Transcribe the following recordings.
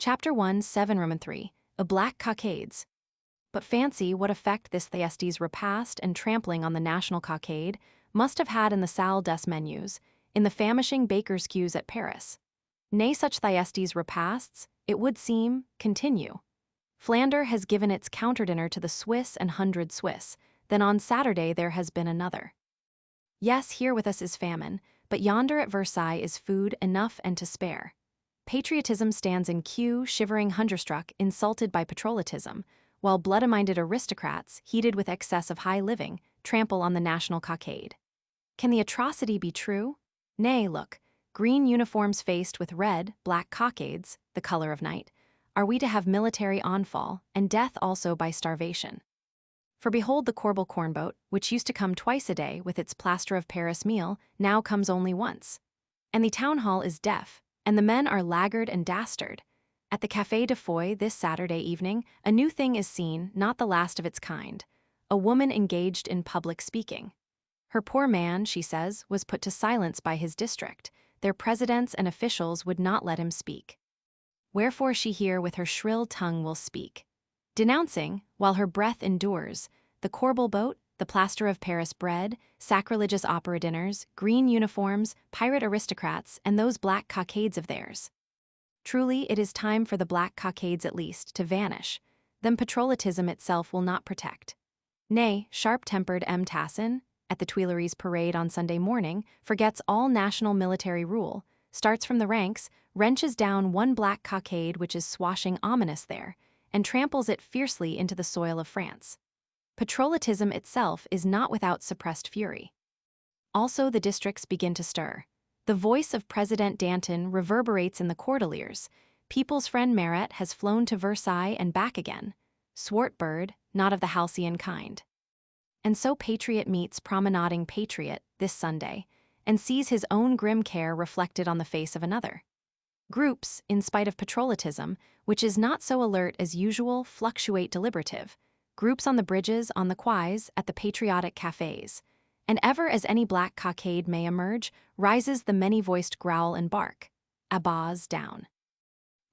Chapter 1, 7 Roman 3, A Black Cockades. But fancy what effect this Thyestes repast and trampling on the national cockade must have had in the salle des menus, in the famishing baker's queues at Paris. Nay, such Thyestes repasts, it would seem, continue. Flandre has given its counter-dinner to the Swiss and 100 Swiss, then on Saturday there has been another. Yes, here with us is famine, but yonder at Versailles is food enough and to spare. Patriotism stands in queue, shivering hungerstruck, insulted by patrollotism, while blood-minded aristocrats, heated with excess of high living, trample on the national cockade. Can the atrocity be true? Nay, look, green uniforms faced with red, black cockades, the color of night, are we to have military onfall, and death also by starvation? For behold the corbel cornboat, which used to come twice a day with its plaster of Paris meal, now comes only once. And the town hall is deaf, and the men are laggard and dastard. At the Café de Foy this Saturday evening, a new thing is seen, not the last of its kind. A woman engaged in public speaking. Her poor man, she says, was put to silence by his district. Their presidents and officials would not let him speak. Wherefore she here with her shrill tongue will speak, denouncing, while her breath endures, the corbel boat, the plaster of Paris bread, sacrilegious opera dinners, green uniforms, pirate aristocrats, and those black cockades of theirs. Truly, it is time for the black cockades at least to vanish. Then patrollotism itself will not protect. Nay, sharp-tempered M. Tassin, at the Tuileries parade on Sunday morning, forgets all national military rule, starts from the ranks, wrenches down one black cockade which is swashing ominous there, and tramples it fiercely into the soil of France. Patrollotism itself is not without suppressed fury. Also the districts begin to stir. The voice of President Danton reverberates in the Cordeliers. People's friend Marat has flown to Versailles and back again. Swart bird, not of the halcyon kind. And so patriot meets promenading patriot this Sunday, and sees his own grim care reflected on the face of another. Groups, in spite of patrollotism, which is not so alert as usual, fluctuate deliberative. Groups on the bridges, on the quays, at the patriotic cafes. And ever as any black cockade may emerge, rises the many-voiced growl and bark. Abas down.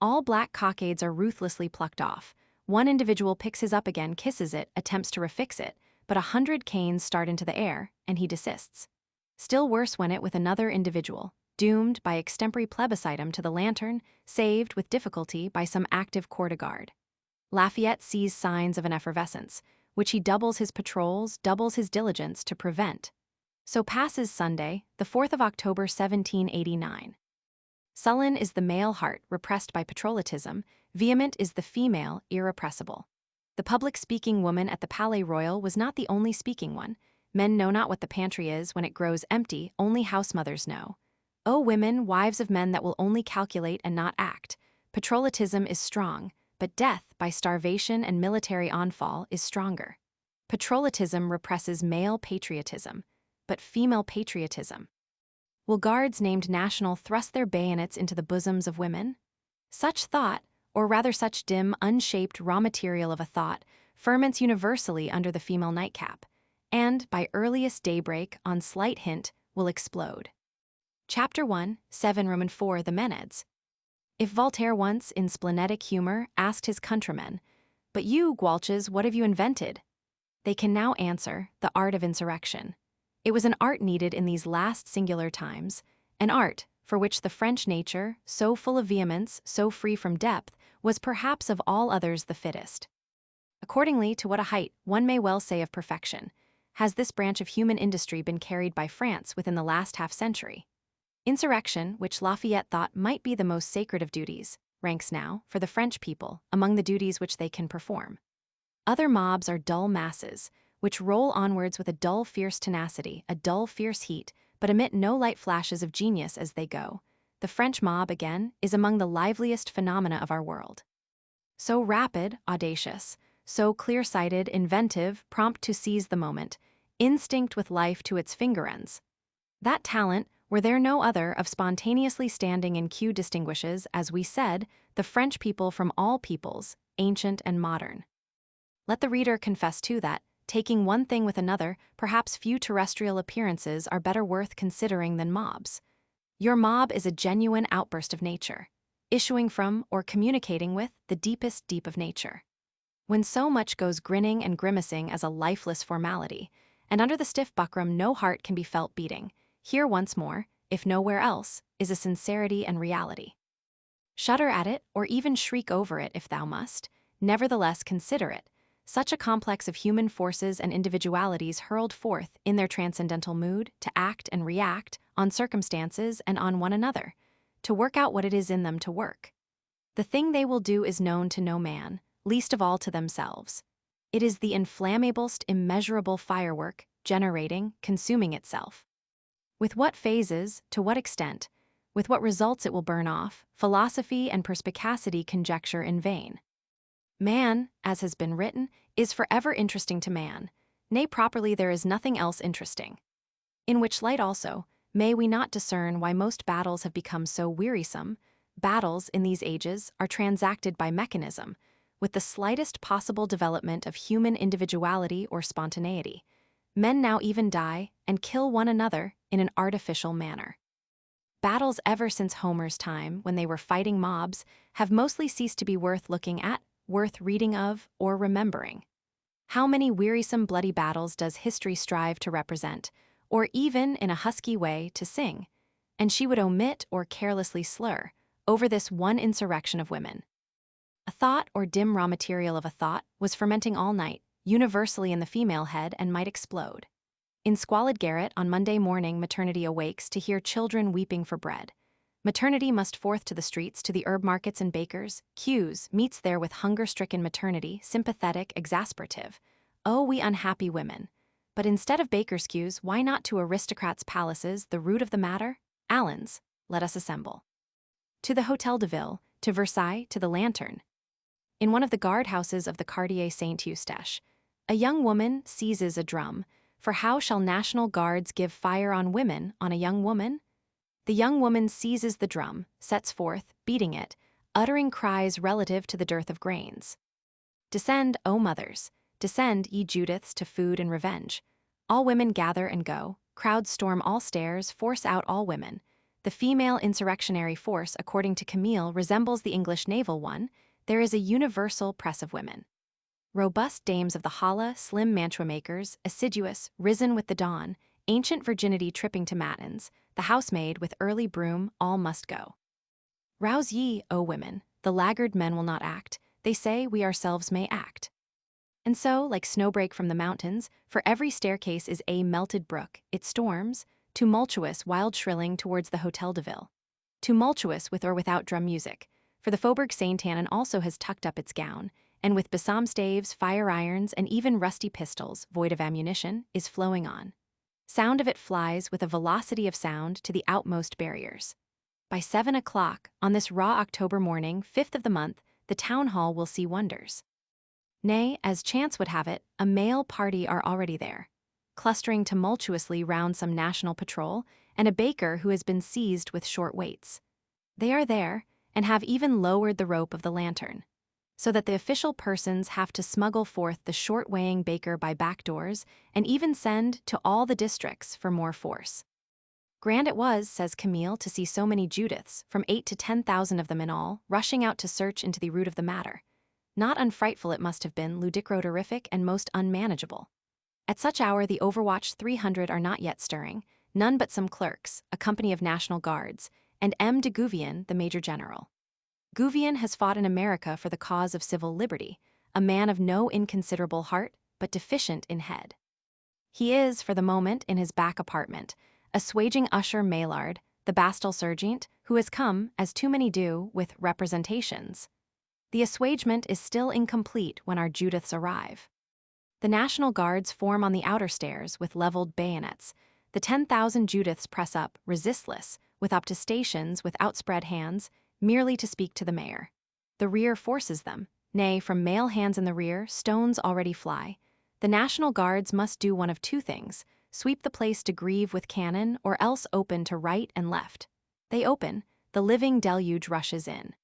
All black cockades are ruthlessly plucked off. One individual picks his up again, kisses it, attempts to refix it, but 100 canes start into the air, and he desists. Still worse when it with another individual, doomed by extempore plebiscitum to the lantern, saved with difficulty by some active corps de garde. Lafayette sees signs of an effervescence, which he doubles his patrols, doubles his diligence to prevent. So passes Sunday, the 4th of October 1789. Sullen is the male heart repressed by patrollotism, vehement is the female irrepressible. The public-speaking woman at the Palais Royal was not the only speaking one. Men know not what the pantry is when it grows empty, only house-mothers know. O women, wives of men that will only calculate and not act, patrollotism is strong, but death by starvation and military onfall is stronger. Patrollotism represses male patriotism, but female patriotism. Will guards named national thrust their bayonets into the bosoms of women? Such thought, or rather such dim, unshaped raw material of a thought, ferments universally under the female nightcap, and, by earliest daybreak, on slight hint, will explode. Chapter 1, 7 Roman 4 The Maenads. If Voltaire once, in splenetic humor, asked his countrymen, "But you, Gualches, what have you invented?" they can now answer, the art of insurrection. It was an art needed in these last singular times, an art for which the French nature, so full of vehemence, so free from depth, was perhaps of all others the fittest. Accordingly, to what a height, one may well say of perfection, has this branch of human industry been carried by France within the last half-century. Insurrection, which Lafayette thought might be the most sacred of duties, ranks now, for the French people, among the duties which they can perform. Other mobs are dull masses, which roll onwards with a dull fierce tenacity, a dull fierce heat, but emit no light flashes of genius as they go. The French mob, again, is among the liveliest phenomena of our world. So rapid, audacious, so clear-sighted, inventive, prompt to seize the moment, instinct with life to its finger ends. That talent, were there no other, of spontaneously standing in queue distinguishes, as we said, the French people from all peoples, ancient and modern. Let the reader confess too that, taking one thing with another, perhaps few terrestrial appearances are better worth considering than mobs. Your mob is a genuine outburst of nature. issuing from or communicating with the deepest deep of nature. When so much goes grinning and grimacing as a lifeless formality, and under the stiff buckram no heart can be felt beating, here once more, if nowhere else, is a sincerity and reality. Shudder at it, or even shriek over it if thou must, nevertheless consider it, such a complex of human forces and individualities hurled forth in their transcendental mood to act and react on circumstances and on one another, to work out what it is in them to work. The thing they will do is known to no man, least of all to themselves. It is the inflammablest immeasurable firework, generating, consuming itself. With what phases, to what extent, with what results it will burn off, philosophy and perspicacity conjecture in vain. Man, as has been written, is forever interesting to man, nay properly there is nothing else interesting. In which light also, may we not discern why most battles have become so wearisome? Battles, in these ages, are transacted by mechanism, with the slightest possible development of human individuality or spontaneity. Men now even die and kill one another in an artificial manner. Battles ever since Homer's time, when they were fighting mobs, have mostly ceased to be worth looking at, worth reading of, or remembering. How many wearisome bloody battles does history strive to represent, or even, in a husky way, to sing? And she would omit or carelessly slur over this one insurrection of women. A thought, or dim raw material of a thought, was fermenting all night, universally in the female head, and might explode. In squalid garret, on Monday morning maternity awakes to hear children weeping for bread. Maternity must forth to the streets, to the herb markets and bakers' queues, meets there with hunger-stricken maternity, sympathetic, exasperative. Oh, we unhappy women! But instead of bakers' queues, why not to aristocrats' palaces, the root of the matter? Allen's, let us assemble. To the Hôtel de Ville, to Versailles, to the Lantern. In one of the guard-houses of the Quartier Saint-Eustache, a young woman seizes a drum, for how shall National Guards give fire on women, on a young woman? The young woman seizes the drum, sets forth, beating it, uttering cries relative to the dearth of grains. Descend, O mothers, descend, ye Judiths, to food and revenge. All women gather and go, crowds storm all stairs, force out all women. The female insurrectionary force, according to Camille, resembles the English naval one. There is a universal press of women. Robust dames of the Hala, slim mantua makers, assiduous, risen with the dawn, ancient virginity tripping to matins, the housemaid with early broom, all must go. Rouse ye, O women, the laggard men will not act, they say we ourselves may act. And so, like snowbreak from the mountains, for every staircase is a melted brook, it storms, tumultuous wild shrilling towards the Hôtel de Ville. Tumultuous with or without drum music, for the Faubourg Saint-Anne also has tucked up its gown, and with besom staves, fire irons, and even rusty pistols, void of ammunition, is flowing on. Sound of it flies with a velocity of sound to the outmost barriers. By 7 o'clock, on this raw October morning, 5th of the month, the town hall will see wonders. Nay, as chance would have it, a male party are already there, clustering tumultuously round some national patrol, and a baker who has been seized with short weights. They are there, and have even lowered the rope of the lantern, so that the official persons have to smuggle forth the short-weighing baker by back doors and even send to all the districts for more force. Grand it was, says Camille, to see so many Judiths, from 8 to 10,000 of them in all, rushing out to search into the root of the matter. Not unfrightful it must have been, ludicroderific, and most unmanageable. At such hour the overwatched 300 are not yet stirring, none but some clerks, a company of National Guards, and M. de Gouvion, the Major General. Gouvion has fought in America for the cause of civil liberty, a man of no inconsiderable heart, but deficient in head. He is, for the moment, in his back apartment, assuaging Usher Maillard, the Bastille Sergeant, who has come, as too many do, with representations. The assuagement is still incomplete when our Judiths arrive. The National Guards form on the outer stairs with leveled bayonets. The 10,000 Judiths press up, resistless, with up to stations with outspread hands, merely to speak to the mayor. The rear forces them, nay, from male hands in the rear, stones already fly. The National Guards must do one of two things, sweep the place to grieve with cannon, or else open to right and left. They open, the living deluge rushes in.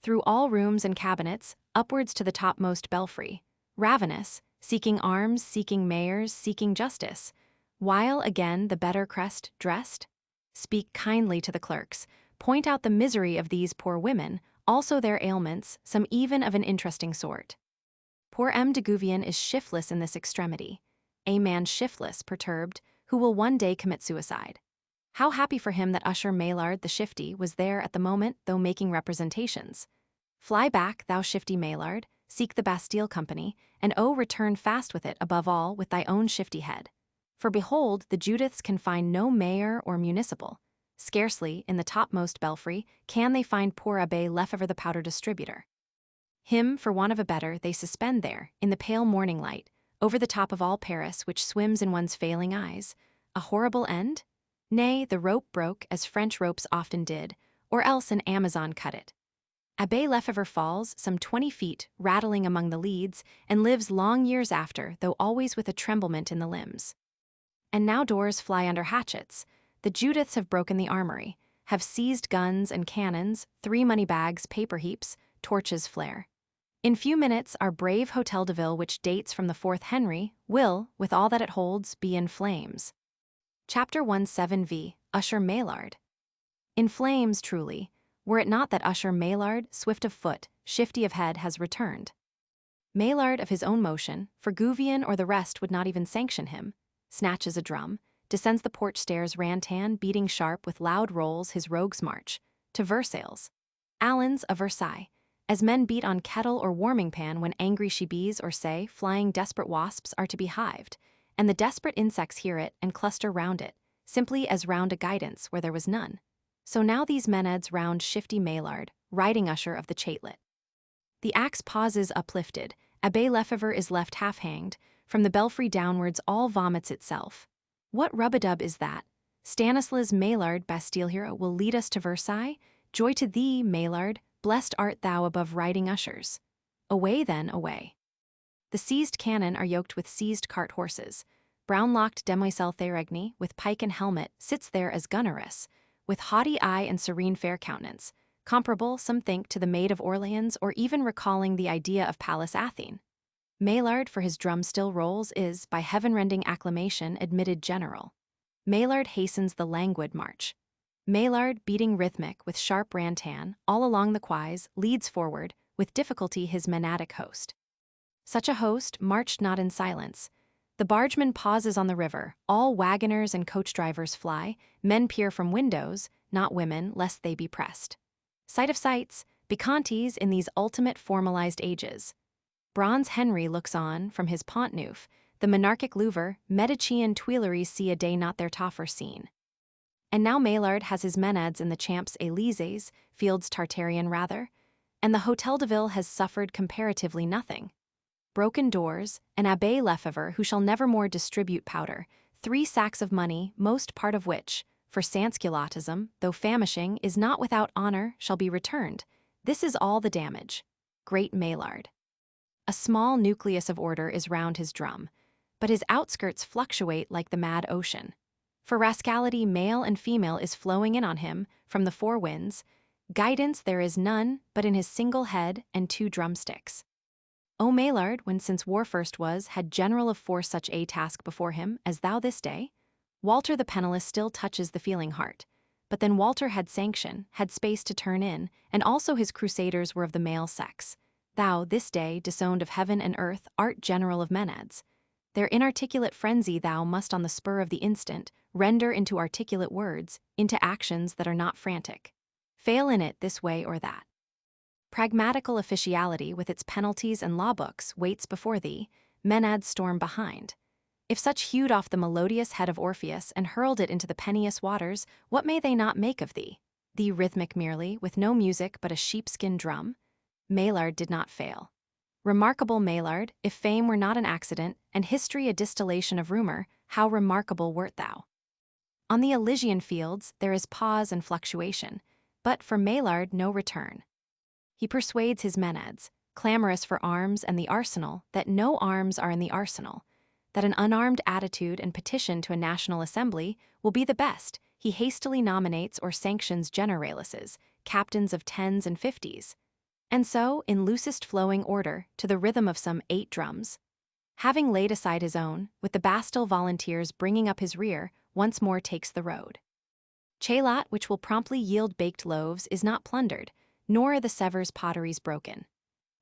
Through all rooms and cabinets, upwards to the topmost belfry, ravenous, seeking arms, seeking mayors, seeking justice, while again the better crest dressed. Speak kindly to the clerks, point out the misery of these poor women, also their ailments, some even of an interesting sort. Poor M. de Gouvion is shiftless in this extremity. A man shiftless, perturbed, who will one day commit suicide. How happy for him that Usher Maillard the shifty was there at the moment, though making representations. Fly back, thou shifty Maillard, seek the Bastille Company, and return fast with it, above all, with thy own shifty head. For behold, the Judiths can find no mayor or municipal. Scarcely, in the topmost belfry, can they find poor Abbé Lefevre the powder distributor. Him, for want of a better, they suspend there, in the pale morning light, over the top of all Paris which swims in one's failing eyes. A horrible end? Nay, the rope broke, as French ropes often did, or else an Amazon cut it. Abbé Lefevre falls some 20 feet, rattling among the leads, and lives long years after, though always with a tremblement in the limbs. And now doors fly under hatchets. The Judiths have broken the armory, have seized guns and cannons, 3 money bags, paper heaps, torches flare. In few minutes our brave Hôtel de Ville, which dates from the 4th Henry, will, with all that it holds, be in flames. Chapter 17v. Usher Maillard. In flames, truly, were it not that Usher Maillard, swift of foot, shifty of head, has returned. Maillard of his own motion, for Gouvion or the rest would not even sanction him, snatches a drum, descends the porch stairs rantan, beating sharp with loud rolls his rogue's march, to Versailles. Allen's of Versailles, as men beat on kettle or warming pan when angry she-bees or say flying desperate wasps are to be hived, and the desperate insects hear it and cluster round it, simply as round a guidance where there was none. So now these Menads round shifty Maillard, riding usher of the chatelet. The axe pauses uplifted, Abbé Lefevre is left half-hanged, from the belfry downwards all vomits itself. What rub-a-dub is that? Stanislas Maillard, Bastille hero, will lead us to Versailles? Joy to thee, Maillard, blessed art thou above riding ushers. Away then, away. The seized cannon are yoked with seized cart horses. Brown-locked Demoiselle Thérègny, with pike and helmet, sits there as gunneress, with haughty eye and serene fair countenance, comparable, some think, to the Maid of Orleans, or even recalling the idea of Pallas Athene. Maillard, for his drum still rolls, is, by heaven-rending acclamation, admitted general. Maillard hastens the languid march. Maillard, beating rhythmic with sharp rantan, all along the quays, leads forward, with difficulty his Menadic host. Such a host marched not in silence. The bargeman pauses on the river, all wagoners and coach-drivers fly, men peer from windows, not women, lest they be pressed. Sight of sights, Bacchantes in these ultimate formalized ages. Bronze Henry looks on, from his Pont-Neuf, the monarchic Louvre, Medici and Tuileries see a day not their toffer seen. And now Maillard has his Menads in the Champs-Élysées, fields Tartarian rather, and the Hôtel de Ville has suffered comparatively nothing. Broken doors, an Abbé Lefevre who shall never more distribute powder, 3 sacks of money, most part of which, for sansculottism, though famishing, is not without honor, shall be returned. This is all the damage. Great Maillard. A small nucleus of order is round his drum, but his outskirts fluctuate like the mad ocean. For rascality male and female is flowing in on him from the 4 winds. Guidance there is none but in his single head and 2 drumsticks. O Maillard, when since war first was, had general of force such a task before him as thou this day? Walter the penniless still touches the feeling heart, but then Walter had sanction, had space to turn in, and also his crusaders were of the male sex. Thou, this day, disowned of heaven and earth, art general of Menads. Their inarticulate frenzy thou must on the spur of the instant render into articulate words, into actions that are not frantic. Fail in it this way or that. Pragmatical officiality with its penalties and law books waits before thee, Menads storm behind. If such hewed off the melodious head of Orpheus and hurled it into the pennious waters, what may they not make of thee? Thee rhythmic merely, with no music but a sheepskin drum? Maillard did not fail. Remarkable Maillard, if fame were not an accident, and history a distillation of rumor, how remarkable wert thou! On the Elysian fields there is pause and fluctuation, but for Maillard no return. He persuades his Menads, clamorous for arms and the arsenal, that no arms are in the arsenal, that an unarmed attitude and petition to a National Assembly will be the best. He hastily nominates or sanctions generalises, captains of 10s and 50s. And so, in loosest flowing order, to the rhythm of some 8 drums, having laid aside his own, with the Bastille volunteers bringing up his rear, once more takes the road. Chelat, which will promptly yield baked loaves, is not plundered, nor are the Sèvres potteries broken.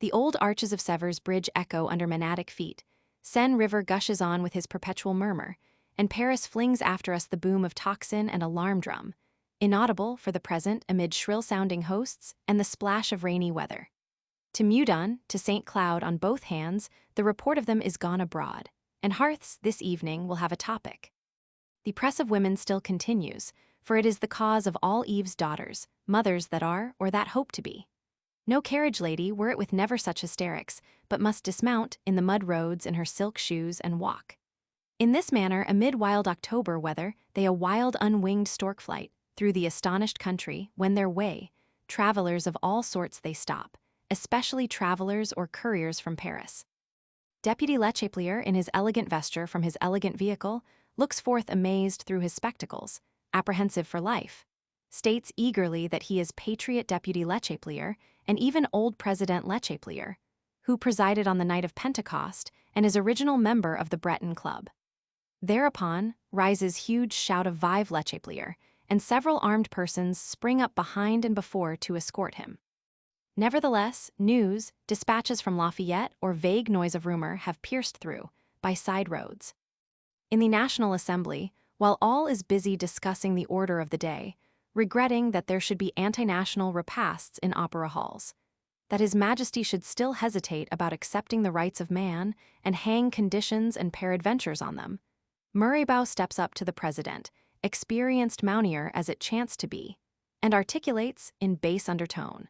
The old arches of Sèvres bridge echo under Menadic feet, Seine River gushes on with his perpetual murmur, and Paris flings after us the boom of tocsin and alarm drum, inaudible for the present amid shrill-sounding hosts and the splash of rainy weather. To Meudon, to St. Cloud on both hands, the report of them is gone abroad, and hearths this evening will have a topic. The press of women still continues, for it is the cause of all Eve's daughters, mothers that are or that hope to be. No carriage lady were it with never such hysterics, but must dismount in the mud roads in her silk shoes and walk. In this manner, amid wild October weather, they a wild unwinged stork flight, through the astonished country, when their way, travelers of all sorts they stop, especially travelers or couriers from Paris. Deputy Lechaplier, in his elegant vesture from his elegant vehicle, looks forth amazed through his spectacles, apprehensive for life, states eagerly that he is Patriot Deputy Lechaplier, and even old President Lechaplier, who presided on the night of Pentecost and is original member of the Breton Club. Thereupon rises huge shout of Vive Lechaplier, and several armed persons spring up behind and before to escort him. Nevertheless, news, dispatches from Lafayette, or vague noise of rumor have pierced through, by side roads. In the National Assembly, while all is busy discussing the order of the day, regretting that there should be anti-national repasts in opera halls, that His Majesty should still hesitate about accepting the rights of man and hang conditions and peradventures on them, Murraybow steps up to the president, experienced Mounier as it chanced to be, and articulates in bass undertone.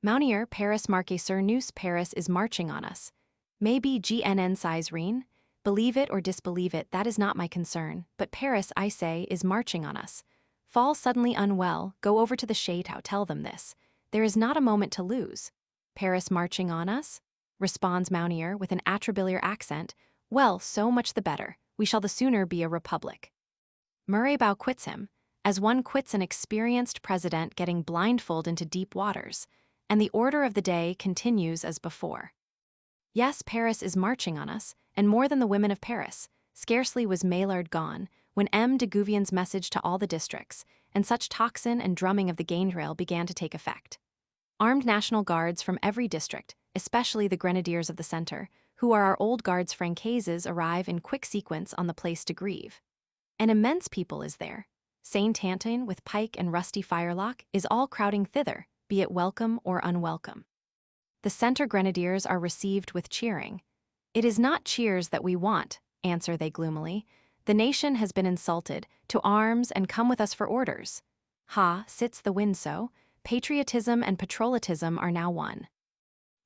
Mounier, Paris marque sur nous, Paris is marching on us. Maybe GNN size rien? Believe it or disbelieve it, that is not my concern, but Paris, I say, is marching on us. Fall suddenly unwell, go over to the Chateau, tell them this. There is not a moment to lose. Paris marching on us? Responds Mounier with an atrabiliar accent. Well, so much the better. We shall the sooner be a republic. Murraybow quits him, as one quits an experienced president getting blindfolded into deep waters, and the order of the day continues as before. Yes, Paris is marching on us, and more than the women of Paris. Scarcely was Maillard gone, when M. de Gouvien's message to all the districts, and such tocsin and drumming of the gainsrail began to take effect. Armed National Guards from every district, especially the grenadiers of the centre, who are our old guards Francaises, arrive in quick sequence on the place de Grève. An immense people is there. Saint-Antoine, with pike and rusty firelock, is all crowding thither, be it welcome or unwelcome. The centre grenadiers are received with cheering. It is not cheers that we want, answer they gloomily. The nation has been insulted, to arms and come with us for orders. Ha, sits the wind so? Patriotism and patriotism are now one.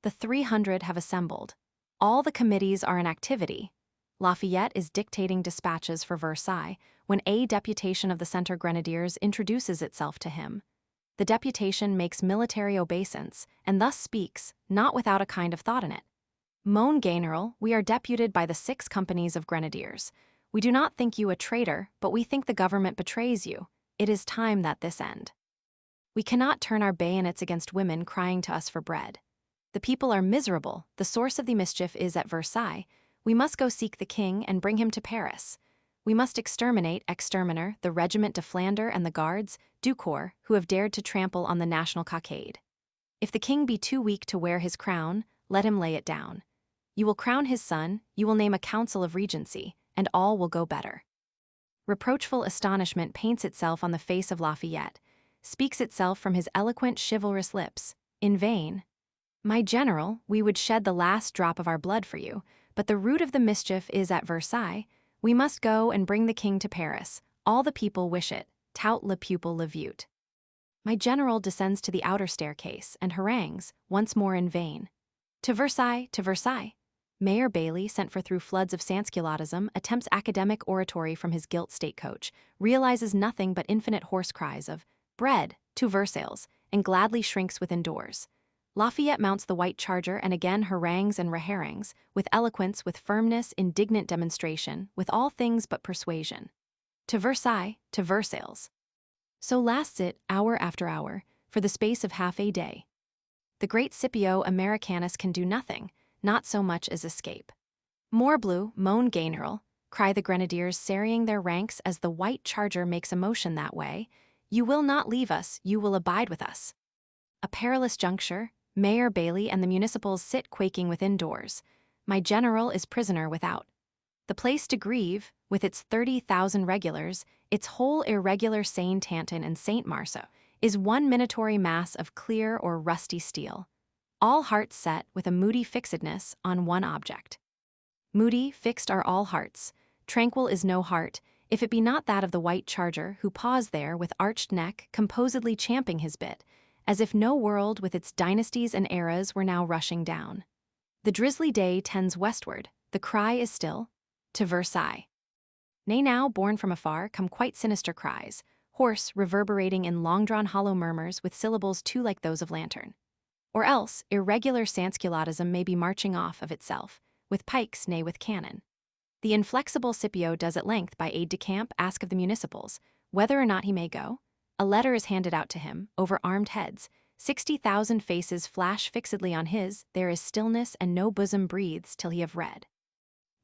The 300 have assembled. All the committees are in activity. Lafayette is dictating dispatches for Versailles when a deputation of the Centre Grenadiers introduces itself to him. The deputation makes military obeisance and thus speaks, not without a kind of thought in it. Mon General, we are deputed by the 6 companies of grenadiers. We do not think you a traitor, but we think the government betrays you. It is time that this end. We cannot turn our bayonets against women crying to us for bread. The people are miserable, the source of the mischief is at Versailles. We must go seek the king and bring him to Paris. We must exterminate, exterminer, the regiment de Flandre and the guards, du corps, who have dared to trample on the national cockade. If the king be too weak to wear his crown, let him lay it down. You will crown his son, you will name a council of regency, and all will go better. Reproachful astonishment paints itself on the face of Lafayette, speaks itself from his eloquent chivalrous lips, in vain. My general, we would shed the last drop of our blood for you, but the root of the mischief is at Versailles. We must go and bring the king to Paris. All the people wish it. Tout le peuple le veut. My general descends to the outer staircase and harangues, once more in vain. To Versailles, to Versailles. Mayor Bailey, sent for through floods of sansculottism, attempts academic oratory from his gilt stagecoach, realizes nothing but infinite hoarse cries of bread, to Versailles, and gladly shrinks within doors. Lafayette mounts the white charger and again harangues and reharangues, with eloquence, with firmness, indignant demonstration, with all things but persuasion. To Versailles, to Versailles. So lasts it, hour after hour, for the space of half a day. The great Scipio Americanus can do nothing, not so much as escape. Morbleu, mon General, cry the grenadiers, serrying their ranks as the white charger makes a motion that way. "You will not leave us, you will abide with us." A perilous juncture, Mayor Bailey and the municipals sit quaking within doors. My general is prisoner without. The place to grieve, with its 30,000 regulars, its whole irregular Seine-Tantin and Saint-Marceau, is one minatory mass of clear or rusty steel. All hearts set with a moody fixedness on one object. Moody, fixed are all hearts. Tranquil is no heart, if it be not that of the white charger who paused there with arched neck, composedly champing his bit, as if no world with its dynasties and eras were now rushing down. The drizzly day tends westward, the cry is still, to Versailles. Nay, now, borne from afar, come quite sinister cries, hoarse, reverberating in long-drawn hollow murmurs with syllables too like those of lantern. Or else, irregular sansculottism may be marching off of itself, with pikes, nay, with cannon. The inflexible Scipio does at length by aide-de-camp ask of the municipals whether or not he may go. A letter is handed out to him, over armed heads. 60,000 faces flash fixedly on his, there is stillness and no bosom breathes till he have read.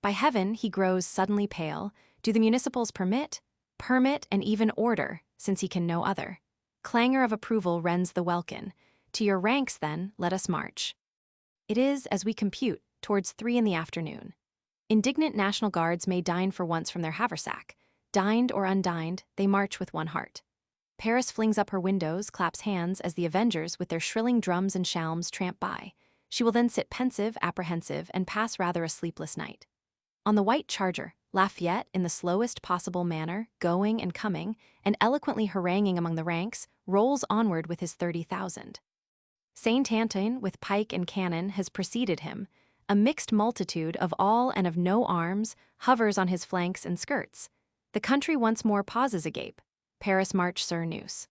By heaven, he grows suddenly pale. Do the municipals permit? Permit and even order, since he can no other. Clangor of approval rends the welkin. To your ranks, then, let us march. It is, as we compute, towards 3 in the afternoon. Indignant National Guards may dine for once from their haversack. Dined or undined, they march with one heart. Paris flings up her windows, claps hands as the avengers with their shrilling drums and shalms tramp by. She will then sit pensive, apprehensive, and pass rather a sleepless night. On the white charger, Lafayette, in the slowest possible manner, going and coming, and eloquently haranguing among the ranks, rolls onward with his 30,000. Saint-Antoine, with pike and cannon, has preceded him. A mixed multitude of all and of no arms hovers on his flanks and skirts. The country once more pauses agape. Paris march sur nous.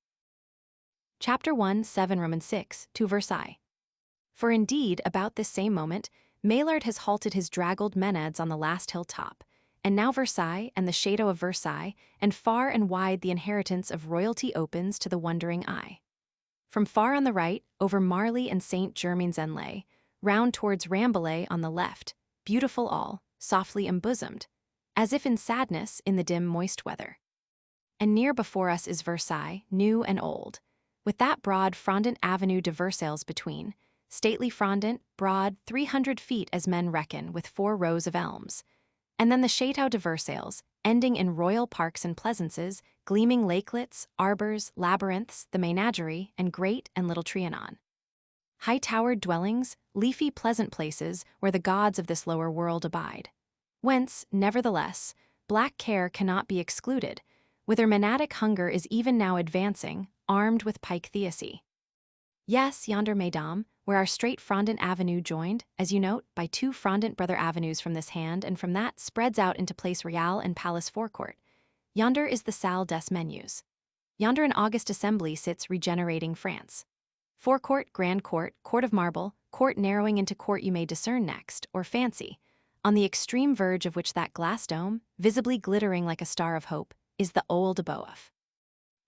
Chapter 1, 7 Roman 6, to Versailles. For indeed, about this same moment, Maillard has halted his draggled menades on the last hilltop, and now Versailles and the shadow of Versailles, and far and wide the inheritance of royalty opens to the wondering eye. From far on the right, over Marly and Saint-Germain-en-Laye, round towards Rambouillet on the left, beautiful all, softly embosomed, as if in sadness in the dim moist weather. And near before us is Versailles, new and old, with that broad frondent avenue de Versailles between, stately frondent, broad, 300 feet as men reckon, with 4 rows of elms. And then the Château de Versailles, ending in royal parks and pleasances, gleaming lakelets, arbors, labyrinths, the menagerie, and great and little Trianon. High-towered dwellings, leafy pleasant places where the gods of this lower world abide. Whence, nevertheless, black care cannot be excluded, whither monadic hunger is even now advancing, armed with pike theosy. Yes, yonder, mesdames, where our straight frondent avenue joined, as you note, by 2 frondent brother avenues from this hand and from that spreads out into Place Royale and Palace Forecourt. Yonder is the Salle des Menus. Yonder an august assembly sits regenerating France. Forecourt, Grand Court, Court of Marble, court narrowing into court you may discern next, or fancy, on the extreme verge of which that glass dome, visibly glittering like a star of hope, is the Oeil de Boeuf.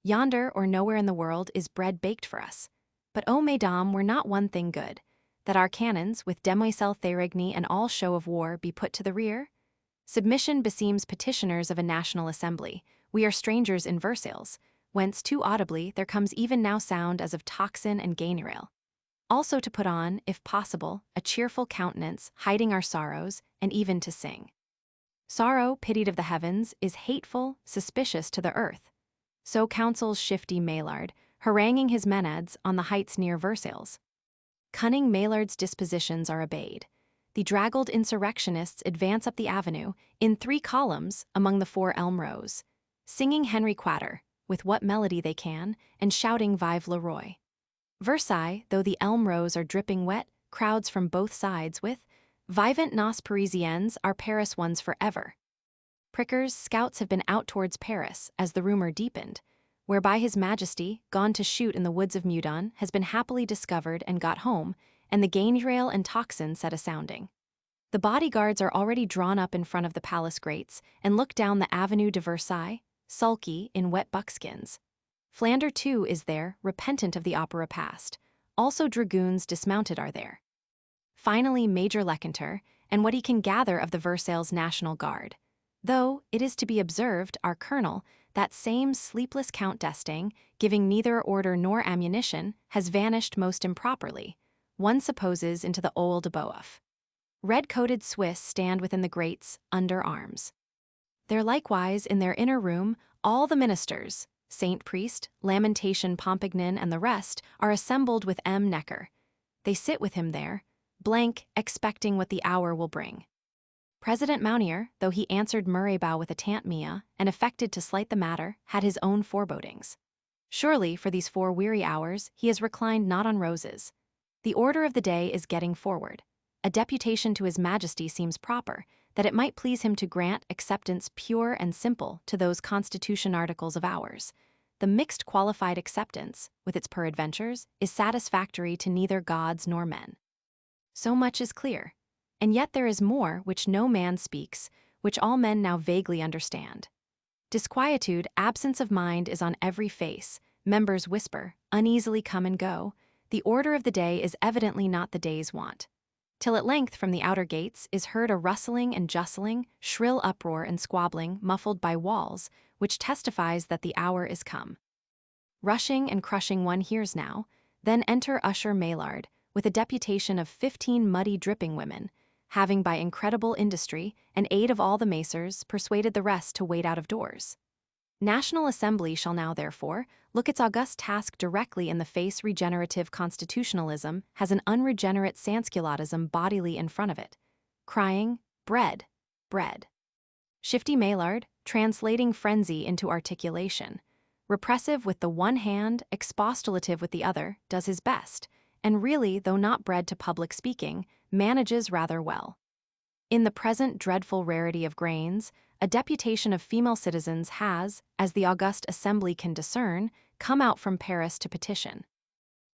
Yonder, or nowhere in the world, is bread baked for us. But oh, mesdames, were not one thing good, that our cannons, with demoiselle Thérigny and all show of war, be put to the rear? Submission beseems petitioners of a national assembly. We are strangers in Versailles, whence too audibly there comes even now sound as of tocsin and gaineril. Also to put on, if possible, a cheerful countenance, hiding our sorrows, and even to sing. Sorrow, pitied of the heavens, is hateful, suspicious to the earth. So counsels shifty Maillard, haranguing his menades on the heights near Versailles. Cunning Maillard's dispositions are obeyed. The draggled insurrectionists advance up the avenue, in 3 columns among the 4 elm rows, singing Henry Quater, with what melody they can, and shouting Vive le Roi. Versailles, though the elm rows are dripping wet, crowds from both sides with Vivent nos Parisiennes, our Paris ones forever. Prickers, scouts have been out towards Paris, as the rumor deepened, whereby His Majesty, gone to shoot in the woods of Meudon, has been happily discovered and got home, and the gainsrail and tocsin set a-sounding. The bodyguards are already drawn up in front of the palace grates and look down the Avenue de Versailles, sulky in wet buckskins. Flandre, too, is there, repentant of the opera past. Also dragoons dismounted are there. Finally, Major Lecointre, and what he can gather of the Versailles National Guard. Though, it is to be observed, our colonel, that same sleepless count desting, giving neither order nor ammunition, has vanished most improperly, one supposes into the old Boef. Red-coated Swiss stand within the grates, under arms. There likewise, in their inner room, all the ministers, Saint Priest, Lamentation Pompignan, and the rest, are assembled with M. Necker. They sit with him there, blank, expecting what the hour will bring. President Mounier, though he answered Murraybow with a tant mia, and affected to slight the matter, had his own forebodings. Surely, for these 4 weary hours, he has reclined not on roses. The order of the day is getting forward. A deputation to his Majesty seems proper, that it might please him to grant acceptance pure and simple to those Constitution articles of ours. The mixed qualified acceptance, with its peradventures, is satisfactory to neither gods nor men. So much is clear. And yet there is more which no man speaks, which all men now vaguely understand. Disquietude, absence of mind is on every face, members whisper, uneasily come and go. The order of the day is evidently not the day's wont. Till at length from the outer gates is heard a rustling and justling, shrill uproar and squabbling, muffled by walls, which testifies that the hour is come. Rushing and crushing one hears now, then enter Usher Maillard, with a deputation of 15 muddy dripping women, having by incredible industry and aid of all the macers persuaded the rest to wait out of doors. National Assembly shall now, therefore, look its august task directly in the face. Regenerative constitutionalism has an unregenerate sansculottism bodily in front of it, crying, bread, bread. Shifty Maillard, translating frenzy into articulation, repressive with the one hand, expostulative with the other, does his best, and really, though not bred to public speaking, manages rather well. In the present dreadful rarity of grains, a deputation of female citizens has, as the august assembly can discern, come out from Paris to petition.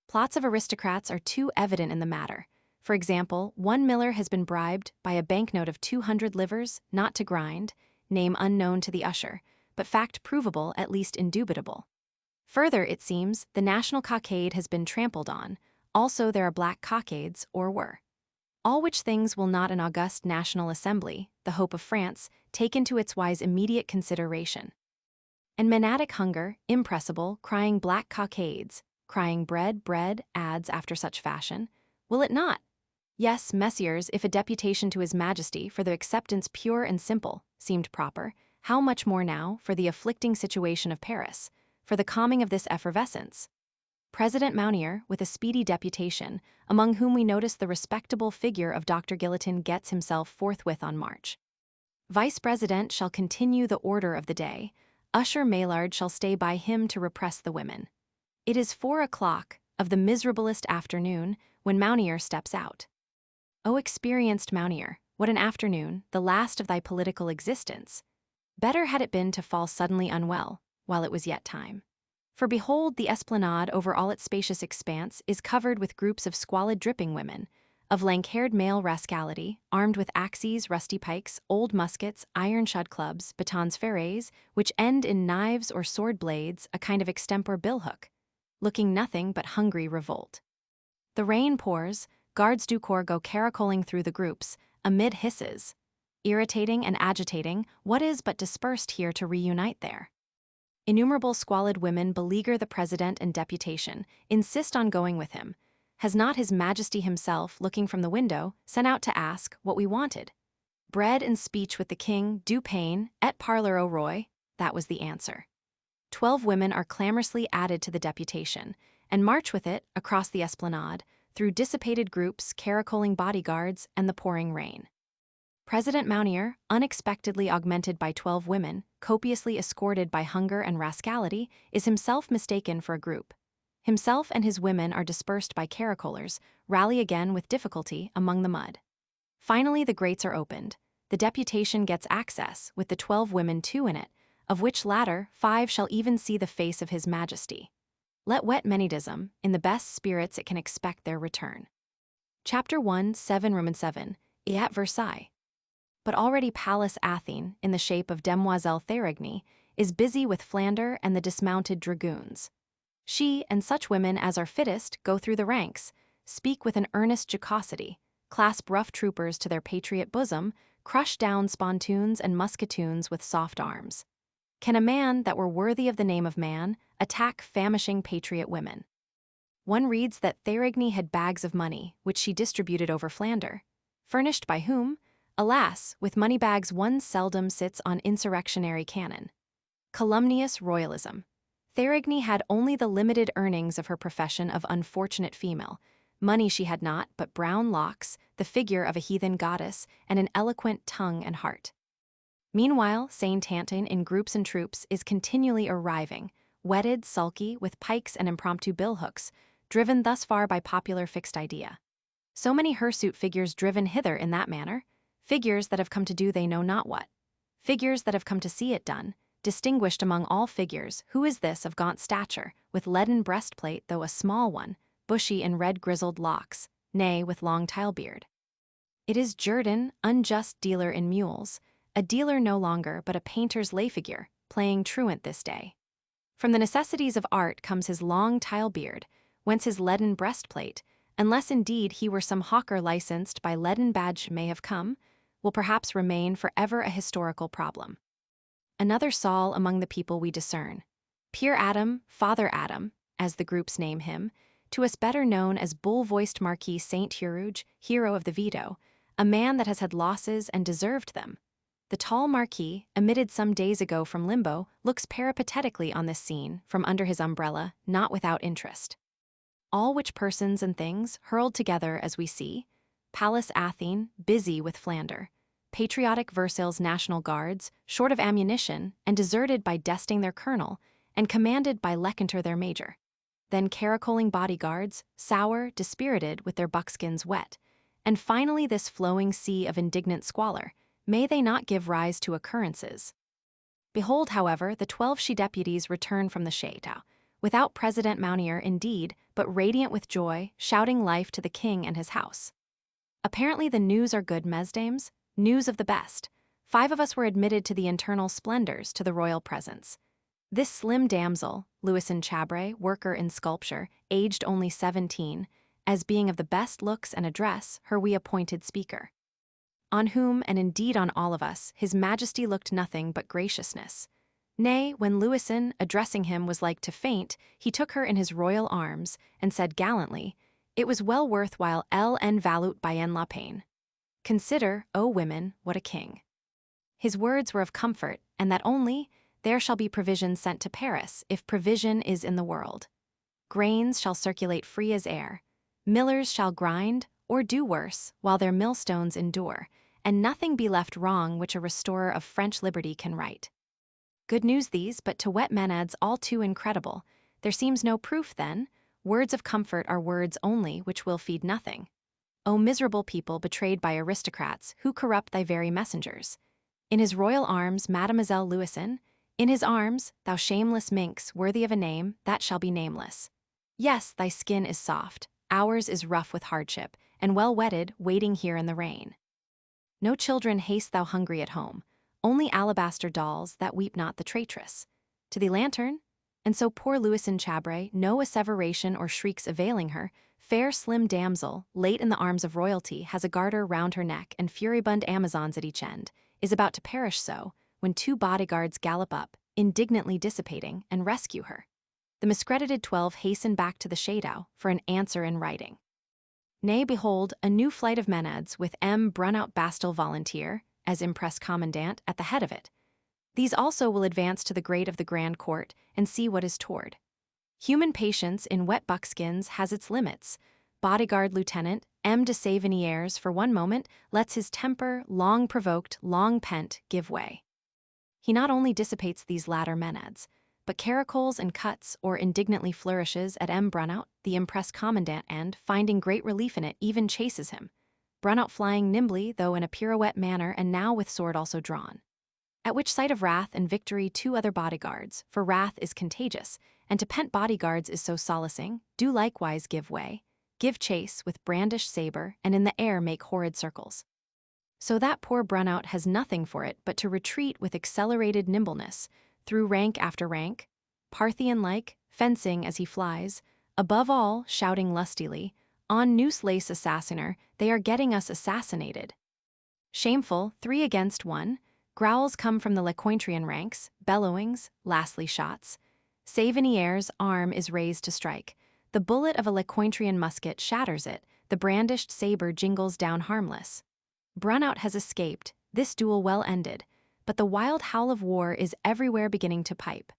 Plots of aristocrats are too evident in the matter. For example, one miller has been bribed by a banknote of 200 livres not to grind, name unknown to the usher, but fact provable, at least indubitable. Further, it seems, the national cockade has been trampled on, also there are black cockades, or were. All which things will not an august National Assembly, the hope of France, take into its wise immediate consideration. And menadic hunger, impressible, crying black cockades, crying bread, bread, adds after such fashion, will it not? Yes, messieurs, if a deputation to his Majesty for the acceptance pure and simple seemed proper, how much more now for the afflicting situation of Paris, for the calming of this effervescence. President Mounier, with a speedy deputation, among whom we notice the respectable figure of Dr. Guillotin, gets himself forthwith on march. Vice-President shall continue the order of the day. Usher Maillard shall stay by him to repress the women. It is 4 o'clock of the miserablest afternoon when Mounier steps out. O experienced Mounier, what an afternoon, the last of thy political existence! Better had it been to fall suddenly unwell, while it was yet time. For behold, the esplanade over all its spacious expanse is covered with groups of squalid dripping women, of lank-haired male rascality, armed with axes, rusty pikes, old muskets, iron-shod clubs, batons ferrés, which end in knives or sword blades, a kind of extempore billhook, looking nothing but hungry revolt. The rain pours, guards du corps go caracoling through the groups, amid hisses, irritating and agitating what is but dispersed here to reunite there. Innumerable squalid women beleaguer the president and deputation, insist on going with him. Has not his Majesty himself, looking from the window, sent out to ask what we wanted? Bread and speech with the king, du pain, et parler au roi, that was the answer. 12 women are clamorously added to the deputation, and march with it across the esplanade, through dissipated groups, caracoling bodyguards, and the pouring rain. President Mounier, unexpectedly augmented by 12 women, copiously escorted by hunger and rascality, is himself mistaken for a group. Himself and his women are dispersed by caracolers, rally again with difficulty among the mud. Finally the grates are opened. The deputation gets access, with the 12 women too in it, of which latter 5 shall even see the face of his Majesty. Let wet Menadism, in the best spirits it can expect their return. Chapter 1, 7 Roman 7, at Versailles. But already Pallas Athene, in the shape of Demoiselle Thérigny, is busy with Flandre and the dismounted dragoons. She and such women as are fittest go through the ranks, speak with an earnest jocosity, clasp rough troopers to their patriot bosom, crush down spontoons and musketoons with soft arms. Can a man that were worthy of the name of man attack famishing patriot women? One reads that Therigny had bags of money, which she distributed over Flandre. Furnished by whom? Alas, with money bags one seldom sits on insurrectionary cannon. Calumnious royalism. Therigny had only the limited earnings of her profession of unfortunate female. Money she had not, but brown locks, the figure of a heathen goddess, and an eloquent tongue and heart. Meanwhile, Saint Anton in groups and troops is continually arriving, wedded, sulky, with pikes and impromptu billhooks, driven thus far by popular fixed idea. So many hirsute figures driven hither in that manner, figures that have come to do they know not what, figures that have come to see it done, distinguished among all figures, who is this of gaunt stature, with leaden breastplate though a small one, bushy and red grizzled locks, nay, with long tile-beard. It is Jerdan, unjust dealer in mules, a dealer no longer but a painter's lay figure, playing truant this day. From the necessities of art comes his long tile-beard, whence his leaden breastplate, unless indeed he were some hawker licensed by leaden badge may have come, will perhaps remain forever a historical problem. Another Saul among the people we discern. Peer Adam, Father Adam, as the groups name him, to us better known as bull-voiced Marquis Saint Huruge, hero of the veto, a man that has had losses and deserved them. The tall Marquis, emitted some days ago from limbo, looks peripatetically on this scene, from under his umbrella, not without interest. All which persons and things, hurled together as we see, Palace Athene, busy with Flandre, patriotic Versailles National Guards, short of ammunition, and deserted by Desting their colonel, and commanded by Lecanter their major. Then caracoling bodyguards, sour, dispirited, with their buckskins wet, and finally this flowing sea of indignant squalor, may they not give rise to occurrences? Behold, however, the 12 she-deputies return from the Chateau, without President Mounier indeed, but radiant with joy, shouting life to the king and his house. Apparently the news are good, mesdames, news of the best. 5 of us were admitted to the internal splendors to the royal presence. This slim damsel, Louison Chabray, worker in sculpture, aged only 17, as being of the best looks and address, her we appointed speaker. On whom, and indeed on all of us, his majesty looked nothing but graciousness. Nay, when Louison, addressing him, was like to faint, he took her in his royal arms, and said gallantly, "It was well worth while elle en valut bien la peine. Consider, O women, what a king." His words were of comfort, and that only, there shall be provision sent to Paris, if provision is in the world. Grains shall circulate free as air. Millers shall grind, or do worse, while their millstones endure, and nothing be left wrong which a restorer of French liberty can right. Good news these, but to wet menads all too incredible. There seems no proof then. Words of comfort are words only which will feed nothing. O miserable people betrayed by aristocrats, who corrupt thy very messengers. In his royal arms, Mademoiselle Louison, in his arms, thou shameless minx, worthy of a name, that shall be nameless. Yes, thy skin is soft, ours is rough with hardship, and well wetted, waiting here in the rain. No children haste thou hungry at home, only alabaster dolls that weep not the traitress. To the lantern? And so poor Louison Chabray, no asseveration or shrieks availing her, fair slim damsel, late in the arms of royalty, has a garter round her neck and furibund Amazons at each end, is about to perish so, when 2 bodyguards gallop up, indignantly dissipating, and rescue her. The miscredited 12 hasten back to the Chateau for an answer in writing. Nay, behold, a new flight of menads with M. Brunout Bastille Volunteer, as impressed commandant, at the head of it. These also will advance to the grate of the Grand Court and see what is toward. Human patience in wet buckskins has its limits. Bodyguard Lieutenant M. de Sévigné's for one moment lets his temper, long provoked, long pent, give way. He not only dissipates these latter menads, but caracoles and cuts or indignantly flourishes at M. Brunout, the impressed commandant, and, finding great relief in it, even chases him. Brunout flying nimbly, though in a pirouette manner, and now with sword also drawn. At which sight of wrath and victory 2 other bodyguards, for wrath is contagious, and to pent bodyguards is so solacing, do likewise give way, give chase with brandished saber, and in the air make horrid circles. So that poor Brunout has nothing for it but to retreat with accelerated nimbleness, through rank after rank, Parthian-like, fencing as he flies, above all, shouting lustily, "On noose-lace assassiner, they are getting us assassinated." Shameful, 3 against 1, Growls come from the Lecointrian ranks, bellowings, lastly shots. Savenier's arm is raised to strike. The bullet of a Lecointrian musket shatters it, the brandished saber jingles down harmless. Brunout has escaped, this duel well ended, but the wild howl of war is everywhere beginning to pipe.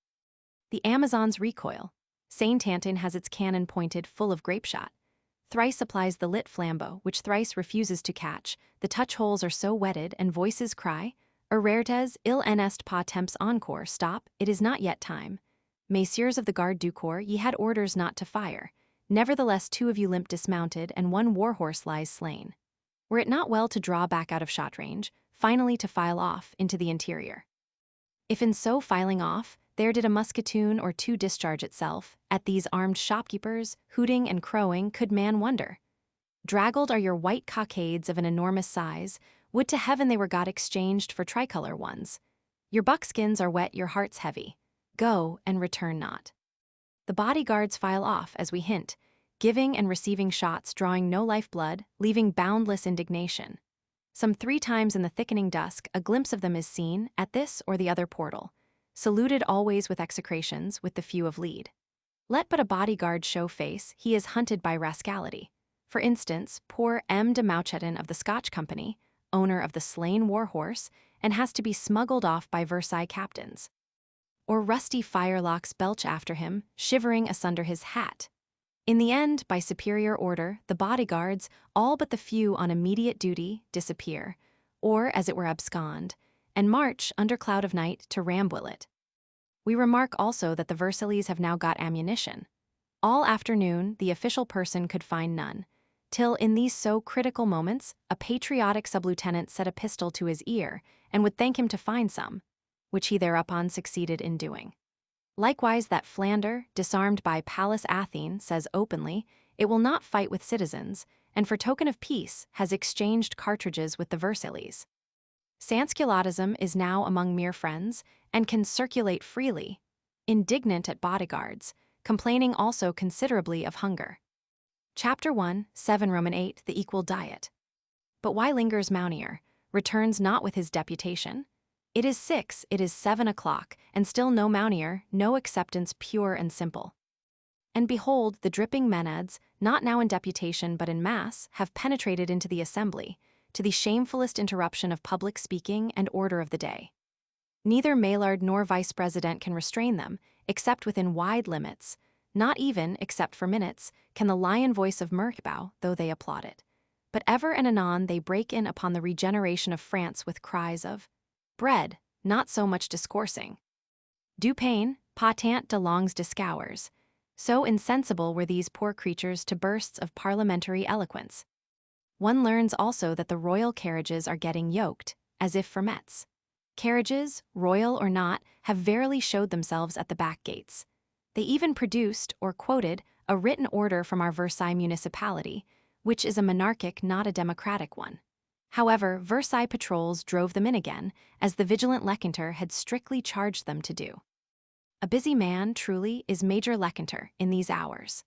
The Amazons recoil. Saint-Anton has its cannon pointed full of grapeshot. Thrice applies the lit flambeau, which thrice refuses to catch. The touch holes are so wetted, and voices cry, Erertes, il n'est pas temps encore, stop, it is not yet time. Messieurs of the Garde du Corps, ye had orders not to fire. Nevertheless 2 of you limp dismounted, and 1 war-horse lies slain. Were it not well to draw back out of shot range, finally to file off into the interior? If in so filing off, there did a musketoon or 2 discharge itself, at these armed shopkeepers, hooting and crowing, could man wonder? Draggled are your white cockades of an enormous size, would to heaven they were got exchanged for tricolor ones. Your buckskins are wet, your hearts heavy. Go, and return not. The bodyguards file off, as we hint, giving and receiving shots, drawing no lifeblood, leaving boundless indignation. Some 3 times in the thickening dusk, a glimpse of them is seen, at this or the other portal, saluted always with execrations, with the few of lead. Let but a bodyguard show face, he is hunted by rascality. For instance, poor M. de Maucheton of the Scotch Company, owner of the slain war-horse, and has to be smuggled off by Versailles captains. Or rusty firelocks belch after him, shivering asunder his hat. In the end, by superior order, the bodyguards, all but the few on immediate duty, disappear, or as it were abscond, and march, under cloud of night, to Rambouillet. We remark also that the Versaillese have now got ammunition. All afternoon, the official person could find none, till in these so critical moments, a patriotic sub-lieutenant set a pistol to his ear, and would thank him to find some, which he thereupon succeeded in doing. Likewise that Flandre, disarmed by Pallas Athene, says openly, it will not fight with citizens, and for token of peace has exchanged cartridges with the Versaillese. Sansculottism is now among mere friends, and can circulate freely, indignant at bodyguards, complaining also considerably of hunger. Chapter 1, 7 Roman 8, the equal diet. But why lingers Mounier? Returns not with his deputation? It is 6, it is 7 o'clock, and still no Mounier, no acceptance pure and simple. And behold, the dripping Menads, not now in deputation but in mass, have penetrated into the assembly, to the shamefullest interruption of public speaking and order of the day. Neither Maillard nor vice-president can restrain them, except within wide limits. Not even, except for minutes, can the lion voice of Mirkbow, though they applaud it. But ever and anon they break in upon the regeneration of France with cries of bread, not so much discoursing. Du pain, patent de longs discours. So insensible were these poor creatures to bursts of parliamentary eloquence. One learns also that the royal carriages are getting yoked, as if for Metz. Carriages, royal or not, have verily showed themselves at the back gates. They even produced, or quoted, a written order from our Versailles municipality, which is a monarchic, not a democratic one. However, Versailles patrols drove them in again, as the vigilant Lecointre had strictly charged them to do. A busy man, truly, is Major Lecointre in these hours.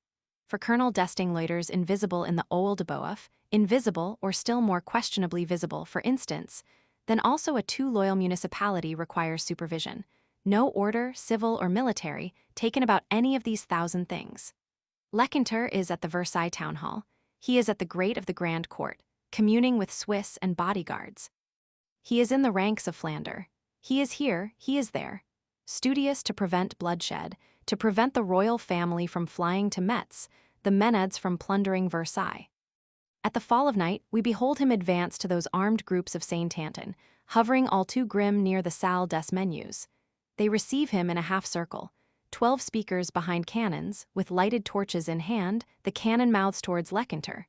For Colonel Desting loiters invisible in the Old de Boeuf, invisible or still more questionably visible, for instance, then also a too loyal municipality requires supervision. No order, civil or military, taken about any of these 1,000 things. Lecointre is at the Versailles town hall. He is at the grate of the Grand Court, communing with Swiss and bodyguards. He is in the ranks of Flandre. He is here, he is there. Studious to prevent bloodshed, to prevent the royal family from flying to Metz, the Menads from plundering Versailles. At the fall of night, we behold him advance to those armed groups of Saint-Anton, hovering all too grim near the Salle des Menus. They receive him in a half-circle, 12 speakers behind cannons, with lighted torches in hand, the cannon mouths towards Lecointre.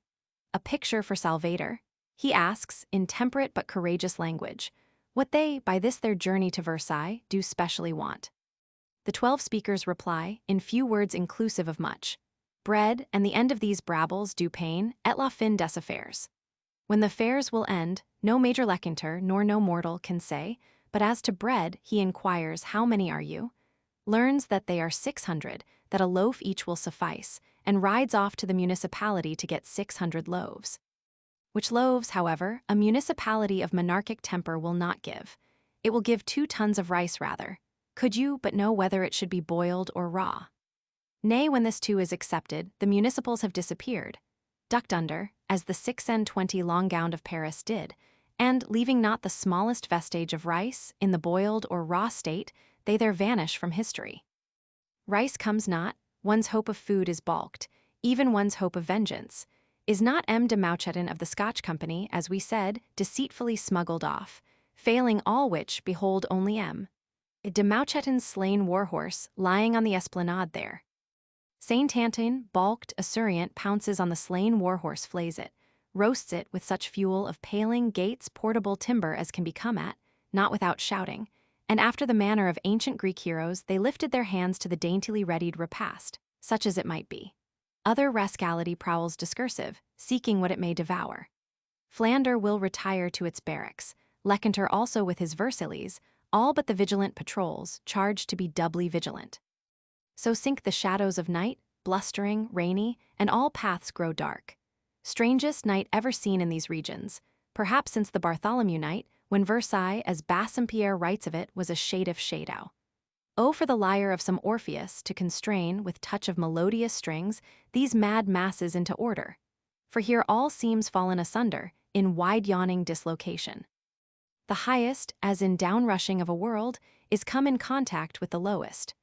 A picture for Salvator. He asks, in temperate but courageous language, what they, by this their journey to Versailles, do specially want. The 12 speakers reply, in few words inclusive of much. Bread, and the end of these brabbles du pain, et la fin des affaires. When the fairs will end, no Major Lecointre nor no mortal can say, but as to bread, he inquires, how many are you? Learns that they are 600, that a loaf each will suffice, and rides off to the municipality to get 600 loaves. Which loaves, however, a municipality of monarchic temper will not give. It will give 2 tons of rice rather. Could you but know whether it should be boiled or raw? Nay, when this too is accepted, the municipals have disappeared, ducked under, as the 6 and 20 long gown of Paris did, and, leaving not the smallest vestige of rice, in the boiled or raw state, they there vanish from history. Rice comes not, one's hope of food is balked, even one's hope of vengeance. Is not M. de Maucheton of the Scotch Company, as we said, deceitfully smuggled off, failing all which, behold only M. de Maucheton's slain war-horse, lying on the esplanade there. Saint Anton, balked, esurient, pounces on the slain war-horse, flays it, roasts it with such fuel of paling, gates, portable timber as can be come at, not without shouting, and after the manner of ancient Greek heroes they lifted their hands to the daintily readied repast, such as it might be. Other rascality prowls discursive, seeking what it may devour. Flander will retire to its barracks, Lecanter also with his Versailles, all but the vigilant patrols, charged to be doubly vigilant. So sink the shadows of night, blustering, rainy, and all paths grow dark. Strangest night ever seen in these regions, perhaps since the Bartholomew night, when Versailles, as Bassompierre writes of it, was a shade of shadow. Oh, for the lyre of some Orpheus to constrain, with touch of melodious strings, these mad masses into order. For here all seems fallen asunder, in wide-yawning dislocation. The highest, as in down-rushing of a world, is come in contact with the lowest.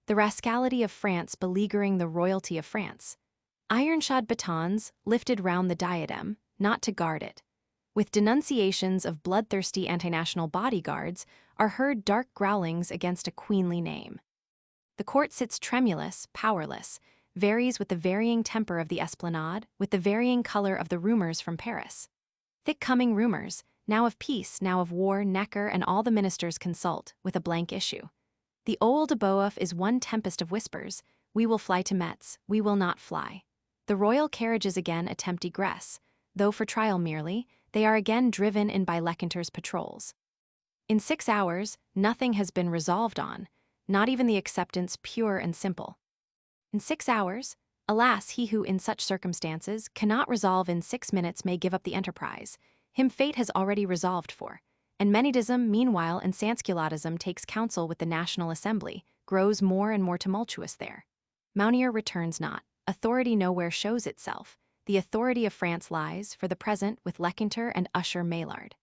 The rascality of France beleaguering the royalty of France. Iron-shod batons, lifted round the diadem, not to guard it. With denunciations of bloodthirsty anti-national bodyguards, are heard dark growlings against a queenly name. The court sits tremulous, powerless, varies with the varying temper of the esplanade, with the varying color of the rumors from Paris. Thick-coming rumors, now of peace, now of war, Necker and all the ministers consult, with a blank issue. The Old de Boeuf is one tempest of whispers, we will fly to Metz, we will not fly. The royal carriages again attempt egress, though for trial merely, they are again driven in by Lecanter's patrols. In 6 hours, nothing has been resolved on, not even the acceptance pure and simple. In 6 hours, alas, he who in such circumstances cannot resolve in 6 minutes may give up the enterprise, him fate has already resolved for, and Menedism meanwhile and Sansculottism takes counsel with the National Assembly, grows more and more tumultuous there. Mounier returns not, authority nowhere shows itself, the authority of France lies, for the present, with Lecanter and Usher Maillard.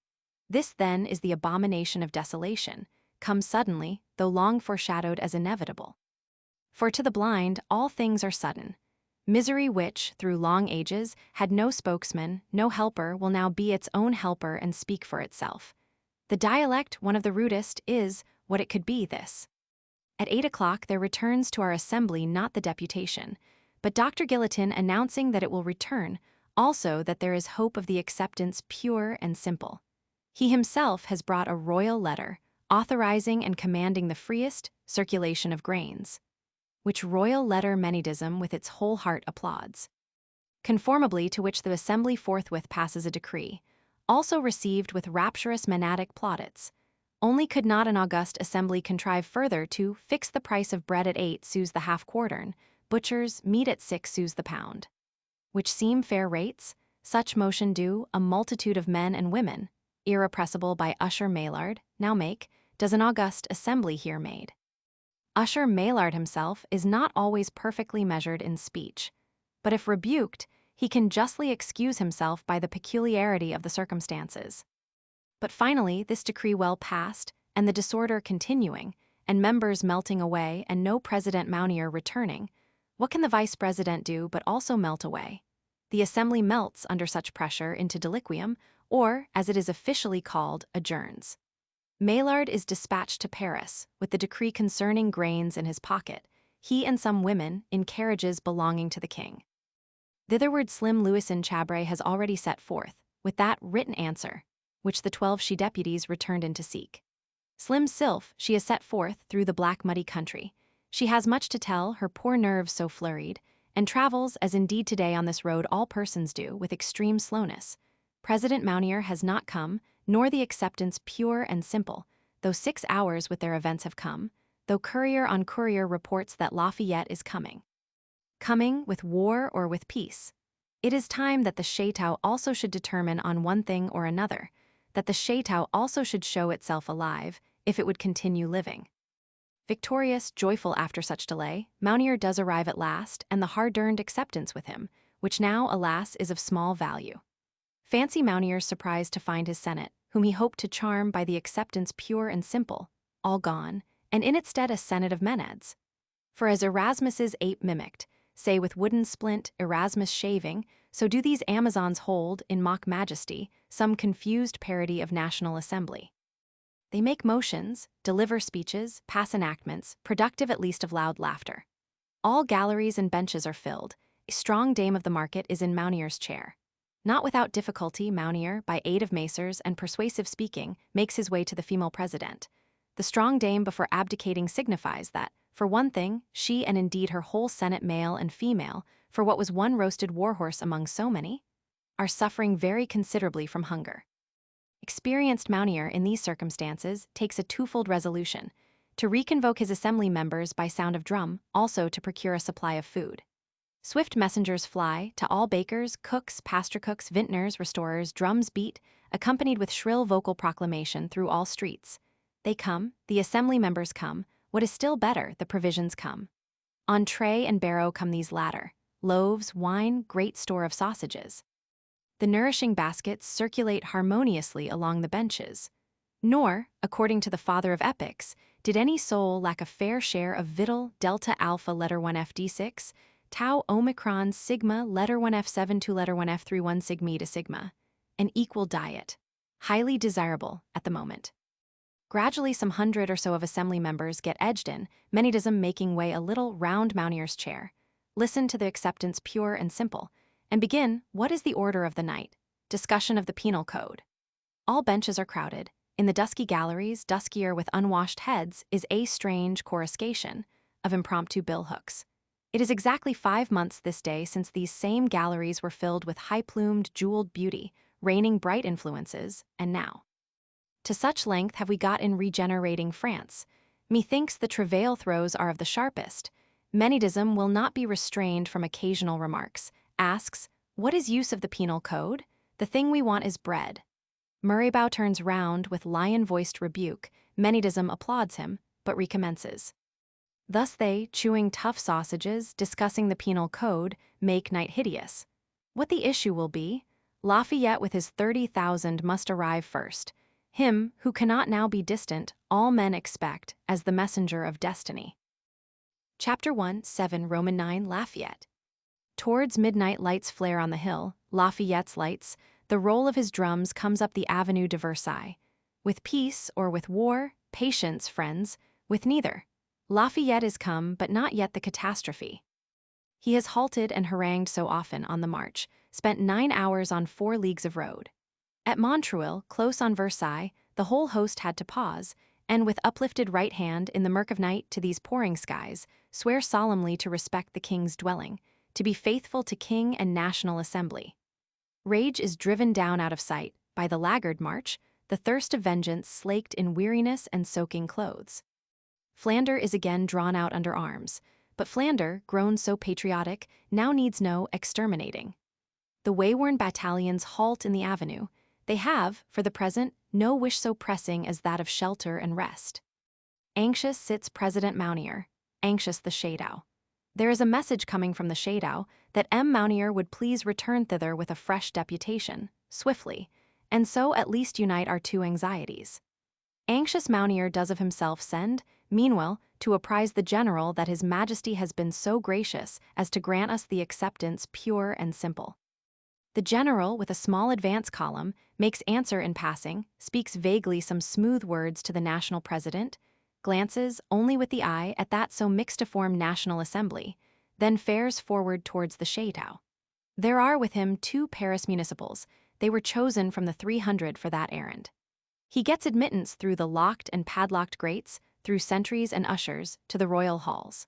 This, then, is the abomination of desolation, come suddenly, though long foreshadowed as inevitable. For to the blind, all things are sudden. Misery which, through long ages, had no spokesman, no helper, will now be its own helper and speak for itself. The dialect, one of the rudest, is, what it could be, this. At 8 o'clock there returns to our assembly not the deputation, but Dr. Guillotin announcing that it will return, also that there is hope of the acceptance pure and simple. He himself has brought a royal letter, authorizing and commanding the freest circulation of grains, which royal letter Menedism with its whole heart applauds. Conformably to which the assembly forthwith passes a decree, also received with rapturous Menadic plaudits. Only could not an august assembly contrive further to fix the price of bread at 8 sous the half-quartern, butchers' meat at 6 sous the pound. Which seem fair rates, such motion do a multitude of men and women, irrepressible by Usher Maillard, now make, does an august assembly here made. Usher Maillard himself is not always perfectly measured in speech, but if rebuked, he can justly excuse himself by the peculiarity of the circumstances. But finally, this decree well passed, and the disorder continuing, and members melting away, and no President Mounier returning, what can the Vice-President do but also melt away? The Assembly melts under such pressure into deliquium, or, as it is officially called, adjourns. Maillard is dispatched to Paris, with the decree concerning grains in his pocket, he and some women, in carriages belonging to the king. Thitherward slim Louison Chabray has already set forth, with that written answer, which the 12 she deputies returned in to seek. Slim Sylph she has set forth through the black muddy country. She has much to tell, her poor nerves so flurried, and travels, as indeed today on this road all persons do, with extreme slowness. President Mounier has not come, nor the acceptance pure and simple, though 6 hours with their events have come, though courier on courier reports that Lafayette is coming. Coming, with war or with peace. It is time that the Chateau also should determine on one thing or another, that the Chateau also should show itself alive if it would continue living. Victorious, joyful after such delay, Mounier does arrive at last, and the hard-earned acceptance with him, which now, alas, is of small value. Fancy Mounier's surprise to find his senate, whom he hoped to charm by the acceptance pure and simple, all gone, and in its stead a senate of Maenads. For as Erasmus's ape mimicked, say with wooden splint Erasmus shaving, so do these Amazons hold, in mock majesty, some confused parody of National Assembly. They make motions, deliver speeches, pass enactments, productive at least of loud laughter. All galleries and benches are filled. A strong dame of the market is in Mounier's chair. Not without difficulty, Mounier, by aid of macers and persuasive speaking, makes his way to the female president. The strong dame before abdicating signifies that, for one thing, she and indeed her whole senate male and female, for what was one roasted warhorse among so many, are suffering very considerably from hunger. Experienced Mounier in these circumstances takes a twofold resolution: to reconvoke his assembly members by sound of drum, also to procure a supply of food. Swift messengers fly, to all bakers, cooks, pasture cooks, vintners, restorers, drums beat, accompanied with shrill vocal proclamation through all streets. They come, the assembly members come, what is still better, the provisions come. On tray and barrow come these latter: loaves, wine, great store of sausages. The nourishing baskets circulate harmoniously along the benches. Nor, according to the father of epics, did any soul lack a fair share of victual delta alpha letter 1 FD6, tau omicron sigma letter 1 F7 to letter 1 F3 1 sigma to sigma, an equal diet, highly desirable at the moment. Gradually some 100 or so of assembly members get edged in, Menadism making way a little round Mounier's chair, listen to the acceptance pure and simple, and begin, what is the order of the night? Discussion of the penal code. All benches are crowded. In the dusky galleries, duskier with unwashed heads, is a strange coruscation of impromptu billhooks. It is exactly 5 months this day since these same galleries were filled with high-plumed, jeweled beauty, reigning bright influences, and now. To such length have we got in regenerating France. Methinks the travail throes are of the sharpest. Menadism will not be restrained from occasional remarks. Asks, what is use of the penal code? The thing we want is bread. Murraybow turns round with lion-voiced rebuke. Menadism applauds him, but recommences. Thus they, chewing tough sausages, discussing the penal code, make night hideous. What the issue will be? Lafayette with his 30,000 must arrive first. Him, who cannot now be distant, all men expect, as the messenger of destiny. Chapter 1, 7 Roman 9 Lafayette. Towards midnight lights flare on the hill, Lafayette's lights, the roll of his drums comes up the avenue de Versailles. With peace or with war, patience, friends, with neither. Lafayette is come, but not yet the catastrophe. He has halted and harangued so often on the march, spent 9 hours on 4 leagues of road. At Montreuil, close on Versailles, the whole host had to pause, and with uplifted right hand in the murk of night to these pouring skies, swear solemnly to respect the king's dwelling, to be faithful to king and national assembly. Rage is driven down out of sight by the laggard march, the thirst of vengeance slaked in weariness and soaking clothes. Flandre is again drawn out under arms, but Flandre, grown so patriotic, now needs no exterminating. The wayworn battalions halt in the avenue. They have, for the present, no wish so pressing as that of shelter and rest. Anxious sits President Mounier, anxious the Chateau. There is a message coming from the Chateau that M. Mounier would please return thither with a fresh deputation, swiftly, and so at least unite our two anxieties. Anxious Mounier does of himself send, meanwhile, to apprise the general that his majesty has been so gracious as to grant us the acceptance pure and simple. The general, with a small advance column, makes answer in passing, speaks vaguely some smooth words to the national president, glances, only with the eye, at that so mixtiform National Assembly, then fares forward towards the Chateau. There are with him 2 Paris municipals. They were chosen from the 300 for that errand. He gets admittance through the locked and padlocked grates, through sentries and ushers, to the royal halls.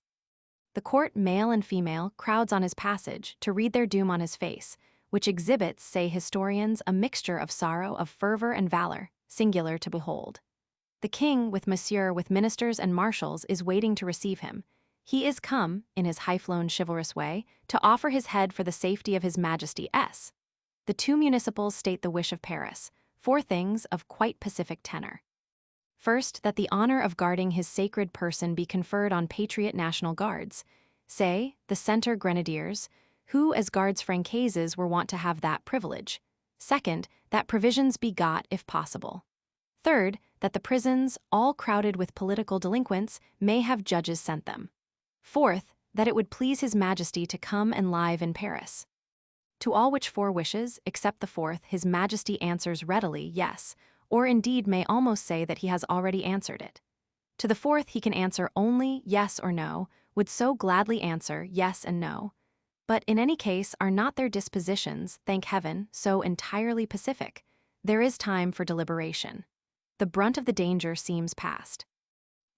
The court, male and female, crowds on his passage to read their doom on his face, which exhibits, say historians, a mixture of sorrow, of fervor and valor, singular to behold. The king, with monsieur, with ministers and marshals, is waiting to receive him. He is come, in his high-flown chivalrous way, to offer his head for the safety of his majesty S. The 2 municipals state the wish of Paris, 4 things of quite pacific tenor. First, that the honor of guarding his sacred person be conferred on patriot National Guards, say, the Center Grenadiers, who, as Guards Franquaises, were wont to have that privilege. Second, that provisions be got if possible. Third, that the prisons, all crowded with political delinquents, may have judges sent them. Fourth, that it would please His Majesty to come and live in Paris. To all which 4 wishes, except the 4th, His Majesty answers readily, yes, or indeed may almost say that he has already answered it. To the 4th he can answer only yes or no, would so gladly answer yes and no. But in any case are not their dispositions, thank heaven, so entirely pacific. There is time for deliberation. The brunt of the danger seems past.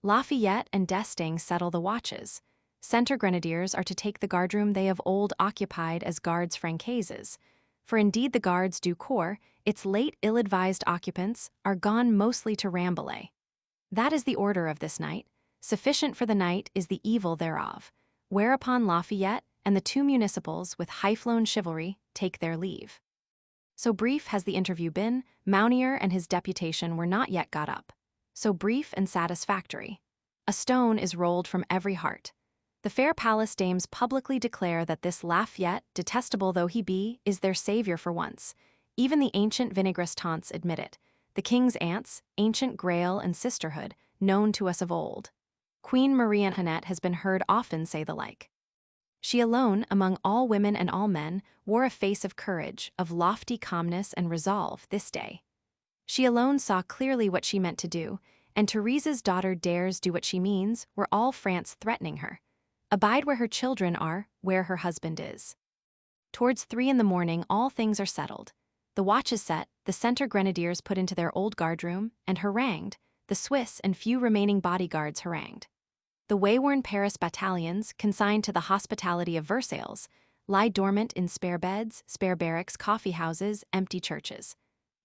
Lafayette and D'Estaing settle the watches. Center Grenadiers are to take the guardroom they of old occupied as Gardes Franquaises, for indeed the Gardes du Corps, its late ill-advised occupants, are gone mostly to Rambouillet. That is the order of this night. Sufficient for the night is the evil thereof, whereupon Lafayette and the 2 municipals with high-flown chivalry take their leave. So brief has the interview been, Mounier and his deputation were not yet got up. So brief and satisfactory. A stone is rolled from every heart. The fair palace dames publicly declare that this Lafayette, detestable though he be, is their savior for once. Even the ancient vinaigress taunts admit it. The king's aunts, ancient grail and sisterhood, known to us of old. Queen Marie Antoinette has been heard often say the like. She alone, among all women and all men, wore a face of courage, of lofty calmness and resolve this day. She alone saw clearly what she meant to do, and Therese's daughter dares do what she means, were all France threatening her. Abide where her children are, where her husband is. Towards 3 in the morning all things are settled. The watch is set, the Center Grenadiers put into their old guardroom, and harangued, the Swiss and few remaining bodyguards harangued. The wayworn Paris battalions, consigned to the hospitality of Versailles, lie dormant in spare beds, spare barracks, coffee houses, empty churches.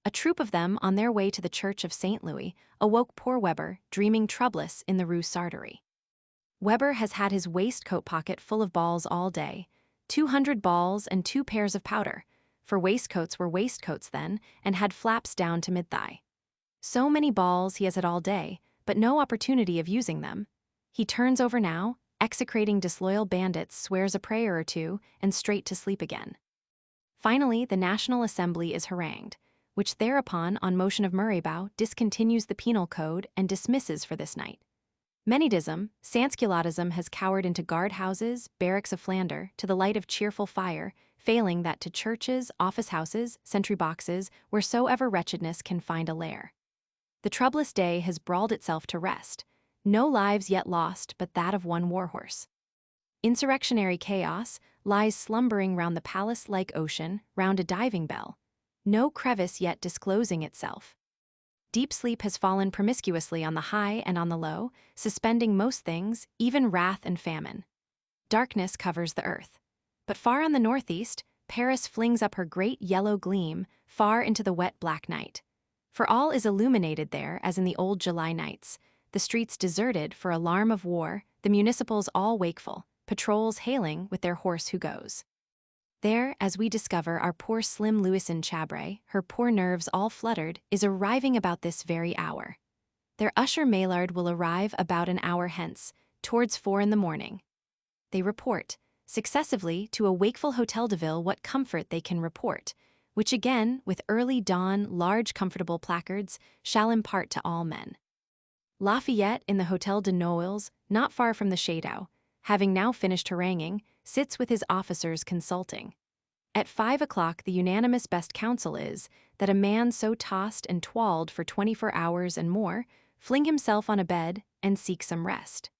A troop of them, on their way to the church of St. Louis, awoke poor Weber, dreaming troublous in the Rue Sartory. Weber has had his waistcoat pocket full of balls all day, 200 balls and 2 pairs of powder, for waistcoats were waistcoats then, and had flaps down to mid-thigh. So many balls he has had all day, but no opportunity of using them. He turns over now, execrating disloyal bandits, swears a prayer or 2, and straight to sleep again. Finally, the National Assembly is harangued, which thereupon, on motion of Murraybow, discontinues the penal code and dismisses for this night. Menidism, Sansculottism has cowered into guard-houses, barracks of Flanders, to the light of cheerful fire, failing that to churches, office-houses, sentry-boxes, wheresoever wretchedness can find a lair. The troublous day has brawled itself to rest, no lives yet lost but that of one warhorse. Insurrectionary chaos lies slumbering round the palace-like ocean, round a diving bell, no crevice yet disclosing itself. Deep sleep has fallen promiscuously on the high and on the low, suspending most things, even wrath and famine. Darkness covers the earth. But far on the northeast, Paris flings up her great yellow gleam, far into the wet black night. For all is illuminated there as in the old July nights, the streets deserted for alarm of war, the municipals all wakeful, patrols hailing with their horse who goes. There, as we discover, our poor slim Louison Chabray, her poor nerves all fluttered, is arriving about this very hour. Their usher Maillard will arrive about an hour hence, towards 4 in the morning. They report, successively, to a wakeful Hôtel de Ville what comfort they can report, which again, with early dawn, large comfortable placards, shall impart to all men. Lafayette in the Hôtel de Noailles, not far from the Chateau, having now finished haranguing, sits with his officers consulting. At 5 o'clock the unanimous best counsel is, that a man so tossed and twalled for 24 hours and more, fling himself on a bed, and seek some rest.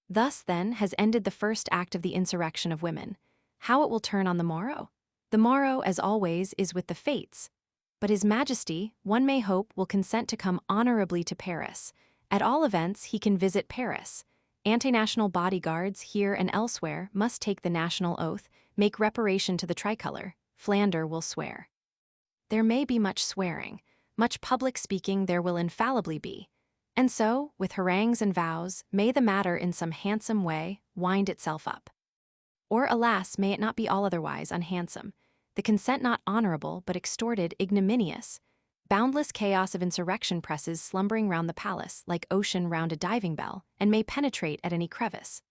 Thus, then, has ended the first act of the insurrection of women. How it will turn on the morrow? The morrow, as always, is with the fates. But His Majesty, one may hope, will consent to come honorably to Paris. At all events, he can visit Paris. Anti-national bodyguards, here and elsewhere, must take the national oath, make reparation to the tricolour. Flanders will swear. There may be much swearing, much public speaking there will infallibly be. And so, with harangues and vows, may the matter in some handsome way wind itself up. Or, alas, may it not be all otherwise unhandsome, the consent not honourable but extorted ignominious, Boundless chaos of insurrection presses slumbering round the palace like ocean round a diving bell, and may penetrate at any crevice.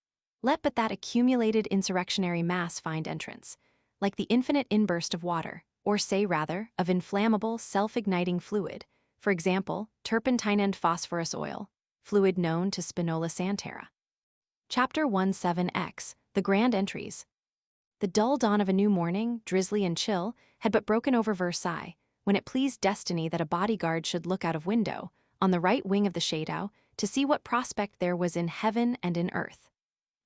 Let but that accumulated insurrectionary mass find entrance, like the infinite inburst of water, or say rather, of inflammable, self-igniting fluid, for example, turpentine and phosphorus oil, fluid known to Spinola Santera. Chapter 17X, The Grand Entries. The dull dawn of a new morning, drizzly and chill, had but broken over Versailles, when it pleased destiny that a bodyguard should look out of window, on the right wing of the Shadow, to see what prospect there was in heaven and in earth.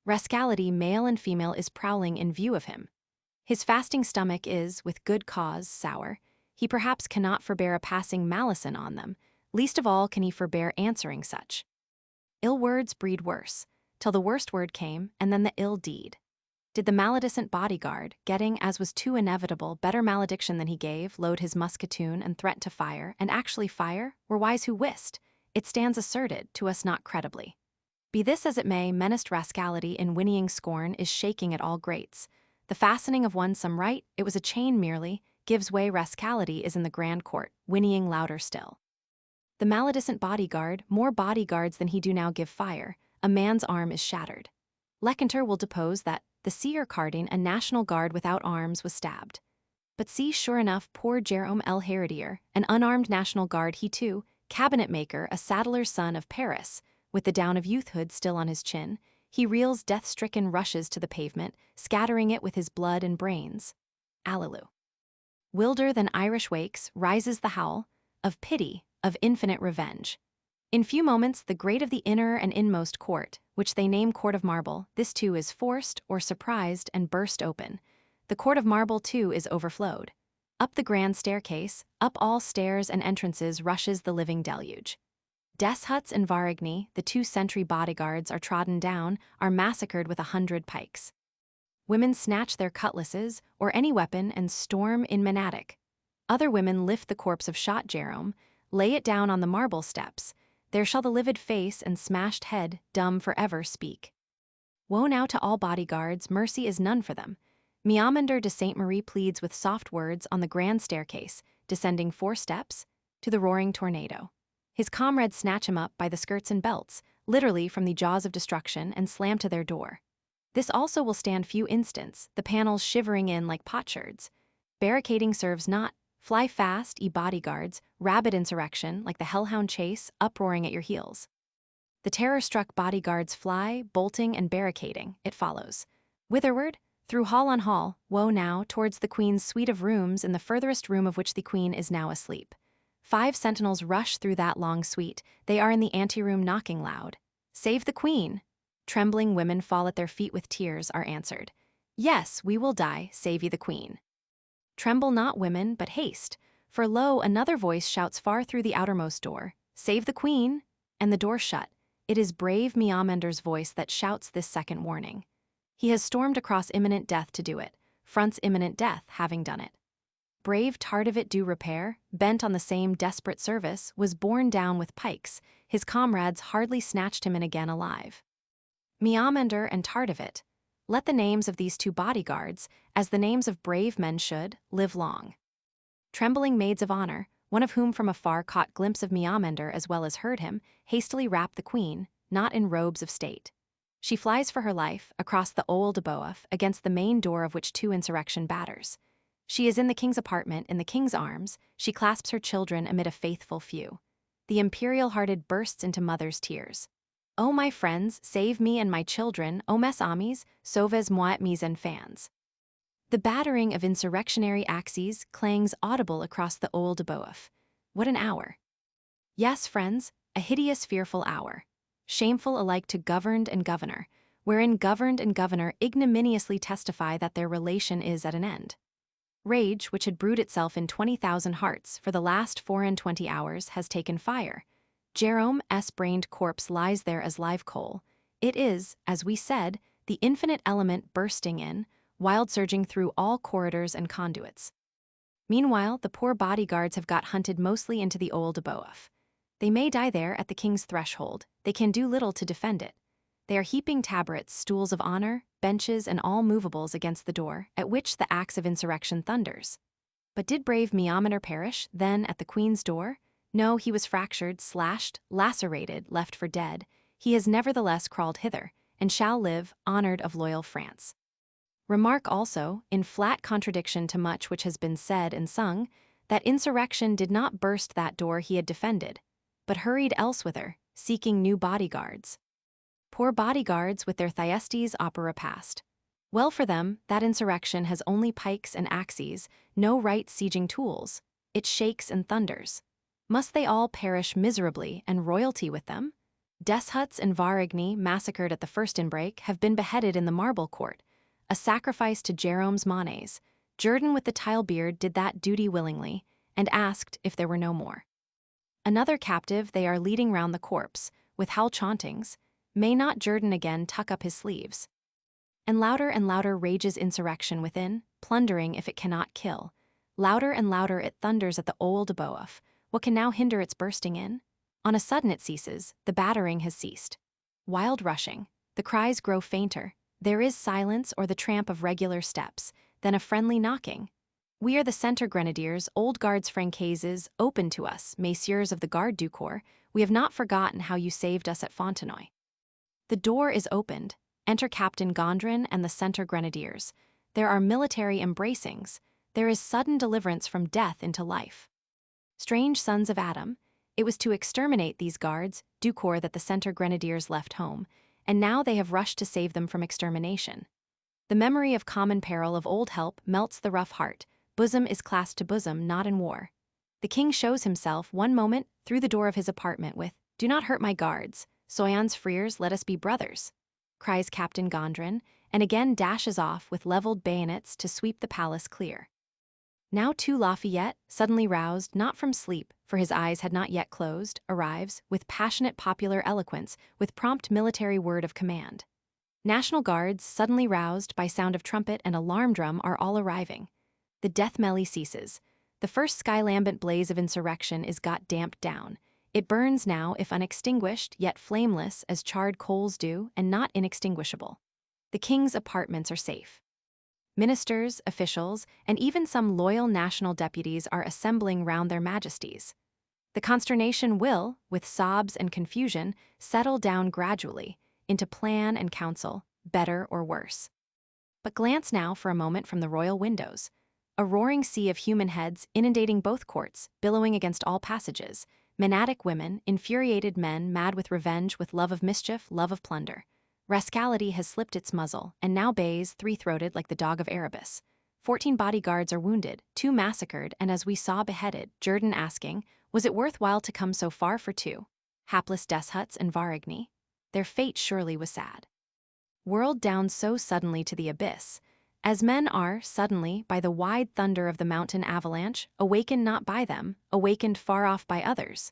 Rascality, male and female, is prowling in view of him. His fasting stomach is, with good cause, sour. He perhaps cannot forbear a passing malison on them, least of all can he forbear answering such. Ill words breed worse, till the worst word came, and then the ill deed. Did the maledicent bodyguard, getting, as was too inevitable, better malediction than he gave, load his musketoon and threat to fire, and actually fire, were wise who wist, it stands asserted, to us not credibly. Be this as it may, menaced rascality in whinnying scorn is shaking at all grates. The fastening of one some right, it was a chain merely, gives way, rascality is in the grand court, whinnying louder still. The maledicent bodyguard, more bodyguards than he do now give fire, a man's arm is shattered. Lecanter will depose that, the seer carding, a national guard without arms, was stabbed. But see, sure enough, poor Jerome L. Héritier, an unarmed national guard he too, cabinet maker, a saddler's son of Paris, with the down of youthhood still on his chin, he reels death-stricken rushes to the pavement, scattering it with his blood and brains. Alleloo. Wilder than Irish wakes, rises the howl, of pity, of infinite revenge. In few moments the grate of the inner and inmost court, which they name Court of Marble, this too is forced or surprised and burst open. The Court of Marble too is overflowed. Up the grand staircase, up all stairs and entrances rushes the living deluge. Deshuts and Varigny, the 2 sentry bodyguards, are trodden down, are massacred with 100 pikes. Women snatch their cutlasses, or any weapon, and storm in Menadic. Other women lift the corpse of shot Jerome, lay it down on the marble steps. There shall the livid face and smashed head, dumb forever, speak. Woe now to all bodyguards, mercy is none for them. Miamander de Saint Marie pleads with soft words on the grand staircase, descending 4 steps, to the roaring tornado. His comrades snatch him up by the skirts and belts, literally from the jaws of destruction, and slam to their door. This also will stand few instants, the panels shivering in like potsherds. Barricading serves not. Fly fast, ye bodyguards, rabid insurrection, like the hellhound chase, uproaring at your heels. The terror-struck bodyguards fly, bolting and barricading, it follows. Whitherward? Through hall on hall, woe now, towards the queen's suite of rooms, in the furthest room of which the queen is now asleep. 5 sentinels rush through that long suite, they are in the anteroom knocking loud. Save the queen! Trembling women fall at their feet with tears, are answered. Yes, we will die, save ye the queen. Tremble not, women, but haste, for lo, another voice shouts far through the outermost door, save the queen! And the door shut. It is brave Miamender's voice that shouts this second warning. He has stormed across imminent death to do it, fronts imminent death, having done it. Brave Tardivit du Repair, bent on the same desperate service, was borne down with pikes. His comrades hardly snatched him in again alive. Miamander and Tardivit, let the names of these 2 bodyguards, as the names of brave men should, live long. Trembling maids of honor, one of whom from afar caught glimpse of Miamander as well as heard him, hastily wrap the queen, not in robes of state. She flies for her life, across the Audiobook, against the main door of which 2 insurrection batters. She is in the king's apartment, in the king's arms, she clasps her children amid a faithful few. The imperial-hearted bursts into mother's tears. O my friends, save me and my children, O mes amis, sauvez moi et mes enfants. The battering of insurrectionary axes clangs audible across the Audiobook. What an hour! Yes, friends, a hideous, fearful hour. Shameful alike to governed and governor, wherein governed and governor ignominiously testify that their relation is at an end. Rage, which had brewed itself in 20,000 hearts for the last 24 hours, has taken fire. Jerome's brained corpse lies there as live coal. It is, as we said, the infinite element bursting in, Wilde surging through all corridors and conduits. Meanwhile, the poor bodyguards have got hunted mostly into the Audiobook. They may die there at the king's threshold, they can do little to defend it. They are heaping tabrets, stools of honor, benches, and all movables against the door, at which the axe of insurrection thunders. But did brave Meometer perish, then, at the queen's door? No, he was fractured, slashed, lacerated, left for dead. He has nevertheless crawled hither, and shall live, honored of loyal France. Remark also, in flat contradiction to much which has been said and sung, that insurrection did not burst that door he had defended, but hurried elsewhither, seeking new bodyguards. Poor bodyguards with their Thyestes opera past. Well for them, that insurrection has only pikes and axes, no right sieging tools. It shakes and thunders. Must they all perish miserably, and royalty with them? Deshuts and Varigny, massacred at the first inbreak, have been beheaded in the marble court, a sacrifice to Jerome's Manes. Jerdan with the tile beard did that duty willingly, and asked if there were no more. Another captive they are leading round the corpse, with howl chauntings. May not Jerdan again tuck up his sleeves? And louder rages insurrection within, plundering if it cannot kill. Louder and louder it thunders at the old Boaf. What can now hinder its bursting in? On a sudden it ceases, the battering has ceased. Wild rushing, the cries grow fainter. There is silence or the tramp of regular steps, then a friendly knocking. We are the center grenadiers, old guards Francaises, open to us, messieurs of the Garde du Corps. We have not forgotten how you saved us at Fontenoy. The door is opened. Enter Captain Gondrin and the center grenadiers. There are military embracings. There is sudden deliverance from death into life. Strange sons of Adam, it was to exterminate these guards du corps that the center grenadiers left home, and now they have rushed to save them from extermination. The memory of common peril of old help melts the rough heart. Bosom is clasped to bosom, not in war. The king shows himself one moment through the door of his apartment with, "Do not hurt my guards. Soyons freers, let us be brothers," cries Captain Gondrin, and again dashes off with leveled bayonets to sweep the palace clear. Now too Lafayette, suddenly roused, not from sleep, for his eyes had not yet closed, arrives, with passionate popular eloquence, with prompt military word of command. National Guards, suddenly roused by sound of trumpet and alarm drum, are all arriving. The death melee ceases. The first sky-lambent blaze of insurrection is got damped down. It burns now, if unextinguished, yet flameless as charred coals do, and not inextinguishable. The king's apartments are safe. Ministers, officials, and even some loyal national deputies are assembling round their majesties. The consternation will, with sobs and confusion, settle down gradually into plan and counsel, better or worse. But glance now for a moment from the royal windows. A roaring sea of human heads inundating both courts, billowing against all passages, menadic women, infuriated men mad with revenge, with love of mischief, love of plunder. Rascality has slipped its muzzle, and now bays, three-throated like the dog of Erebus. 14 bodyguards are wounded, 2 massacred, and as we saw beheaded, Jerdan asking, was it worthwhile to come so far for 2? Hapless Deshuts and Varigny. Their fate surely was sad. Whirled down so suddenly to the abyss, as men are, suddenly, by the wide thunder of the mountain avalanche, awakened not by them, awakened far off by others.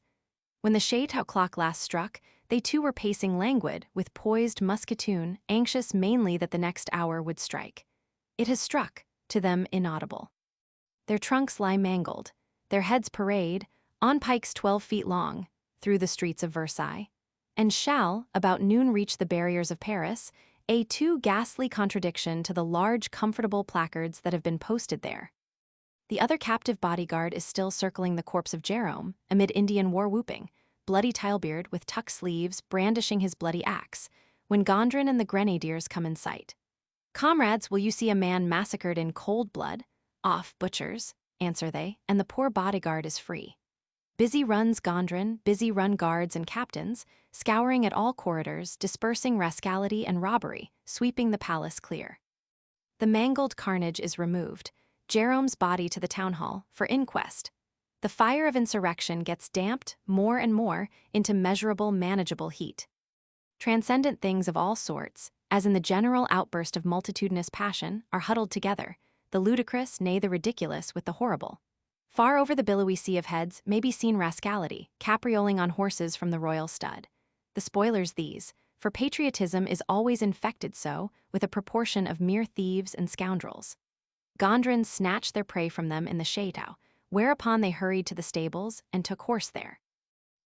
When the Chateau clock last struck, they too were pacing languid, with poised musketoon, anxious mainly that the next hour would strike. It has struck, to them inaudible. Their trunks lie mangled, their heads parade, on pikes 12 feet long, through the streets of Versailles, and shall, about noon, reach the barriers of Paris, a too ghastly contradiction to the large, comfortable placards that have been posted there. The other captive bodyguard is still circling the corpse of Jerome, amid Indian war whooping, bloody Tilebeard with tucked sleeves brandishing his bloody axe, when Gondrin and the grenadiers come in sight. "Comrades, will you see a man massacred in cold blood?" "Off, butchers," answer they, and the poor bodyguard is free. Busy runs Gondrin, busy run guards and captains, scouring at all corridors, dispersing rascality and robbery, sweeping the palace clear. The mangled carnage is removed, Jerome's body to the town hall, for inquest. The fire of insurrection gets damped, more and more, into measurable, manageable heat. Transcendent things of all sorts, as in the general outburst of multitudinous passion, are huddled together, the ludicrous, nay the ridiculous, with the horrible. Far over the billowy sea of heads may be seen rascality, caprioling on horses from the royal stud. The spoilers these, for patriotism is always infected so, with a proportion of mere thieves and scoundrels. Gondrin snatched their prey from them in the Chateau, whereupon they hurried to the stables and took horse there.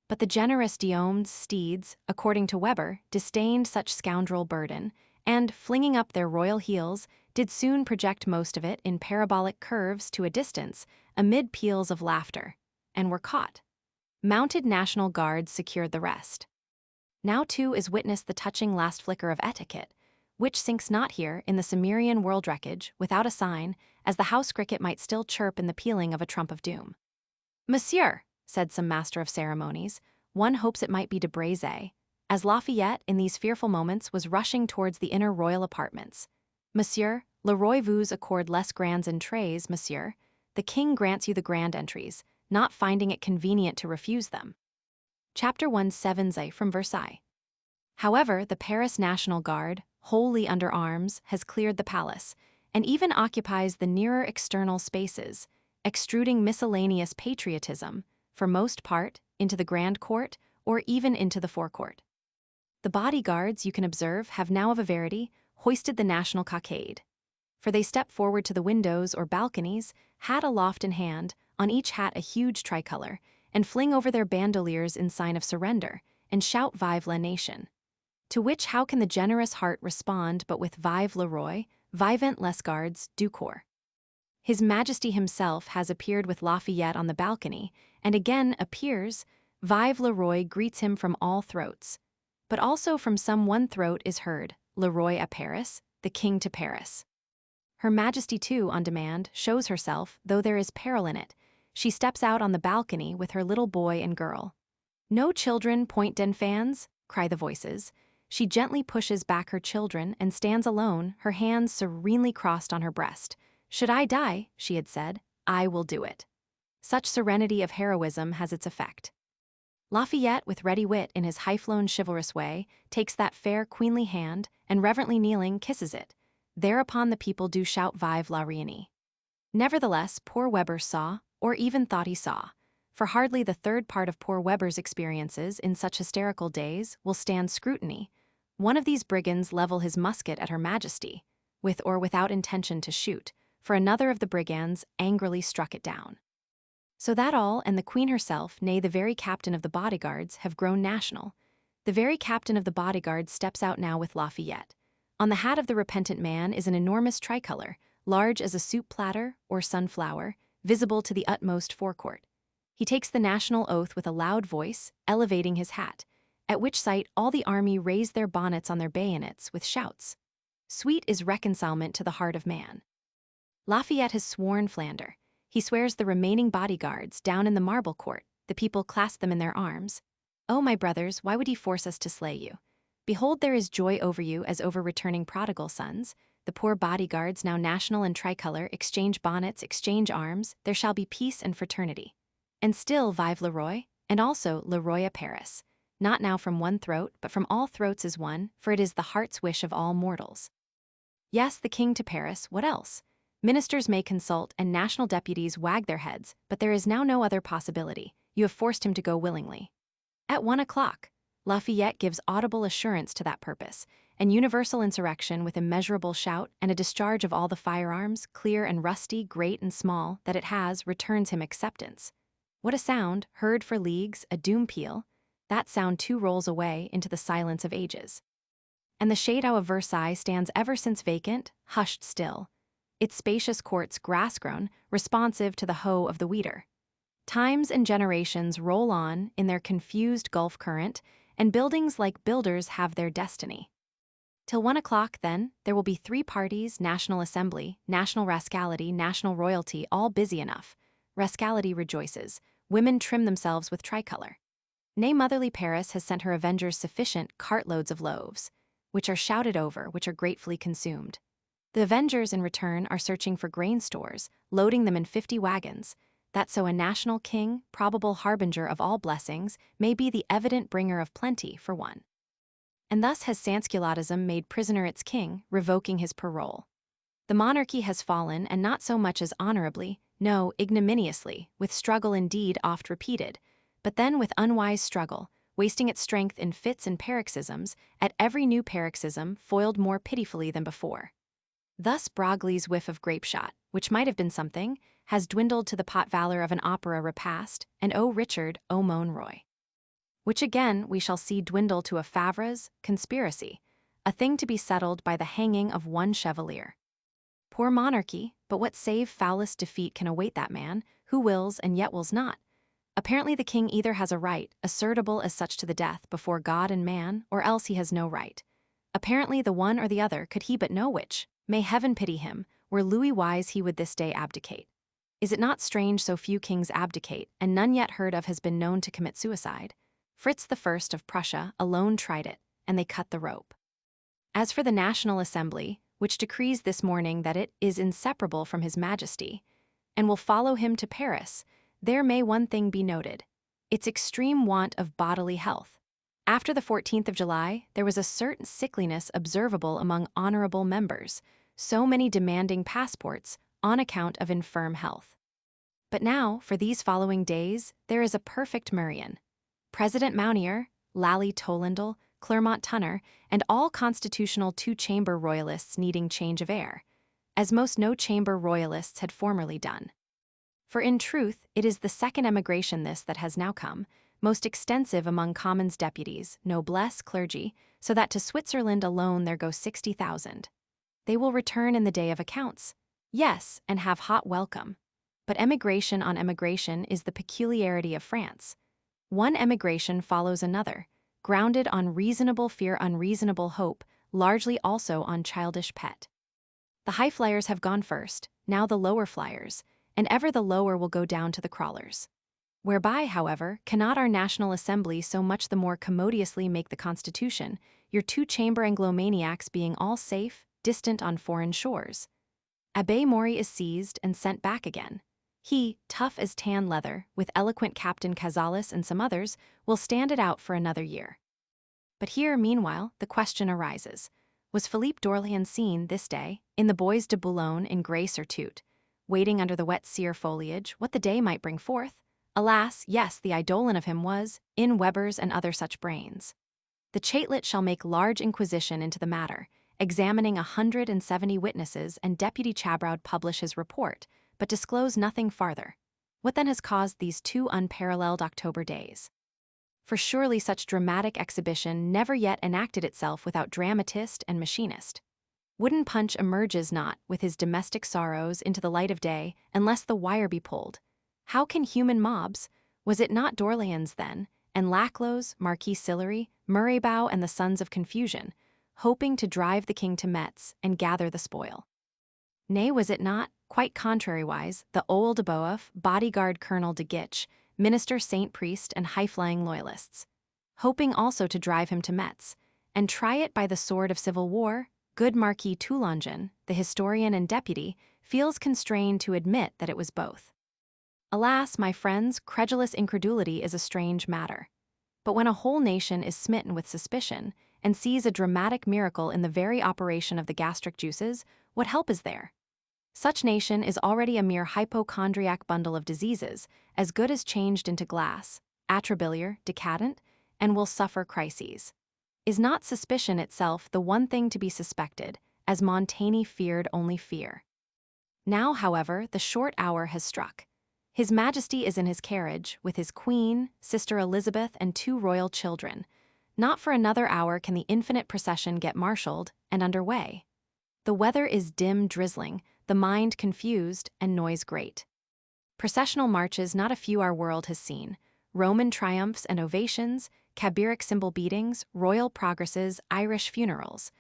But the generous Diomed's steeds, according to Weber, disdained such scoundrel burden, and, flinging up their royal heels, did soon project most of it in parabolic curves to a distance, amid peals of laughter, and were caught. Mounted National Guards secured the rest. Now too is witnessed the touching last flicker of etiquette, which sinks not here in the Cimmerian world wreckage without a sign, as the house cricket might still chirp in the pealing of a trump of doom. "Monsieur," said some master of ceremonies, one hopes it might be de Braze, as Lafayette in these fearful moments was rushing towards the inner royal apartments. "Monsieur, le roi vous accord les grands entrées, monsieur. The king grants you the grand entries, not finding it convenient to refuse them." Chapter 17 from Versailles. However, the Paris National Guard, wholly under arms, has cleared the palace, and even occupies the nearer external spaces, extruding miscellaneous patriotism, for most part, into the Grand Court or even into the forecourt. The bodyguards, you can observe, have now of a verity hoisted the national cockade, for they step forward to the windows or balconies, hat aloft in hand, on each hat a huge tricolor, and fling over their bandoliers in sign of surrender, and shout "Vive la nation." To which how can the generous heart respond but with "Vive le roi, vivent les gardes du corps." His Majesty himself has appeared with Lafayette on the balcony, and again appears. "Vive le roi" greets him from all throats. But also from some one throat is heard, "Le roi à Paris," the king to Paris. Her Majesty too, on demand, shows herself, though there is peril in it. She steps out on the balcony with her little boy and girl. "No children, point d'enfants," cry the voices. She gently pushes back her children and stands alone, her hands serenely crossed on her breast. "Should I die," she had said, "I will do it." Such serenity of heroism has its effect. Lafayette, with ready wit in his high-flown chivalrous way, takes that fair queenly hand, and reverently kneeling, kisses it. Thereupon the people do shout "Vive la reine." Nevertheless, poor Weber saw, or even thought he saw, for hardly the third part of poor Weber's experiences in such hysterical days will stand scrutiny. One of these brigands level his musket at Her Majesty, with or without intention to shoot, for another of the brigands angrily struck it down. So that all and the Queen herself, nay the very captain of the bodyguards, have grown national. The very captain of the bodyguards steps out now with Lafayette. On the hat of the repentant man is an enormous tricolor, large as a soup platter or sunflower, visible to the utmost forecourt. He takes the national oath with a loud voice, elevating his hat, at which sight all the army raise their bonnets on their bayonets with shouts. Sweet is reconcilement to the heart of man. Lafayette has sworn Flandre. He swears the remaining bodyguards down in the marble court. The people clasp them in their arms. "Oh, my brothers, why would he force us to slay you? Behold, there is joy over you as over returning prodigal sons. The poor bodyguards, now national and tricolor, exchange bonnets, exchange arms. There shall be peace and fraternity. And still, Vive le roi, and also le roi à Paris. Not now from one throat, but from all throats is one, for it is the heart's wish of all mortals." Yes, the king to Paris, what else? Ministers may consult and national deputies wag their heads, but there is now no other possibility. You have forced him to go willingly. At 1 o'clock, Lafayette gives audible assurance to that purpose, and universal insurrection with immeasurable shout and a discharge of all the firearms, clear and rusty, great and small, that it has, returns him acceptance. What a sound, heard for leagues, a doom peal. That sound too rolls away into the silence of ages. And the Chateau of Versailles stands ever since vacant, hushed still, its spacious courts grass-grown, responsive to the hoe of the weeder. Times and generations roll on in their confused gulf current, and buildings like builders have their destiny. Till 1 o'clock, then, there will be 3 parties, National Assembly, National Rascality, National Royalty, all busy enough. Rascality rejoices. Women trim themselves with tricolor. Nay, motherly Paris has sent her avengers sufficient cartloads of loaves, which are shouted over, which are gratefully consumed. The avengers, in return, are searching for grain stores, loading them in 50 wagons, that so a national king, probable harbinger of all blessings, may be the evident bringer of plenty for one. And thus has Sansculottism made prisoner its king, revoking his parole. The monarchy has fallen, and not so much as honorably, no, ignominiously, with struggle indeed oft repeated, but then with unwise struggle, wasting its strength in fits and paroxysms, at every new paroxysm foiled more pitifully than before. Thus Broglie's whiff of grape-shot, which might have been something, has dwindled to the pot valor of an opera repast, and O Richard, O mon roi. Which again we shall see dwindle to a Favre's conspiracy, a thing to be settled by the hanging of one chevalier. Poor monarchy, but what save foulest defeat can await that man, who wills and yet wills not? Apparently the king either has a right, assertable as such to the death before God and man, or else he has no right. Apparently the one or the other, could he but know which. May heaven pity him, were Louis wise he would this day abdicate. Is it not strange so few kings abdicate, and none yet heard of has been known to commit suicide? Fritz I of Prussia alone tried it, and they cut the rope. As for the National Assembly, which decrees this morning that it is inseparable from His Majesty, and will follow him to Paris, there may one thing be noted: its extreme want of bodily health. After the 14th of July, there was a certain sickliness observable among honorable members, so many demanding passports on account of infirm health. But now, for these following days, there is a perfect murrian. President Mounier, Lally Tollendal, Clermont Tunner, and all constitutional two-chamber royalists needing change of air, as most no-chamber royalists had formerly done. For in truth, it is the second emigration this that has now come, most extensive among commons deputies, noblesse, clergy, so that to Switzerland alone there go 60,000. They will return in the day of accounts. Yes, and have hot welcome. But emigration on emigration is the peculiarity of France. One emigration follows another, grounded on reasonable fear, unreasonable hope, largely also on childish pet. The high flyers have gone first, now the lower flyers, and ever the lower will go down to the crawlers. Whereby, however, cannot our National Assembly so much the more commodiously make the Constitution, your two-chamber Anglomaniacs being all safe, distant on foreign shores? Abbé Maury is seized and sent back again. He, tough as tan leather, with eloquent Captain Cazalis and some others, will stand it out for another year. But here, meanwhile, the question arises: was Philippe d'Orléans seen, this day, in the Bois de Boulogne in grace or toot, waiting under the wet sere foliage, what the day might bring forth? Alas, yes, the eidolon of him was, in Weber's and other such brains. The chatelet shall make large inquisition into the matter, examining 170 witnesses, and Deputy Chabraud publish his report, but disclose nothing farther. What then has caused these two unparalleled October days? For surely such dramatic exhibition never yet enacted itself without dramatist and machinist. Wooden Punch emerges not, with his domestic sorrows, into the light of day, unless the wire be pulled. How can human mobs? Was it not d'Orléans then, and Laclos, Marquis Sillery, Murraybow, and the Sons of Confusion, hoping to drive the king to Metz and gather the spoil? Nay, was it not, quite contrariwise, the Old de Boeuf, bodyguard Colonel de Guiche, minister saint-priest, and high-flying loyalists, hoping also to drive him to Metz, and try it by the sword of civil war? Good Marquis Toulongen, the historian and deputy, feels constrained to admit that it was both. Alas, my friends, credulous incredulity is a strange matter. But when a whole nation is smitten with suspicion, and sees a dramatic miracle in the very operation of the gastric juices, what help is there? Such nation is already a mere hypochondriac bundle of diseases, as good as changed into glass, atrabiliar, decadent, and will suffer crises. Is not suspicion itself the one thing to be suspected, as Montaigne feared only fear? Now, however, the short hour has struck. His Majesty is in his carriage, with his Queen, Sister Elizabeth, and two royal children. Not for another hour can the infinite procession get marshalled and under way. The weather is dim, drizzling, the mind confused, and noise great. Processional marches not a few our world has seen, Roman triumphs and ovations, Cabiric cymbal beatings, royal progresses, Irish funerals.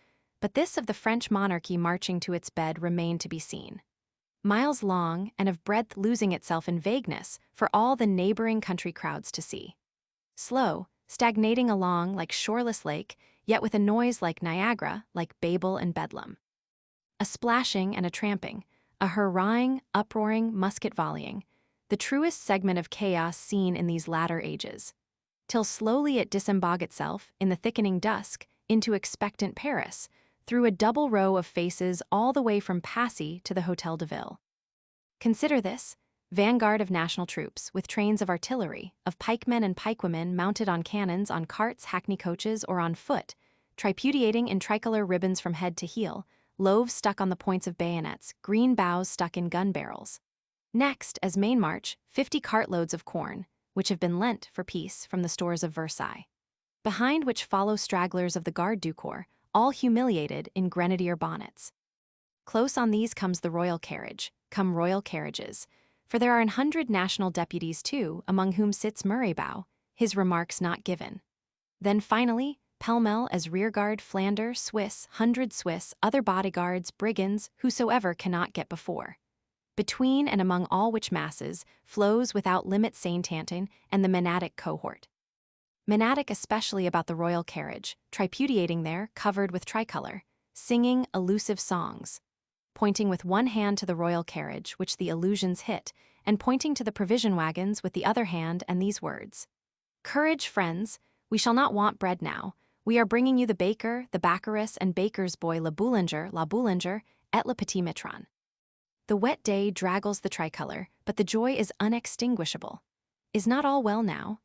But this of the French monarchy marching to its bed remained to be seen. Miles long, and of breadth losing itself in vagueness for all the neighboring country crowds to see. Slow, stagnating along like shoreless lake, yet with a noise like Niagara, like Babel and Bedlam. A splashing and a tramping, a hurrahing, uproaring, musket volleying, the truest segment of chaos seen in these latter ages. Till slowly it disembog itself, in the thickening dusk, into expectant Paris, through a double row of faces all the way from Passy to the Hôtel de Ville. Consider this: vanguard of national troops, with trains of artillery, of pikemen and pikewomen mounted on cannons, on carts, hackney coaches, or on foot, tripudiating in tricolor ribbons from head to heel, loaves stuck on the points of bayonets, green boughs stuck in gun barrels. Next, as main march, 50 cartloads of corn, which have been lent for peace from the stores of Versailles. Behind which follow stragglers of the Garde du Corps, all humiliated in grenadier bonnets. Close on these comes the royal carriage, come royal carriages. For there are 100 national deputies too, among whom sits Murraybow, his remarks not given. Then finally, pell-mell as rearguard, Flander, Swiss, 100 Swiss, other bodyguards, brigands, whosoever cannot get before. Between and among all which masses flows without limit Saint-Anton and the Menadic cohort. Menadic especially about the royal carriage, tripudiating there, covered with tricolour, singing elusive songs, pointing with one hand to the royal carriage, which the illusions hit, and pointing to the provision wagons with the other hand, and these words: "Courage, friends, we shall not want bread now. We are bringing you the baker, the baccarus, and baker's boy la boulanger, et le petit mitron." The wet day draggles the tricolour, but the joy is unextinguishable. Is not all well now?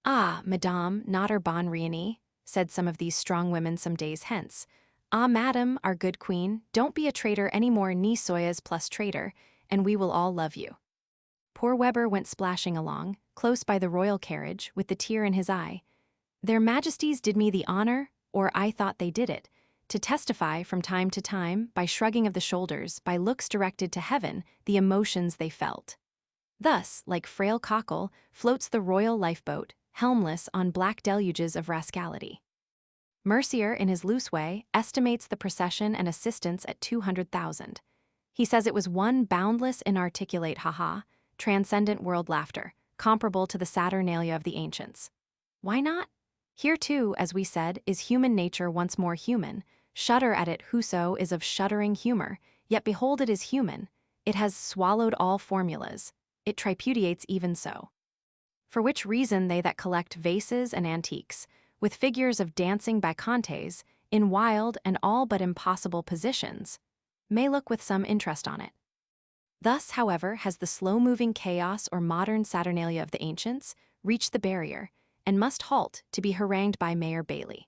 "Ah, madame, not our bonne Rienie," said some of these strong women some days hence. "Ah, madam, our good queen, don't be a traitor any more, ni soyez plus traitor, and we will all love you." Poor Weber went splashing along, close by the royal carriage, with the tear in his eye. "Their majesties did me the honour, or I thought they did it, to testify from time to time, by shrugging of the shoulders, by looks directed to heaven, the emotions they felt." Thus, like frail cockle, floats the royal lifeboat, helmless on black deluges of rascality. Mercier, in his loose way, estimates the procession and assistants at 200,000. He says it was one boundless, inarticulate ha-ha, transcendent world laughter, comparable to the saturnalia of the ancients. Why not? Here too, as we said, is human nature once more human. Shudder at it whoso is of shuddering humor, yet behold it is human. It has swallowed all formulas. It tripudiates even so. For which reason they that collect vases and antiques, with figures of dancing bacchantes, in wild and all but impossible positions, may look with some interest on it. Thus, however, has the slow-moving chaos or modern saturnalia of the ancients reached the barrier, and must halt to be harangued by Mayor Bailey.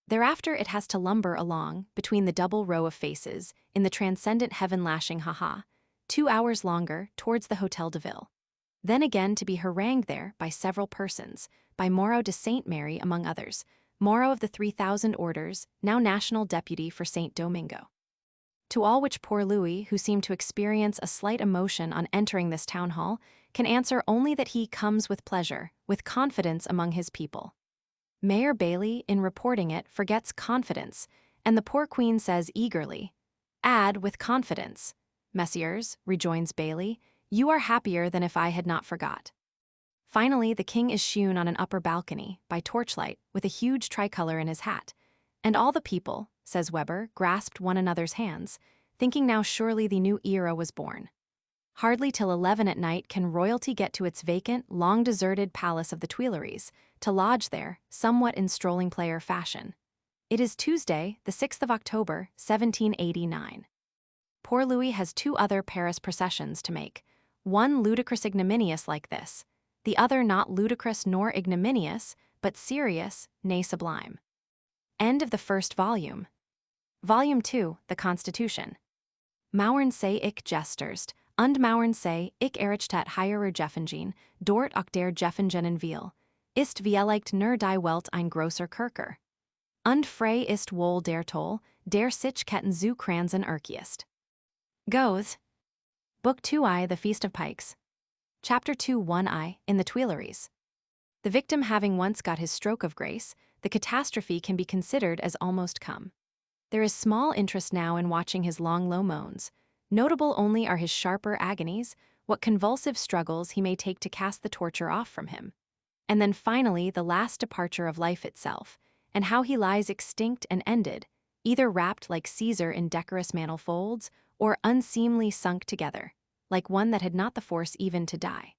Thereafter it has to lumber along, between the double row of faces, in the transcendent heaven-lashing ha-ha, 2 hours longer, towards the Hôtel de Ville. Then again to be harangued there by several persons, by Moreau de Saint Mary among others, Moreau of the 3,000 orders, now national deputy for Saint Domingo. To all which poor Louis, who seemed to experience a slight emotion on entering this town hall, can answer only that he comes with pleasure, with confidence among his people. Mayor Bailey, in reporting it, forgets confidence, and the poor queen says eagerly, "Add with confidence." "Messieurs," rejoins Bailey, "you are happier than if I had not forgot." Finally, the king is shewn on an upper balcony, by torchlight, with a huge tricolour in his hat, and all the people, says Weber, grasped one another's hands, thinking now surely the new era was born. Hardly till 11 at night can royalty get to its vacant, long-deserted palace of the Tuileries, to lodge there, somewhat in strolling player fashion. It is Tuesday, the 6th of October, 1789. Poor Louis has 2 other Paris processions to make, one ludicrous ignominious like this, the other not ludicrous nor ignominious, but serious, nay sublime. End of the first volume. Volume 2, The Constitution. Mauern say ich gesterst, und Mauern say ich errichtet hierer Jeffengen, dort auch der Jeffengenen viel, ist vielleicht nur die Welt ein großer Kerker. Und frei ist wohl der Toll, der sich Ketten zu Kranzen erkiest. Goethe. Book 2I, The Feast of Pikes. Chapter 2, 1I, In the Tuileries. The victim having once got his stroke of grace, the catastrophe can be considered as almost come. There is small interest now in watching his long low moans. Notable only are his sharper agonies, what convulsive struggles he may take to cast the torture off from him. And then finally the last departure of life itself, and how he lies extinct and ended, either wrapped like Caesar in decorous mantle folds, or unseemly sunk together, like one that had not the force even to die.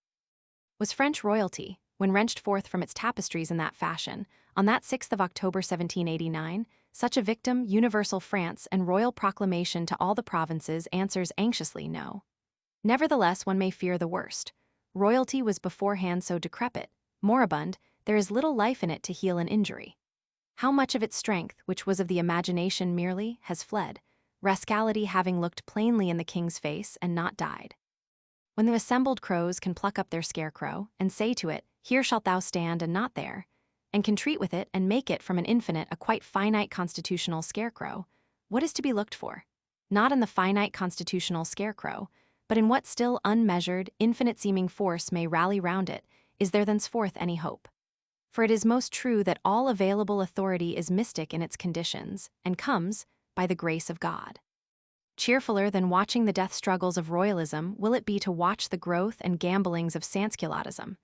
Was French royalty, when wrenched forth from its tapestries in that fashion, on that 6th of October 1789, such a victim, universal France and royal proclamation to all the provinces answers anxiously no. Nevertheless, one may fear the worst. Royalty was beforehand so decrepit, moribund, there is little life in it to heal an injury. How much of its strength, which was of the imagination merely, has fled, rascality having looked plainly in the king's face and not died. When the assembled crows can pluck up their scarecrow, and say to it, "Here shalt thou stand and not there," and can treat with it and make it from an infinite a quite finite constitutional scarecrow, what is to be looked for? not in the finite constitutional scarecrow, but in what still unmeasured, infinite-seeming force may rally round it, is there thenceforth any hope. For it is most true that all available authority is mystic in its conditions, and comes by the grace of God. Cheerfuller than watching the death struggles of royalism will it be to watch the growth and gambolings of sansculottism.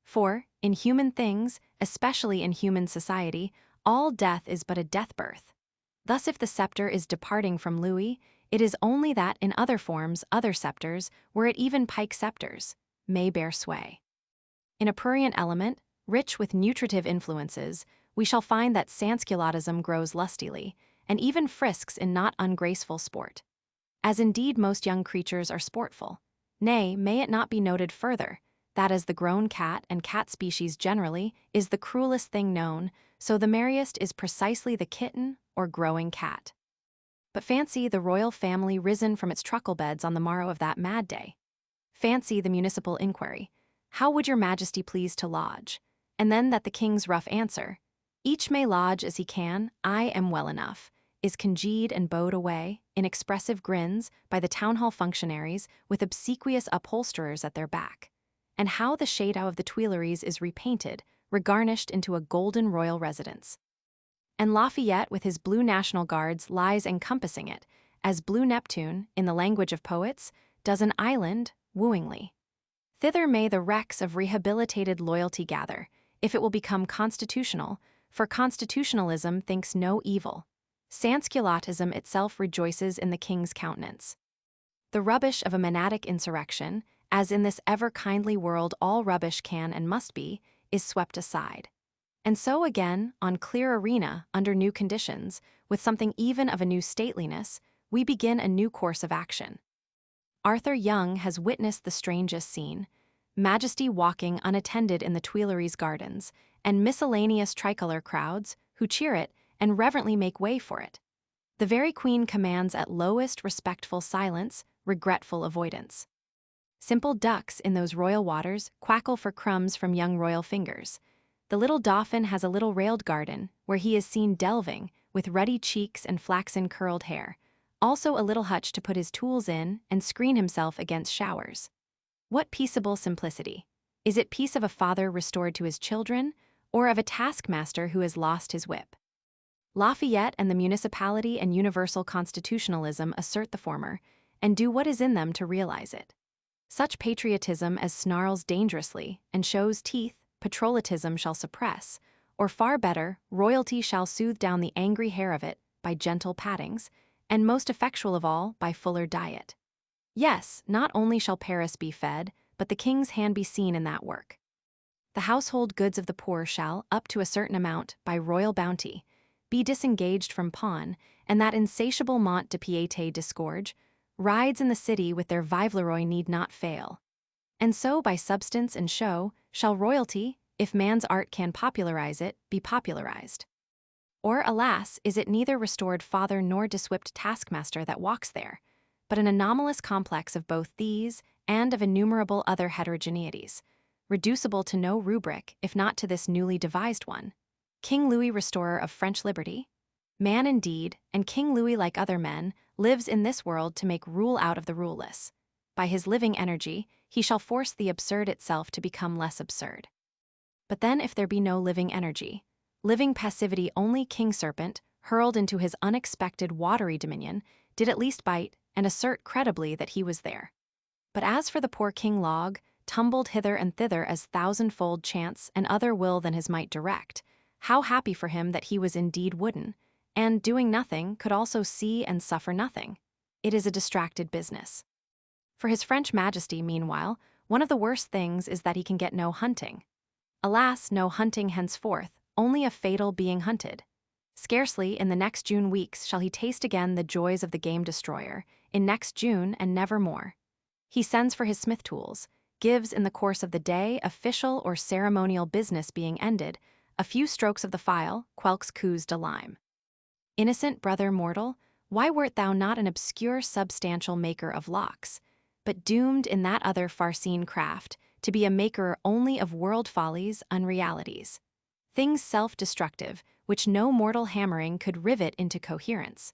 For, in human things, especially in human society, all death is but a death birth. Thus if the scepter is departing from Louis, it is only that in other forms other scepters, were it even pike scepters, may bear sway. In a prurient element, rich with nutritive influences, we shall find that sansculottism grows lustily, and even frisks in not ungraceful sport. As indeed most young creatures are sportful. Nay, may it not be noted further, that as the grown cat and cat species generally is the cruelest thing known, so the merriest is precisely the kitten or growing cat. But fancy the royal family risen from its truckle beds on the morrow of that mad day. Fancy the municipal inquiry, "How would your majesty please to lodge?" And then that the king's rough answer, "Each may lodge as he can, I am well enough," is congeed and bowed away, in expressive grins, by the town hall functionaries with obsequious upholsterers at their back. And how the Chateau of the Tuileries is repainted, regarnished into a golden royal residence. And Lafayette with his blue National Guards lies encompassing it, as blue Neptune, in the language of poets, does an island wooingly. Thither may the wrecks of rehabilitated loyalty gather, if it will become constitutional, for constitutionalism thinks no evil. Sansculottism itself rejoices in the king's countenance. The rubbish of a monadic insurrection, as in this ever-kindly world all rubbish can and must be, is swept aside. And so again, on clear arena, under new conditions, with something even of a new stateliness, we begin a new course of action. Arthur Young has witnessed the strangest scene, Majesty walking unattended in the Tuileries gardens, and miscellaneous tricolor crowds, who cheer it, and reverently make way for it. The very Queen commands at lowest respectful silence, regretful avoidance. Simple ducks in those royal waters quackle for crumbs from young royal fingers. The little Dauphin has a little railed garden, where he is seen delving, with ruddy cheeks and flaxen curled hair, also a little hutch to put his tools in and screen himself against showers. What peaceable simplicity! Is it peace of a father restored to his children, or of a taskmaster who has lost his whip? Lafayette and the municipality and universal constitutionalism assert the former, and do what is in them to realize it. Such patriotism as snarls dangerously and shows teeth, patriotism shall suppress, or far better, royalty shall soothe down the angry hair of it by gentle pattings, and most effectual of all, by fuller diet. Yes, not only shall Paris be fed, but the king's hand be seen in that work. The household goods of the poor shall, up to a certain amount, by royal bounty, be disengaged from pawn, and that insatiable Mont de Piété disgorge, rides in the city with their Vivleroy need not fail. And so by substance and show, shall royalty, if man's art can popularize it, be popularized. Or, alas, is it neither restored father nor diswhipped taskmaster that walks there, but an anomalous complex of both these and of innumerable other heterogeneities, reducible to no rubric if not to this newly devised one? King Louis, restorer of French liberty? Man indeed, and King Louis, like other men, lives in this world to make rule out of the ruleless. By his living energy, he shall force the absurd itself to become less absurd. But then if there be no living energy, living passivity, only King Serpent, hurled into his unexpected watery dominion, did at least bite and assert credibly that he was there. But as for the poor King Log, tumbled hither and thither as thousandfold chance and other will than his might direct, how happy for him that he was indeed wooden, and, doing nothing, could also see and suffer nothing. It is a distracted business. For his French Majesty, meanwhile, one of the worst things is that he can get no hunting. Alas, no hunting henceforth, only a fatal being hunted. Scarcely in the next June weeks shall he taste again the joys of the game destroyer, in next June and never more. He sends for his smith tools, gives in the course of the day, official or ceremonial business being ended, a few strokes of the file, quelques coups de lime. Innocent brother mortal, why wert thou not an obscure substantial maker of locks, but doomed in that other far-seen craft to be a maker only of world follies, unrealities, things self-destructive, which no mortal hammering could rivet into coherence?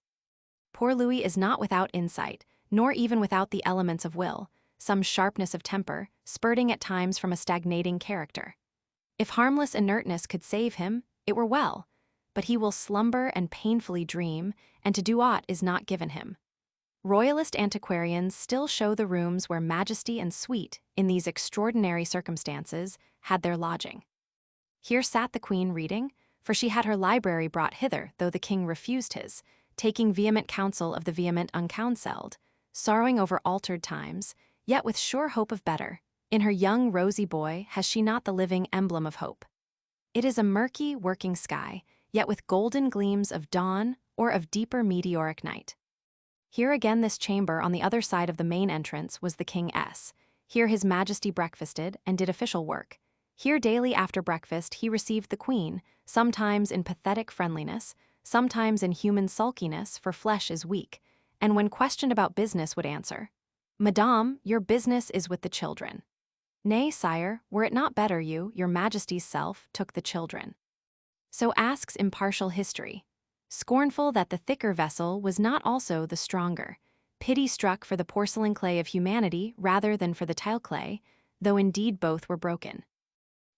poor Louis is not without insight, nor even without the elements of will, some sharpness of temper, spurting at times from a stagnating character. If harmless inertness could save him, it were well, but he will slumber and painfully dream, and to do aught is not given him. Royalist antiquarians still show the rooms where majesty and suite, in these extraordinary circumstances, had their lodging. Here sat the queen reading, for she had her library brought hither, though the king refused his, taking vehement counsel of the vehement uncounselled, sorrowing over altered times, yet with sure hope of better. In her young rosy boy has she not the living emblem of hope? It is a murky, working sky, yet with golden gleams of dawn or of deeper meteoric night. Here again this chamber on the other side of the main entrance was the king's. Here his majesty breakfasted and did official work. Here daily after breakfast he received the queen, sometimes in pathetic friendliness, sometimes in human sulkiness, for flesh is weak, and when questioned about business would answer, "Madame, your business is with the children." "Nay, sire, were it not better you, your majesty's self, took the children?" So asks impartial history, scornful that the thicker vessel was not also the stronger, pity-struck for the porcelain clay of humanity rather than for the tile clay, though indeed both were broken.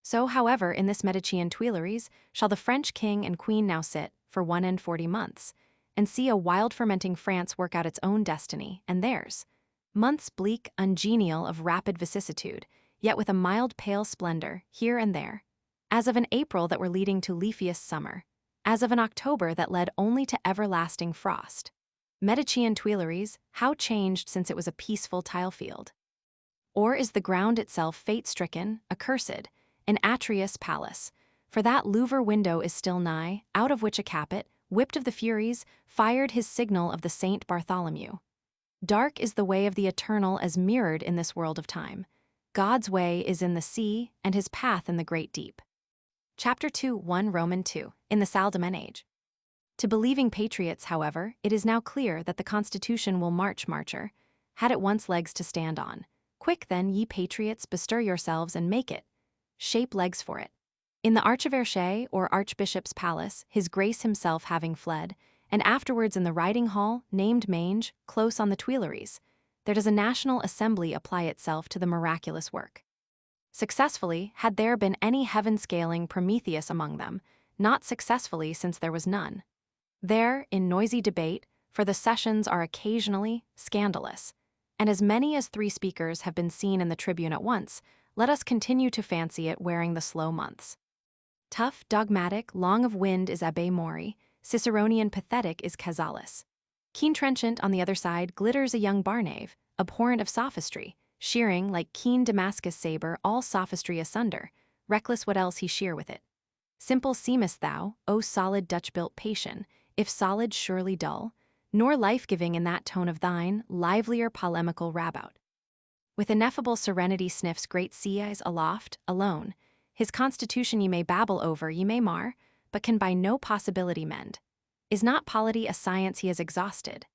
So, however, in this Medicean Tuileries shall the French king and queen now sit, for 41 months, and see a wild fermenting France work out its own destiny, and theirs. Months bleak, ungenial, of rapid vicissitude, yet with a mild pale splendor, here and there, as of an April that were leading to leafiest summer, as of an October that led only to everlasting frost. Medicean Tuileries, how changed since it was a peaceful tile field! Or is the ground itself fate-stricken, accursed, an Atreus palace, for that Louvre window is still nigh, out of which a capet, whipped of the Furies, fired his signal of the Saint Bartholomew. Dark is the way of the eternal as mirrored in this world of time. God's way is in the sea, and his path in the great deep. Chapter 2, 1 Roman 2, in the Salle de Ménage. To believing patriots, however, it is now clear that the Constitution will marcher, had it once legs to stand on. Quick then, ye patriots, bestir yourselves and make it. Shape legs for it. In the Archevêché, or Archbishop's Palace, his grace himself having fled, and afterwards in the riding hall, named Mange, close on the Tuileries, there does a National Assembly apply itself to the miraculous work. Successfully, had there been any heaven-scaling Prometheus among them, not successfully since there was none. There, in noisy debate, for the sessions are occasionally scandalous, and as many as 3 speakers have been seen in the tribune at once, let us continue to fancy it wearing the slow months. Tough, dogmatic, long of wind is Abbé Mori, Ciceronian pathetic is Cazalis. Keen trenchant on the other side glitters a young Barnave, abhorrent of sophistry, shearing, like keen Damascus sabre, all sophistry asunder, reckless what else he shear with it. Simple seemest thou, O solid Dutch-built Patian, if solid surely dull, nor life-giving in that tone of thine, livelier polemical rabout. With ineffable serenity sniffs great sea eyes aloft, alone. His constitution ye may babble over, ye may mar, but can by no possibility mend. Is not polity a science he has exhausted?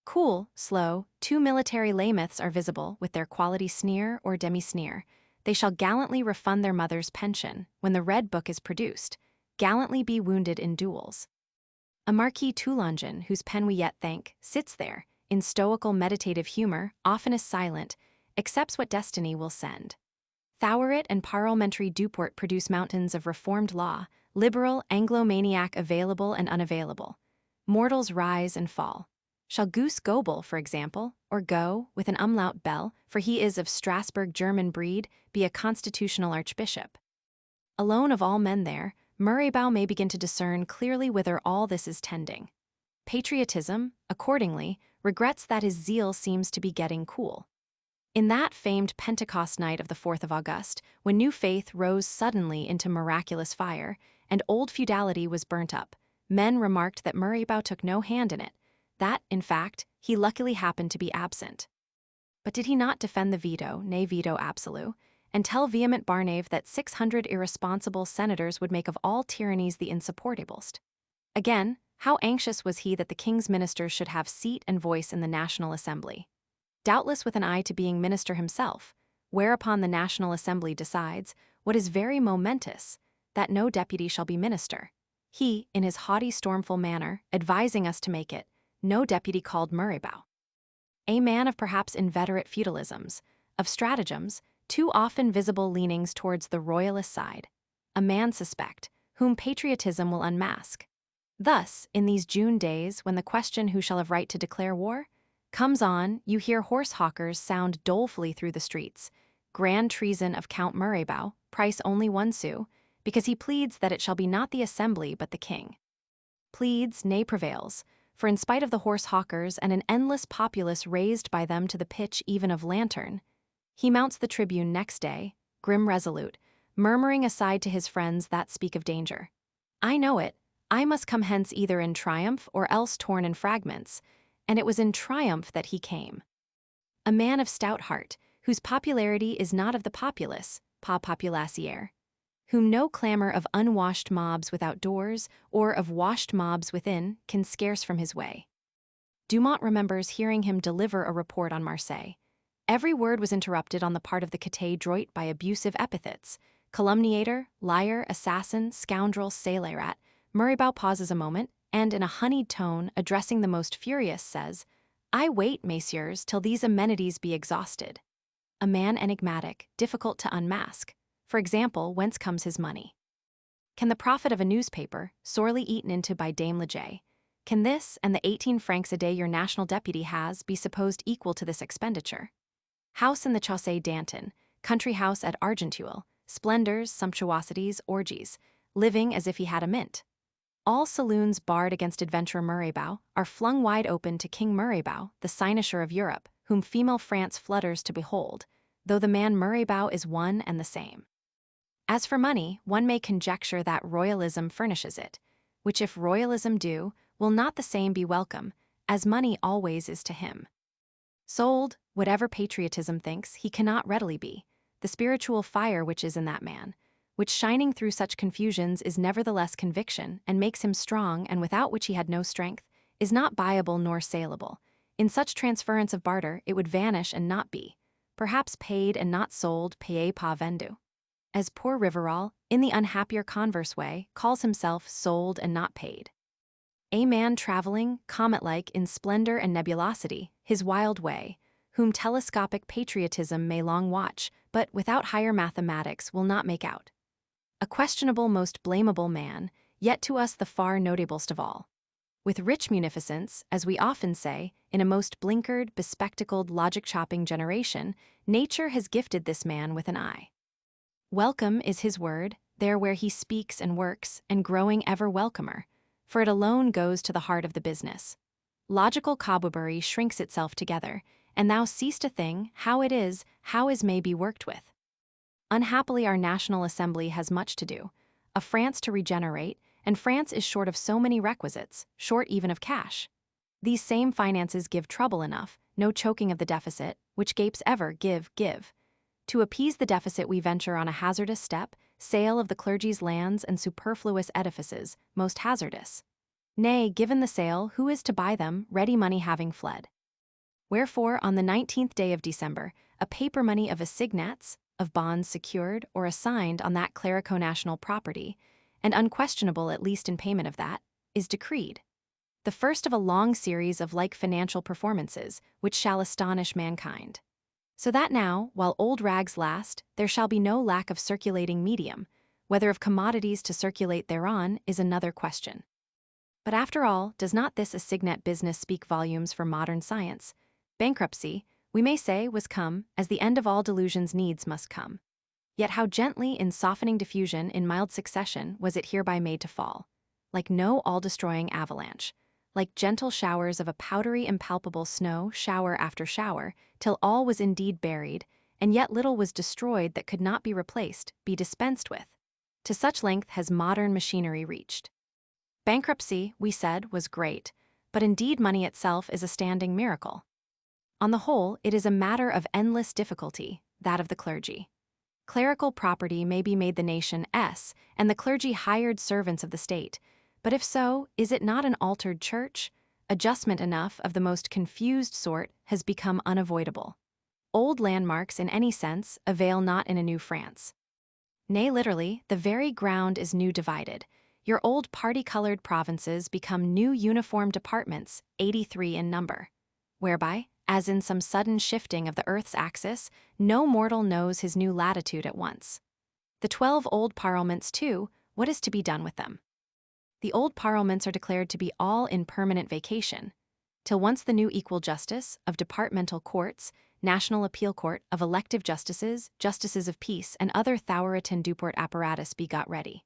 Cool, slow, 2 military laymouths are visible, with their quality sneer or demi-sneer. They shall gallantly refund their mother's pension, when the red book is produced, gallantly be wounded in duels. A Marquis Toulongen, whose pen we yet thank, sits there, in stoical meditative humor, oftenest silent, accepts what destiny will send. Thoueret and parliamentary Duport produce mountains of reformed law, liberal, Anglomaniac available and unavailable. Mortals rise and fall. Shall Goose Goebel, for example, or Go, with an umlaut bell, for he is of Strasbourg German breed, be a constitutional archbishop? Alone of all men there, Murraybow may begin to discern clearly whither all this is tending. Patriotism, accordingly, regrets that his zeal seems to be getting cool. In that famed Pentecost night of the 4th of August, when new faith rose suddenly into miraculous fire, and old feudality was burnt up, men remarked that Murraybow took no hand in it, that, in fact, he luckily happened to be absent. But did he not defend the veto, ne veto absolu, and tell vehement Barnave that 600 irresponsible senators would make of all tyrannies the insupportablest? Again, how anxious was he that the king's ministers should have seat and voice in the National Assembly? Doubtless with an eye to being minister himself, whereupon the National Assembly decides, what is very momentous, that no deputy shall be minister. He, in his haughty stormful manner, advising us to make it, no deputy called Murraybow. A man of perhaps inveterate feudalisms, of stratagems, too often visible leanings towards the royalist side. A man suspect, whom patriotism will unmask. Thus, in these June days, when the question who shall have right to declare war comes on, you hear horse hawkers sound dolefully through the streets. Grand treason of Count Murraybow, price only 1 sou, because he pleads that it shall be not the assembly but the king. Pleads, nay prevails, for in spite of the horse hawkers and an endless populace raised by them to the pitch even of lantern, he mounts the tribune next day, grim resolute, murmuring aside to his friends that speak of danger. I know it, I must come hence either in triumph or else torn in fragments, and it was in triumph that he came. A man of stout heart, whose popularity is not of the populace, pas populacier, whom no clamor of unwashed mobs without doors or of washed mobs within can scarce from his way. Dumont remembers hearing him deliver a report on Marseille. Every word was interrupted on the part of the Cité droit by abusive epithets: calumniator, liar, assassin, scoundrel, scélérat. Murraybow pauses a moment, and in a honeyed tone, addressing the most furious, says, I wait, messieurs, till these amenities be exhausted. A man enigmatic, difficult to unmask. For example, whence comes his money? Can the profit of a newspaper, sorely eaten into by Dame Leger, can this and the 18 francs a day your national deputy has be supposed equal to this expenditure? House in the Chaussée d'Antin, country house at Argenteuil, splendors, sumptuosities, orgies, living as if he had a mint. All saloons barred against adventurer Murraybow are flung wide open to King Murraybow, the cynosure of Europe, whom female France flutters to behold, though the man Murraybow is one and the same. As for money, one may conjecture that royalism furnishes it, which if royalism do, will not the same be welcome, as money always is to him. Sold, whatever patriotism thinks, he cannot readily be. The spiritual fire which is in that man, which shining through such confusions is nevertheless conviction, and makes him strong, and without which he had no strength, is not buyable nor saleable. In such transference of barter, it would vanish and not be. Perhaps paid and not sold, payé pas vendu. As poor Rivarol, in the unhappier converse way, calls himself sold and not paid. A man traveling, comet-like, in splendor and nebulosity, his wild way, whom telescopic patriotism may long watch, but without higher mathematics will not make out. A questionable, most blamable man, yet to us the far notablest of all. With rich munificence, as we often say, in a most blinkered, bespectacled, logic-chopping generation, nature has gifted this man with an eye. Welcome is his word, there where he speaks and works, and growing ever welcomer, for it alone goes to the heart of the business. Logical cobwebbery shrinks itself together, and thou seest a thing, how it is, how is may be worked with. Unhappily our National Assembly has much to do, a France to regenerate, and France is short of so many requisites, short even of cash. These same finances give trouble enough, no choking of the deficit, which gapes ever, give. To appease the deficit we venture on a hazardous step, sale of the clergy's lands and superfluous edifices, most hazardous. Nay, given the sale, who is to buy them, ready money having fled? Wherefore, on the 19th day of December, a paper money of assignats, of bonds secured or assigned on that clerico-national property, and unquestionable at least in payment of that, is decreed. The first of a long series of like financial performances, which shall astonish mankind. So that now, while old rags last, there shall be no lack of circulating medium, whether of commodities to circulate thereon is another question. But after all, does not this assignat business speak volumes for modern science? Bankruptcy, we may say, was come, as the end of all delusions needs must come. Yet how gently, in softening diffusion, in mild succession, was it hereby made to fall, like no all-destroying avalanche, like gentle showers of a powdery impalpable snow, shower after shower, till all was indeed buried, and yet little was destroyed that could not be replaced, be dispensed with. To such length has modern machinery reached. Bankruptcy, we said, was great, but indeed money itself is a standing miracle. On the whole, it is a matter of endless difficulty, that of the clergy. Clerical property may be made the nation's, and the clergy hired servants of the state, but if so, is it not an altered church? Adjustment enough of the most confused sort has become unavoidable. Old landmarks in any sense avail not in a new France. Nay, literally, the very ground is new divided. your old party-colored provinces become new uniform departments, 83 in number, whereby, as in some sudden shifting of the Earth's axis, no mortal knows his new latitude at once. The 12 old parliaments, too, what is to be done with them? The old parliaments are declared to be all in permanent vacation, till once the new equal justice of departmental courts, national appeal court of elective justices, justices of peace, and other Thoweriton Duport apparatus be got ready.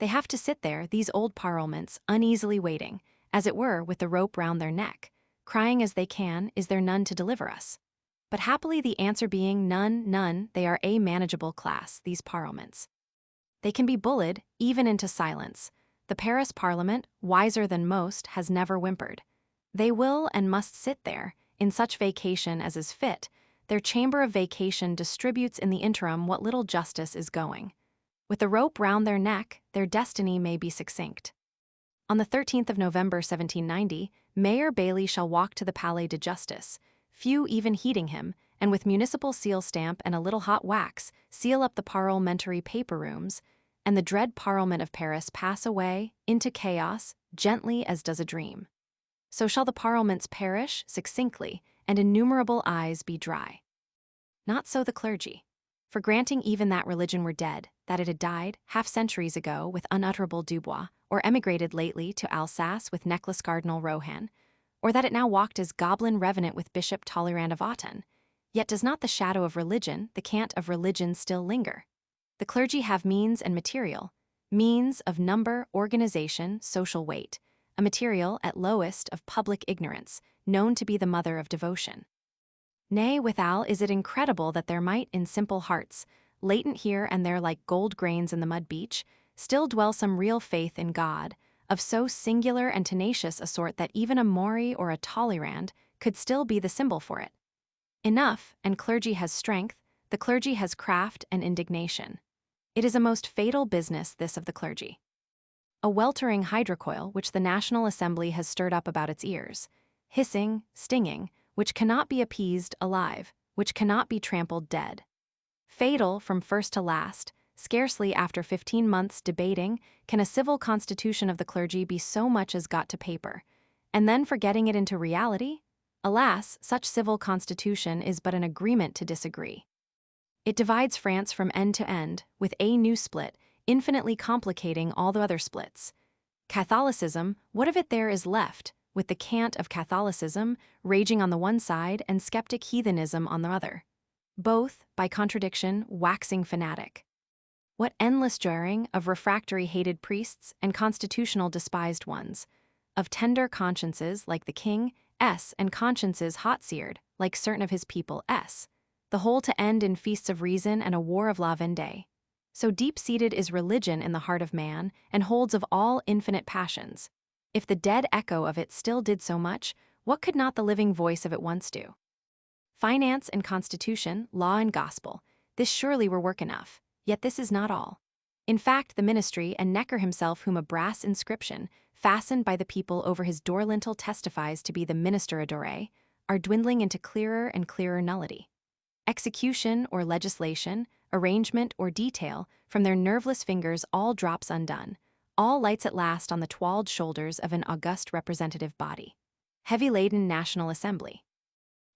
They have to sit there, these old parliaments, uneasily waiting, as it were, with the rope round their neck, crying as they can, is there none to deliver us? But happily the answer being none, none, they are a manageable class, these parliaments. They can be bullied, even into silence. The Paris Parliament, wiser than most, has never whimpered. They will and must sit there, in such vacation as is fit. Their chamber of vacation distributes in the interim what little justice is going. With the rope round their neck, their destiny may be succinct. On the 13th of November 1790, Mayor Bailey shall walk to the Palais de Justice, few even heeding him, and with municipal seal stamp and a little hot wax, seal up the parliamentary paper rooms, and the dread Parliament of Paris pass away into chaos, gently as does a dream. So shall the parliaments perish succinctly, and innumerable eyes be dry. Not so the clergy. For granting even that religion were dead, that it had died half-centuries ago with unutterable Dubois, or emigrated lately to Alsace with necklace Cardinal Rohan, or that it now walked as goblin revenant with Bishop Talleyrand of Autun, yet does not the shadow of religion, the cant of religion still linger? The clergy have means and material, means of number, organization, social weight, a material, at lowest, of public ignorance, known to be the mother of devotion. Nay, withal is it incredible that there might, in simple hearts, latent here and there like gold grains in the mud beach, still dwell some real faith in God, of so singular and tenacious a sort that even a Maury or a Talleyrand could still be the symbol for it. Enough, and clergy has strength, the clergy has craft and indignation. It is a most fatal business, this of the clergy. A weltering hydrocoil which the National Assembly has stirred up about its ears, hissing, stinging, which cannot be appeased alive, which cannot be trampled dead. Fatal from first to last, scarcely after 15 months debating, can a civil constitution of the clergy be so much as got to paper, and then for getting it into reality? Alas, such civil constitution is but an agreement to disagree. It divides France from end to end, with a new split, infinitely complicating all the other splits. Catholicism, what of it there is left, with the cant of Catholicism raging on the one side and skeptic heathenism on the other, both, by contradiction, waxing fanatic. What endless jarring of refractory hated priests and constitutional despised ones, of tender consciences like the king, and consciences hot-seared like certain of his people, the whole to end in feasts of reason and a war of la Vendée. So deep-seated is religion in the heart of man, and holds of all infinite passions. If the dead echo of it still did so much, what could not the living voice of it once do? Finance and constitution, law and gospel, this surely were work enough, yet this is not all. In fact, the ministry and Necker himself, whom a brass inscription, fastened by the people over his door lintel testifies to be the minister adoré, are dwindling into clearer and clearer nullity. Execution or legislation, arrangement or detail, from their nerveless fingers all drops undone, all lights at last on the twalled shoulders of an august representative body. Heavy-laden National Assembly.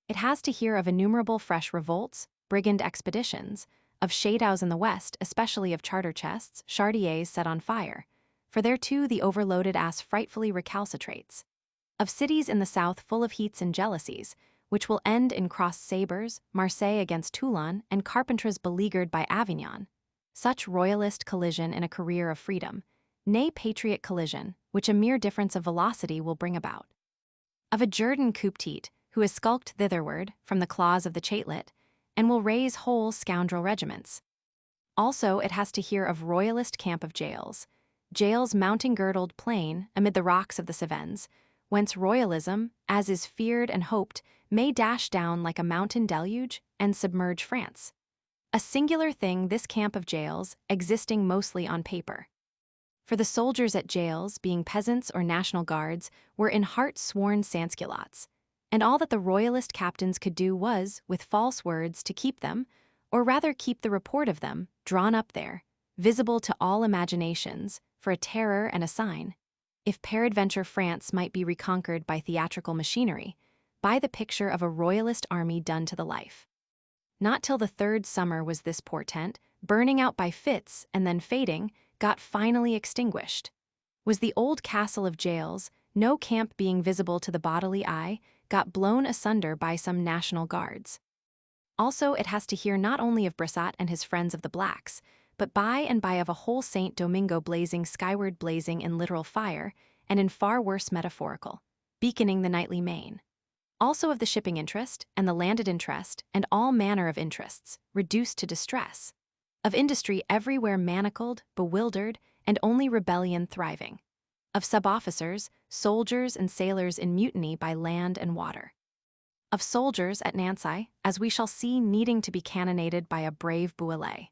It has to hear of innumerable fresh revolts, brigand expeditions, of shadows in the west, especially of charter chests, chartiers set on fire, for there too the overloaded ass frightfully recalcitrates. Of cities in the south full of heats and jealousies, which will end in crossed sabres, Marseille against Toulon, and Carpentras beleaguered by Avignon. Such royalist collision in a career of freedom, nay patriot collision, which a mere difference of velocity will bring about. Of a Jourdan Couptite, who has skulked thitherward from the claws of the chatelet, and will raise whole scoundrel regiments. Also it has to hear of royalist camp of jails mountain-girdled plain amid the rocks of the Cevennes, whence royalism, as is feared and hoped, may dash down like a mountain deluge and submerge France. A singular thing this camp of jails, existing mostly on paper. For the soldiers at jails, being peasants or National Guards, were in heart sworn sansculottes, and all that the royalist captains could do was, with false words, to keep them, or rather keep the report of them, drawn up there, visible to all imaginations, for a terror and a sign. If peradventure France might be reconquered by theatrical machinery, by the picture of a royalist army done to the life. Not till the third summer was this portent, burning out by fits and then fading, got finally extinguished. Was the old castle of jails, no camp being visible to the bodily eye, got blown asunder by some national guards. Also it has to hear not only of Brissot and his friends of the blacks, but by and by of a whole Saint Domingo blazing skyward, blazing in literal fire, and in far worse metaphorical, beaconing the nightly main. Also of the shipping interest, and the landed interest, and all manner of interests, reduced to distress. Of industry everywhere manacled, bewildered, and only rebellion thriving. Of sub-officers, soldiers, and sailors in mutiny by land and water. Of soldiers at Nancy, as we shall see, needing to be cannonaded by a brave Bouillet.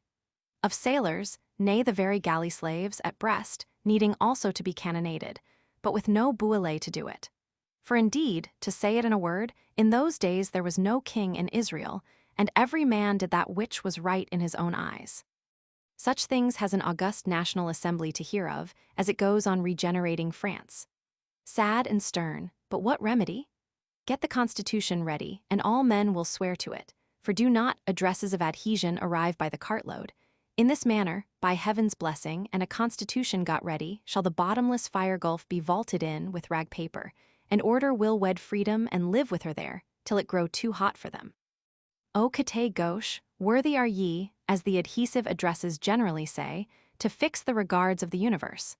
Of sailors, nay the very galley slaves, at Brest, needing also to be cannonaded, but with no Bouillet to do it. For indeed, to say it in a word, in those days there was no king in Israel, and every man did that which was right in his own eyes. Such things has an august National Assembly to hear of, as it goes on regenerating France. Sad and stern, but what remedy? Get the Constitution ready, and all men will swear to it, for do not addresses of adhesion arrive by the cartload. In this manner, by heaven's blessing, and a Constitution got ready, shall the bottomless fire gulf be vaulted in with rag paper, and order will wed freedom and live with her there, till it grow too hot for them. O Cate gauche, worthy are ye, as the adhesive addresses generally say, to fix the regards of the universe,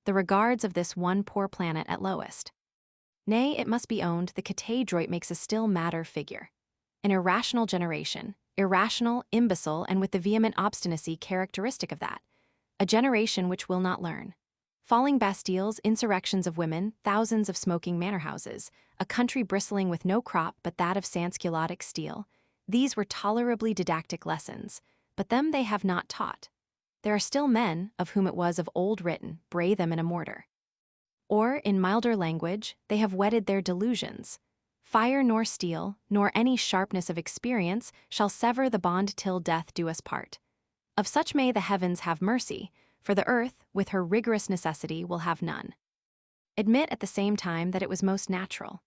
the regards of this one poor planet at lowest. Nay, it must be owned, the Cate droit makes a still madder figure. An irrational generation, irrational, imbecile, and with the vehement obstinacy characteristic of that. A generation which will not learn. Falling Bastilles, insurrections of women, thousands of smoking manor houses, a country bristling with no crop but that of sansculottic steel. These were tolerably didactic lessons, but them they have not taught. There are still men, of whom it was of old written, bray them in a mortar. Or, in milder language, they have whetted their delusions. Fire nor steel, nor any sharpness of experience, shall sever the bond till death do us part. Of such may the heavens have mercy, for the earth, with her rigorous necessity, will have none. Admit at the same time that it was most natural.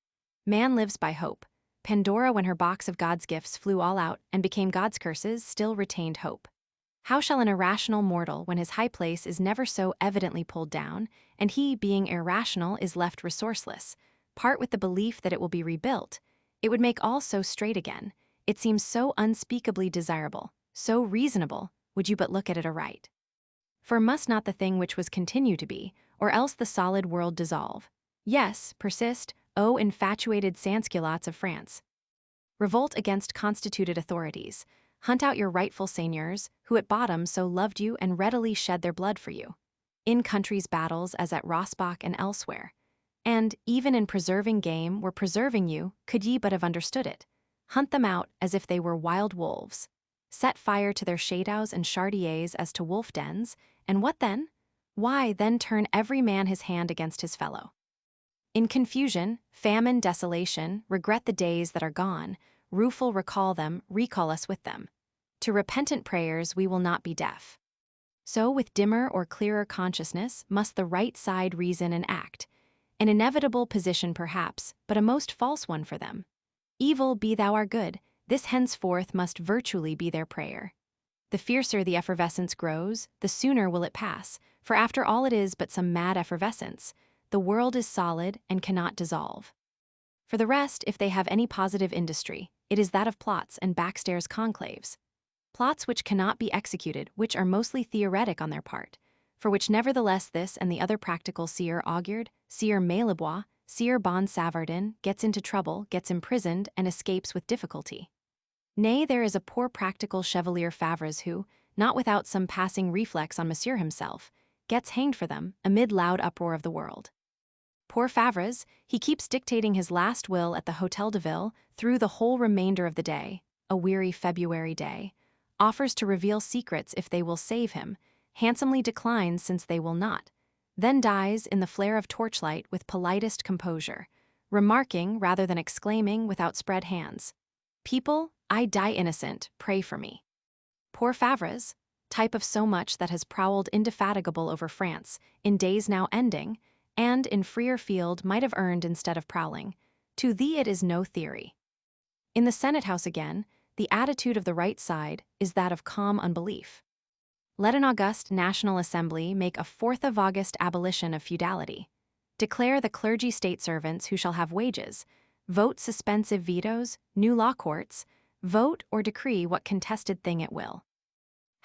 Man lives by hope. Pandora, when her box of God's gifts flew all out and became God's curses, still retained hope. How shall an irrational mortal, when his high place is never so evidently pulled down, and he, being irrational, is left resourceless, part with the belief that it will be rebuilt? It would make all so straight again. It seems so unspeakably desirable, so reasonable, would you but look at it aright. For must not the thing which was continue to be, or else the solid world dissolve? Yes, persist, O infatuated sansculottes of France. Revolt against constituted authorities. Hunt out your rightful seigneurs, who at bottom so loved you and readily shed their blood for you. In country's battles as at Rossbach and elsewhere. And, even in preserving game, were preserving you, could ye but have understood it. Hunt them out as if they were wild wolves. Set fire to their shadows and chardiers as to wolf dens, and what then? Why, then turn every man his hand against his fellow. In confusion, famine, desolation, regret the days that are gone, rueful recall them, recall us with them. To repentant prayers we will not be deaf. So with dimmer or clearer consciousness must the right side reason and act, an inevitable position perhaps, but a most false one for them. Evil be thou our good, this henceforth must virtually be their prayer. The fiercer the effervescence grows, the sooner will it pass, for after all it is but some mad effervescence. The world is solid and cannot dissolve. For the rest, if they have any positive industry, it is that of plots and backstairs conclaves. Plots which cannot be executed, which are mostly theoretic on their part, for which nevertheless this and the other practical seer augured, seer Maillebois, seer Bon Savardin, gets into trouble, gets imprisoned, and escapes with difficulty. Nay, there is a poor practical Chevalier Favres who, not without some passing reflex on Monsieur himself, gets hanged for them amid loud uproar of the world. Poor Favres, he keeps dictating his last will at the Hôtel de Ville through the whole remainder of the day, a weary February day, offers to reveal secrets if they will save him, handsomely declines since they will not, then dies in the flare of torchlight with politest composure, remarking rather than exclaiming with outspread hands, "People, I die innocent, pray for me." Poor Favres, type of so much that has prowled indefatigable over France, in days now ending, and in freer field might have earned instead of prowling. To thee it is no theory. In the Senate House again, the attitude of the right side is that of calm unbelief. Let an august National Assembly make a 4th of August abolition of feudality. Declare the clergy state servants who shall have wages, vote suspensive vetoes, new law courts, vote or decree what contested thing it will.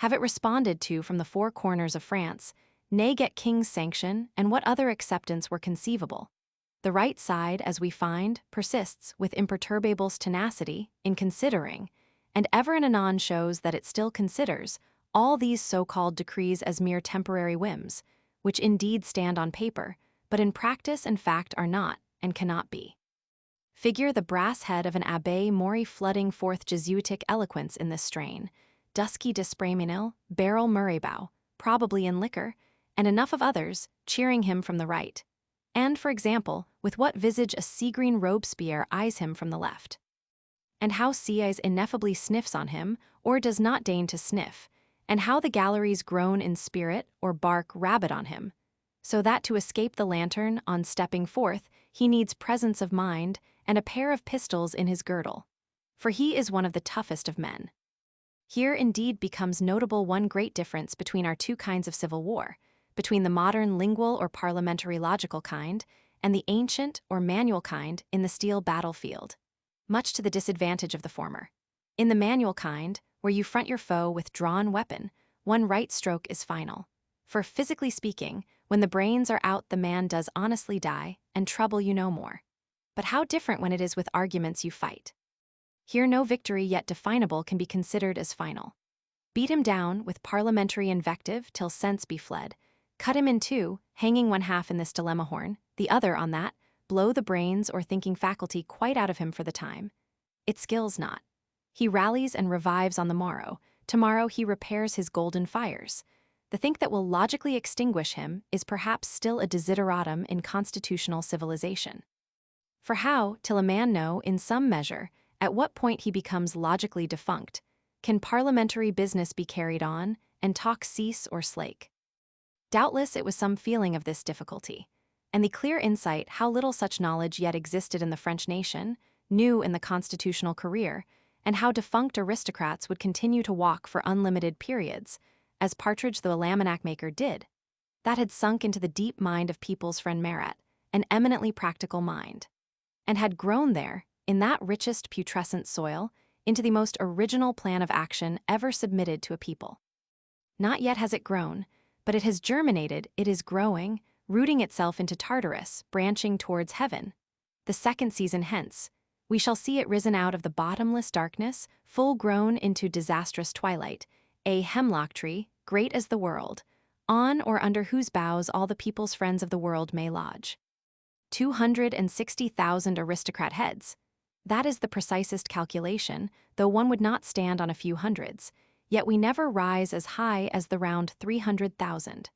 Have it responded to from the four corners of France, nay get king's sanction, and what other acceptance were conceivable. The right side, as we find, persists with imperturbable tenacity in considering, and ever and anon shows that it still considers, all these so-called decrees as mere temporary whims, which indeed stand on paper, but in practice and fact are not, and cannot be. Figure the brass head of an Abbé Mori flooding forth Jesuitic eloquence in this strain, dusky d'Espremesnil, barrel Murraybow, probably in liquor, and enough of others, cheering him from the right. And, for example, with what visage a sea-green Robespierre eyes him from the left. And how Sieyes ineffably sniffs on him, or does not deign to sniff, and how the galleries groan in spirit or bark rabbit on him, so that to escape the lantern on stepping forth he needs presence of mind and a pair of pistols in his girdle, for he is one of the toughest of men. Here indeed becomes notable one great difference between our two kinds of civil war, between the modern lingual or parliamentary logical kind and the ancient or manual kind in the steel battlefield, much to the disadvantage of the former. In the manual kind, where you front your foe with drawn weapon, one right stroke is final. For physically speaking, when the brains are out the man does honestly die, and trouble you no more. But how different when it is with arguments you fight. Here no victory yet definable can be considered as final. Beat him down with parliamentary invective till sense be fled, cut him in two, hanging one half in this dilemma horn, the other on that, blow the brains or thinking faculty quite out of him for the time. It skills not. He rallies and revives on the morrow. Tomorrow he repairs his golden fires. The think that will logically extinguish him is perhaps still a desideratum in constitutional civilization. For how, till a man know, in some measure, at what point he becomes logically defunct, can parliamentary business be carried on, and talk cease or slake? Doubtless it was some feeling of this difficulty, and the clear insight how little such knowledge yet existed in the French nation, new in the constitutional career, and how defunct aristocrats would continue to walk for unlimited periods, as Partridge the almanac maker did, that had sunk into the deep mind of people's friend Marat, an eminently practical mind, and had grown there, in that richest putrescent soil, into the most original plan of action ever submitted to a people. Not yet has it grown, but it has germinated, it is growing, rooting itself into Tartarus, branching towards heaven. The second season hence, we shall see it risen out of the bottomless darkness, full grown into disastrous twilight, a hemlock tree, great as the world, on or under whose boughs all the people's friends of the world may lodge. 260,000 aristocrat heads. That is the precisest calculation, though one would not stand on a few hundreds, yet we never rise as high as the round 300,000.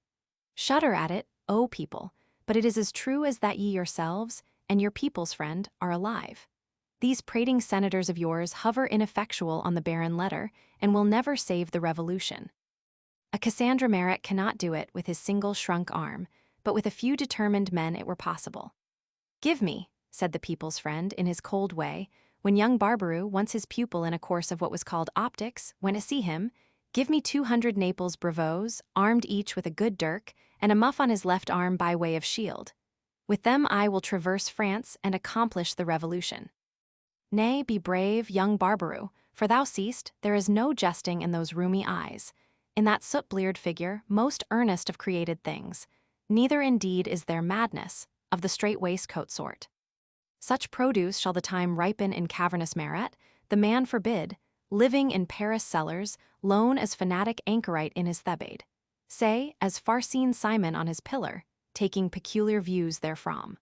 Shudder at it, O people, but it is as true as that ye yourselves, and your people's friend, are alive. These prating senators of yours hover ineffectual on the barren letter, and will never save the revolution. A Cassandra Marat cannot do it with his single shrunk arm, but with a few determined men it were possible. Give me, said the people's friend in his cold way, when young Barbaroux, once his pupil in a course of what was called optics, went to see him, give me 200 Naples bravoes, armed each with a good dirk, and a muff on his left arm by way of shield. With them I will traverse France and accomplish the revolution. Nay, be brave, young Barbaroux, for thou seest, there is no jesting in those rheumy eyes, in that soot-bleared figure, most earnest of created things, neither indeed is there madness, of the strait waistcoat sort. Such produce shall the time ripen in cavernous Marat, the man forbid, living in Paris cellars, lone as fanatic anchorite in his Thebaid. Say, as far-seen Simon on his pillar, taking peculiar views therefrom.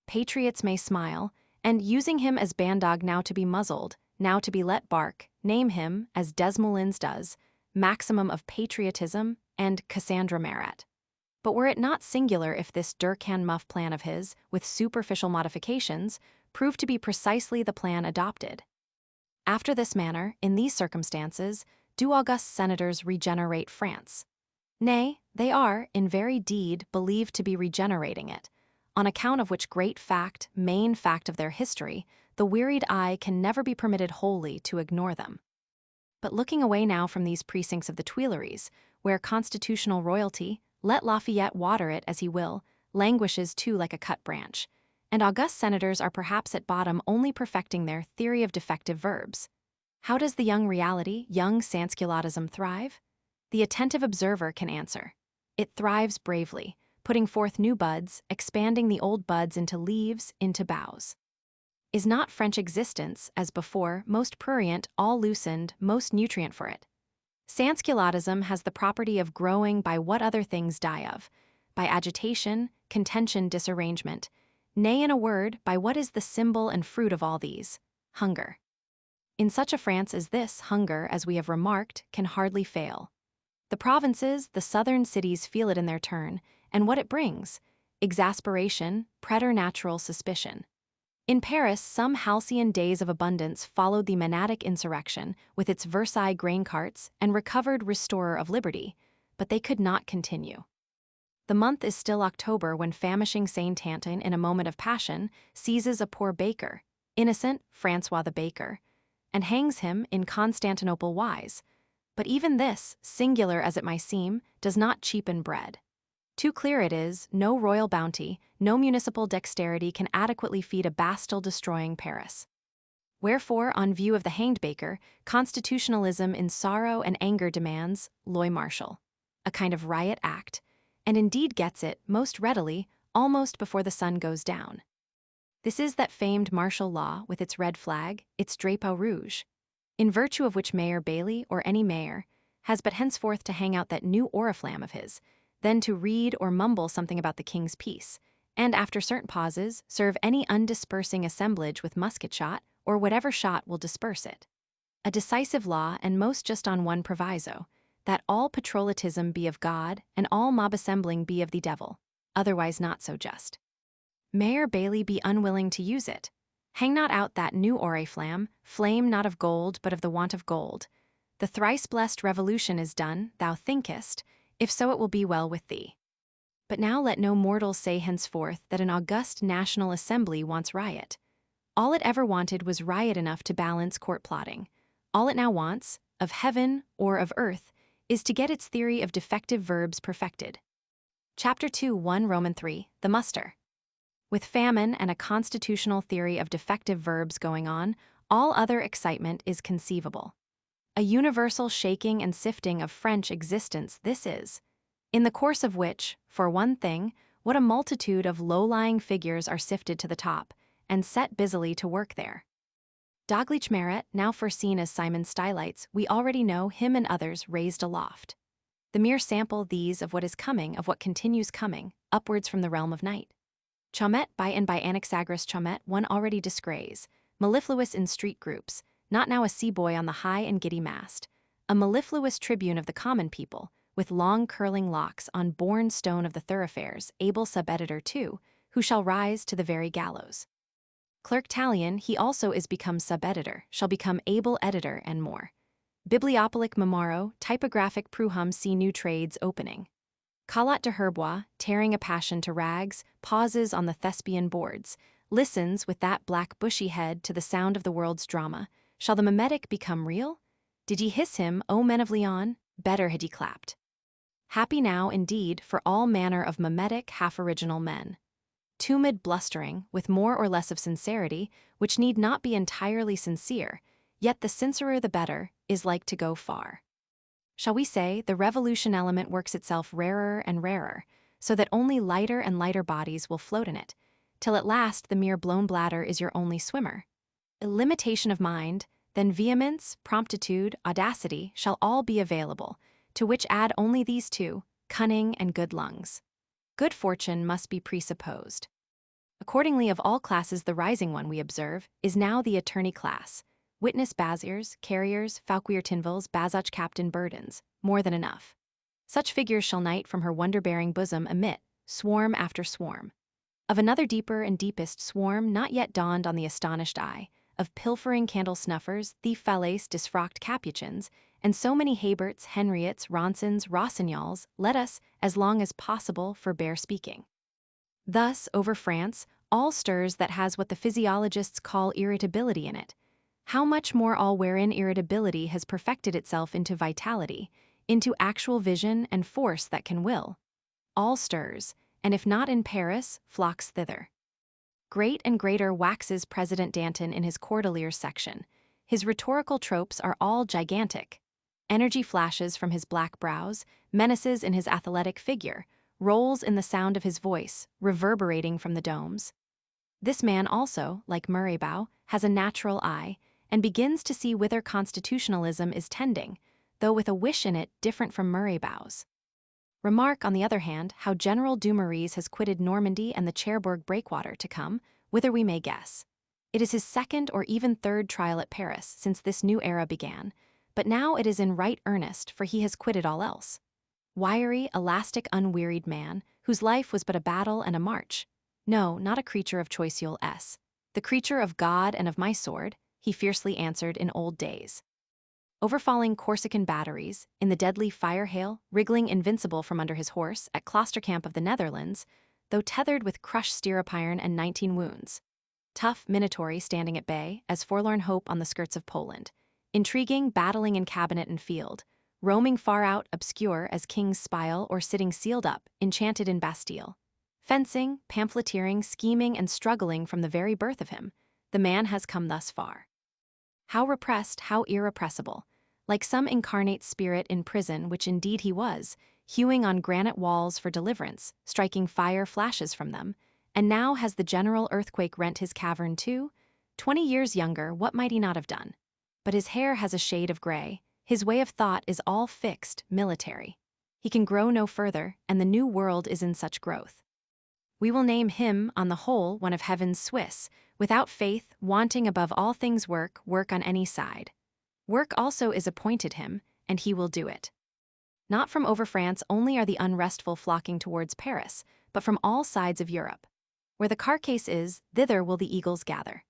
Patriots may smile, and using him as bandog now to be muzzled, now to be let bark, name him, as Desmoulins does, maximum of patriotism and Cassandra Marat. But were it not singular if this dirk-hand muff plan of his, with superficial modifications, proved to be precisely the plan adopted? After this manner, in these circumstances, Do august senators regenerate France? Nay, they are, in very deed, believed to be regenerating it, on account of which great fact, main fact of their history, the wearied eye can never be permitted wholly to ignore them. But looking away now from these precincts of the Tuileries, where constitutional royalty, let Lafayette water it as he will, languishes too like a cut branch, and august senators are perhaps at bottom only perfecting their theory of defective verbs. How does the young reality, young sansculottism thrive? The attentive observer can answer. It thrives bravely, putting forth new buds, expanding the old buds into leaves, into boughs. Is not French existence, as before, most prurient, all loosened, most nutrient for it? Sansculottism has the property of growing by what other things die of, by agitation, contention, disarrangement, nay, in a word, by what is the symbol and fruit of all these? Hunger. In such a France as this, hunger, as we have remarked, can hardly fail. The provinces, the southern cities feel it in their turn, and what it brings: exasperation, preternatural suspicion. In Paris, some halcyon days of abundance followed the Menadic insurrection with its Versailles grain carts and recovered restorer of liberty, but they could not continue. The month is still October when famishing Saint-Antoine, in a moment of passion, seizes a poor baker, innocent Francois the baker, and hangs him in Constantinople wise. But even this, singular as it might seem, does not cheapen bread. Too clear it is, no royal bounty, no municipal dexterity can adequately feed a Bastille-destroying Paris. Wherefore, on view of the hanged baker, constitutionalism in sorrow and anger demands loi martial, a kind of riot act, and indeed gets it, most readily, almost before the sun goes down. This is that famed martial law with its red flag, its drapeau rouge, in virtue of which Mayor Bailey, or any mayor, has but henceforth to hang out that new oriflamme of his, then to read or mumble something about the king's peace, and after certain pauses, serve any undispersing assemblage with musket shot, or whatever shot will disperse it. A decisive law, and most just on one proviso, that all patrollotism be of God, and all mob assembling be of the devil, otherwise not so just. Mayor Bailey be unwilling to use it. Hang not out that new oriflamme, flame not of gold but of the want of gold. The thrice-blessed revolution is done, thou thinkest, if so it will be well with thee. But now let no mortal say henceforth that an august National Assembly wants riot. All it ever wanted was riot enough to balance court plotting. All it now wants, of heaven or of earth, is to get its theory of defective verbs perfected. Chapter 2, 1 Roman 3, The Muster. With famine and a constitutional theory of defective verbs going on, all other excitement is conceivable. A universal shaking and sifting of French existence this is, in the course of which, for one thing, what a multitude of low-lying figures are sifted to the top, and set busily to work there. Daglich Merit, now foreseen as Simon Stylites, we already know him and others raised aloft. The mere sample these of what is coming, of what continues coming, upwards from the realm of night. Chaumet by Anaxagoras Chaumet one already disgrays, mellifluous in street groups, not now a sea-boy on the high and giddy mast, a mellifluous tribune of the common people, with long curling locks on born stone of the thoroughfares, able sub-editor too, who shall rise to the very gallows. Clerk Talion, he also is become sub-editor, shall become able editor and more. Bibliopolic memaro, typographic pruhum see new trades opening. Calat de Herbois, tearing a passion to rags, pauses on the Thespian boards, listens with that black bushy head to the sound of the world's drama. Shall the mimetic become real? Did ye hiss him, O men of Leon? Better had ye clapped. Happy now, indeed, for all manner of mimetic, half-original men. Tumid blustering, with more or less of sincerity, which need not be entirely sincere, yet the sincerer the better, is like to go far. Shall we say, the revolution element works itself rarer and rarer, so that only lighter and lighter bodies will float in it, till at last the mere blown bladder is your only swimmer. A limitation of mind, then vehemence, promptitude, audacity shall all be available, to which add only these two, cunning and good lungs. Good fortune must be presupposed. Accordingly, of all classes the rising one, we observe, is now the attorney class. Witness Baziers, carriers, Fauquier Tinville's, Bazoch Captain Burdens, more than enough. Such figures shall night from her wonder-bearing bosom emit, swarm after swarm. Of another deeper and deepest swarm not yet dawned on the astonished eye, of pilfering candle-snuffers, thief-valets, disfrocked Capuchins, and so many Hayberts, Henriettes, Ronsons, Rossignols let us, as long as possible, forbear speaking. Thus, over France, all stirs that has what the physiologists call irritability in it. How much more all wherein irritability has perfected itself into vitality, into actual vision and force that can will. All stirs, and if not in Paris, flocks thither. Great and greater waxes President Danton in his Cordeliers section. His rhetorical tropes are all gigantic. Energy flashes from his black brows, menaces in his athletic figure, rolls in the sound of his voice, reverberating from the domes. This man also, like Murraybow, has a natural eye, and begins to see whither constitutionalism is tending, though with a wish in it different from Murraybow's. Remark, on the other hand, how General Dumouriez has quitted Normandy and the Cherbourg breakwater to come, whither we may guess. It is his second or even third trial at Paris since this new era began, but now it is in right earnest, for he has quitted all else. Wiry, elastic, unwearied man, whose life was but a battle and a march. No, not a creature of Choiseul S. The creature of God and of my sword, he fiercely answered in old days. Overfalling Corsican batteries, in the deadly fire-hail, wriggling invincible from under his horse at Klosterkamp of the Netherlands, though tethered with crushed stirrup iron and 19 wounds. Tough Minatory standing at bay, as forlorn hope on the skirts of Poland. Intriguing, battling in cabinet and field, roaming far out, obscure as king's spile or sitting sealed up, enchanted in Bastille. Fencing, pamphleteering, scheming, and struggling from the very birth of him, the man has come thus far. How repressed, how irrepressible, like some incarnate spirit in prison, which indeed he was, hewing on granite walls for deliverance, striking fire flashes from them, and now has the general earthquake rent his cavern too? 20 years younger, what might he not have done? But his hair has a shade of gray, his way of thought is all fixed, military. He can grow no further, and the new world is in such growth. We will name him, on the whole, one of heaven's Swiss, without faith, wanting above all things work on any side. Work also is appointed him, and he will do it. Not from over France only are the unrestful flocking towards Paris, but from all sides of Europe. Where the carcase is, thither will the eagles gather.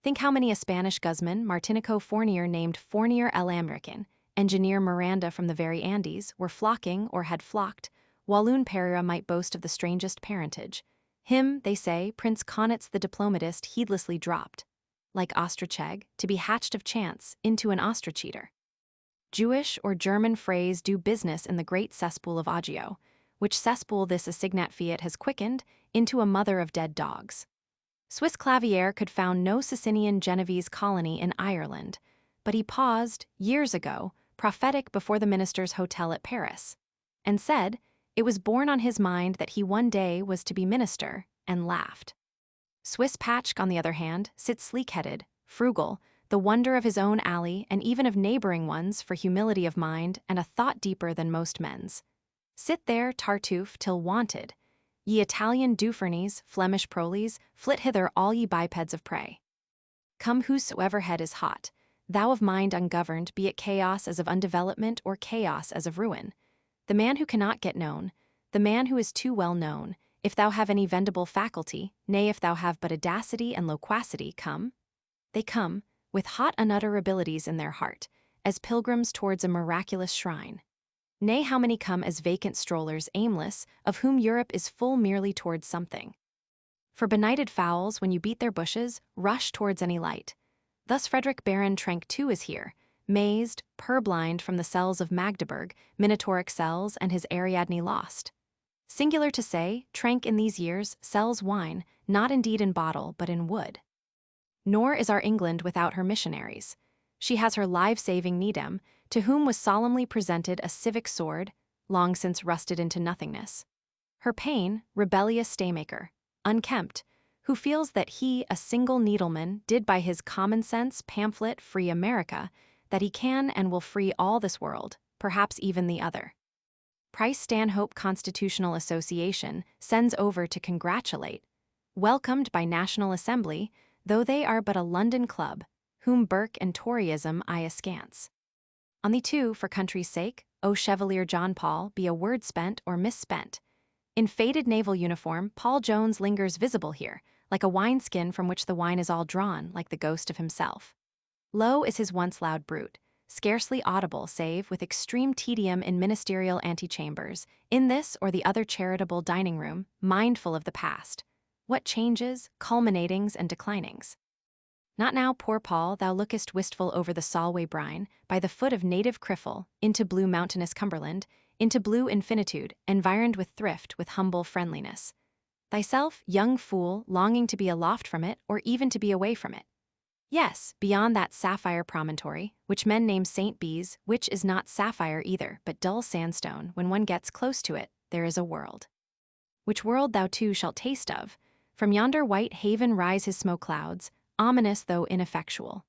Think how many a Spanish guzman, Martinico Fournier named Fournier el American, engineer Miranda from the very Andes, were flocking or had flocked. Walloon Pereira might boast of the strangest parentage. Him, they say, Prince Kaunitz the diplomatist heedlessly dropped, like Ostracheg, to be hatched of chance, into an ostrich eater. Jewish or German phrase do business in the great cesspool of Agio, which cesspool this assignat fiat has quickened into a mother of dead dogs. Swiss Clavier could found no Sicilian Genevese colony in Ireland, but he paused, years ago, prophetic before the minister's hotel at Paris, and said it was borne on his mind that he one day was to be minister, and laughed. Swiss Patchk, on the other hand, sits sleek-headed, frugal, the wonder of his own alley and even of neighboring ones for humility of mind and a thought deeper than most men's. Sit there, Tartuffe, till wanted. Ye Italian Dufernies, Flemish Proles, flit hither all ye bipeds of prey. Come whosoever head is hot, thou of mind ungoverned, be it chaos as of undevelopment or chaos as of ruin. The man who cannot get known, the man who is too well known, if thou have any vendible faculty, nay, if thou have but audacity and loquacity, come. They come, with hot unutterabilities in their heart, as pilgrims towards a miraculous shrine. Nay, how many come as vacant strollers, aimless, of whom Europe is full merely towards something. For benighted fowls, when you beat their bushes, rush towards any light. Thus Frederick Baron Trenck too is here, mazed, purblind from the cells of Magdeburg, Minotauric cells, and his Ariadne lost. Singular to say, Trenck in these years sells wine, not indeed in bottle, but in wood. Nor is our England without her missionaries. She has her life-saving Needham, to whom was solemnly presented a civic sword, long since rusted into nothingness. Her Payne, rebellious staymaker, unkempt, who feels that he, a single needleman, did by his common sense pamphlet free America, that he can and will free all this world, perhaps even the other. Price Stanhope Constitutional Association sends over to congratulate, welcomed by National Assembly, though they are but a London club, whom Burke and Toryism eye askance. On the two, for country's sake, O Chevalier John Paul, be a word spent or misspent. In faded naval uniform, Paul Jones lingers visible here, like a wineskin from which the wine is all drawn, like the ghost of himself. Low is his once loud brute, scarcely audible save with extreme tedium in ministerial antechambers, in this or the other charitable dining room, mindful of the past. What changes, culminatings, and declinings? Not now, poor Paul, thou lookest wistful over the Solway brine, by the foot of native Criffel, into blue mountainous Cumberland, into blue infinitude, environed with thrift, with humble friendliness. Thyself, young fool, longing to be aloft from it, or even to be away from it. Yes, beyond that sapphire promontory, which men name St. Bees, which is not sapphire either, but dull sandstone, when one gets close to it, there is a world. Which world thou too shalt taste of. From yonder white haven rise his smoke clouds, ominous though ineffectual.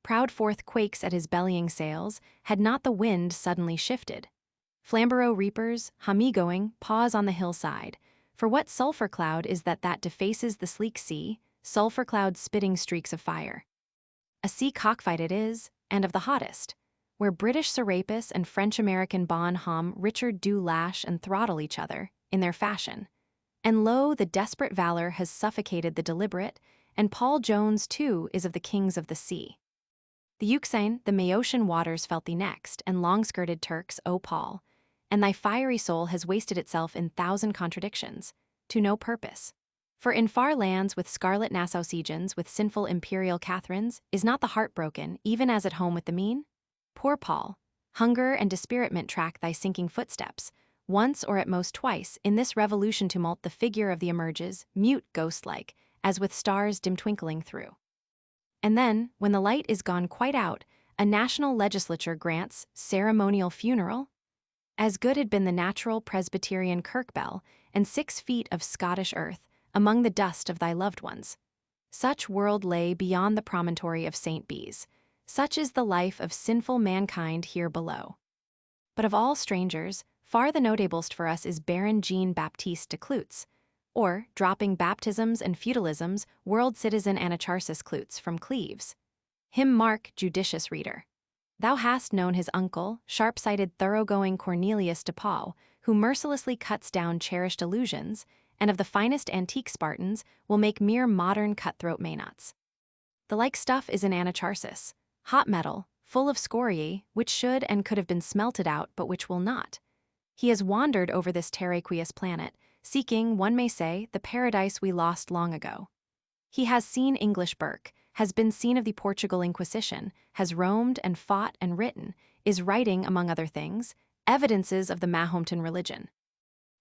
Proud forth quakes at his bellying sails, had not the wind suddenly shifted. Flamborough reapers, hummy-going, pause on the hillside. For what sulphur cloud is that defaces the sleek sea, sulphur cloud spitting streaks of fire? A sea cockfight it is, and of the hottest, where British Serapis and French-American bon homme Richard do lash and throttle each other, in their fashion. And lo, the desperate valor has suffocated the deliberate, and Paul Jones, too, is of the kings of the sea. The Euxine, the Maeotian waters felt thee next, and long-skirted Turks, O Paul, and thy fiery soul has wasted itself in thousand contradictions, to no purpose. For in far lands with scarlet Nassau-Siegans, with sinful imperial Catherines, is not the heart broken, even as at home with the mean? Poor Paul, hunger and dispiritment track thy sinking footsteps. Once or at most twice, in this revolution tumult the figure of thee emerges, mute ghost-like, as with stars dim twinkling through. And then, when the light is gone quite out, a national legislature grants ceremonial funeral? As good had been the natural Presbyterian kirk bell, and 6 feet of Scottish earth, among the dust of thy loved ones. Such world lay beyond the promontory of St. Bees. Such is the life of sinful mankind here below. But of all strangers, far the notablest for us is Baron Jean-Baptiste de Clootz, or, dropping baptisms and feudalisms, world citizen Anacharsis Clootz from Cleves. Him mark, judicious reader. Thou hast known his uncle, sharp-sighted thoroughgoing Cornelius de Paul, who mercilessly cuts down cherished illusions, and of the finest antique Spartans will make mere modern cutthroat Maenots. The like stuff is in Anacharsis, hot metal, full of scoriae, which should and could have been smelted out but which will not. He has wandered over this terraqueous planet, seeking, one may say, the paradise we lost long ago. He has seen English Burke, has been seen of the Portugal Inquisition, has roamed and fought and written, is writing, among other things, evidences of the Mahometan religion.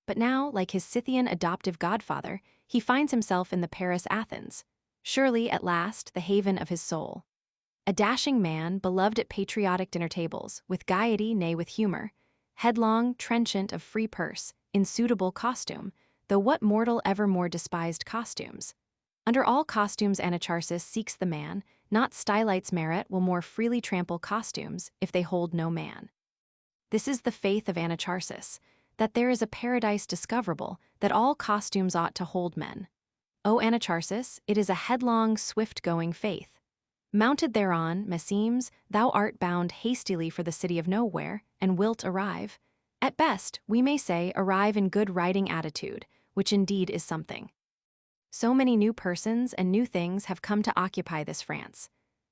But now, like his Scythian adoptive godfather, he finds himself in the Paris Athens, surely at last the haven of his soul. A dashing man, beloved at patriotic dinner tables, with gaiety, nay with humor, headlong, trenchant of free purse, in suitable costume, though what mortal ever more despised costumes? Under all costumes Anacharsis seeks the man, not Stylites merit will more freely trample costumes if they hold no man. This is the faith of Anacharsis, that there is a paradise discoverable, that all costumes ought to hold men. O Anacharsis, it is a headlong, swift-going faith. Mounted thereon, meseems, thou art bound hastily for the city of nowhere, and wilt arrive. At best, we may say, arrive in good riding attitude, which indeed is something. So many new persons and new things have come to occupy this France.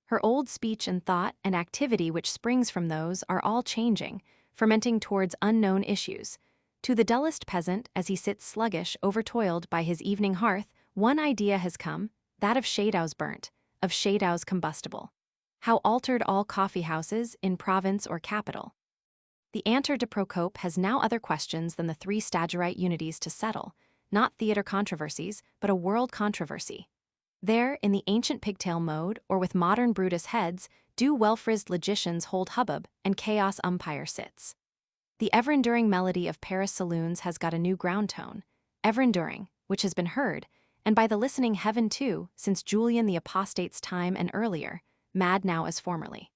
Her old speech and thought and activity which springs from those are all changing, fermenting towards unknown issues. To the dullest peasant, as he sits sluggish, overtoiled by his evening hearth, one idea has come, that of Shadow's burnt, of Shadow's combustible. How altered all coffee-houses in province or capital. The Anter de Procope has now other questions than the 3 Stagirite unities to settle, not theatre controversies, but a world controversy. There, in the ancient pigtail mode, or with modern Brutus heads, do well-frizzed logicians hold hubbub, and chaos umpire sits. The ever-enduring melody of Paris saloons has got a new ground tone, ever-enduring, which has been heard, and by the listening heaven too, since Julian the Apostate's time and earlier, mad now as formerly.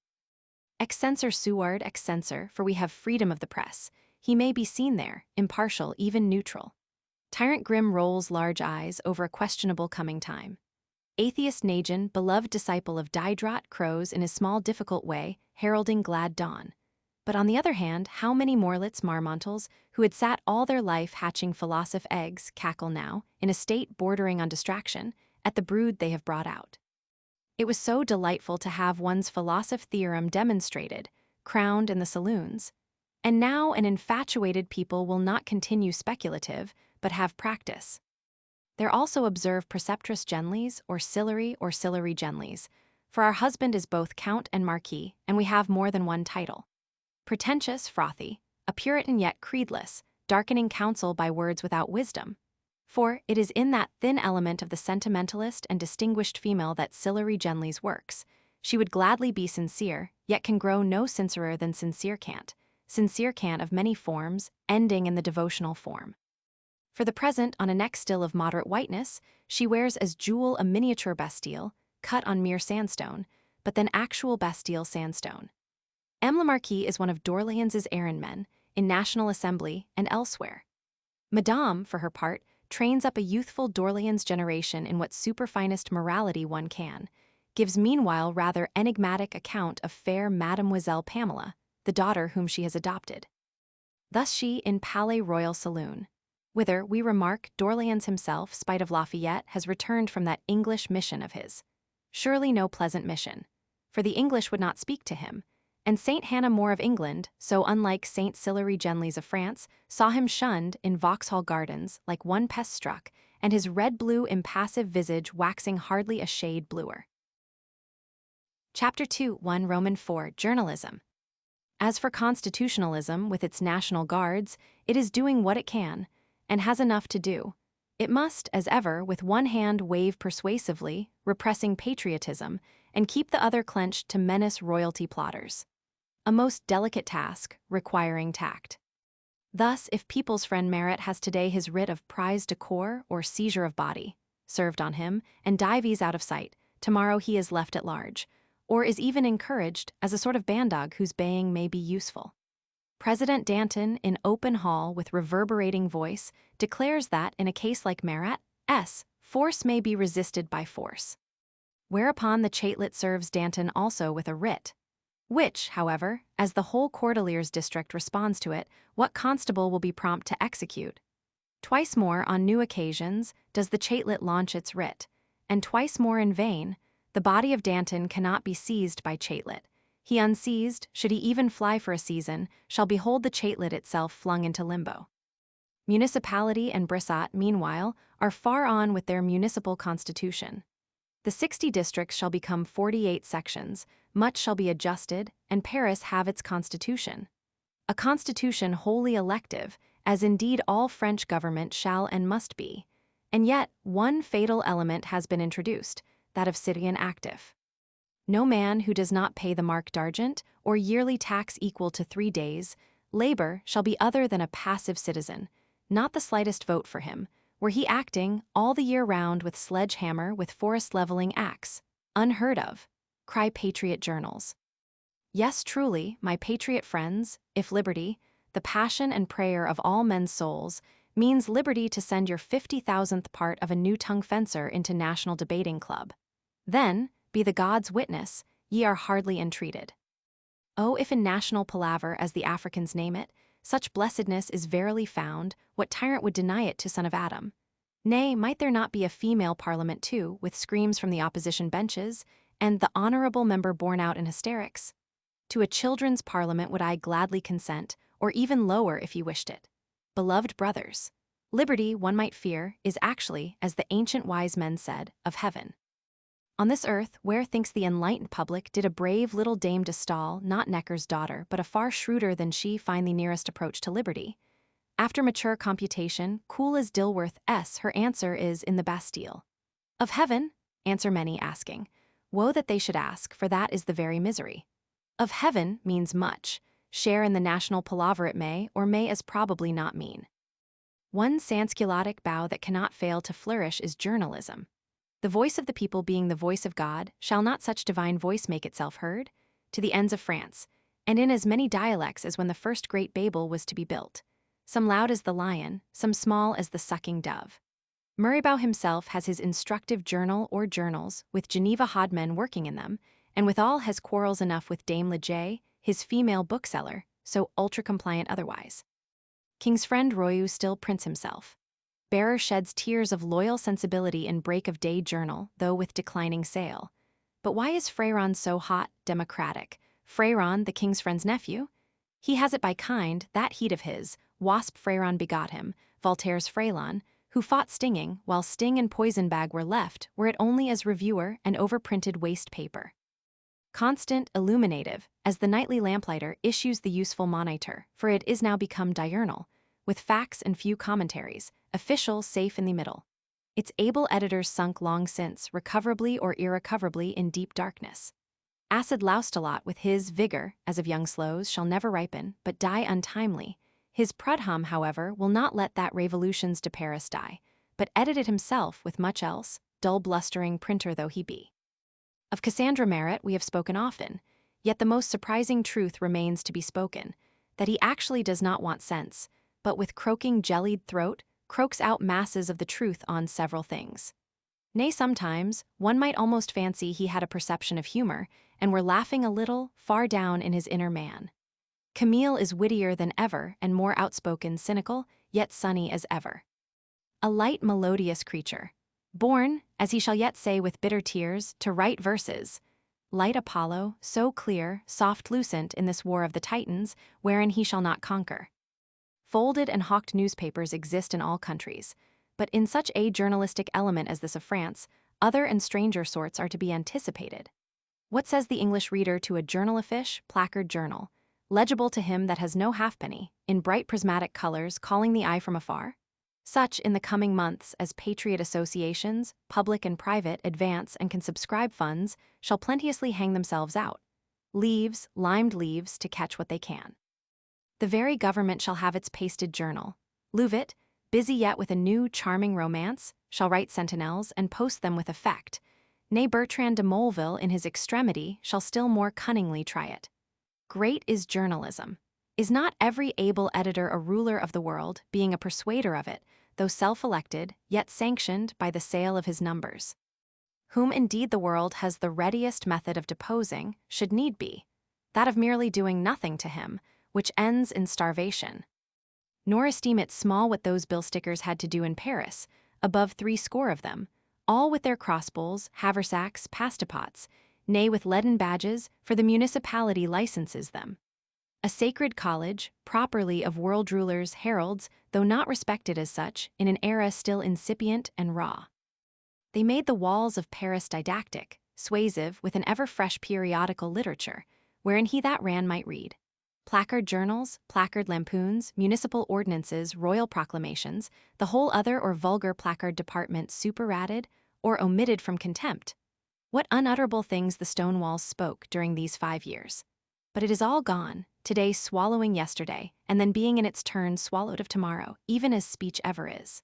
Ex censor suard ex censor, for we have freedom of the press. He may be seen there, impartial, even neutral. Tyrant grim rolls large eyes over a questionable coming time. Atheist Nagin, beloved disciple of Diderot, crows in his small difficult way, heralding glad dawn. But on the other hand, how many Morlets Marmontals, who had sat all their life hatching philosoph eggs, cackle now, in a state bordering on distraction, at the brood they have brought out. It was so delightful to have one's philosoph theorem demonstrated, crowned in the saloons. And now an infatuated people will not continue speculative, but have practice. There also observe preceptress genlies, or Sillery genlies, for our husband is both count and marquis, and we have more than one title. Pretentious, frothy, a Puritan yet creedless, darkening counsel by words without wisdom. For it is in that thin element of the sentimentalist and distinguished female that Sillery genlies works. She would gladly be sincere, yet can grow no sincerer than sincere cant of many forms, ending in the devotional form. For the present, on a neck still of moderate whiteness, she wears as jewel a miniature Bastille, cut on mere sandstone, but then actual Bastille sandstone. M. Le Marquis is one of d'Orléans's errand men, in National Assembly and elsewhere. Madame, for her part, trains up a youthful d'Orléans generation in what superfinest morality one can, gives meanwhile rather enigmatic account of fair Mademoiselle Pamela, the daughter whom she has adopted. Thus she in Palais Royal Saloon, whither, we remark, d'Orléans himself, spite of Lafayette, has returned from that English mission of his. Surely no pleasant mission, for the English would not speak to him, and Saint Hannah More of England, so unlike Saint Sillery genlies of France, saw him shunned in Vauxhall Gardens like one pest-struck, and his red-blue impassive visage waxing hardly a shade bluer. Chapter 2, 1 Roman 4, Journalism. As for constitutionalism, with its national guards, it is doing what it can, and has enough to do. It must, as ever, with one hand wave persuasively, repressing patriotism, and keep the other clenched to menace royalty plotters. A most delicate task, requiring tact. Thus, if People's Friend Merit has today his writ of prise de corps or seizure of body served on him, and Dives out of sight, tomorrow he is left at large, or is even encouraged as a sort of bandog whose baying may be useful. President Danton, in open hall with reverberating voice, declares that, in a case like Marat's, force may be resisted by force. Whereupon the chatelet serves Danton also with a writ, which, however, as the whole Cordeliers district responds to it, what constable will be prompt to execute? Twice more on new occasions does the chatelet launch its writ, and twice more in vain. The body of Danton cannot be seized by chatelet. He unseized, should he even fly for a season, shall behold the chatelet itself flung into limbo. Municipality and Brissot, meanwhile, are far on with their municipal constitution. The 60 districts shall become 48 sections, much shall be adjusted, and Paris have its constitution. A constitution wholly elective, as indeed all French government shall and must be. And yet, one fatal element has been introduced, that of citoyen active. No man who does not pay the mark d'argent, or yearly tax equal to 3 days, labor shall be other than a passive citizen, not the slightest vote for him, were he acting all the year round with sledge-hammer with forest-leveling axe. Unheard of, cry patriot journals. Yes, truly, my patriot friends, if liberty, the passion and prayer of all men's souls, means liberty to send your 50,000th part of a new tongue fencer into National Debating Club, then, be the gods witness, ye are hardly entreated. Oh, if in national palaver, as the Africans name it, such blessedness is verily found, what tyrant would deny it to son of Adam? Nay, might there not be a female parliament too, with screams from the opposition benches, and the honorable member borne out in hysterics? To a children's parliament would I gladly consent, or even lower if ye wished it. Beloved brothers, liberty, one might fear, is actually, as the ancient wise men said, of heaven. On this earth, where thinks the enlightened public did a brave little Dame de Stael, not Necker's daughter, but a far shrewder than she, find the nearest approach to liberty? After mature computation, cool as Dilworth's, her answer is in the Bastille. Of heaven? Answer many, asking. Woe that they should ask, for that is the very misery. Of heaven means much. Share in the national palaver it may, or may as probably not mean. One sansculotic bough that cannot fail to flourish is journalism. The voice of the people being the voice of God, shall not such divine voice make itself heard? To the ends of France, and in as many dialects as when the first great Babel was to be built. Some loud as the lion, some small as the sucking dove. Murraybough himself has his instructive journal or journals, with Geneva hodmen working in them, and withal has quarrels enough with Dame Leger, his female bookseller, so ultra-compliant otherwise. King's friend Royou still prints himself. Bearer sheds tears of loyal sensibility in Break of Day journal, though with declining sale. But why is Freyron so hot, democratic, Freyron, the king's friend's nephew? He has it by kind, that heat of his, wasp Freyron begot him, Voltaire's Freylon, who fought stinging, while sting and poison bag were left, were it only as reviewer and overprinted waste paper. Constant, illuminative, as the nightly lamplighter issues the useful monitor, for it is now become diurnal, with facts and few commentaries, official safe in the middle. Its able editors sunk long since, recoverably or irrecoverably in deep darkness. Acid Laustalot with his vigor, as of young sloes, shall never ripen, but die untimely. His Prudhomme, however, will not let that revolutions de Paris die, but edit it himself with much else, dull blustering printer though he be. Of Cassandra Merritt we have spoken often, yet the most surprising truth remains to be spoken, that he actually does not want sense, but with croaking jellied throat, croaks out masses of the truth on several things. Nay, sometimes, one might almost fancy he had a perception of humor, and were laughing a little, far down in his inner man. Camille is wittier than ever, and more outspoken, cynical, yet sunny as ever. A light, melodious creature, born, as he shall yet say with bitter tears, to write verses. Light Apollo, so clear, soft lucent in this war of the Titans, wherein he shall not conquer. Folded and hawked newspapers exist in all countries, but in such a journalistic element as this of France, other and stranger sorts are to be anticipated. What says the English reader to a journal-affiche, placard journal, legible to him that has no halfpenny, in bright prismatic colors calling the eye from afar? Such, in the coming months, as patriot associations, public and private, advance and can subscribe funds, shall plenteously hang themselves out. Leaves, limed leaves, to catch what they can. The very government shall have its pasted journal. Louvit, busy yet with a new, charming romance, shall write sentinels and post them with effect. Nay, Bertrand de Molleville, in his extremity, shall still more cunningly try it. Great is journalism. Is not every able editor a ruler of the world, being a persuader of it, though self-elected, yet sanctioned by the sale of his numbers? Whom indeed the world has the readiest method of deposing, should need be, that of merely doing nothing to him, which ends in starvation. Nor esteem it small what those bill-stickers had to do in Paris, above 60 of them, all with their crossbowls, haversacks, pastipots, nay with leaden badges, for the municipality licenses them. A sacred college, properly of world rulers, heralds, though not respected as such, in an era still incipient and raw. They made the walls of Paris didactic, suasive, with an ever-fresh periodical literature, wherein he that ran might read. Placard journals, placard lampoons, municipal ordinances, royal proclamations, the whole other or vulgar placard department superadded, or omitted from contempt. What unutterable things the stone walls spoke during these 5 years. But it is all gone, today swallowing yesterday, and then being in its turn swallowed of tomorrow, even as speech ever is.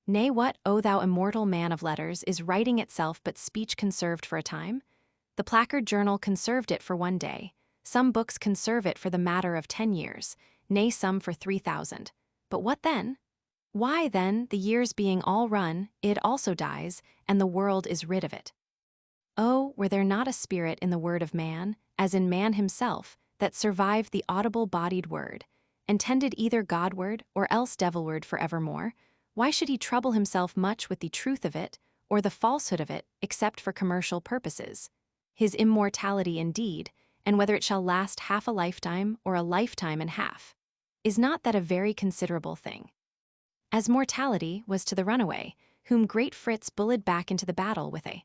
Nay, what, O thou immortal man of letters, is writing itself but speech conserved for a time? The placard journal conserved it for 1 day. Some books conserve it for the matter of 10 years, nay some for 3,000. But what then? Why, then, the years being all run, it also dies, and the world is rid of it. Oh, were there not a spirit in the word of man, as in man himself, that survived the audible-bodied word, and tended either Godward or else devilward for evermore, why should he trouble himself much with the truth of it, or the falsehood of it, except for commercial purposes? His immortality indeed, and whether it shall last half a lifetime or a lifetime and half, is not that a very considerable thing? As mortality was to the runaway, whom great Fritz bullied back into the battle with a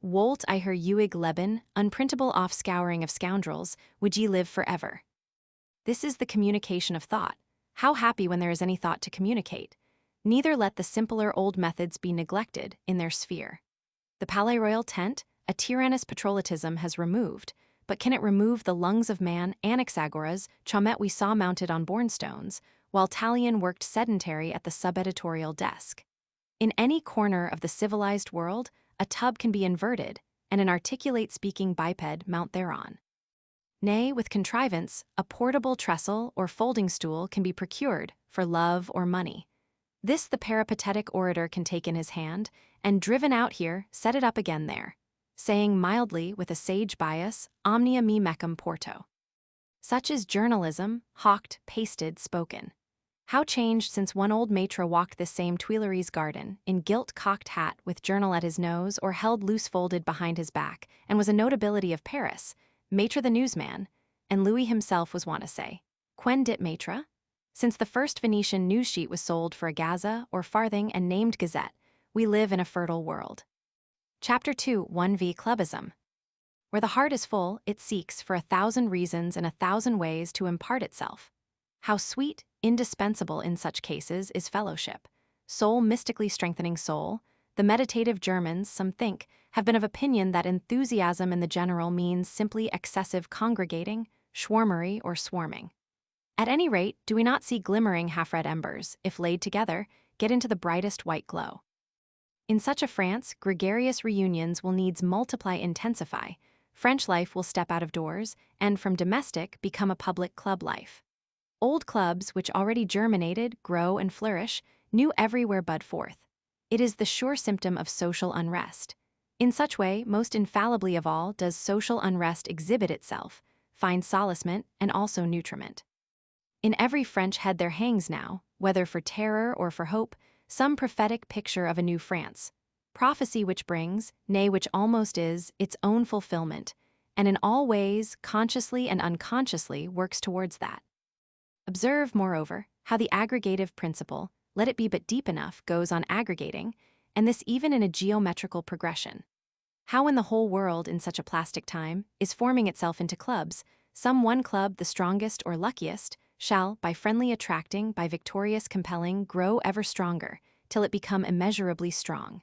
Wolt I her Uig Leben, unprintable off-scouring of scoundrels, would ye live for ever. This is the communication of thought. How happy when there is any thought to communicate. Neither let the simpler old methods be neglected in their sphere. The Palais Royal tent, a tyrannous patrollotism has removed, but can it remove the lungs of man, Anaxagoras, Chaumet we saw mounted on bornstones, while Tallien worked sedentary at the sub-editorial desk? In any corner of the civilized world, a tub can be inverted, and an articulate speaking biped mount thereon. Nay, with contrivance, a portable trestle or folding stool can be procured for love or money. This the peripatetic orator can take in his hand, and driven out here, set it up again there, saying mildly with a sage bias, omnia me mecum porto. Such is journalism, hawked, pasted, spoken. How changed since one old maitre walked this same Tuileries garden, in gilt cocked hat with journal at his nose or held loose folded behind his back, and was a notability of Paris, Maitre the newsman, and Louis himself was wont to say, Quen dit maitre? Since the first Venetian news sheet was sold for a gaza or farthing and named gazette, we live in a fertile world. Chapter 2, 1v Clubism. Where the heart is full, it seeks for 1,000 reasons and 1,000 ways to impart itself. How sweet, indispensable in such cases is fellowship, soul mystically strengthening soul. The meditative Germans, some think, have been of opinion that enthusiasm in the general means simply excessive congregating, schwarmery, or swarming. At any rate, do we not see glimmering half-red embers, if laid together, get into the brightest white glow? In such a France, gregarious reunions will needs intensify. French life will step out of doors, and from domestic become a public club life. Old clubs, which already germinated, grow, and flourish, new everywhere bud forth. It is the sure symptom of social unrest. In such way, most infallibly of all, does social unrest exhibit itself, find solacement, and also nutriment. In every French head there hangs now, whether for terror or for hope, some prophetic picture of a new France, prophecy which brings, nay which almost is, its own fulfillment, and in all ways, consciously and unconsciously, works towards that. Observe, moreover, how the aggregative principle, let it be but deep enough, goes on aggregating, and this even in a geometrical progression. How in the whole world in such a plastic time is forming itself into clubs, some one club, the strongest or luckiest, shall, by friendly attracting, by victorious compelling, grow ever stronger, till it become immeasurably strong.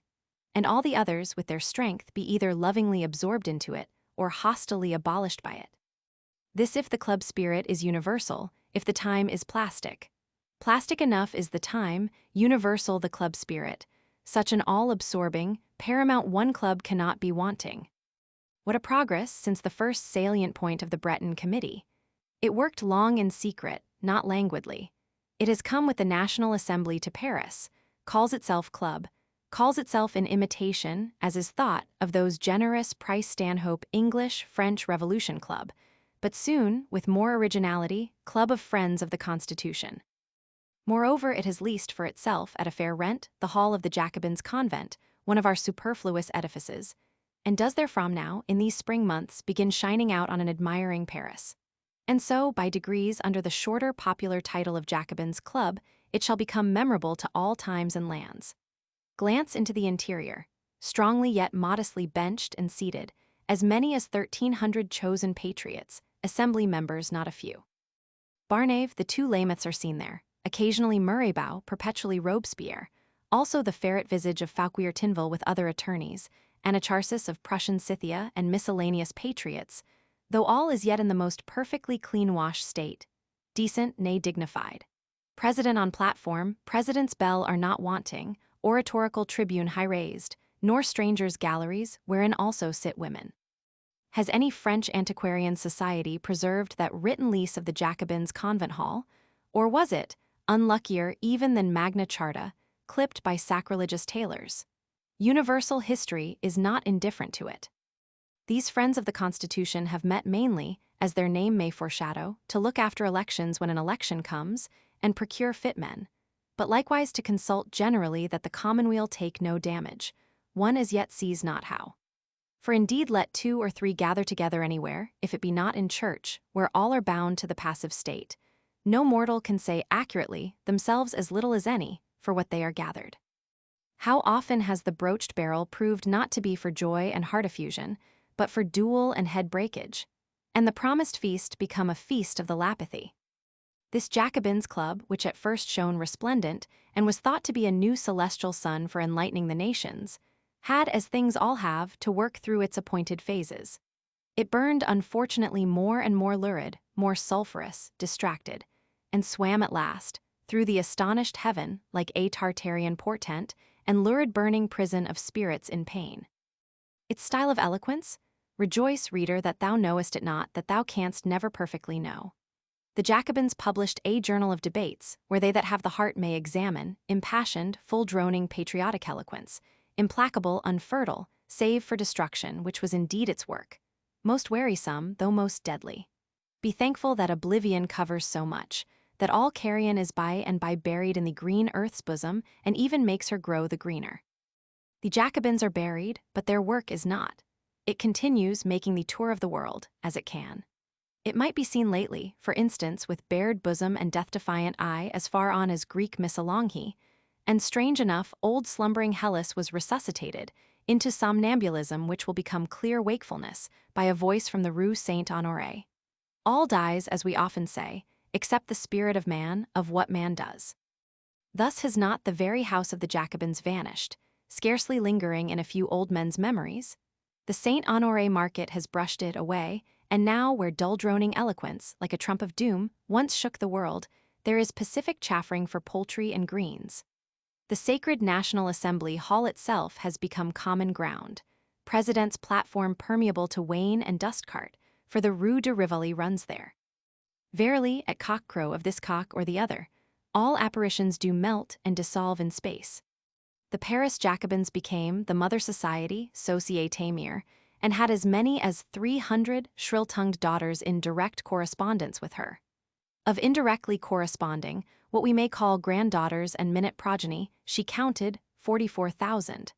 And all the others, with their strength, be either lovingly absorbed into it, or hostilely abolished by it. This if the club spirit is universal, if the time is plastic. Plastic enough is the time, universal the club spirit. Such an all-absorbing, paramount one club cannot be wanting. What a progress since the first salient point of the Breton Committee. It worked long in secret, not languidly. It has come with the National Assembly to Paris, calls itself club, calls itself in imitation, as is thought, of those generous Price Stanhope English-French Revolution Club, but soon, with more originality, Club of Friends of the Constitution. Moreover, it has leased for itself, at a fair rent, the hall of the Jacobins' convent, one of our superfluous edifices, and does therefrom now, in these spring months, begin shining out on an admiring Paris. And so, by degrees, under the shorter popular title of Jacobins' Club, it shall become memorable to all times and lands. Glance into the interior, strongly yet modestly benched and seated, as many as 1,300 chosen patriots, assembly members not a few. Barnave, the 2 Lameths are seen there, occasionally Murraybow, perpetually Robespierre, also the ferret visage of Fauquier Tinville with other attorneys, Anacharsis of Prussian Scythia, and miscellaneous patriots, though all is yet in the most perfectly clean-washed state, decent, nay dignified. President on platform, president's bell are not wanting, oratorical tribune high-raised, nor strangers' galleries, wherein also sit women. Has any French antiquarian society preserved that written lease of the Jacobins' convent hall, or was it, unluckier even than Magna Charta, clipped by sacrilegious tailors? Universal history is not indifferent to it. These friends of the Constitution have met mainly, as their name may foreshadow, to look after elections when an election comes, and procure fit men, but likewise to consult generally that the commonweal take no damage, one as yet sees not how. For indeed let 2 or 3 gather together anywhere, if it be not in church, where all are bound to the passive state, no mortal can say accurately, themselves as little as any, for what they are gathered. How often has the broached barrel proved not to be for joy and heart effusion, but for duel and head breakage, and the promised feast become a feast of the Lapithy. This Jacobins' Club, which at first shone resplendent, and was thought to be a new celestial sun for enlightening the nations, had, as things all have, to work through its appointed phases. It burned unfortunately more and more lurid, more sulphurous, distracted, and swam at last, through the astonished heaven, like a Tartarian portent, and lurid burning prison of spirits in pain. Its style of eloquence? Rejoice, reader, that thou knowest it not, that thou canst never perfectly know. The Jacobins published a journal of debates, where they that have the heart may examine, impassioned, full-droning patriotic eloquence, implacable, unfertile, save for destruction, which was indeed its work, most wearisome, though most deadly. Be thankful that oblivion covers so much, that all carrion is by and by buried in the green earth's bosom, and even makes her grow the greener. The Jacobins are buried, but their work is not. It continues making the tour of the world, as it can. It might be seen lately, for instance, with bared bosom and death-defiant eye as far on as Greek Missolonghi, and strange enough, old slumbering Hellas was resuscitated into somnambulism which will become clear wakefulness by a voice from the Rue Saint-Honoré. All dies, as we often say, except the spirit of man, of what man does. Thus has not the very house of the Jacobins vanished, scarcely lingering in a few old men's memories. The Saint-Honoré market has brushed it away, and now where dull-droning eloquence, like a trump of doom, once shook the world, there is pacific chaffering for poultry and greens. The sacred National Assembly Hall itself has become common ground, President's platform permeable to wain and dust cart, for the Rue de Rivoli runs there. Verily, at cock-crow of this cock or the other, all apparitions do melt and dissolve in space. The Paris Jacobins became the Mother Society, Société Mère, and had as many as 300 shrill-tongued daughters in direct correspondence with her. Of indirectly corresponding, what we may call granddaughters and minute progeny, she counted 44,000.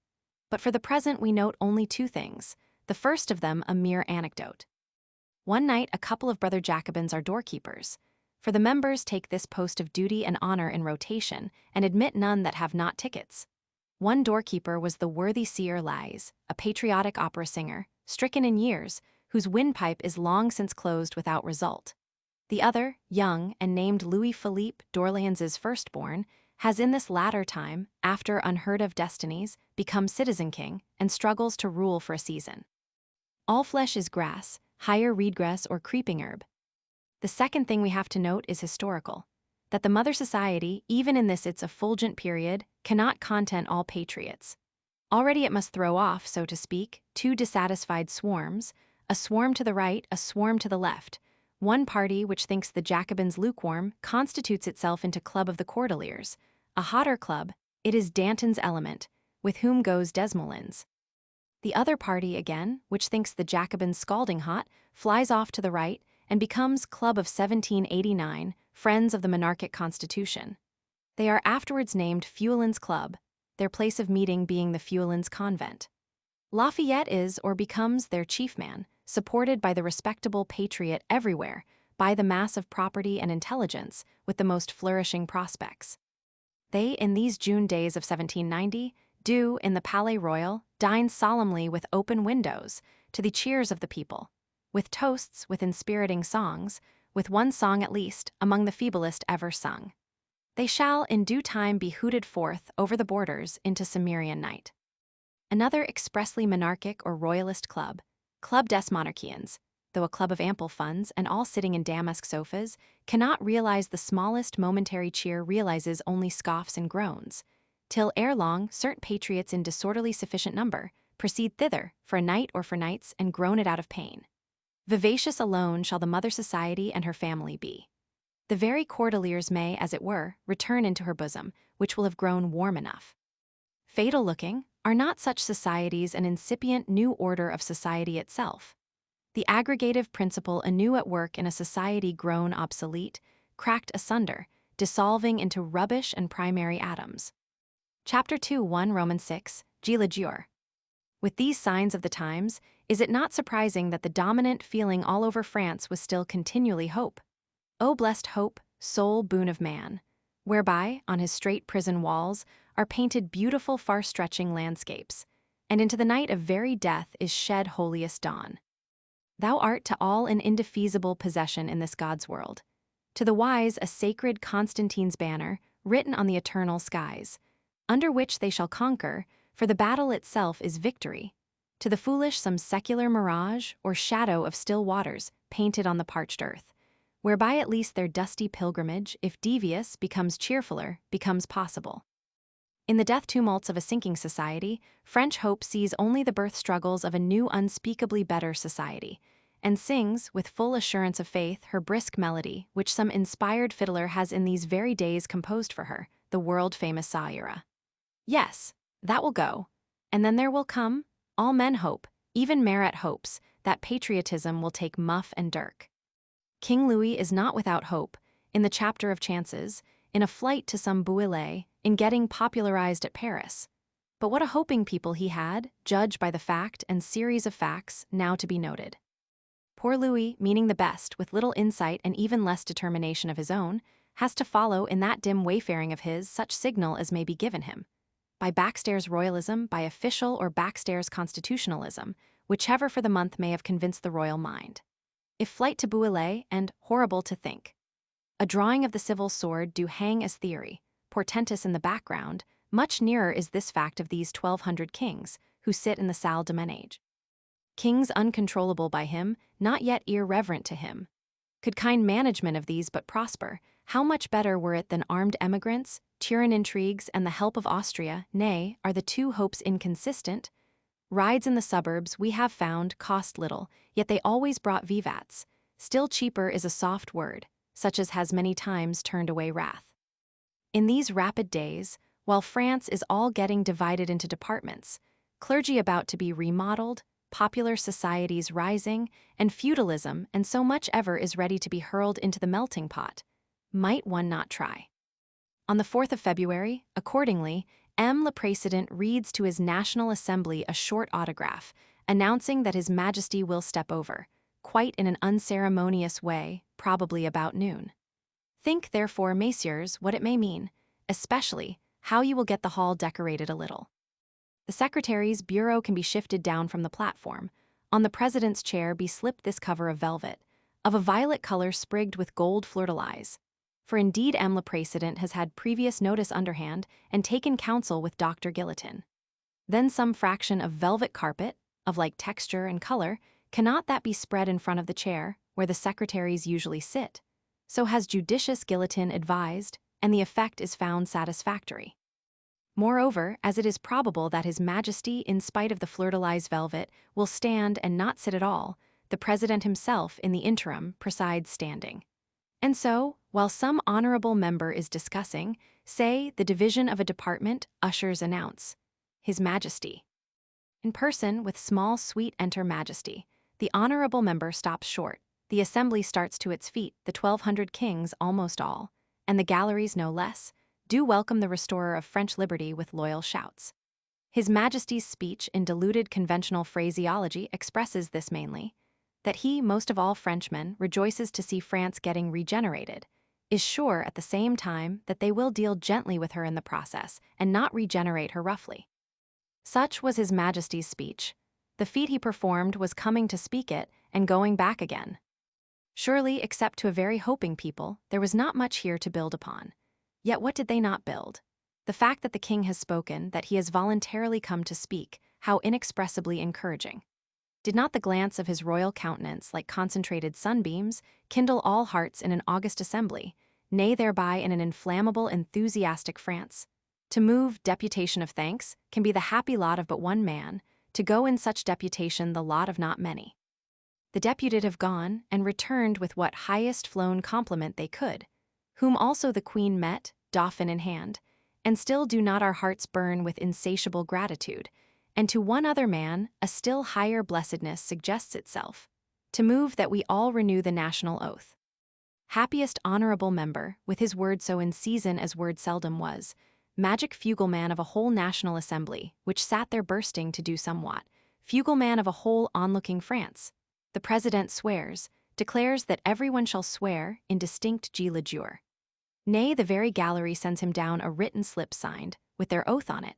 But for the present we note only two things, the first of them a mere anecdote. One night a couple of brother Jacobins are doorkeepers, for the members take this post of duty and honor in rotation and admit none that have not tickets. One doorkeeper was the worthy Sieur Lys, a patriotic opera singer, stricken in years, whose windpipe is long since closed without result. The other, young and named Louis-Philippe d'Orléans's firstborn, has in this latter time, after unheard-of destinies, become citizen king and struggles to rule for a season. All flesh is grass, higher reedgrass or creeping herb. The second thing we have to note is historical, that the Mother Society, even in this its effulgent period, cannot content all patriots. Already it must throw off, so to speak, two dissatisfied swarms, a swarm to the right, a swarm to the left. One party which thinks the Jacobins lukewarm constitutes itself into Club of the Cordeliers, a hotter club, it is Danton's element, with whom goes Desmoulins. The other party, again, which thinks the Jacobins scalding hot, flies off to the right and becomes Club of 1789, Friends of the Monarchic Constitution. They are afterwards named Feuillants Club, their place of meeting being the Feuillants Convent. Lafayette is or becomes their chief man, supported by the respectable patriot everywhere, by the mass of property and intelligence, with the most flourishing prospects. They, in these June days of 1790, do, in the Palais Royal, dine solemnly with open windows, to the cheers of the people, with toasts, with inspiriting songs, with one song at least, among the feeblest ever sung. They shall in due time be hooted forth over the borders into Cimmerian night. Another expressly monarchic or royalist club, Club des Monarchiens, though a club of ample funds and all sitting in damask sofas, cannot realize the smallest momentary cheer realizes only scoffs and groans, till ere long certain patriots in disorderly sufficient number proceed thither for a night or for nights and groan it out of pain. Vivacious alone shall the Mother Society and her family be. The very Cordeliers may, as it were, return into her bosom, which will have grown warm enough. Fatal-looking, are not such societies an incipient new order of society itself? The aggregative principle anew at work in a society grown obsolete, cracked asunder, dissolving into rubbish and primary atoms. Chapter 2, 1 Romans 6, G. Legior. With these signs of the times, is it not surprising that the dominant feeling all over France was still continually hope? O blessed hope, sole boon of man, whereby, on his strait prison walls, are painted beautiful far-stretching landscapes, and into the night of very death is shed holiest dawn. Thou art to all an indefeasible possession in this God's world. To the wise a sacred Constantine's banner, written on the eternal skies, under which they shall conquer, for the battle itself is victory. To the foolish some secular mirage or shadow of still waters, painted on the parched earth, whereby at least their dusty pilgrimage, if devious, becomes cheerfuller, becomes possible. In the death tumults of a sinking society, French hope sees only the birth struggles of a new unspeakably better society, and sings, with full assurance of faith, her brisk melody, which some inspired fiddler has in these very days composed for her, the world-famous Saira. Yes, that will go, and then there will come, all men hope, even Marat hopes, that patriotism will take muff and dirk. King Louis is not without hope, in the chapter of chances, in a flight to some Bouillé, in getting popularized at Paris. But what a hoping people he had, judged by the fact and series of facts now to be noted. Poor Louis, meaning the best, with little insight and even less determination of his own, has to follow in that dim wayfaring of his such signal as may be given him. By backstairs royalism, by official or backstairs constitutionalism, whichever for the month may have convinced the royal mind. If flight to Bouillé and horrible to think. A drawing of the civil sword do hang as theory, portentous in the background, much nearer is this fact of these 1,200 kings who sit in the salle de ménage. Kings uncontrollable by him, not yet irreverent to him. Could kind management of these but prosper, how much better were it than armed emigrants, Turin intrigues, and the help of Austria, nay, are the two hopes inconsistent? Rides in the suburbs, we have found, cost little, yet they always brought vivats. Still cheaper is a soft word, such as has many times turned away wrath. In these rapid days, while France is all getting divided into departments, clergy about to be remodeled, popular societies rising, and feudalism and so much ever is ready to be hurled into the melting pot, might one not try? On the 4th of February, accordingly, Le Président reads to his National Assembly a short autograph, announcing that His Majesty will step over, quite in an unceremonious way, probably about noon. Think, therefore, messieurs, what it may mean, especially how you will get the hall decorated a little. The secretary's bureau can be shifted down from the platform. On the president's chair be slipped this cover of velvet, of a violet color sprigged with gold fleur-de-lis. For indeed Le Président has had previous notice underhand and taken counsel with Dr. Guillotin. Then some fraction of velvet carpet, of like texture and color, cannot that be spread in front of the chair, where the secretaries usually sit? So has judicious Guillotin advised, and the effect is found satisfactory. Moreover, as it is probable that His Majesty, in spite of the fleur-de-lis velvet, will stand and not sit at all, the President himself, in the interim, presides standing. And so, while some honorable member is discussing, say, the division of a department, ushers announce, His Majesty. In person, with small sweet enter Majesty, the honorable member stops short, the assembly starts to its feet, the 1,200 kings almost all, and the galleries no less, do welcome the restorer of French liberty with loyal shouts. His Majesty's speech in diluted conventional phraseology expresses this mainly, that he, most of all Frenchmen, rejoices to see France getting regenerated, is sure at the same time that they will deal gently with her in the process and not regenerate her roughly. Such was His Majesty's speech. The feat he performed was coming to speak it and going back again. Surely, except to a very hoping people, there was not much here to build upon. Yet what did they not build? The fact that the king has spoken, that he has voluntarily come to speak, how inexpressibly encouraging. Did not the glance of his royal countenance, like concentrated sunbeams, kindle all hearts in an august assembly, nay thereby in an inflammable, enthusiastic France? To move deputation of thanks can be the happy lot of but one man, to go in such deputation the lot of not many. The deputed have gone, and returned with what highest flown compliment they could, whom also the Queen met, dauphin in hand, and still do not our hearts burn with insatiable gratitude, and to one other man a still higher blessedness suggests itself, to move that we all renew the national oath. Happiest honorable member, with his word so in season as word seldom was, magic fugleman of a whole national assembly, which sat there bursting to do somewhat, fugleman of a whole onlooking France. The president swears, declares that everyone shall swear in distinct G la jure. Nay, the very gallery sends him down a written slip signed, with their oath on it,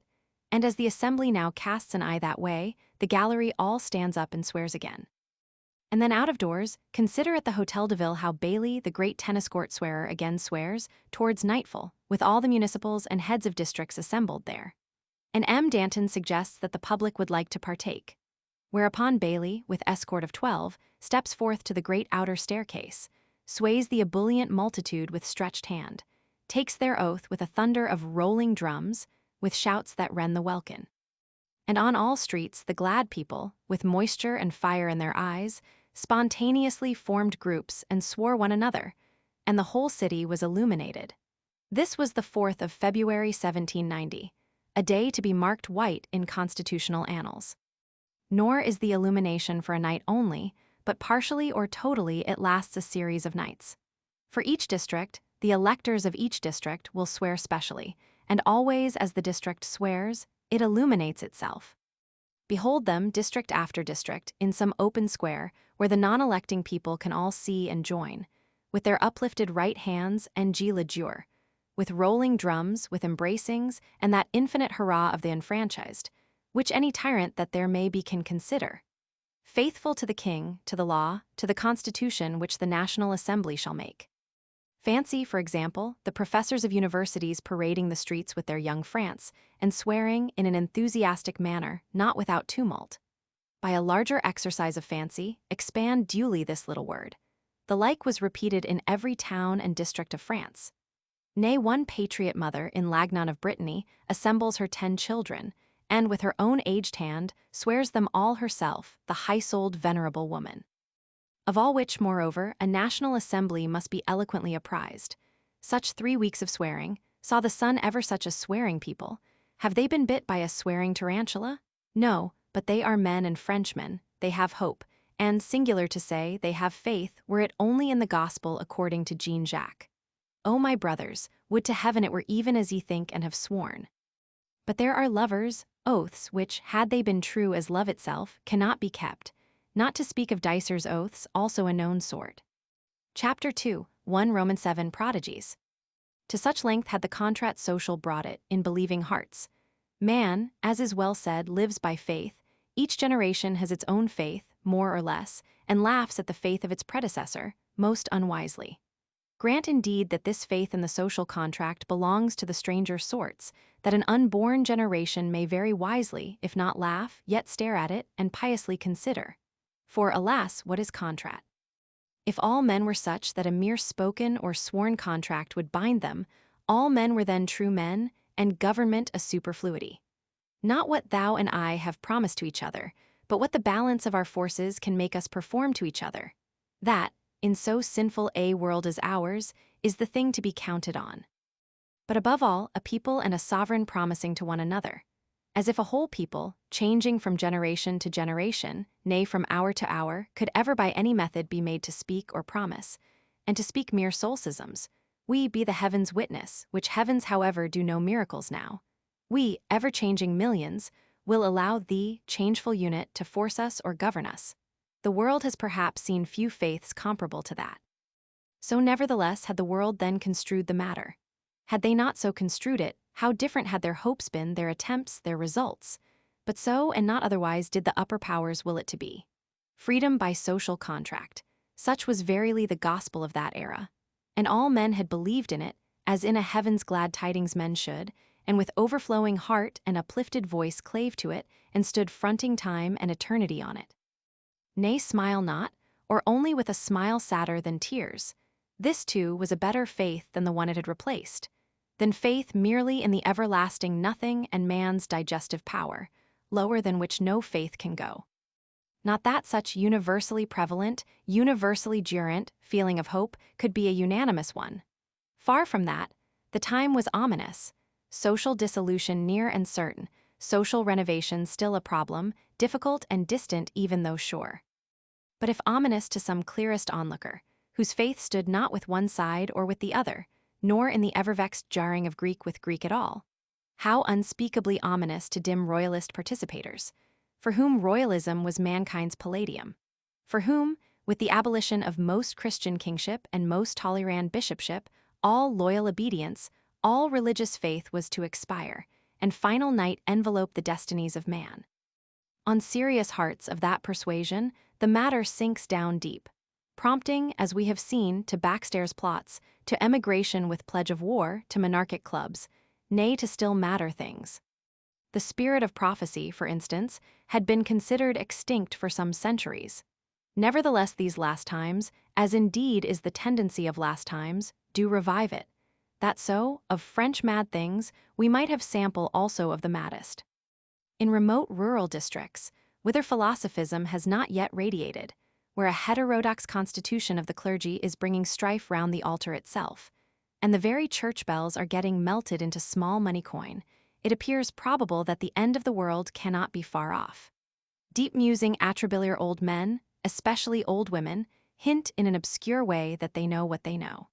and as the assembly now casts an eye that way, the gallery all stands up and swears again. And then out of doors, consider at the Hôtel de Ville how Bailey, the great tennis court swearer, again swears, towards nightfall, with all the municipals and heads of districts assembled there. And Danton suggests that the public would like to partake. Whereupon Bailey, with escort of 12, steps forth to the great outer staircase, sways the ebullient multitude with stretched hand, takes their oath with a thunder of rolling drums, with shouts that rend the welkin. And on all streets the glad people, with moisture and fire in their eyes, spontaneously formed groups and swore one another, and the whole city was illuminated. This was the 4th of February 1790, a day to be marked white in constitutional annals. Nor is the illumination for a night only, but partially or totally it lasts a series of nights. For each district, the electors of each district will swear specially, and always as the district swears, It illuminates itself. Behold them, district after district, in some open square, where the non-electing people can all see and join, with their uplifted right hands and gila jure, with rolling drums, with embracings, and that infinite hurrah of the enfranchised, which any tyrant that there may be can consider. Faithful to the king, to the law, to the constitution which the National Assembly shall make. Fancy, for example, the professors of universities parading the streets with their young France, and swearing in an enthusiastic manner, not without tumult. By a larger exercise of fancy, expand duly this little word. The like was repeated in every town and district of France. Nay, one patriot mother in Lagnon of Brittany assembles her 10 children, and with her own aged hand swears them all herself, the high-souled venerable woman. Of all which, moreover, a national assembly must be eloquently apprised. Such 3 weeks of swearing, saw the sun ever such a swearing people? Have they been bit by a swearing tarantula? No, but they are men and Frenchmen, they have hope, and, singular to say, they have faith, were it only in the gospel according to Jean Jacques. O my brothers, would to heaven it were even as ye think and have sworn. But there are lovers, oaths which, had they been true as love itself, cannot be kept, not to speak of Dicer's oaths, also a known sort. Chapter 2, 1 Romans 7 Prodigies. To such length had the contrat social brought it, in believing hearts. Man, as is well said, lives by faith. Each generation has its own faith, more or less, and laughs at the faith of its predecessor, most unwisely. Grant indeed that this faith in the social contract belongs to the stranger sorts, that an unborn generation may very wisely, if not laugh, yet stare at it, and piously consider. For, alas, what is contract? If all men were such that a mere spoken or sworn contract would bind them, all men were then true men, and government a superfluity. Not what thou and I have promised to each other, but what the balance of our forces can make us perform to each other. That, in so sinful a world as ours, is the thing to be counted on. But above all, a people and a sovereign promising to one another. As if a whole people, changing from generation to generation, nay, from hour to hour, could ever by any method be made to speak or promise, and to speak mere solcisms, we be the heavens' witness, which heavens however do no miracles now. We, ever-changing millions, will allow thee, changeful unit, to force us or govern us. The world has perhaps seen few faiths comparable to that. So nevertheless had the world then construed the matter. Had they not so construed it, how different had their hopes been, their attempts, their results. But so and not otherwise did the upper powers will it to be. Freedom by social contract. Such was verily the gospel of that era. And all men had believed in it, as in a heaven's glad tidings men should, and with overflowing heart and uplifted voice clave to it, and stood fronting time and eternity on it. Nay, smile not, or only with a smile sadder than tears. This, too, was a better faith than the one it had replaced. Than faith merely in the everlasting nothing and man's digestive power, lower than which no faith can go. Not that such universally prevalent, universally durant feeling of hope could be a unanimous one. Far from that, the time was ominous, social dissolution near and certain, social renovation still a problem, difficult and distant even though sure. But if ominous to some clearest onlooker, whose faith stood not with one side or with the other, nor in the ever-vexed jarring of Greek with Greek at all, how unspeakably ominous to dim royalist participators, for whom royalism was mankind's palladium, for whom, with the abolition of most Christian kingship and most tolerant bishopship, all loyal obedience, all religious faith was to expire, and final night envelope the destinies of man. On serious hearts of that persuasion, the matter sinks down deep, prompting, as we have seen, to backstairs plots, to emigration with pledge of war, to monarchic clubs, nay, to still madder things. The spirit of prophecy, for instance, had been considered extinct for some centuries. Nevertheless, these last times, as indeed is the tendency of last times, do revive it. That so, of French mad things, we might have sample also of the maddest. In remote rural districts, whither philosophism has not yet radiated, where a heterodox constitution of the clergy is bringing strife round the altar itself, and the very church bells are getting melted into small money coin, it appears probable that the end of the world cannot be far off. Deep-musing atrabiliar old men, especially old women, hint in an obscure way that they know what they know.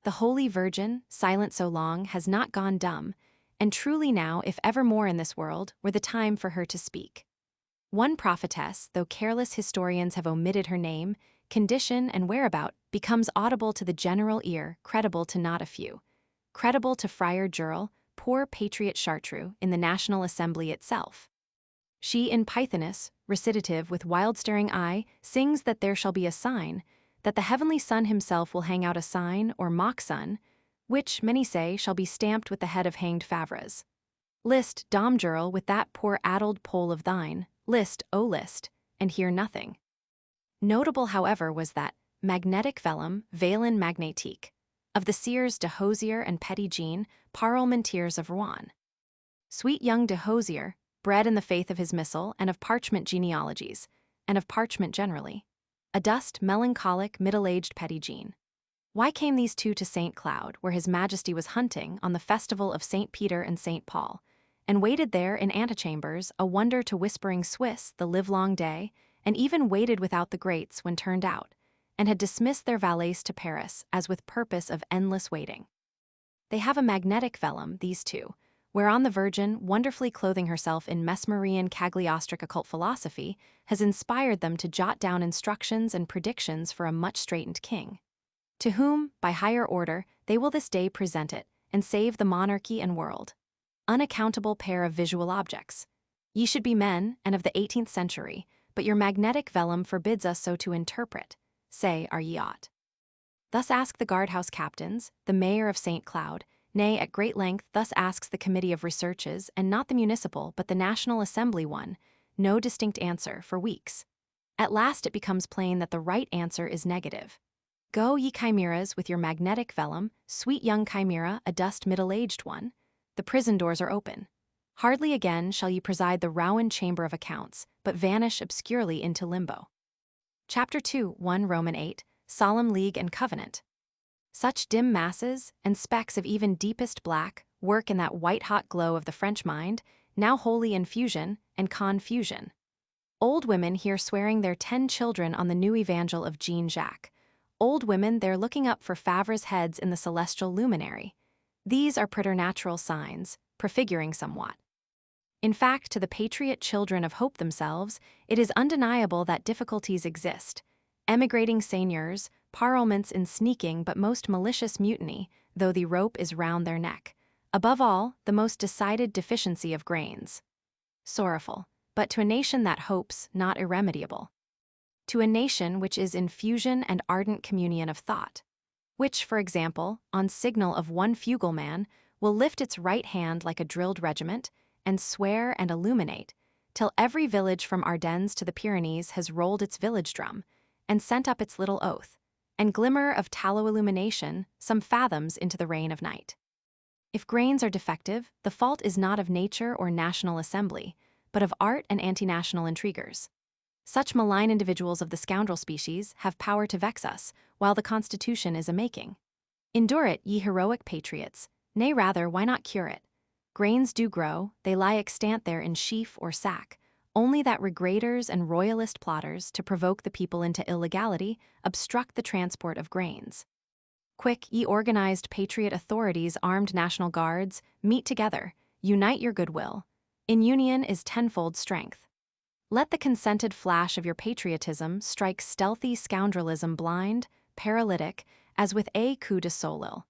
The Holy Virgin, silent so long, has not gone dumb, and truly now, if ever more in this world, were the time for her to speak. One prophetess, though careless historians have omitted her name, condition, and whereabout, becomes audible to the general ear, credible to not a few. Credible to Friar Jurel, poor patriot Chartreux, in the National Assembly itself. She in Pythoness, recitative with wild-staring eye, sings that there shall be a sign, that the heavenly Son himself will hang out a sign, or mock sun, which, many say, shall be stamped with the head of hanged Favres. List, Dom Jurel, with that poor addled pole of thine, list, O list, and hear nothing. Notable, however, was that magnetic vellum, valen magnétique, of the seers de Hosier and Petit Jean, parlementaires of Rouen. Sweet young de Hosier, bred in the faith of his missal and of parchment genealogies, and of parchment generally. Adust, melancholic, middle-aged Petit Jean. Why came these two to St. Cloud, where his majesty was hunting on the festival of St. Peter and St. Paul, and waited there in antechambers, a wonder to whispering Swiss the livelong day, and even waited without the grates when turned out, and had dismissed their valets to Paris, as with purpose of endless waiting. They have a magnetic vellum, these two, whereon the Virgin, wonderfully clothing herself in Mesmerian Cagliostric occult philosophy, has inspired them to jot down instructions and predictions for a much-straitened king, to whom, by higher order, they will this day present it, and save the monarchy and world. Unaccountable pair of visual objects. Ye should be men, and of the 18th century, but your magnetic vellum forbids us so to interpret. Say, are ye aught? Thus ask the guardhouse captains, the mayor of St. Cloud, nay, at great length thus asks the Committee of Researches, and not the municipal but the National Assembly one, no distinct answer for weeks. At last it becomes plain that the right answer is negative. Go, ye chimeras, with your magnetic vellum, sweet young chimera, adust middle-aged one. The prison doors are open. Hardly again shall ye preside the Rowan chamber of accounts, but vanish obscurely into limbo. Chapter 2, 1 Roman 8, Solemn League and Covenant. Such dim masses, and specks of even deepest black, work in that white-hot glow of the French mind, now wholly in fusion and confusion. Old women here swearing their 10 children on the new evangel of Jean Jacques. Old women there looking up for Favre's heads in the celestial luminary. These are preternatural signs, prefiguring somewhat. In fact, to the patriot children of hope themselves, it is undeniable that difficulties exist. Emigrating seigneurs, parlements in sneaking but most malicious mutiny, though the rope is round their neck. Above all, the most decided deficiency of grains. Sorrowful, but to a nation that hopes, not irremediable. To a nation which is in fusion and ardent communion of thought. Which, for example, on signal of one fugleman, will lift its right hand like a drilled regiment, and swear and illuminate, till every village from Ardennes to the Pyrenees has rolled its village drum, and sent up its little oath, and glimmer of tallow illumination some fathoms into the reign of night. If grains are defective, the fault is not of nature or National Assembly, but of art and anti-national intriguers. Such malign individuals of the scoundrel species have power to vex us, while the Constitution is a-making. Endure it, ye heroic patriots, nay rather, why not cure it? Grains do grow, they lie extant there in sheaf or sack, only that regraders and royalist plotters, to provoke the people into illegality, obstruct the transport of grains. Quick, ye organized patriot authorities, armed National Guards, meet together, unite your goodwill. In union is tenfold strength. Let the consented flash of your patriotism strike stealthy scoundrelism blind, paralytic, as with a coup de soleil.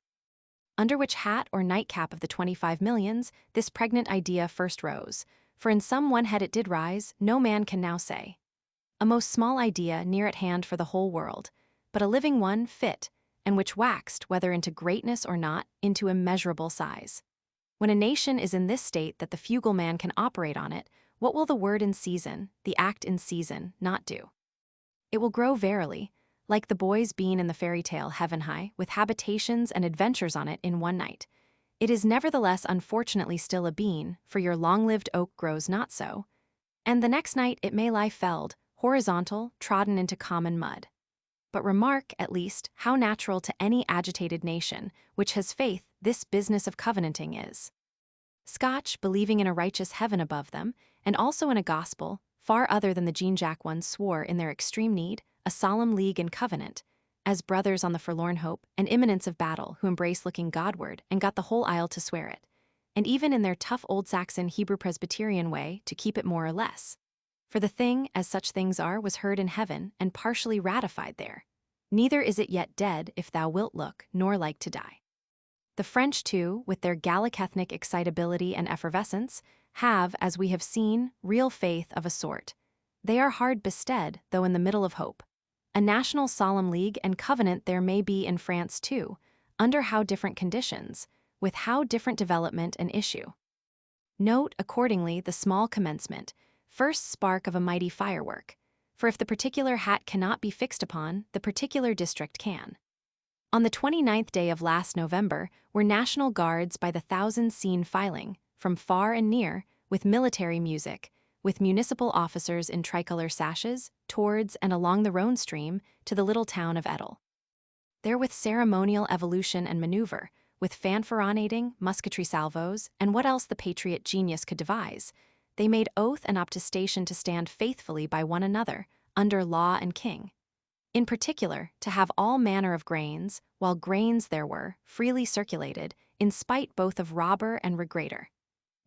Under which hat or nightcap of the 25 millions, this pregnant idea first rose, for in some one head it did rise, no man can now say. A most small idea near at hand for the whole world, but a living one fit, and which waxed, whether into greatness or not, into immeasurable size. When a nation is in this state that the fugleman can operate on it, what will the word in season, the act in season, not do? It will grow verily, like the boy's bean in the fairy tale Heaven High, with habitations and adventures on it in one night. It is nevertheless unfortunately still a bean, for your long-lived oak grows not so, and the next night it may lie felled, horizontal, trodden into common mud. But remark, at least, how natural to any agitated nation, which has faith, this business of covenanting is. Scotch, believing in a righteous heaven above them, and also in a gospel, far other than the Jean Jacques ones swore in their extreme need, a solemn league and covenant, as brothers on the forlorn hope and imminence of battle who embrace looking Godward and got the whole isle to swear it. and even in their tough Old Saxon Hebrew Presbyterian way to keep it more or less. For the thing, as such things are, was heard in heaven, and partially ratified there. Neither is it yet dead, if thou wilt look, nor like to die. The French, too, with their Gallic ethnic excitability and effervescence, have, as we have seen, real faith of a sort. They are hard bestead, though in the middle of hope. A national solemn league and covenant there may be in France, too, under how different conditions, with how different development and issue. Note, accordingly, the small commencement, first spark of a mighty firework, for if the particular hat cannot be fixed upon, the particular district can. On the 29th day of last November were National Guards by the thousands seen filing, from far and near, with military music, with municipal officers in tricolor sashes, towards and along the Rhone stream to the little town of Edel. There with ceremonial evolution and maneuver, with fanfaronading, musketry salvos, and what else the patriot genius could devise, they made oath and obtestation to stand faithfully by one another, under law and king. In particular, to have all manner of grains, while grains there were, freely circulated, in spite both of robber and regrater.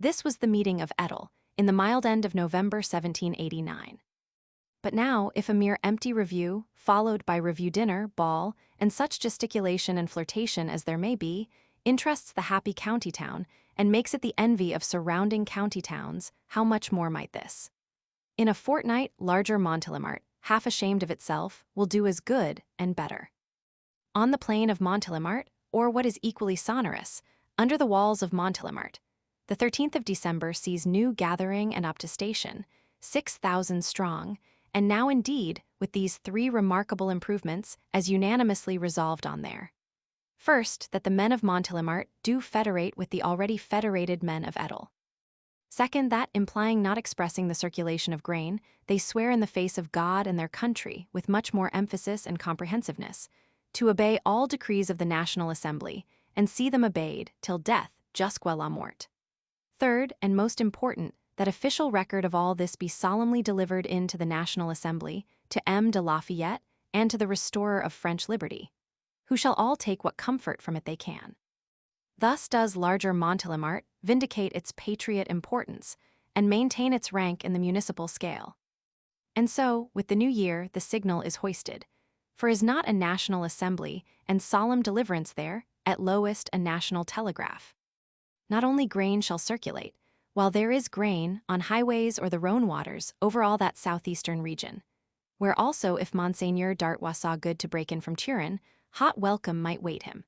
This was the meeting of Edel, in the mild end of November 1789. But now, if a mere empty review, followed by review dinner, ball, and such gesticulation and flirtation as there may be, interests the happy county town, and makes it the envy of surrounding county towns, how much more might this? In a fortnight, larger Montélimart, half ashamed of itself, will do as good and better. On the plain of Montélimart, or what is equally sonorous, under the walls of Montélimart, the 13th of December sees new gathering and obtestation, 6,000 strong, and now indeed, with these three remarkable improvements, as unanimously resolved on there. First, that the men of Montélimart do federate with the already federated men of Edel. Second, that, implying not expressing the circulation of grain, they swear in the face of God and their country, with much more emphasis and comprehensiveness, to obey all decrees of the National Assembly, and see them obeyed, till death, jusqu'à la mort. Third, and most important, that official record of all this be solemnly delivered in to the National Assembly, to M. de Lafayette, and to the restorer of French liberty, who shall all take what comfort from it they can. Thus does larger Montélimart vindicate its patriot importance, and maintain its rank in the municipal scale. And so, with the new year, the signal is hoisted, for is not a National Assembly and solemn deliverance there, at lowest a national telegraph? Not only grain shall circulate, while there is grain, on highways or the Rhone waters over all that southeastern region, where also if Monseigneur d'Artois saw good to break in from Turin, hot welcome might wait him.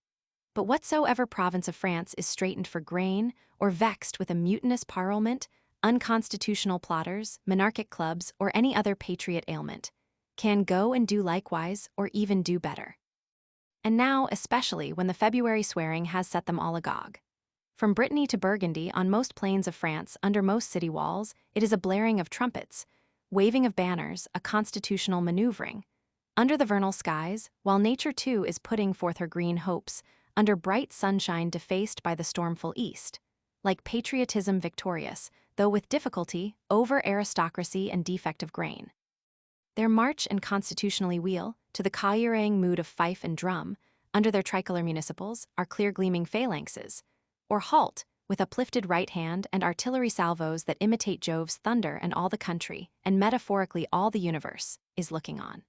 But whatsoever province of France is straitened for grain, or vexed with a mutinous parliament, unconstitutional plotters, monarchic clubs, or any other patriot ailment, can go and do likewise, or even do better. And now, especially when the February swearing has set them all agog. From Brittany to Burgundy, on most plains of France, under most city walls, it is a blaring of trumpets, waving of banners, a constitutional maneuvering. Under the vernal skies, while nature too is putting forth her green hopes, under bright sunshine defaced by the stormful east, like patriotism victorious, though with difficulty, over aristocracy and defect of grain. Their march and constitutionally wheel, to the collierang mood of fife and drum, under their tricolor municipals, are clear gleaming phalanxes, or halt, with uplifted right hand and artillery salvos that imitate Jove's thunder, and all the country, and metaphorically all the universe, is looking on.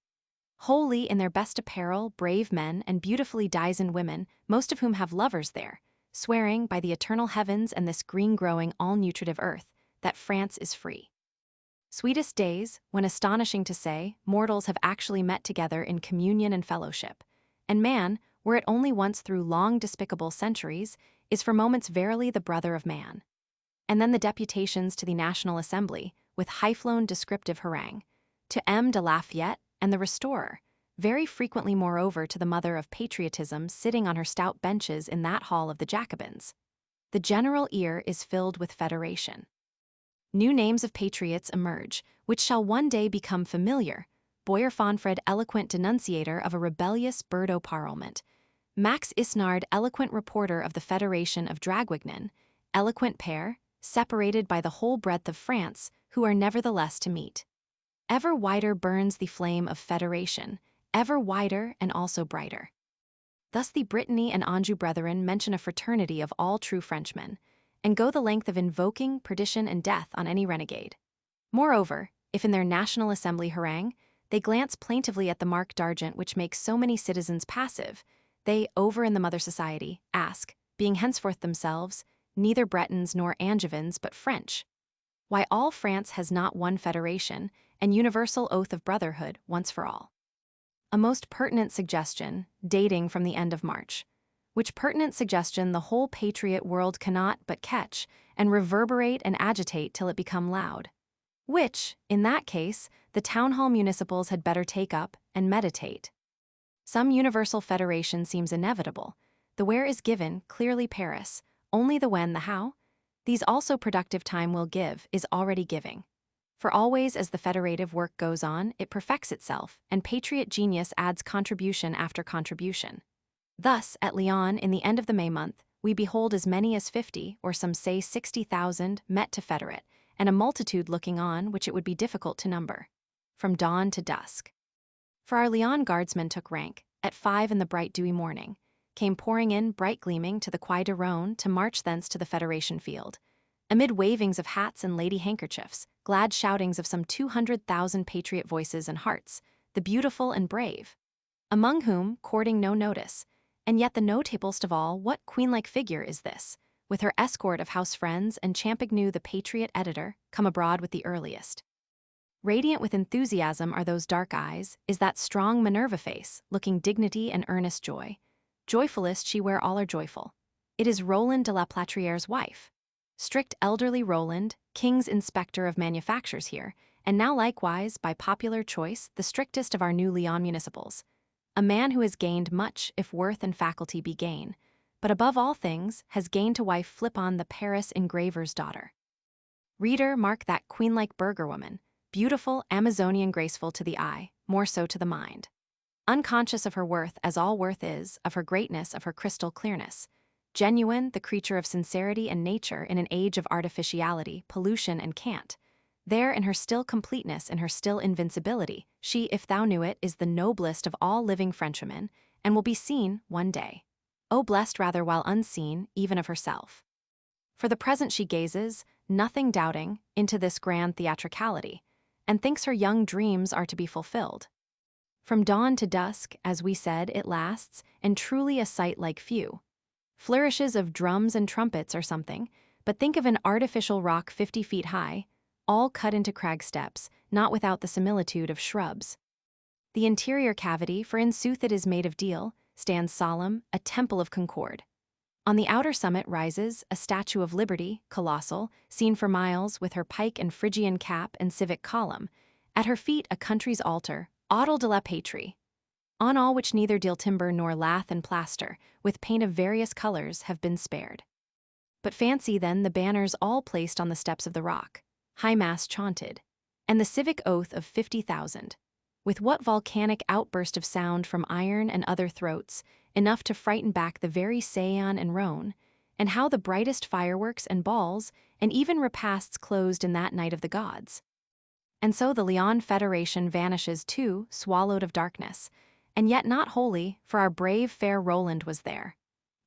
Wholly in their best apparel, brave men and beautifully dizened women, most of whom have lovers there, swearing by the eternal heavens and this green-growing all-nutritive earth, that France is free. Sweetest days, when astonishing to say, mortals have actually met together in communion and fellowship, and man, were it only once through long despicable centuries, is for moments verily the brother of man. And then the deputations to the National Assembly, with high-flown descriptive harangue, to M. de Lafayette and the restorer, very frequently moreover to the mother of patriotism sitting on her stout benches in that hall of the Jacobins. The general ear is filled with federation. New names of patriots emerge, which shall one day become familiar. Boyer Fonfred, eloquent denunciator of a rebellious Bordeaux parliament. Max Isnard, eloquent reporter of the Federation of Draguignan, eloquent pair, separated by the whole breadth of France, who are nevertheless to meet. Ever wider burns the flame of federation, ever wider and also brighter. Thus the Brittany and Anjou brethren mention a fraternity of all true Frenchmen, and go the length of invoking perdition and death on any renegade. Moreover, if in their National Assembly harangue, they glance plaintively at the mark d'argent which makes so many citizens passive, they, over in the mother society, ask, being henceforth themselves, neither Bretons nor Angevins but French, why all France has not one federation, and universal oath of brotherhood once for all. A most pertinent suggestion, dating from the end of March, which pertinent suggestion the whole patriot world cannot but catch, and reverberate and agitate till it become loud. Which, in that case, the town hall municipals had better take up and meditate. Some universal federation seems inevitable. The where is given, clearly Paris, only the when, the how. These also productive time will give, is already giving. For always as the federative work goes on, it perfects itself, and patriot genius adds contribution after contribution. Thus, at Lyon, in the end of the May month, we behold as many as 50, or some say 60,000, met to federate, and a multitude looking on which it would be difficult to number, from dawn to dusk. For our Lyon guardsmen took rank, at 5 in the bright dewy morning, came pouring in bright gleaming to the Quai de Rhone to march thence to the Federation Field, amid wavings of hats and lady handkerchiefs, glad shoutings of some 200,000 patriot voices and hearts, the beautiful and brave, among whom, courting no notice, and yet the notablest of all, what queen-like figure is this, with her escort of house friends and Champigny the patriot editor, come abroad with the earliest. Radiant with enthusiasm are those dark eyes, is that strong Minerva face, looking dignity and earnest joy. Joyfulest she where all are joyful. It is Roland de la Platriere's wife. Strict elderly Roland, king's inspector of manufactures here, and now likewise, by popular choice, the strictest of our new Lyon municipals. A man who has gained much if worth and faculty be gain, but above all things, has gained to wife Flippon the Paris engraver's daughter. Reader, mark that queen-like burgher-woman, beautiful, Amazonian graceful to the eye, more so to the mind. Unconscious of her worth as all worth is, of her greatness, of her crystal clearness. Genuine, the creature of sincerity and nature in an age of artificiality, pollution, and cant. There, in her still completeness, in her still invincibility, she, if thou knew it, is the noblest of all living Frenchwomen, and will be seen one day. O blessed rather while unseen, even of herself. For the present she gazes, nothing doubting, into this grand theatricality, and thinks her young dreams are to be fulfilled. From dawn to dusk, as we said, it lasts, and truly a sight like few. Flourishes of drums and trumpets are something, but think of an artificial rock 50 feet high, all cut into crag steps, not without the similitude of shrubs. The interior cavity, for in sooth it is made of deal, stands solemn, a temple of concord. On the outer summit rises a statue of Liberty, colossal, seen for miles with her pike and Phrygian cap and civic column, at her feet a country's altar, Autel de la Patrie. On all which neither deal timber nor lath and plaster, with paint of various colors, have been spared. But fancy then the banners all placed on the steps of the rock, high mass chaunted, and the civic oath of 50,000. With what volcanic outburst of sound from iron and other throats, enough to frighten back the very Seine and Rhone, and how the brightest fireworks and balls, and even repasts closed in that night of the gods. And so the Lyon Federation vanishes too, swallowed of darkness, and yet not wholly, for our brave fair Roland was there.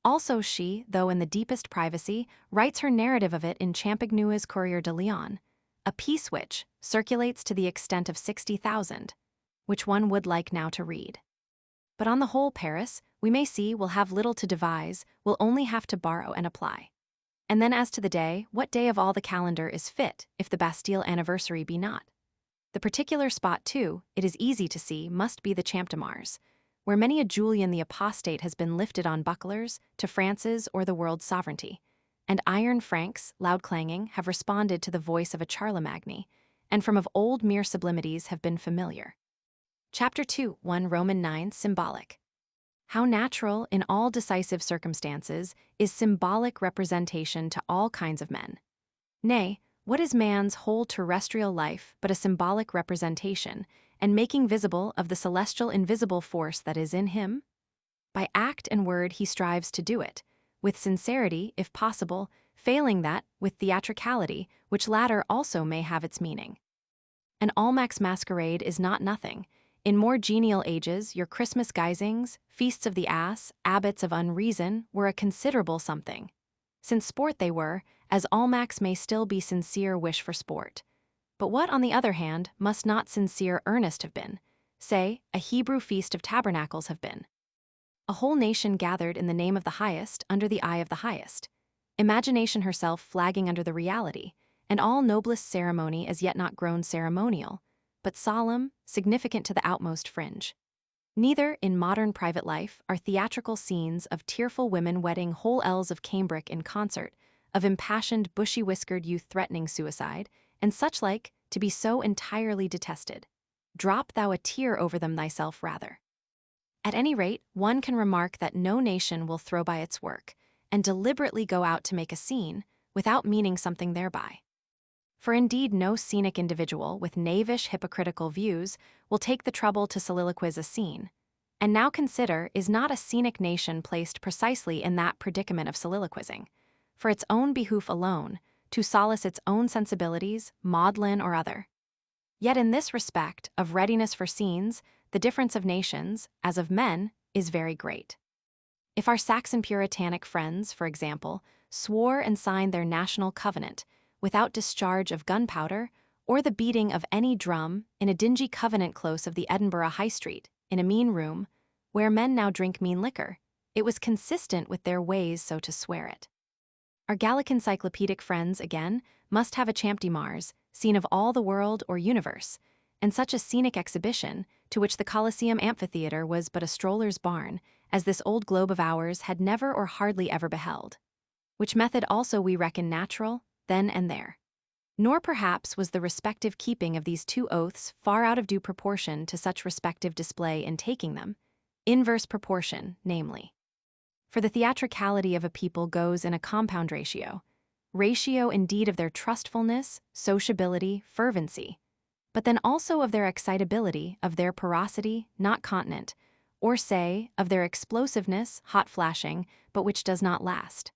Also she, though in the deepest privacy, writes her narrative of it in Champigny's Courrier de Lyon, a piece which circulates to the extent of 60,000, which one would like now to read. But on the whole, Paris, we may see, will have little to devise, will only have to borrow and apply. And then as to the day, what day of all the calendar is fit, if the Bastille anniversary be not? The particular spot, too, it is easy to see, must be the Champ de Mars, where many a Julian the Apostate has been lifted on bucklers to France's or the world's sovereignty, and iron Franks, loud-clanging, have responded to the voice of a Charlemagne, and from of old mere sublimities have been familiar. Chapter 2, 1 Roman 9, Symbolic. How natural, in all decisive circumstances, is symbolic representation to all kinds of men. Nay, what is man's whole terrestrial life but a symbolic representation, and making visible of the celestial invisible force that is in him? By act and word he strives to do it, with sincerity, if possible, failing that, with theatricality, which latter also may have its meaning. An Almack's masquerade is not nothing. In more genial ages, your Christmas guisings, feasts of the ass, abbots of unreason, were a considerable something. since sport they were, as Almack's may still be sincere wish for sport. But what, on the other hand, must not sincere earnest have been? Say, a Hebrew feast of tabernacles have been. A whole nation gathered in the name of the highest, under the eye of the highest. Imagination herself flagging under the reality, and all noblest ceremony as yet not grown ceremonial, but solemn, significant to the outmost fringe. Neither, in modern private life, are theatrical scenes of tearful women wedding whole ells of cambric in concert, of impassioned bushy-whiskered youth threatening suicide, and such like, to be so entirely detested. Drop thou a tear over them thyself rather. At any rate, one can remark that no nation will throw by its work, and deliberately go out to make a scene, without meaning something thereby. For indeed no scenic individual with knavish hypocritical views will take the trouble to soliloquize a scene. And now consider, is not a scenic nation placed precisely in that predicament of soliloquizing, for its own behoof alone, to solace its own sensibilities, maudlin or other? Yet in this respect, of readiness for scenes, the difference of nations, as of men, is very great. If our Saxon Puritanic friends, for example, swore and signed their national covenant, without discharge of gunpowder, or the beating of any drum, in a dingy covenant close of the Edinburgh High Street, in a mean room, where men now drink mean liquor, it was consistent with their ways so to swear it. Our Gallic encyclopedic friends, again, must have a Champty Mars, scene of all the world or universe, and such a scenic exhibition, to which the Colosseum amphitheater was but a stroller's barn, as this old globe of ours had never or hardly ever beheld. Which method also we reckon natural, then and there. Nor perhaps was the respective keeping of these two oaths far out of due proportion to such respective display in taking them, inverse proportion, namely. For the theatricality of a people goes in a compound ratio indeed of their trustfulness, sociability, fervency, but then also of their excitability, of their porosity, not continent, or say, of their explosiveness, hot flashing, but which does not last.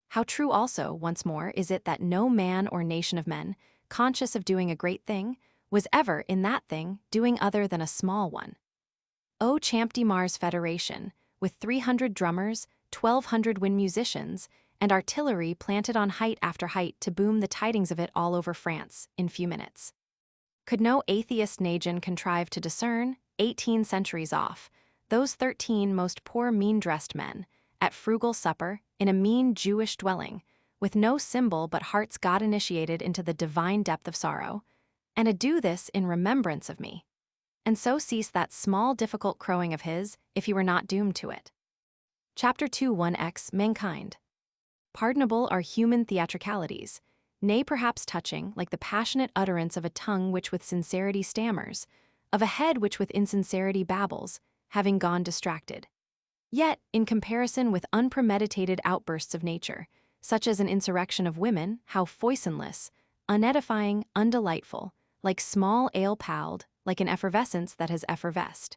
How true also, once more, is it that no man or nation of men, conscious of doing a great thing, was ever, in that thing, doing other than a small one. O Champty Mars Federation, with 300 drummers, 1,200 wind musicians, and artillery planted on height after height to boom the tidings of it all over France, in few minutes. Could no atheist nation contrive to discern, 18 centuries off, those 13 most poor mean-dressed men, at frugal supper, in a mean Jewish dwelling, with no symbol but hearts God initiated into the divine depth of sorrow, and do this in remembrance of me, and so cease that small difficult crowing of his, if he were not doomed to it. Chapter 2 1x Mankind. Pardonable are human theatricalities, nay perhaps touching, like the passionate utterance of a tongue which with sincerity stammers, of a head which with insincerity babbles, having gone distracted. Yet, in comparison with unpremeditated outbursts of nature, such as an insurrection of women, how foisonless, unedifying, undelightful, like small ale palled, like an effervescence that has effervesced.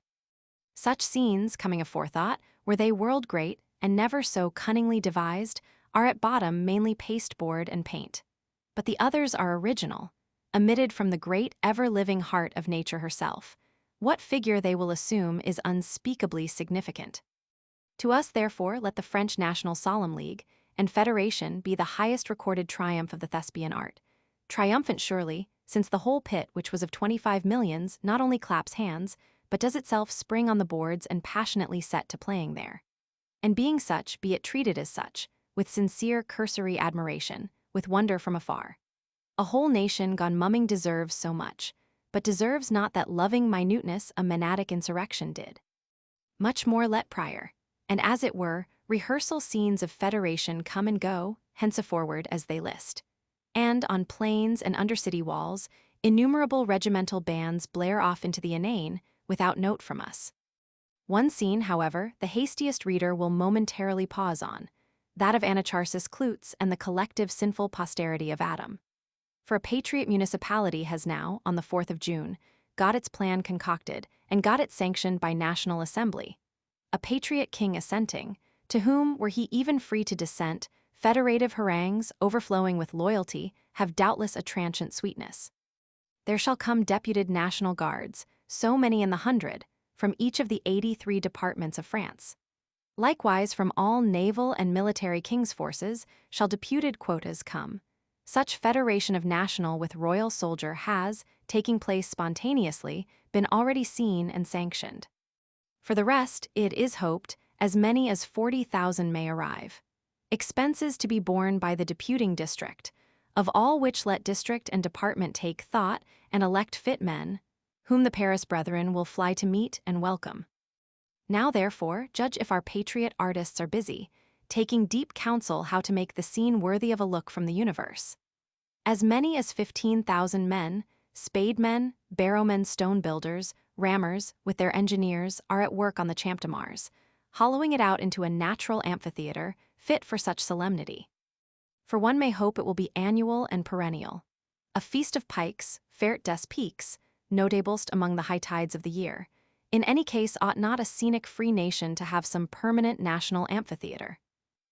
Such scenes, coming aforethought, were they world great, and never so cunningly devised, are at bottom mainly pasteboard and paint. But the others are original, emitted from the great ever-living heart of nature herself. What figure they will assume is unspeakably significant. To us, therefore, let the French National Solemn League and Federation be the highest recorded triumph of the Thespian art. Triumphant surely, since the whole pit, which was of 25 millions, not only claps hands, but does itself spring on the boards and passionately set to playing there. And being such, be it treated as such, with sincere cursory admiration, with wonder from afar. A whole nation gone mumming deserves so much, but deserves not that loving minuteness a menadic insurrection did. Much more let prior, and as it were, rehearsal scenes of federation come and go, henceforward as they list. And on plains and undercity walls, innumerable regimental bands blare off into the inane, without note from us. One scene, however, the hastiest reader will momentarily pause on, that of Anacharsis Cloots and the collective sinful posterity of Adam. For a patriot municipality has now, on the 4th of June, got its plan concocted, and got it sanctioned by National Assembly. A patriot king assenting, to whom, were he even free to dissent, federative harangues, overflowing with loyalty, have doubtless a transient sweetness. There shall come deputed National Guards, so many in the 100, from each of the 83 departments of France. Likewise, from all naval and military king's forces shall deputed quotas come. Such federation of national with royal soldier has, taking place spontaneously, been already seen and sanctioned. For the rest, it is hoped, as many as 40,000 may arrive. Expenses to be borne by the deputing district, of all which let district and department take thought and elect fit men, whom the Paris brethren will fly to meet and welcome. Now therefore, judge if our patriot artists are busy, taking deep counsel how to make the scene worthy of a look from the universe. As many as 15,000 men, spademen, barrowmen, stone builders, rammers, with their engineers, are at work on the Champ de Mars, hollowing it out into a natural amphitheater fit for such solemnity. For one may hope it will be annual and perennial. A feast of pikes, ferte des peaks, notablest among the high tides of the year. In any case, ought not a scenic free nation to have some permanent national amphitheater?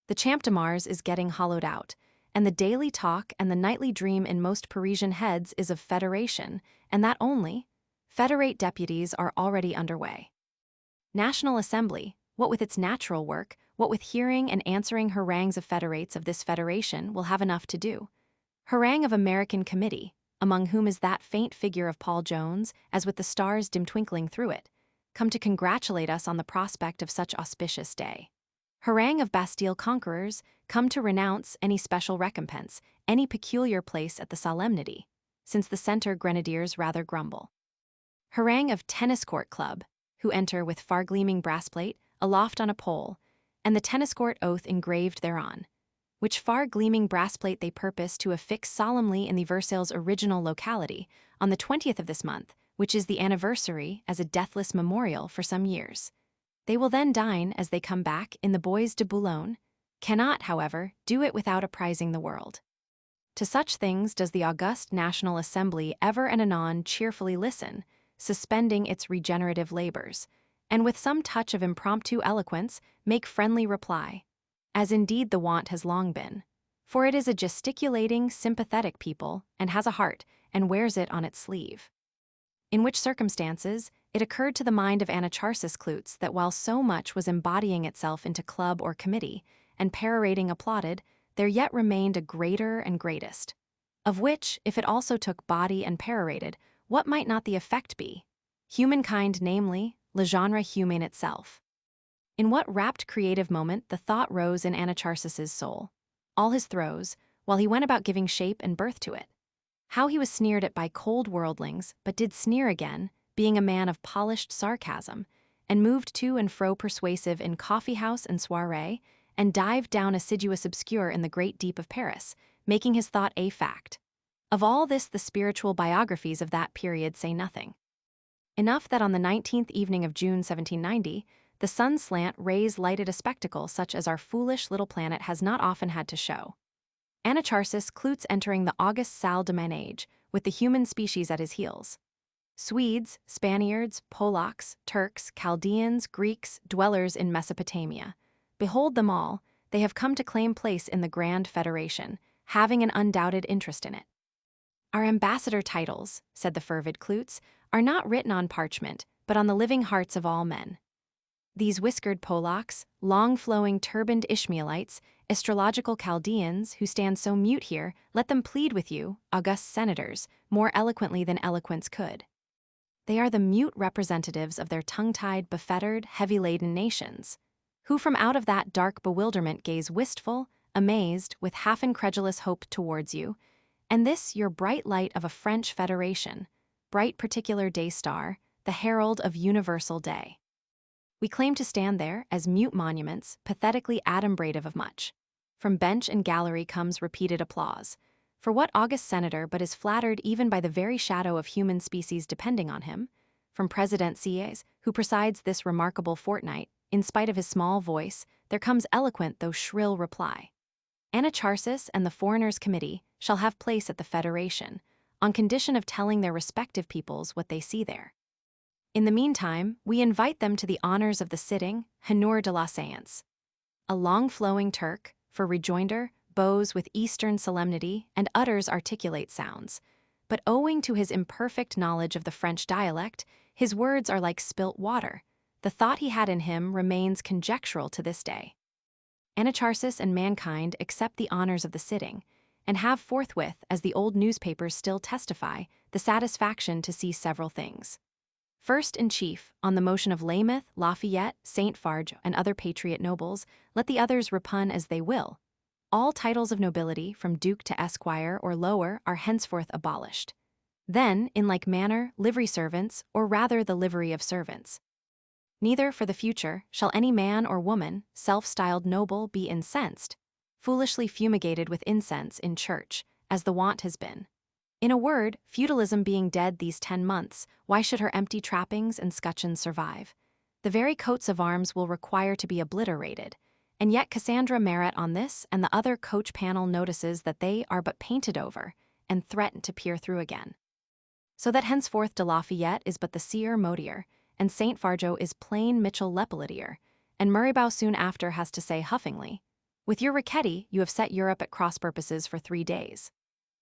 The Champ de Mars is getting hollowed out, and the daily talk and the nightly dream in most Parisian heads is of federation, and that only. Federate deputies are already underway. National Assembly, what with its natural work, what with hearing and answering harangues of federates of this federation, will have enough to do. Harangue of American Committee, among whom is that faint figure of Paul Jones, as with the stars dim twinkling through it, come to congratulate us on the prospect of such auspicious day. Harangue of Bastille conquerors, come to renounce any special recompense, any peculiar place at the solemnity, since the center grenadiers rather grumble. Harangue of Tennis Court Club, who enter with far gleaming brassplate, aloft on a pole, and the tennis court oath engraved thereon, which far gleaming brassplate they purpose to affix solemnly in the Versailles' original locality, on the 20th of this month, which is the anniversary as a deathless memorial for some years. They will then dine, as they come back, in the Bois de Boulogne, cannot, however, do it without apprising the world. To such things does the august National Assembly ever and anon cheerfully listen, suspending its regenerative labors, and with some touch of impromptu eloquence make friendly reply, as indeed the wont has long been, for it is a gesticulating, sympathetic people, and has a heart, and wears it on its sleeve. In which circumstances, it occurred to the mind of Anacharsis Cloots that while so much was embodying itself into club or committee, and perorating applauded, there yet remained a greater and greatest, of which, if it also took body and perorated, what might not the effect be? Humankind, namely, le genre humain itself. In what rapt creative moment the thought rose in Anacharsis's soul, all his throes, while he went about giving shape and birth to it. How he was sneered at by cold worldlings, but did sneer again, being a man of polished sarcasm, and moved to and fro persuasive in coffee-house and soiree, and dived down assiduous obscure in the great deep of Paris, making his thought a fact. Of all this the spiritual biographies of that period say nothing. Enough that on the 19th evening of June 1790, the sun's slant rays lighted a spectacle such as our foolish little planet has not often had to show. Anacharsis Cloots entering the August salle de manege, with the human species at his heels. Swedes, Spaniards, Polacks, Turks, Chaldeans, Greeks, dwellers in Mesopotamia. Behold them all, they have come to claim place in the Grand Federation, having an undoubted interest in it. Our ambassador titles, said the fervid Cloots, are not written on parchment, but on the living hearts of all men. These whiskered Polacks, long-flowing turbaned Ishmaelites, astrological Chaldeans, who stand so mute here, let them plead with you, august senators, more eloquently than eloquence could. They are the mute representatives of their tongue-tied, befettered, heavy-laden nations, who from out of that dark bewilderment gaze wistful, amazed, with half-incredulous hope towards you, and this your bright light of a French federation, bright particular day star, the herald of universal day. We claim to stand there as mute monuments, pathetically adumbrative of much. From bench and gallery comes repeated applause. For what august senator but is flattered even by the very shadow of human species depending on him? From President Sieyes, who presides this remarkable fortnight, in spite of his small voice, there comes eloquent though shrill reply. Anacharsis and the Foreigners' Committee shall have place at the Federation, on condition of telling their respective peoples what they see there. In the meantime, we invite them to the honors of the sitting, honneur de la séance. A long-flowing Turk, for rejoinder, bows with Eastern solemnity and utters articulate sounds, but owing to his imperfect knowledge of the French dialect, his words are like spilt water, the thought he had in him remains conjectural to this day. Anacharsis and mankind accept the honors of the sitting, and have forthwith, as the old newspapers still testify, the satisfaction to see several things. First in chief, on the motion of Weymouth, Lafayette, St. Farge, and other patriot nobles, let the others repun as they will. All titles of nobility, from duke to esquire or lower, are henceforth abolished. Then, in like manner, livery servants, or rather the livery of servants. Neither, for the future, shall any man or woman, self-styled noble, be incensed, foolishly fumigated with incense in church, as the wont has been. In a word, feudalism being dead these 10 months, why should her empty trappings and scutcheons survive? The very coats of arms will require to be obliterated, and yet Cassandra Merritt on this and the other coach panel notices that they are but painted over, and threaten to peer through again. So that henceforth de Lafayette is but the seer Modier, and St. Fargeau is plain Mitchell Lepelletier, and Murraybow soon after has to say huffingly, "With your Riquetti, you have set Europe at cross purposes for 3 days."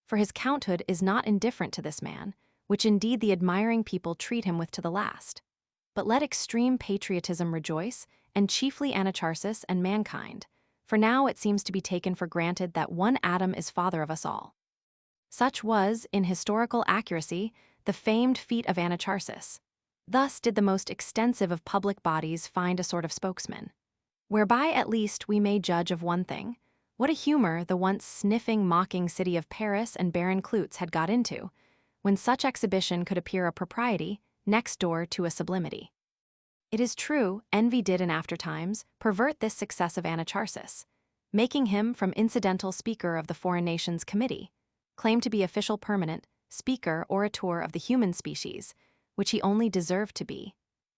For his counthood is not indifferent to this man, which indeed the admiring people treat him with to the last. But let extreme patriotism rejoice, and chiefly Anacharsis and mankind, for now it seems to be taken for granted that one Adam is father of us all. Such was, in historical accuracy, the famed feat of Anacharsis. Thus did the most extensive of public bodies find a sort of spokesman. Whereby at least we may judge of one thing, what a humor the once sniffing, mocking city of Paris and Baron Clootz had got into, when such exhibition could appear a propriety, next door to a sublimity. It is true, envy did in after times pervert this success of Anacharsis, making him from incidental speaker of the Foreign Nations Committee, claim to be official permanent, speaker orator of the human species, which he only deserved to be,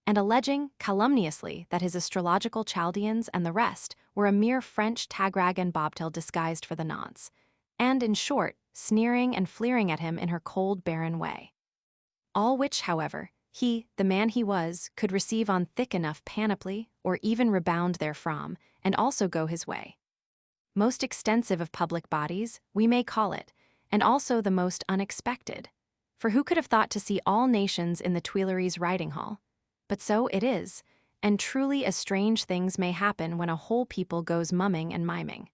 and alleging, calumniously, that his astrological Chaldeans and the rest were a mere French tagrag and bobtail disguised for the nonce, and, in short, sneering and fleering at him in her cold, barren way. All which, however, he, the man he was, could receive on thick enough panoply, or even rebound therefrom, and also go his way. Most extensive of public bodies, we may call it, and also the most unexpected, for who could have thought to see all nations in the Tuileries riding hall? But so it is, and truly as strange things may happen when a whole people goes mumming and miming.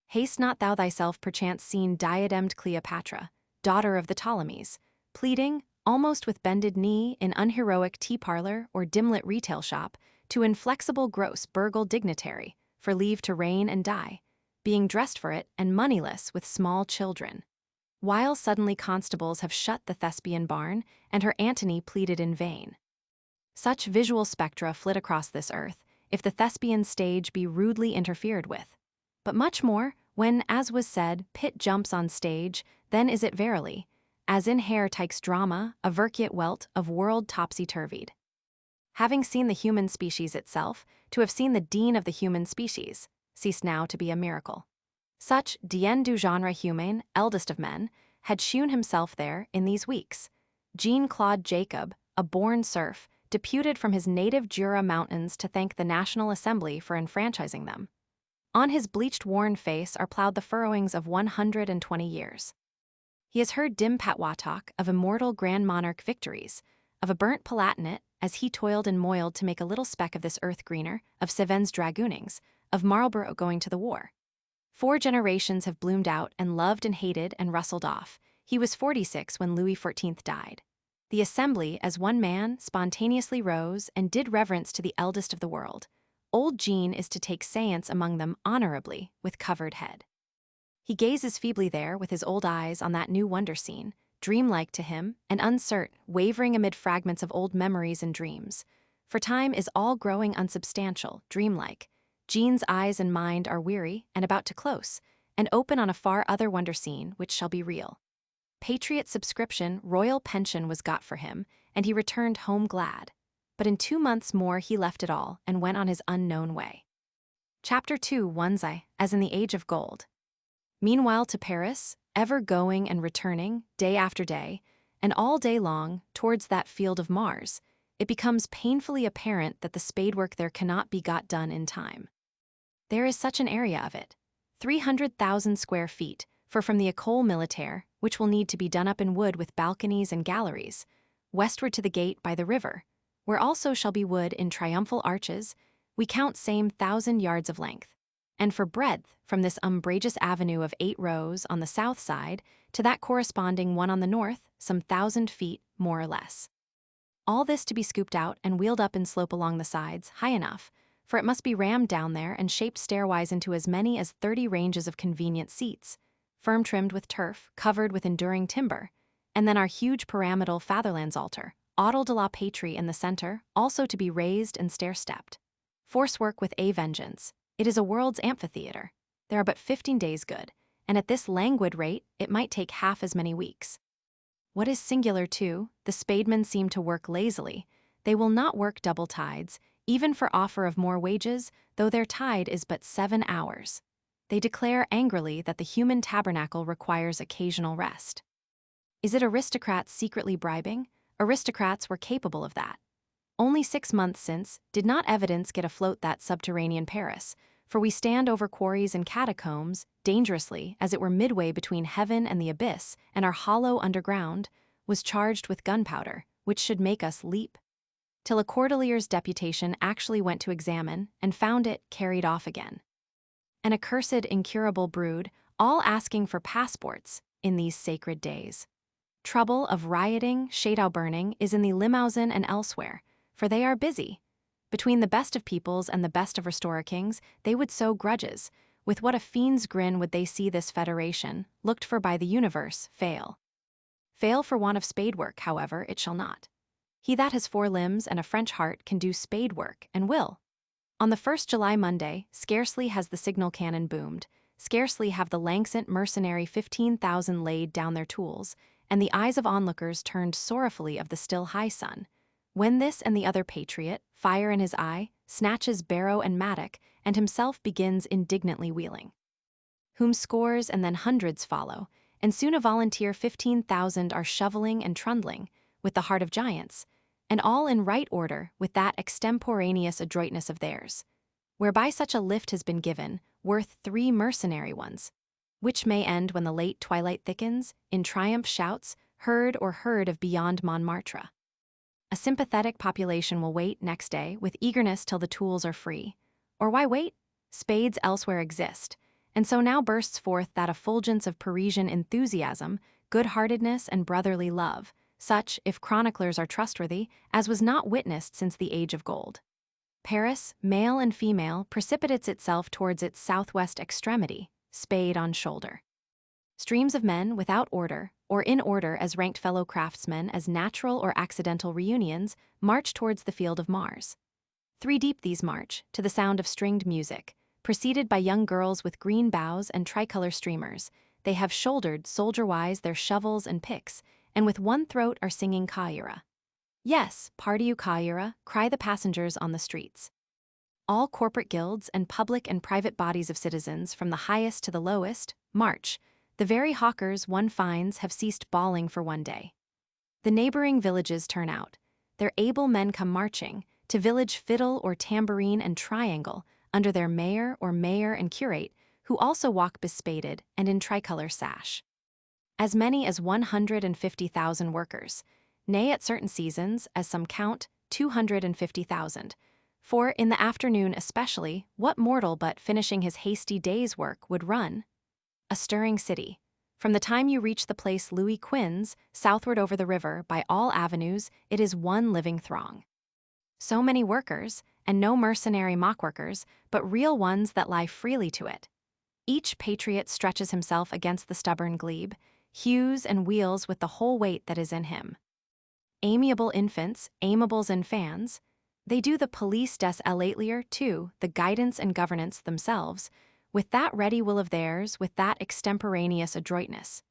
Haste not thou thyself perchance seen diademed Cleopatra, daughter of the Ptolemies, pleading, almost with bended knee, in unheroic tea-parlor or dim-lit retail shop, to inflexible gross burgle dignitary, for leave to reign and die, being dressed for it and moneyless with small children. While suddenly constables have shut the Thespian barn, and her Antony pleaded in vain. Such visual spectra flit across this earth, if the Thespian stage be rudely interfered with. But much more, when, as was said, Pitt jumps on stage, then is it verily, as in Herr Teich's drama, a verkiet Welt of world topsy-turvied. Having seen the human species itself, to have seen the dean of the human species, ceased now to be a miracle. Such Dien du genre humain, eldest of men, had shewn himself there in these weeks. Jean-Claude Jacob, a born serf, deputed from his native Jura mountains to thank the National Assembly for enfranchising them. On his bleached, worn face are ploughed the furrowings of 120 years. He has heard dim patois talk of immortal grand monarch victories, of a burnt Palatinate, as he toiled and moiled to make a little speck of this earth greener, of Cévennes dragoonings, of Marlborough going to the war. 4 generations have bloomed out and loved and hated and rustled off. He was 46 when Louis XIV died. The Assembly, as one man, spontaneously rose and did reverence to the eldest of the world. Old Jean is to take séance among them honorably, with covered head. He gazes feebly there with his old eyes on that new wonder scene, dreamlike to him, and uncertain, wavering amid fragments of old memories and dreams. For time is all growing unsubstantial, dreamlike. Jean's eyes and mind are weary and about to close, and open on a far other wonder scene which shall be real. Patriot subscription, royal pension was got for him, and he returned home glad. But in 2 months more he left it all and went on his unknown way. Chapter 2 One's as in the age of gold. Meanwhile to Paris, ever going and returning, day after day, and all day long, towards that field of Mars, it becomes painfully apparent that the spadework there cannot be got done in time. There is such an area of it, 300,000 square feet, for from the École Militaire, which will need to be done up in wood with balconies and galleries, westward to the gate by the river, where also shall be wood in triumphal arches, we count same 1,000 yards of length. And for breadth, from this umbrageous avenue of 8 rows on the south side to that corresponding one on the north, some 1,000 feet, more or less. All this to be scooped out and wheeled up in slope along the sides, high enough, for it must be rammed down there and shaped stairwise into as many as 30 ranges of convenient seats, firm trimmed with turf, covered with enduring timber, and then our huge pyramidal Fatherland's altar, Autel de la Patrie in the center, also to be raised and stair-stepped. Force work with a vengeance. It is a world's amphitheater. There are but 15 days good, and at this languid rate, it might take half as many weeks. What is singular, too, the spademen seem to work lazily. They will not work double tides, even for offer of more wages, though their tide is but 7 hours. They declare angrily that the human tabernacle requires occasional rest. Is it aristocrats secretly bribing? Aristocrats were capable of that. Only 6 months since, did not evidence get afloat that subterranean Paris, for we stand over quarries and catacombs, dangerously, as it were midway between heaven and the abyss, and our hollow underground was charged with gunpowder, which should make us leap. Till a Cordelier's deputation actually went to examine, and found it carried off again. An accursed incurable brood, all asking for passports in these sacred days. Trouble of rioting, shadow burning is in the Limousin and elsewhere, for they are busy. Between the best of peoples and the best of restorer kings, they would sow grudges. With what a fiend's grin would they see this federation, looked for by the universe, fail. Fail for want of spade work, however, it shall not. He that has 4 limbs and a French heart can do spade work, and will. On the 1st July Monday, scarcely has the signal cannon boomed, scarcely have the languissant mercenary 15,000 laid down their tools, and the eyes of onlookers turned sorrowfully of the still high sun, when this and the other patriot, fire in his eye, snatches barrow and mattock, and himself begins indignantly wheeling. Whom scores and then hundreds follow, and soon a volunteer 15,000 are shoveling and trundling, with the heart of giants, and all in right order with that extemporaneous adroitness of theirs, whereby such a lift has been given, worth 3 mercenary ones, which may end when the late twilight thickens, in triumph shouts, heard of beyond Montmartre. A sympathetic population will wait next day with eagerness till the tools are free. Or why wait? Spades elsewhere exist, and so now bursts forth that effulgence of Parisian enthusiasm, good-heartedness, and brotherly love, such, if chroniclers are trustworthy, as was not witnessed since the age of gold. Paris, male and female, precipitates itself towards its southwest extremity, spade on shoulder. Streams of men without order, or in order as ranked fellow craftsmen as natural or accidental reunions, march towards the field of Mars. 3 deep these march, to the sound of stringed music, preceded by young girls with green bows and tricolor streamers. They have shouldered, soldier-wise, their shovels and picks, and with one throat are singing Caillera. Yes, pardieu Caillera, cry the passengers on the streets. All corporate guilds and public and private bodies of citizens, from the highest to the lowest, march. The very hawkers one finds have ceased bawling for one day. The neighboring villages turn out. Their able men come marching, to village fiddle or tambourine and triangle, under their mayor and curate, who also walk bespaded and in tricolor sash. As many as 150,000 workers, nay at certain seasons, as some count, 250,000. For in the afternoon especially, what mortal but finishing his hasty day's work would run? A stirring city. From the time you reach the place Louis Quinze, southward over the river, by all avenues, it is one living throng. So many workers, and no mercenary mock-workers, but real ones that lie freely to it. Each patriot stretches himself against the stubborn glebe, hews and wheels with the whole weight that is in him. Amiable infants, aimables and fans, they do the police des ateliers too, the guidance and governance themselves, with that ready will of theirs, with that extemporaneous adroitness.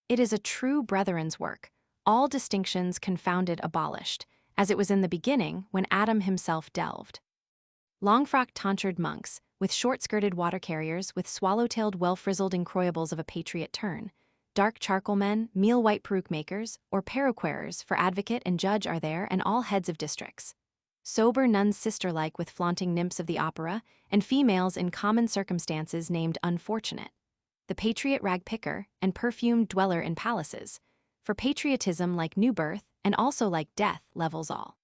It is a true brethren's work, all distinctions confounded abolished, as it was in the beginning when Adam himself delved. Long-frocked tonsured monks, with short-skirted water-carriers with swallow-tailed well-frizzled incroyables of a patriot turn, dark charcoal men, meal-white peruke-makers, or perruquierers for advocate and judge are there, and all heads of districts. Sober nuns sister-like with flaunting nymphs of the opera, and females in common circumstances named unfortunate. The patriot rag-picker and perfumed dweller in palaces, for patriotism like new birth, and also like death, levels all.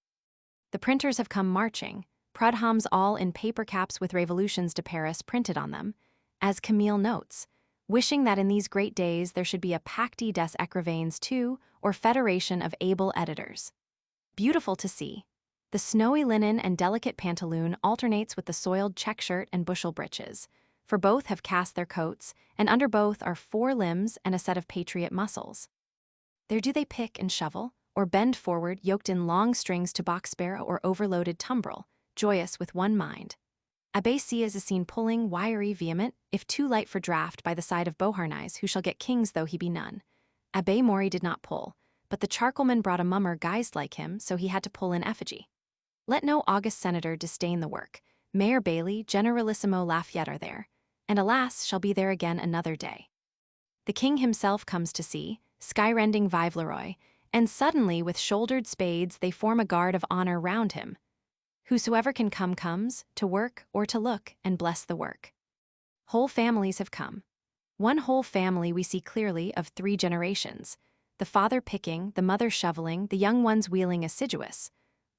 The printers have come marching, Prudhommes all in paper caps with Revolutions de Paris printed on them, as Camille notes, wishing that in these great days there should be a Pacte des Écrivains too, or federation of able editors. Beautiful to see. The snowy linen and delicate pantaloon alternates with the soiled check shirt and bushel breeches, for both have cast their coats, and under both are 4 limbs and a set of patriot muscles. There do they pick and shovel, or bend forward yoked in long strings to box sparrow or overloaded tumbrel, joyous with one mind. Abbé Sieyes is seen pulling, wiry, vehement, if too light for draught, by the side of Beauharnais, who shall get kings though he be none. Abbé Maury did not pull, but the charcoalman brought a mummer guised like him, so he had to pull in effigy. Let no august senator disdain the work. Mayor Bailey, Generalissimo Lafayette are there, and alas, shall be there again another day. The king himself comes to see, sky-rending Vive le Roi, and suddenly with shouldered spades they form a guard of honor round him. Whosoever can come comes, to work or to look and bless the work. Whole families have come. One whole family we see clearly of 3 generations, the father picking, the mother shoveling, the young ones wheeling assiduous.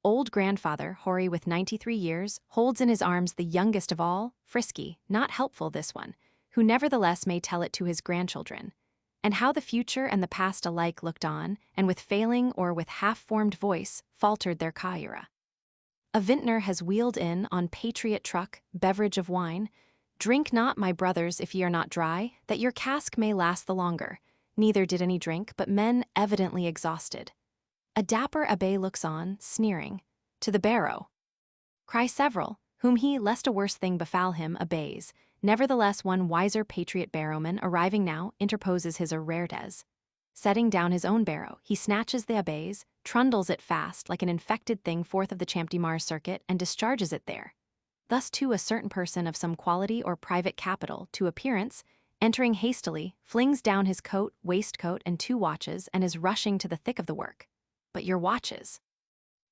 Old grandfather, hoary with 93 years, holds in his arms the youngest of all, frisky, not helpful this one, who nevertheless may tell it to his grandchildren. And how the future and the past alike looked on, and with failing or with half-formed voice, faltered their caira. A vintner has wheeled in on patriot truck, beverage of wine. Drink not, my brothers, if ye are not dry, that your cask may last the longer. Neither did any drink, but men evidently exhausted. A dapper abbé looks on, sneering. To the barrow. Cry several, whom he, lest a worse thing befall him, obeys. Nevertheless one wiser patriot barrowman, arriving now, interposes his arertes. Setting down his own barrow, he snatches the abbé's, trundles it fast like an infected thing forth of the Champ de Mars circuit, and discharges it there. Thus too a certain person of some quality or private capital, to appearance, entering hastily, flings down his coat, waistcoat, and 2 watches, and is rushing to the thick of the work. But your watches?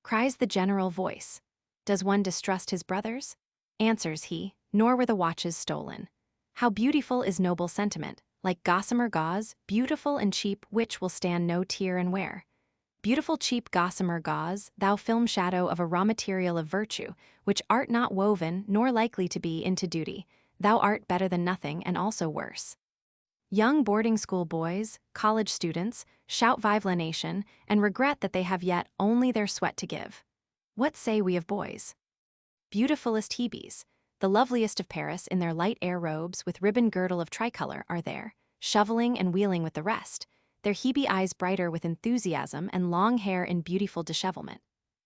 Cries the general voice. Does one distrust his brothers? Answers he, nor were the watches stolen. How beautiful is noble sentiment, like gossamer gauze, beautiful and cheap, which will stand no tear and wear. Beautiful cheap gossamer gauze, thou film shadow of a raw material of virtue, which art not woven, nor likely to be, into duty, thou art better than nothing, and also worse. Young boarding-school boys, college students, shout Vive la Nation, and regret that they have yet only their sweat to give. What say we of boys? Beautifulest Hebes, the loveliest of Paris, in their light air robes with ribbon girdle of tricolor, are there, shoveling and wheeling with the rest, their Hebe eyes brighter with enthusiasm and long hair in beautiful dishevelment.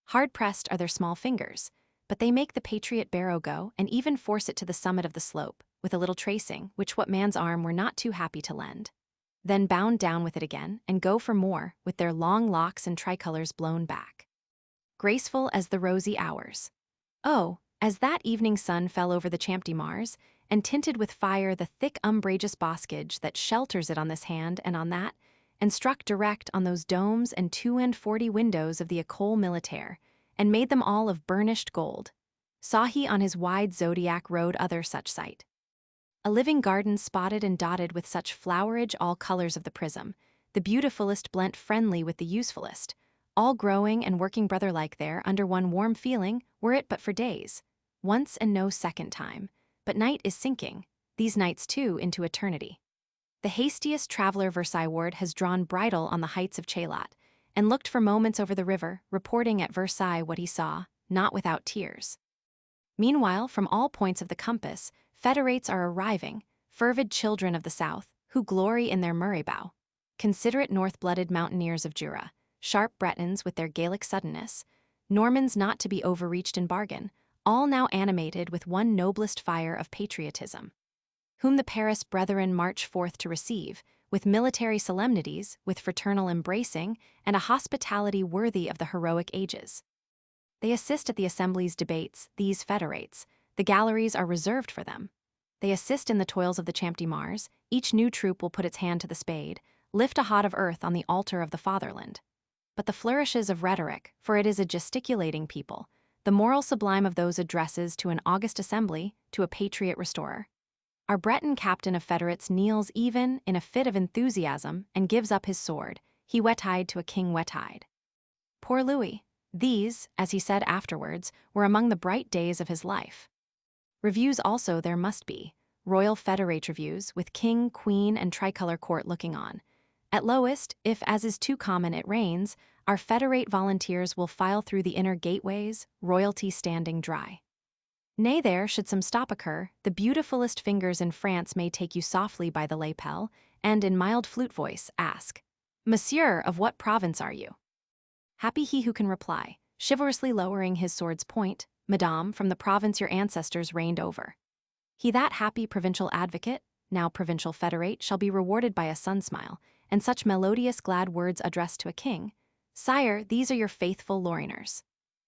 Hard-pressed are their small fingers, but they make the patriot barrow go and even force it to the summit of the slope, with a little tracing, which what man's arm were not too happy to lend. Then bound down with it again, and go for more, with their long locks and tricolors blown back. Graceful as the rosy hours. Oh, as that evening sun fell over the Champ de Mars, and tinted with fire the thick umbrageous boscage that shelters it on this hand and on that, and struck direct on those domes and 42 windows of the École Militaire, and made them all of burnished gold, saw he on his wide zodiac road other such sight. A living garden spotted and dotted with such flowerage, all colors of the prism, the beautifulest blent friendly with the usefulest, all growing and working brother-like there under one warm feeling, were it but for days, once and no second time, but night is sinking, these nights too into eternity. The hastiest traveler Versailles-ward has drawn bridle on the heights of Chaillot, and looked for moments over the river, reporting at Versailles what he saw, not without tears. Meanwhile, from all points of the compass, federates are arriving, fervid children of the south, who glory in their Murray-bow, considerate north-blooded mountaineers of Jura, sharp Bretons with their Gaelic suddenness, Normans not to be overreached in bargain, all now animated with one noblest fire of patriotism, whom the Paris brethren march forth to receive, with military solemnities, with fraternal embracing, and a hospitality worthy of the heroic ages. They assist at the Assembly's debates, these federates. The galleries are reserved for them. They assist in the toils of the Champ de Mars. Each new troop will put its hand to the spade, lift a hod of earth on the altar of the fatherland. But the flourishes of rhetoric, for it is a gesticulating people, the moral sublime of those addresses to an august assembly, to a patriot restorer. Our Breton captain of federates kneels even in a fit of enthusiasm and gives up his sword, he wet-eyed to a king wet-eyed. Poor Louis, These, as he said afterwards, were among the bright days of his life. Reviews also there must be, royal federate reviews, with king, queen, and tricolor court looking on. At lowest, if as is too common it rains, our federate volunteers will file through the inner gateways, royalty standing dry. Nay, there, should some stop occur, the beautifulest fingers in France may take you softly by the lapel, and in mild flute voice ask, "Monsieur, of what province are you?" Happy he who can reply, chivalrously lowering his sword's point, "Madame, from the province your ancestors reigned over." He that happy provincial advocate, now provincial federate, shall be rewarded by a sun-smile, and such melodious glad words addressed to a king, "Sire, these are your faithful Lorrainers."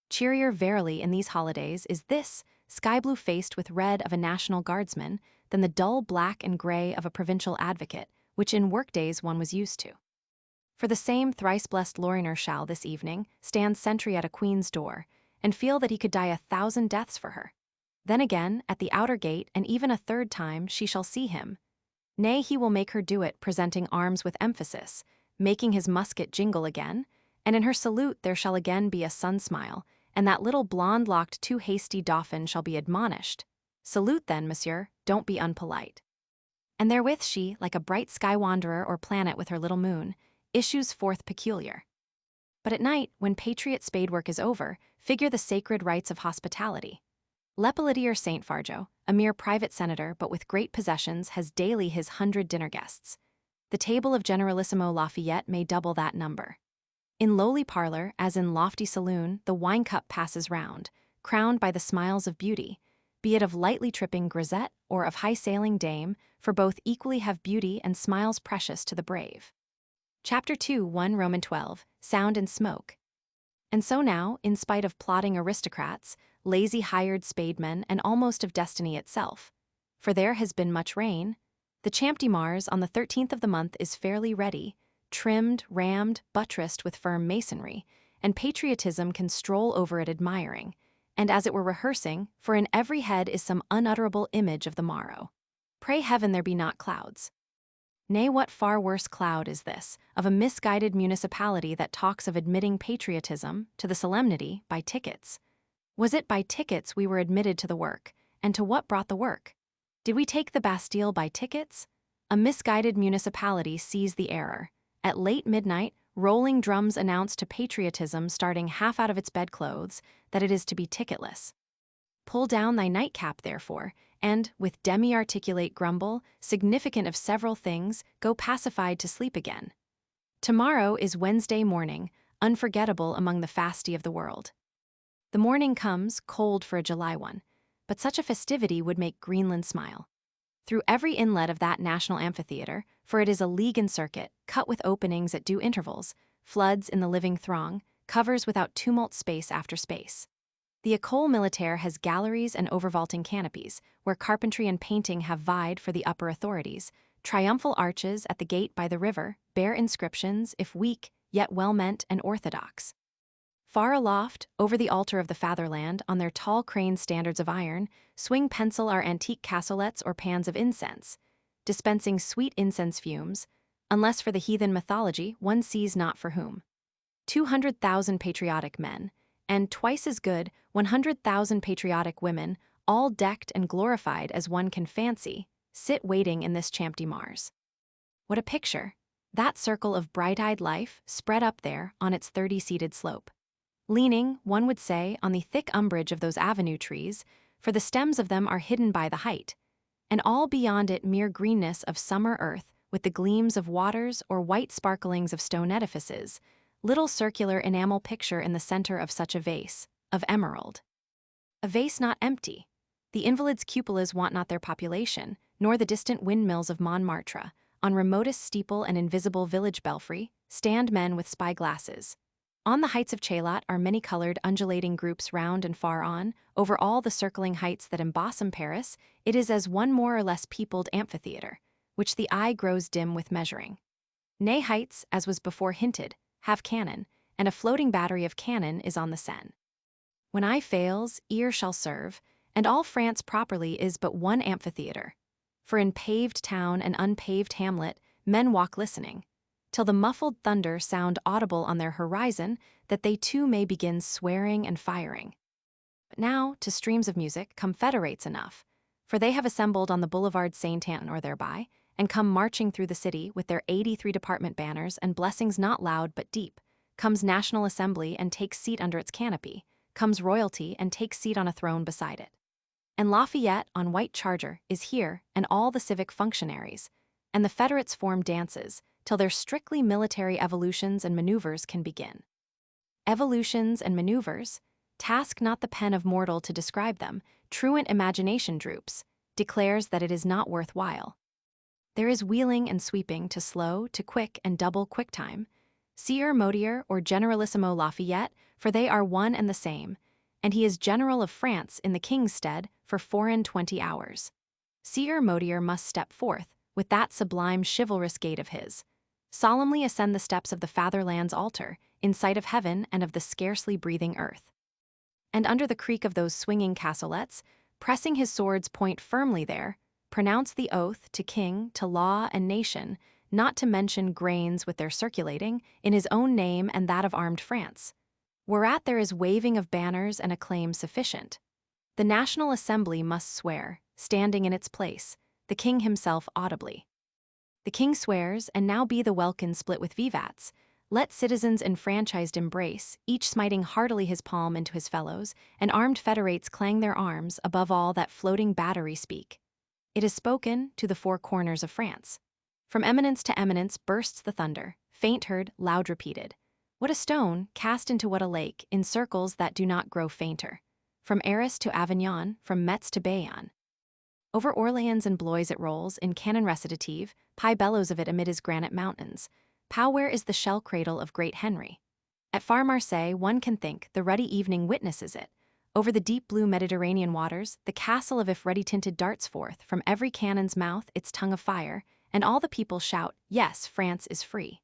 Cheerier verily in these holidays is this, sky-blue faced with red of a National Guardsman, than the dull black and gray of a provincial advocate, which in workdays one was used to. For the same thrice-blessed Lorrainer shall, this evening, stand sentry at a queen's door, and feel that he could die 1,000 deaths for her. Then again, at the outer gate, and even a third time, she shall see him. Nay, he will make her do it, presenting arms with emphasis, making his musket jingle again, and in her salute there shall again be a sun-smile, and that little blonde-locked too hasty dauphin shall be admonished. "Salute then, monsieur, don't be unpolite." And therewith she, like a bright sky-wanderer or planet with her little moon, issues forth peculiar. But at night, when patriot spadework is over, figure the sacred rites of hospitality. Lepeletier Saint Fargeau, a mere private senator but with great possessions, has daily his 100 dinner guests. The table of Generalissimo Lafayette may double that number. In lowly parlor, as in lofty saloon, the wine-cup passes round, crowned by the smiles of beauty, be it of lightly tripping grisette or of high-sailing dame, for both equally have beauty and smiles precious to the brave. Chapter 2, 1 Roman 12, Sound and Smoke. And so now, in spite of plodding aristocrats, lazy hired spademen, and almost of destiny itself, for there has been much rain, the Champ de Mars on the 13th of the month is fairly ready, trimmed, rammed, buttressed with firm masonry, and patriotism can stroll over it admiring, and as it were rehearsing, for in every head is some unutterable image of the morrow. Pray heaven there be not clouds. Nay, what far worse cloud is this, of a misguided municipality that talks of admitting patriotism to the solemnity by tickets? Was it by tickets we were admitted to the work, and to what brought the work? Did we take the Bastille by tickets? A misguided municipality sees the error. At late midnight, rolling drums announce to patriotism starting half out of its bedclothes that it is to be ticketless. Pull down thy nightcap, therefore, and, with demi-articulate grumble, significant of several things, go pacified to sleep again. Tomorrow is Wednesday morning, unforgettable among the fasty of the world. The morning comes, cold for a July one, but such a festivity would make Greenland smile. Through every inlet of that national amphitheater, for it is a league in circuit, cut with openings at due intervals, floods in the living throng, covers without tumult space after space. The École Militaire has galleries and overvaulting canopies, where carpentry and painting have vied for the upper authorities, triumphal arches at the gate by the river, bear inscriptions, if weak, yet well-meant and orthodox. Far aloft, over the altar of the fatherland, on their tall crane standards of iron, swing pencil our antique cassolets or pans of incense, dispensing sweet incense fumes, unless for the heathen mythology one sees not for whom. 200,000 patriotic men, and twice as good 100,000 patriotic women, all decked and glorified as one can fancy, sit waiting in this Champ de Mars. What a picture! That circle of bright-eyed life spread up there on its 30-seated slope. Leaning, one would say, on the thick umbrage of those avenue trees, for the stems of them are hidden by the height, and all beyond it mere greenness of summer earth with the gleams of waters or white sparklings of stone edifices, little circular enamel picture in the center of such a vase, of emerald. A vase not empty. The invalids' cupolas want not their population, nor the distant windmills of Montmartre. On remotest steeple and invisible village belfry, stand men with spy-glasses. On the heights of Chaillot are many-colored undulating groups round and far on, over all the circling heights that embosom Paris, it is as one more or less peopled amphitheater, which the eye grows dim with measuring. Nay, heights, as was before hinted, have cannon, and a floating battery of cannon is on the Seine. When eye fails, ear shall serve, and all France properly is but one amphitheater. For in paved town and unpaved hamlet, men walk listening. till the muffled thunder sound audible on their horizon, that they too may begin swearing and firing. But now, to streams of music come federates enough, for they have assembled on the Boulevard Saint-Anne or thereby, and come marching through the city with their 83 department banners and blessings not loud but deep. Comes National Assembly and takes seat under its canopy, comes royalty and takes seat on a throne beside it. And Lafayette, on white charger, is here, and all the civic functionaries, and the federates form dances, till their strictly military evolutions and maneuvers can begin. Evolutions and maneuvers, task not the pen of mortal to describe them, truant imagination droops, declares that it is not worth while. There is wheeling and sweeping to slow, to quick and double quick time, Sieur Modier or Generalissimo Lafayette, for they are one and the same, and he is General of France in the King's stead for 24 hours. Sieur Modier must step forth, with that sublime chivalrous gait of his, solemnly ascend the steps of the fatherland's altar, in sight of heaven and of the scarcely breathing earth. And under the creak of those swinging cassolets, pressing his sword's point firmly there, pronounce the oath to king, to law and nation, not to mention grains with their circulating, in his own name and that of armed France. Whereat there is waving of banners and acclaim sufficient. The National Assembly must swear, standing in its place, the king himself audibly. The king swears, and now be the welkin split with vivats. Let citizens enfranchised embrace, each smiting heartily his palm into his fellows, and armed federates clang their arms, above all that floating battery speak. It is spoken to the four corners of France. From eminence to eminence bursts the thunder, faint heard, loud repeated. What a stone, cast into what a lake, in circles that do not grow fainter. From Arras to Avignon, from Metz to Bayonne. Over Orleans and Blois it rolls, in canon recitative, pie bellows of it amid his granite mountains. Pow, where is the shell cradle of great Henry? At far Marseille one can think the ruddy evening witnesses it. Over the deep blue Mediterranean waters, the castle of if ruddy-tinted darts forth, from every cannon's mouth its tongue of fire, and all the people shout, yes, France is free.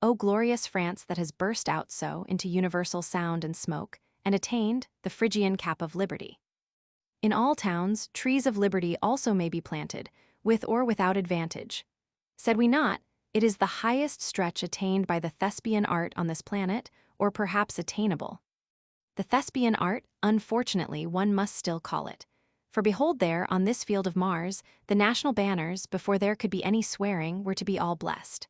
O glorious France that has burst out so into universal sound and smoke, and attained the Phrygian cap of liberty. In all towns, trees of liberty also may be planted, with or without advantage. Said we not, it is the highest stretch attained by the Thespian art on this planet, or perhaps attainable. The Thespian art, unfortunately, one must still call it. For behold there, on this field of Mars, the national banners, before there could be any swearing, were to be all blessed.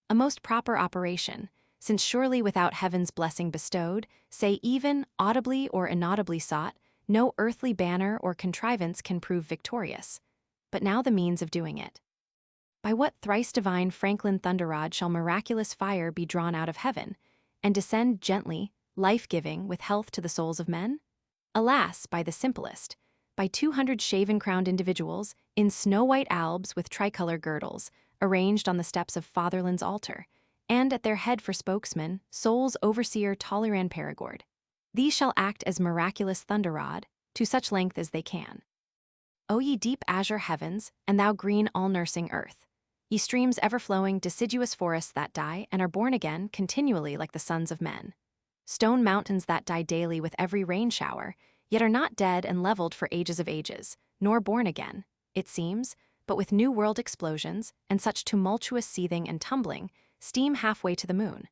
A most proper operation, since surely without heaven's blessing bestowed, say even, audibly or inaudibly sought, no earthly banner or contrivance can prove victorious. But now the means of doing it. By what thrice divine Franklin thunderrod shall miraculous fire be drawn out of heaven, and descend gently, life-giving, with health to the souls of men? Alas, by the simplest, by 200 shaven-crowned individuals, in snow-white albs with tricolor girdles, arranged on the steps of Fatherland's altar, and at their head for spokesman, Soul's overseer Talleyrand Perigord. These shall act as miraculous thunderrod, to such length as they can. O ye deep azure heavens, and thou green all-nursing earth, ye streams ever-flowing deciduous forests that die and are born again continually like the sons of men. Stone mountains that die daily with every rain shower, yet are not dead and leveled for ages of ages, nor born again, it seems, but with new world explosions, and such tumultuous seething and tumbling, steam halfway to the moon.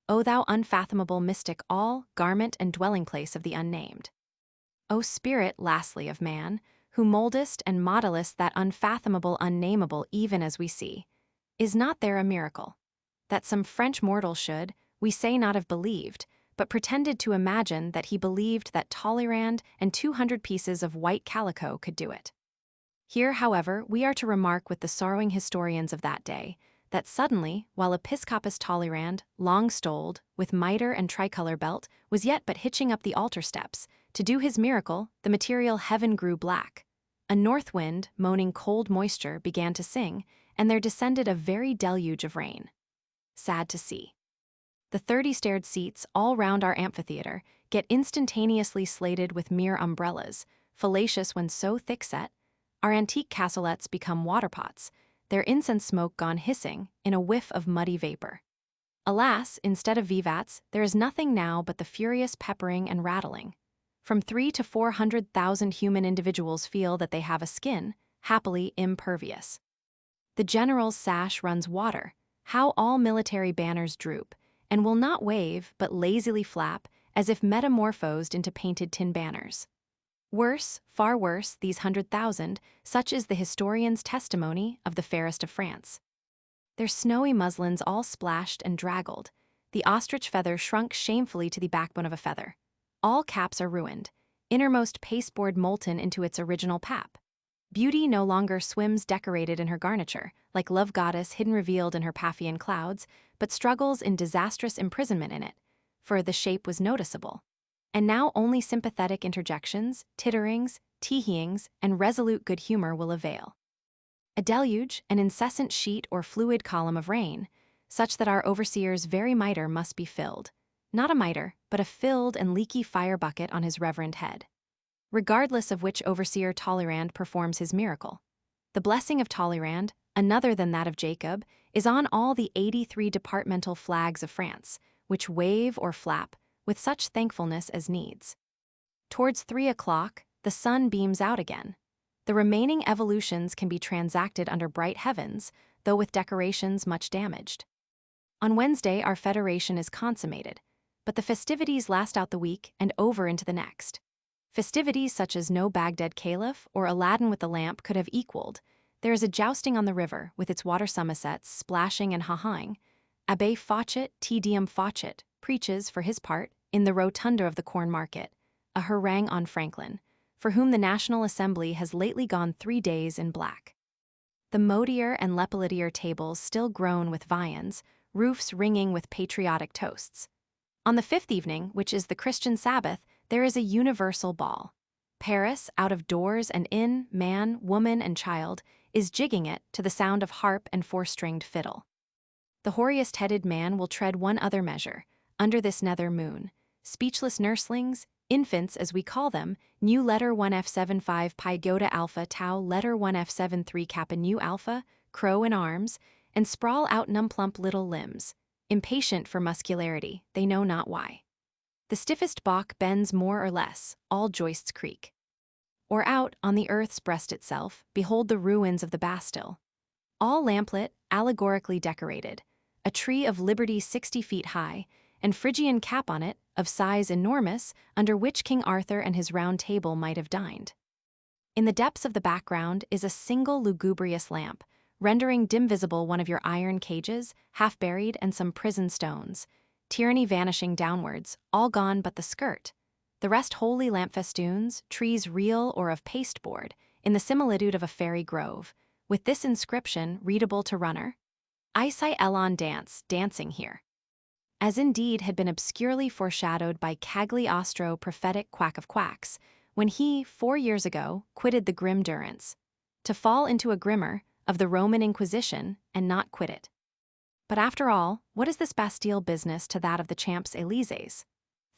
O thou unfathomable mystic all, garment and dwelling place of the unnamed. O spirit, lastly, of man, who mouldest and modellest that unfathomable unnameable even as we see, is not there a miracle? That some French mortal should, we say not have believed, but pretended to imagine that he believed that Talleyrand and 200 pieces of white calico could do it. Here, however, we are to remark with the sorrowing historians of that day, that suddenly, while Episcopus Talleyrand, long-stoled, with mitre and tricolor belt, was yet but hitching up the altar steps, to do his miracle, the material heaven grew black. A north wind, moaning cold moisture, began to sing, and there descended a very deluge of rain. Sad to see. The 30 seats all round our amphitheatre get instantaneously slated with mere umbrellas, fallacious when so thick-set. Our antique cassolets become water-pots, their incense smoke gone hissing in a whiff of muddy vapor. Alas, instead of vivats, there is nothing now but the furious peppering and rattling. From 300,000 to 400,000 human individuals feel that they have a skin, happily impervious. The general's sash runs water, how all military banners droop, and will not wave but lazily flap, as if metamorphosed into painted tin banners. Worse, far worse, these 100,000, such is the historian's testimony of the fairest of France. Their snowy muslins all splashed and draggled, the ostrich feather shrunk shamefully to the backbone of a feather. All caps are ruined, innermost pasteboard molten into its original pap. Beauty no longer swims decorated in her garniture, like love goddess hidden revealed in her Paphian clouds, but struggles in disastrous imprisonment in it, for the shape was noticeable. And now only sympathetic interjections, titterings, tee-heeings, and resolute good humor will avail. A deluge, an incessant sheet or fluid column of rain, such that our overseer's very mitre must be filled. Not a mitre, but a filled and leaky fire bucket on his reverend head. Regardless of which overseer Talleyrand performs his miracle. The blessing of Talleyrand, another than that of Jacob, is on all the 83 departmental flags of France, which wave or flap with such thankfulness as needs. Towards 3 o'clock, the sun beams out again. The remaining evolutions can be transacted under bright heavens, though with decorations much damaged. On Wednesday, our federation is consummated, but the festivities last out the week and over into the next. Festivities such as no Baghdad Caliph or Aladdin with the lamp could have equaled. There is a jousting on the river, with its water somersets splashing and ha-haing. Abbé Fawcett, Te Deum Fawcett, preaches, for his part, in the rotunda of the Corn Market, a harangue on Franklin, for whom the National Assembly has lately gone 3 days in black. The Modier and Lepelletier tables still groan with viands, roofs ringing with patriotic toasts. On the 5th evening, which is the Christian Sabbath, there is a universal ball. Paris, out of doors and in, man, woman, and child, is jigging it to the sound of harp and 4-stringed fiddle. The hoariest-headed man will tread one other measure, under this nether moon. Speechless nurslings, infants as we call them, new letter 1F75 Pi Iota Alpha Tau letter 1F73 Kappa Nu Alpha, crow in arms, and sprawl out numplump little limbs. Impatient for muscularity, they know not why. The stiffest balk bends more or less, all joists creak. Or out, on the earth's breast itself, behold the ruins of the Bastille. All lamplit, allegorically decorated, a tree of liberty 60 feet high, and Phrygian cap on it, of size enormous, under which King Arthur and his round table might have dined. In the depths of the background is a single lugubrious lamp, rendering dim visible one of your iron cages, half buried, and some prison stones. Tyranny vanishing downwards, all gone but the skirt. The rest wholly lamp festoons, trees real or of pasteboard, in the similitude of a fairy grove, with this inscription readable to runner: Isai Elon dance, dancing here. As indeed had been obscurely foreshadowed by Cagliostro prophetic quack of quacks, when he, 4 years ago, quitted the grim durance, to fall into a grimmer, of the Roman Inquisition, and not quit it. But after all, what is this Bastille business to that of the Champs-Élysées?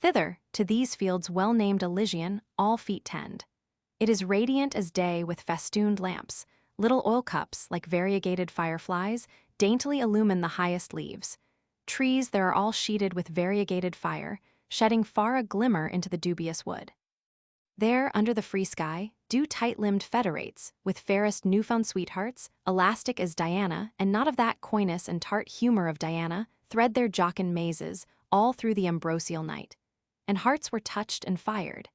Thither, to these fields well-named Elysian, all feet tend. It is radiant as day with festooned lamps, little oil cups, like variegated fireflies, daintily illumine the highest leaves. Trees there are all sheeted with variegated fire, shedding far a glimmer into the dubious wood. There, under the free sky, do tight-limbed federates, with fairest new-found sweethearts, elastic as Diana, and not of that coyness and tart humor of Diana, thread their jocund mazes, all through the ambrosial night. And hearts were touched and fired.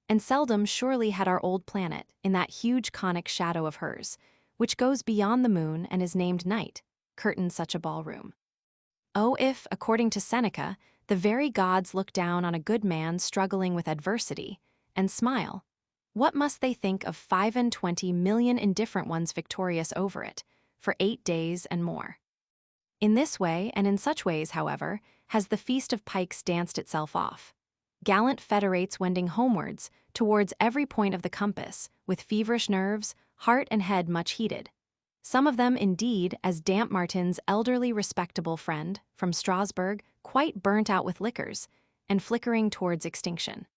And seldom surely had our old planet, in that huge conic shadow of hers, which goes beyond the moon and is named night, curtained such a ballroom. Oh, if, according to Seneca, the very gods look down on a good man struggling with adversity, and smile, what must they think of 25 million indifferent ones victorious over it, for 8 days and more? In this way, and in such ways, however, has the Feast of Pikes danced itself off. Gallant federates wending homewards, towards every point of the compass, with feverish nerves, heart and head much heated. Some of them, indeed, as Damp Martin's elderly respectable friend, from Strasbourg, quite burnt out with liquors, and flickering towards extinction.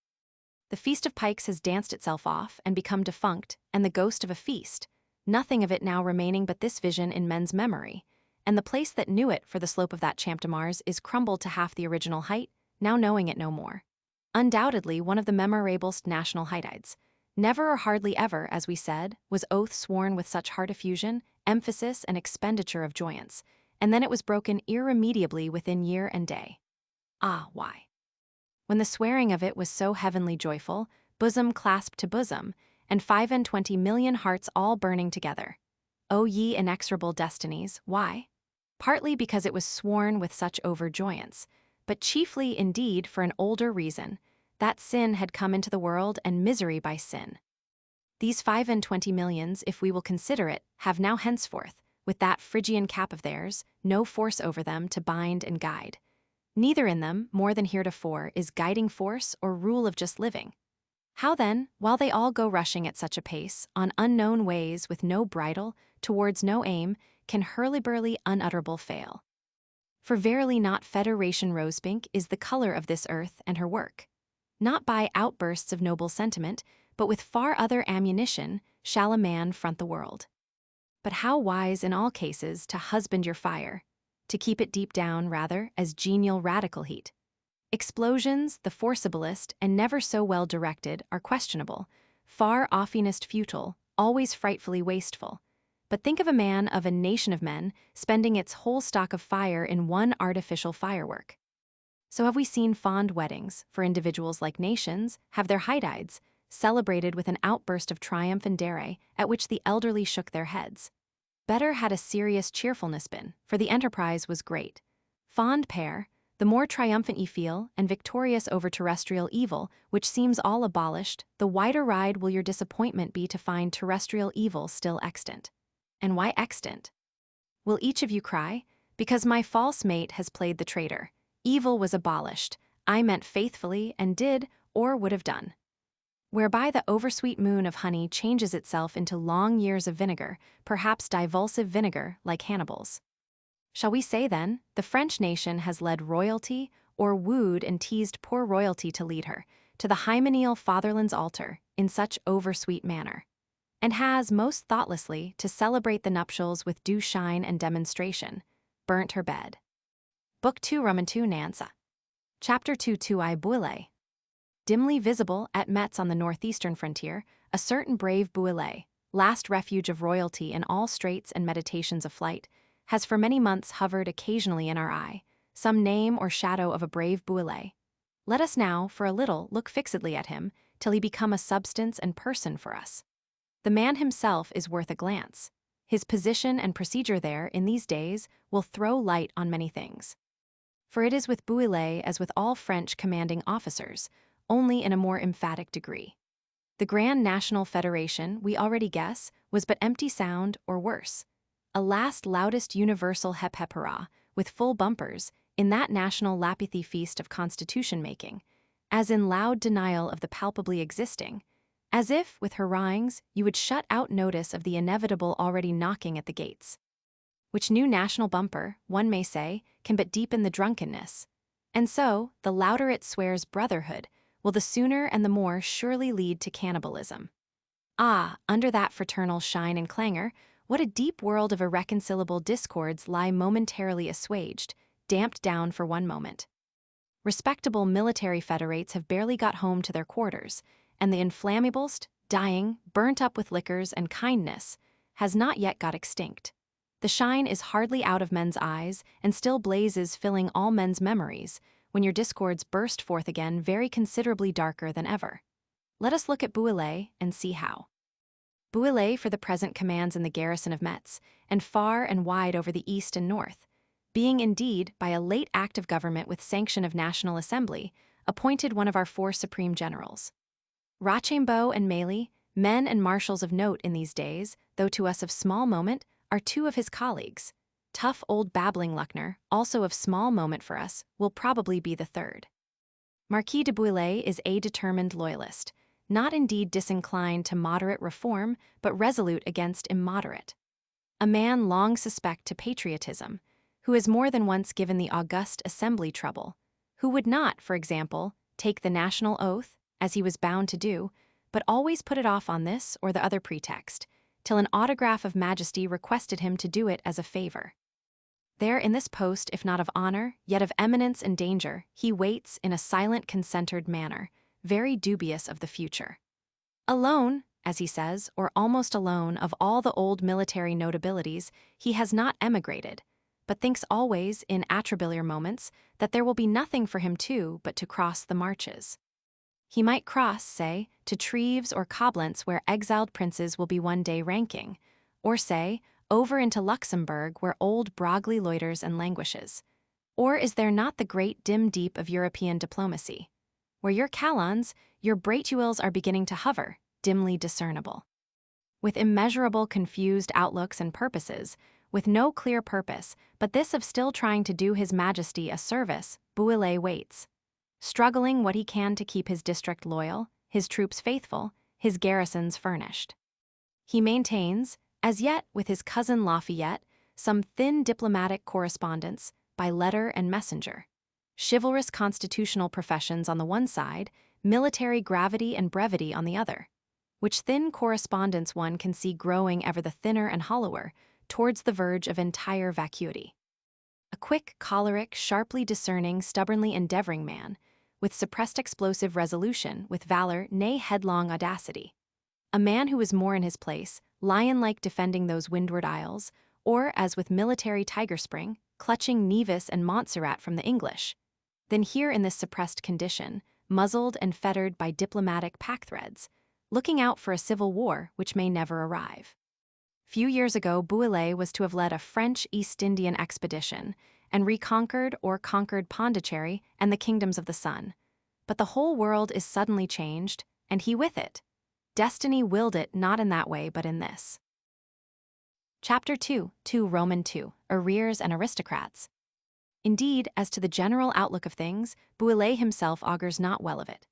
The Feast of Pikes has danced itself off and become defunct, and the ghost of a feast, nothing of it now remaining but this vision in men's memory, and the place that knew it for the slope of that Champ de Mars is crumbled to half the original height, now knowing it no more. Undoubtedly one of the memorablest national heightides. Never or hardly ever, as we said, was oath sworn with such heart effusion, emphasis, and expenditure of joyance, and then it was broken irremediably within year and day. Ah, why? When the swearing of it was so heavenly joyful, bosom clasped to bosom, and 25 million hearts all burning together. O ye inexorable destinies, why? Partly because it was sworn with such overjoyance, but chiefly indeed for an older reason, that sin had come into the world and misery by sin. These 25 millions, if we will consider it, have now henceforth, with that Phrygian cap of theirs, no force over them to bind and guide. Neither in them, more than heretofore, is guiding force or rule of just living. How then, while they all go rushing at such a pace, on unknown ways with no bridle, towards no aim, can hurly-burly unutterable fail? For verily not Federation Rosepink is the color of this earth and her work. Not by outbursts of noble sentiment, but with far other ammunition, shall a man front the world. But how wise in all cases to husband your fire, to keep it deep down, rather, as genial radical heat. Explosions, the forciblest and never so well directed, are questionable, far oftenest futile, always frightfully wasteful. But think of a man of a nation of men spending its whole stock of fire in one artificial firework. So have we seen fond weddings, for individuals like nations, have their high-tides, celebrated with an outburst of triumph and dare, at which the elderly shook their heads. Better had a serious cheerfulness been, for the enterprise was great. Fond pair, the more triumphant ye feel, and victorious over terrestrial evil, which seems all abolished, the wider ride will your disappointment be to find terrestrial evil still extant. And why extant? Will each of you cry, because my false mate has played the traitor. Evil was abolished, I meant faithfully, and did, or would have done. Whereby the oversweet moon of honey changes itself into long years of vinegar, perhaps divulsive vinegar, like Hannibal's. Shall we say, then, the French nation has led royalty, or wooed and teased poor royalty to lead her, to the hymeneal fatherland's altar, in such oversweet manner, and has, most thoughtlessly, to celebrate the nuptials with due shine and demonstration, burnt her bed. Book 2 Roman 2 Nansa. Chapter 2 I Bouillet. Dimly visible, at Metz on the northeastern frontier, a certain brave Bouillet, last refuge of royalty in all straits and meditations of flight, has for many months hovered occasionally in our eye, some name or shadow of a brave Bouillet. Let us now, for a little, look fixedly at him, till he become a substance and person for us. The man himself is worth a glance. His position and procedure there, in these days, will throw light on many things. For it is with Bouillet as with all French commanding officers, only in a more emphatic degree. The Grand National Federation, we already guess, was but empty sound, or worse. A last loudest universal hep-hep-hurrah, with full bumpers, in that national lapithy feast of constitution-making, as in loud denial of the palpably existing, as if, with hurrahings, you would shut out notice of the inevitable already knocking at the gates. Which new national bumper, one may say, can but deepen the drunkenness. And so, the louder it swears brotherhood, will the sooner and the more surely lead to cannibalism. Ah, under that fraternal shine and clangor, what a deep world of irreconcilable discords lie momentarily assuaged, damped down for one moment. Respectable military federates have barely got home to their quarters, and the inflammablest, dying, burnt up with liquors and kindness, has not yet got extinct. The shine is hardly out of men's eyes, and still blazes filling all men's memories, when your discords burst forth again very considerably darker than ever. Let us look at Bouillet and see how. Bouillet for the present commands in the garrison of Metz, and far and wide over the east and north, being indeed, by a late act of government with sanction of National Assembly, appointed one of our 4 supreme generals. Rochambeau and Mailly, men and marshals of note in these days, though to us of small moment, are 2 of his colleagues. Tough old babbling Luckner, also of small moment for us, will probably be the 3rd. Marquis de Bouillet is a determined loyalist, not indeed disinclined to moderate reform, but resolute against immoderate. A man long suspect to patriotism, who has more than once given the august assembly trouble, who would not, for example, take the national oath, as he was bound to do, but always put it off on this or the other pretext, till an autograph of majesty requested him to do it as a favor. There in this post, if not of honor, yet of eminence and danger, he waits in a silent concentered manner, very dubious of the future. Alone, as he says, or almost alone of all the old military notabilities, he has not emigrated, but thinks always, in atrabiliar moments, that there will be nothing for him to but to cross the marches. He might cross, say, to Treves or Coblentz where exiled princes will be one day ranking, or say, over into Luxembourg where old Broglie loiters and languishes. Or is there not the great dim deep of European diplomacy, where your Calons, your Braituils are beginning to hover, dimly discernible? With immeasurable confused outlooks and purposes, with no clear purpose but this of still trying to do His Majesty a service, Bouillet waits, struggling what he can to keep his district loyal, his troops faithful, his garrisons furnished. He maintains, as yet with his cousin Lafayette, some thin diplomatic correspondence by letter and messenger. Chivalrous constitutional professions on the one side, military gravity and brevity on the other, which thin correspondence one can see growing ever the thinner and hollower towards the verge of entire vacuity. A quick, choleric, sharply discerning, stubbornly endeavoring man, with suppressed explosive resolution, with valor, nay headlong audacity. A man who is more in his place, lion-like defending those windward isles, or, as with military tiger spring, clutching Nevis and Montserrat from the English, than here in this suppressed condition, muzzled and fettered by diplomatic pack-threads, looking out for a civil war which may never arrive. Few years ago, Bouillet was to have led a French East Indian expedition and reconquered or conquered Pondicherry and the kingdoms of the sun. But the whole world is suddenly changed, and he with it. Destiny willed it not in that way but in this. Chapter 2, 2 Roman 2, Arrears and Aristocrats. Indeed, as to the general outlook of things, Bouillet himself augurs not well of it.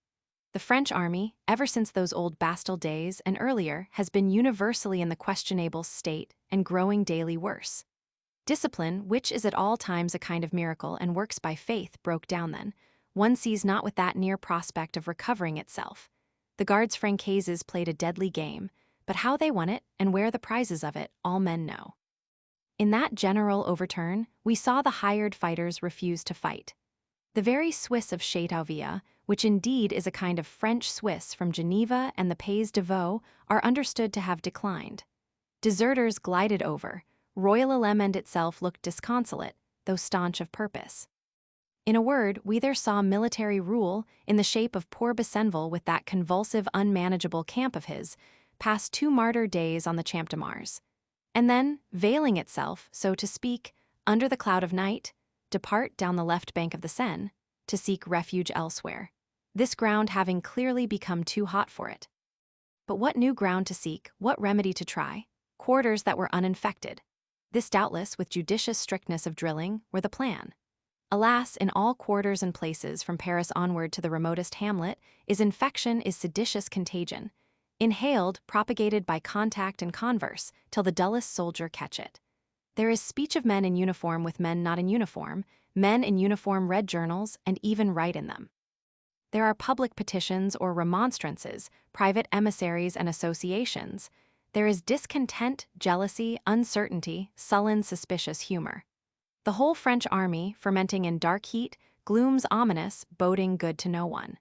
The French army, ever since those old Bastille days and earlier, has been universally in the questionable state and growing daily worse. Discipline, which is at all times a kind of miracle and works by faith, broke down then. One sees not with that near prospect of recovering itself. The Gardes Françaises played a deadly game, but how they won it and where the prizes of it, all men know. In that general overturn, we saw the hired fighters refuse to fight. The very Swiss of Chateauvieux, which indeed is a kind of French Swiss from Geneva and the Pays de Vaud, are understood to have declined. Deserters glided over. Royal Element itself looked disconsolate, though staunch of purpose. In a word, we there saw military rule, in the shape of poor Besenval with that convulsive, unmanageable camp of his, pass 2 martyr days on the Champ de Mars, and then, veiling itself, so to speak, under the cloud of night, depart down the left bank of the Seine, to seek refuge elsewhere, this ground having clearly become too hot for it. But what new ground to seek, what remedy to try? Quarters that were uninfected. This doubtless, with judicious strictness of drilling, were the plan. Alas, in all quarters and places, from Paris onward to the remotest hamlet, infection is seditious contagion, inhaled, propagated by contact and converse, till the dullest soldier catch it. There is speech of men in uniform with men not in uniform. Men in uniform read journals and even write in them. There are public petitions or remonstrances, private emissaries and associations. There is discontent, jealousy, uncertainty, sullen, suspicious humor. The whole French army, fermenting in dark heat, glooms ominous, boding good to no one.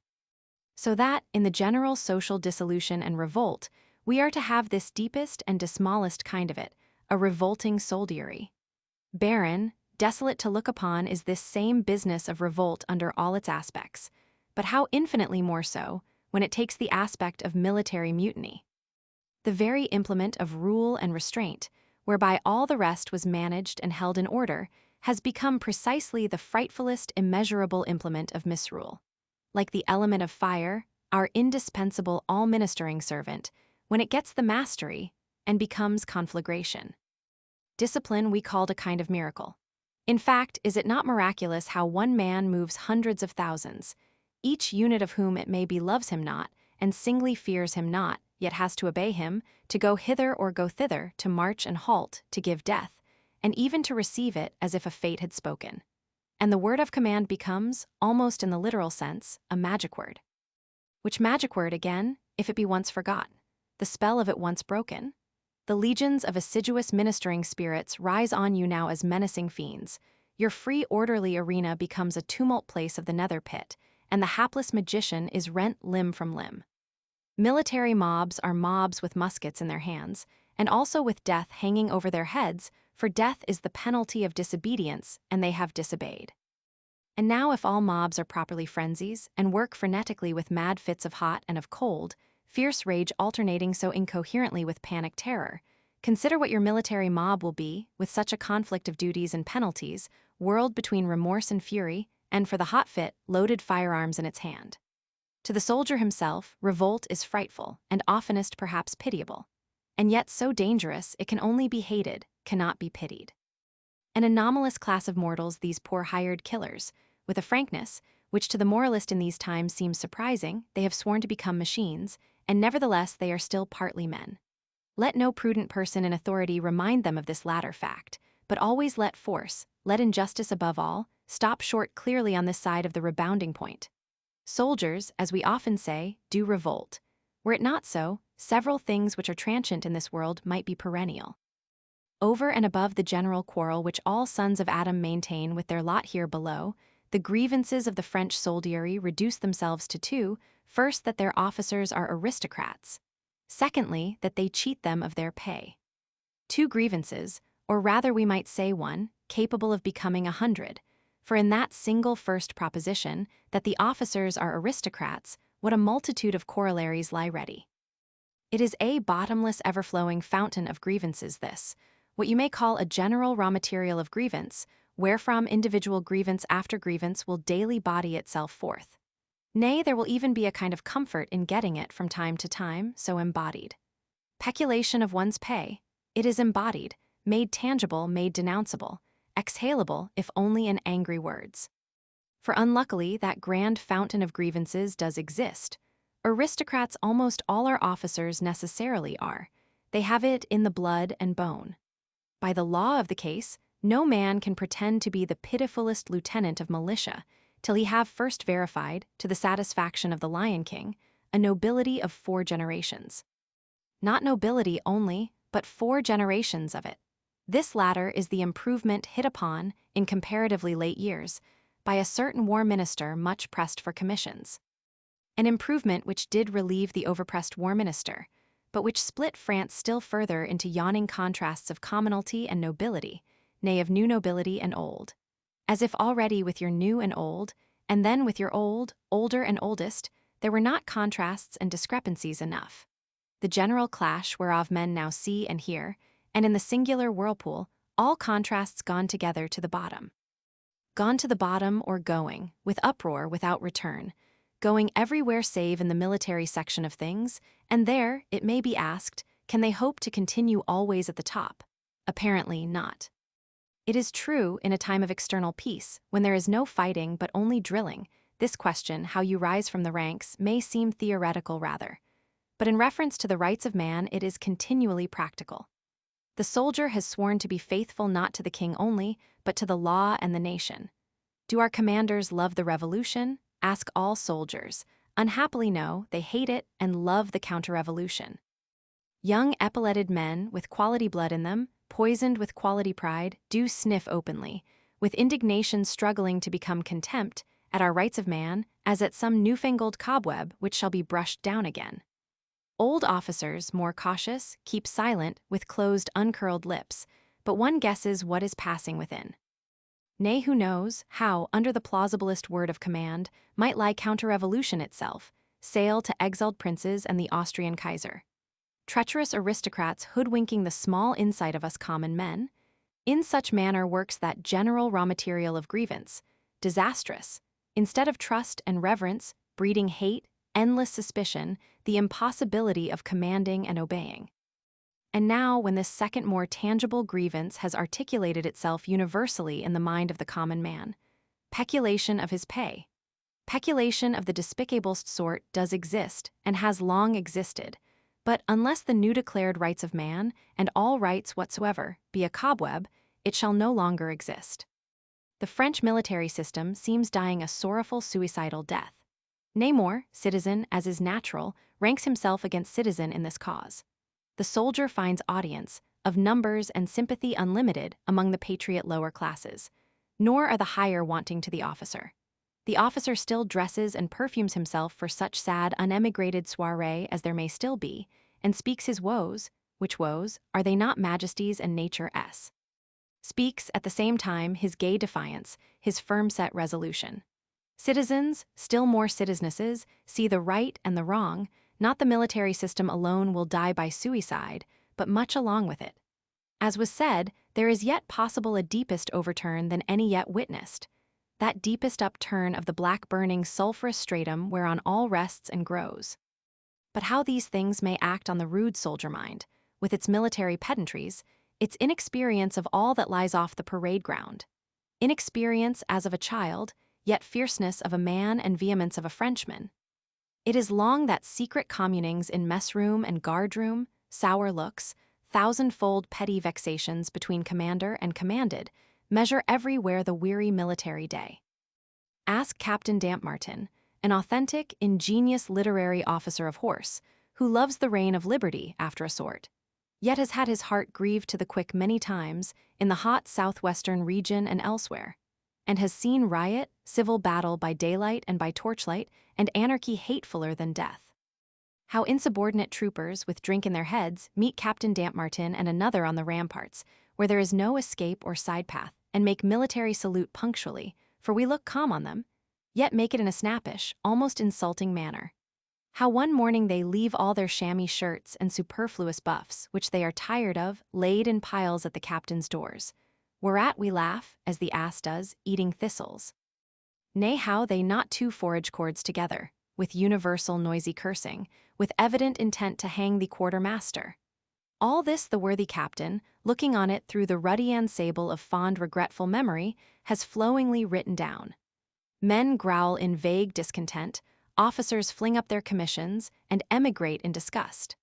So that, in the general social dissolution and revolt, we are to have this deepest and smallest kind of it, a revolting soldiery. Barren, desolate to look upon is this same business of revolt under all its aspects, but how infinitely more so when it takes the aspect of military mutiny. The very implement of rule and restraint, whereby all the rest was managed and held in order, has become precisely the frightfulest immeasurable implement of misrule. Like the element of fire, our indispensable all-ministering servant, when it gets the mastery and becomes conflagration. Discipline we called a kind of miracle. In fact, is it not miraculous how one man moves hundreds of thousands, each unit of whom it may be loves him not, and singly fears him not, yet has to obey him, to go hither or go thither, to march and halt, to give death, and even to receive it as if a fate had spoken. And the word of command becomes, almost in the literal sense, a magic word. Which magic word, again, if it be once forgot, the spell of it once broken? The legions of assiduous ministering spirits rise on you now as menacing fiends. Your free orderly arena becomes a tumult place of the nether pit, and the hapless magician is rent limb from limb. Military mobs are mobs with muskets in their hands, and also with death hanging over their heads, for death is the penalty of disobedience, and they have disobeyed. And now if all mobs are properly frenzies, and work frenetically with mad fits of hot and of cold, fierce rage alternating so incoherently with panic terror, consider what your military mob will be, with such a conflict of duties and penalties, whirled between remorse and fury, and for the hot fit, loaded firearms in its hand. To the soldier himself, revolt is frightful, and oftenest perhaps pitiable. And yet so dangerous it can only be hated, cannot be pitied. An anomalous class of mortals these poor hired killers, with a frankness, which to the moralist in these times seems surprising, they have sworn to become machines, and nevertheless they are still partly men. Let no prudent person in authority remind them of this latter fact, but always let force, let injustice above all, stop short clearly on this side of the rebounding point. Soldiers, as we often say, do revolt. Were it not so, several things which are transient in this world might be perennial. Over and above the general quarrel which all sons of Adam maintain with their lot here below, the grievances of the French soldiery reduce themselves to two: first, that their officers are aristocrats; secondly, that they cheat them of their pay. Two grievances, or rather we might say one, capable of becoming 100, for in that single first proposition, that the officers are aristocrats, what a multitude of corollaries lie ready. It is a bottomless, ever-flowing fountain of grievances, this, what you may call a general raw material of grievance, wherefrom individual grievance after grievance will daily body itself forth. Nay, there will even be a kind of comfort in getting it from time to time, so embodied. Peculation of one's pay, it is embodied, made tangible, made denounceable, exhalable if only in angry words. For unluckily that grand fountain of grievances does exist. Aristocrats almost all our officers necessarily are. They have it in the blood and bone. By the law of the case, no man can pretend to be the pitifullest lieutenant of militia till he have first verified, to the satisfaction of the Lion King, a nobility of 4 generations. Not nobility only, but 4 generations of it. This latter is the improvement hit upon, in comparatively late years, by a certain war minister much pressed for commissions. An improvement which did relieve the overpressed war minister, but which split France still further into yawning contrasts of commonalty and nobility, nay, of new nobility and old. As if already with your new and old, and then with your old, older and oldest, there were not contrasts and discrepancies enough. The general clash whereof men now see and hear, and in the singular whirlpool, all contrasts gone together to the bottom. Gone to the bottom or going, with uproar without return, going everywhere save in the military section of things, and there, it may be asked, can they hope to continue always at the top? Apparently not. It is true, in a time of external peace, when there is no fighting but only drilling, this question, how you rise from the ranks, may seem theoretical rather. But in reference to the rights of man, it is continually practical. The soldier has sworn to be faithful not to the king only, but to the law and the nation. Do our commanders love the revolution? Ask all soldiers. Unhappily no, they hate it and love the counter-revolution. Young epauletted men, with quality blood in them, poisoned with quality pride, do sniff openly, with indignation struggling to become contempt, at our rights of man, as at some newfangled cobweb which shall be brushed down again. Old officers, more cautious, keep silent, with closed, uncurled lips, but one guesses what is passing within. Nay, who knows how, under the plausiblest word of command, might lie counter-revolution itself, sail to exiled princes and the Austrian Kaiser. Treacherous aristocrats hoodwinking the small insight of us common men? In such manner works that general raw material of grievance, disastrous, instead of trust and reverence, breeding hate, endless suspicion, the impossibility of commanding and obeying. And now, when this second more tangible grievance has articulated itself universally in the mind of the common man, peculation of his pay. Peculation of the despicablest sort does exist, and has long existed, but unless the new declared rights of man, and all rights whatsoever, be a cobweb, it shall no longer exist. The French military system seems dying a sorrowful suicidal death. Nay more, citizen, as is natural, ranks himself against citizen in this cause. The soldier finds audience, of numbers and sympathy unlimited, among the patriot lower classes, nor are the higher wanting to the officer. The officer still dresses and perfumes himself for such sad unemigrated soirée as there may still be, and speaks his woes, which woes, are they not majesty's and nature's? speaks at the same time his gay defiance, his firm-set resolution. Citizens, still more citizenesses, see the right and the wrong. Not the military system alone will die by suicide, but much along with it. As was said, there is yet possible a deepest overturn than any yet witnessed, that deepest upturn of the black-burning sulphurous stratum whereon all rests and grows. But how these things may act on the rude soldier mind, with its military pedantries, its inexperience of all that lies off the parade ground, inexperience as of a child, yet fierceness of a man and vehemence of a Frenchman. It is long that secret communings in mess-room and guard-room, sour looks, thousand-fold petty vexations between commander and commanded, measure everywhere the weary military day. Ask Captain Dampmartin, an authentic, ingenious literary officer of horse, who loves the reign of liberty after a sort, yet has had his heart grieved to the quick many times in the hot southwestern region and elsewhere, and has seen riot, civil battle by daylight and by torchlight, and anarchy hatefuller than death. How insubordinate troopers, with drink in their heads, meet Captain Dampmartin and another on the ramparts, where there is no escape or side path, and make military salute punctually, for we look calm on them, yet make it in a snappish, almost insulting manner. How one morning they leave all their chamois shirts and superfluous buffs, which they are tired of, laid in piles at the captain's doors, whereat we laugh, as the ass does, eating thistles. Nay, how they knot two forage cords together, with universal noisy cursing, with evident intent to hang the quartermaster. All this the worthy captain, looking on it through the ruddy ensemble of fond regretful memory, has flowingly written down. Men growl in vague discontent, officers fling up their commissions, and emigrate in disgust.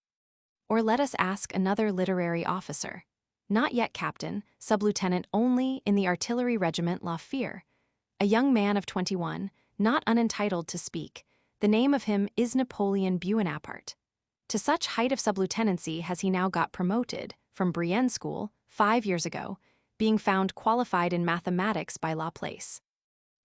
Or let us ask another literary officer, not yet captain, sub-lieutenant only in the artillery regiment La Fere, a young man of 21, not unentitled to speak. The name of him is Napoleon Buonaparte. To such height of sub-lieutenancy has he now got promoted, from Brienne School, 5 years ago, being found qualified in mathematics by Laplace.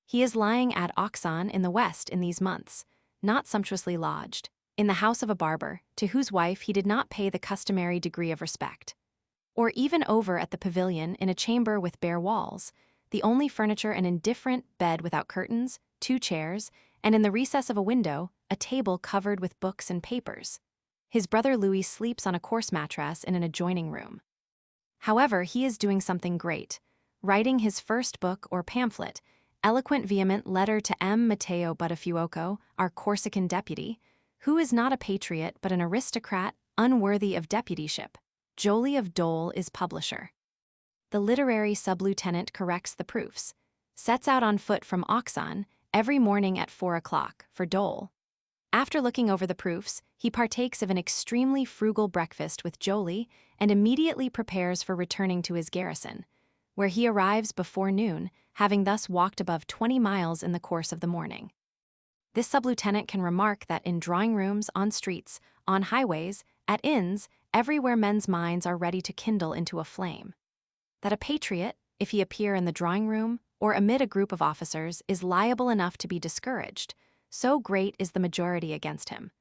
He is lying at Auxonne in the West in these months, not sumptuously lodged, in the house of a barber, to whose wife he did not pay the customary degree of respect. Or even over at the pavilion in a chamber with bare walls, the only furniture an indifferent bed without curtains, 2 chairs, and in the recess of a window, a table covered with books and papers. His brother Louis sleeps on a coarse mattress in an adjoining room. However, he is doing something great, writing his first book or pamphlet, eloquent vehement letter to M. Matteo Buttafuoco, our Corsican deputy, who is not a patriot but an aristocrat unworthy of deputyship. Joly of Dole is publisher. The literary sub-lieutenant corrects the proofs, sets out on foot from Auxonne every morning at 4 o'clock for Dole. After looking over the proofs, he partakes of an extremely frugal breakfast with Joly and immediately prepares for returning to his garrison, where he arrives before noon, having thus walked above 20 miles in the course of the morning. This sub-lieutenant can remark that in drawing-rooms, on streets, on highways, at inns, everywhere men's minds are ready to kindle into a flame. That a patriot, if he appear in the drawing-room or amid a group of officers, is liable enough to be discouraged, so great is the majority against him.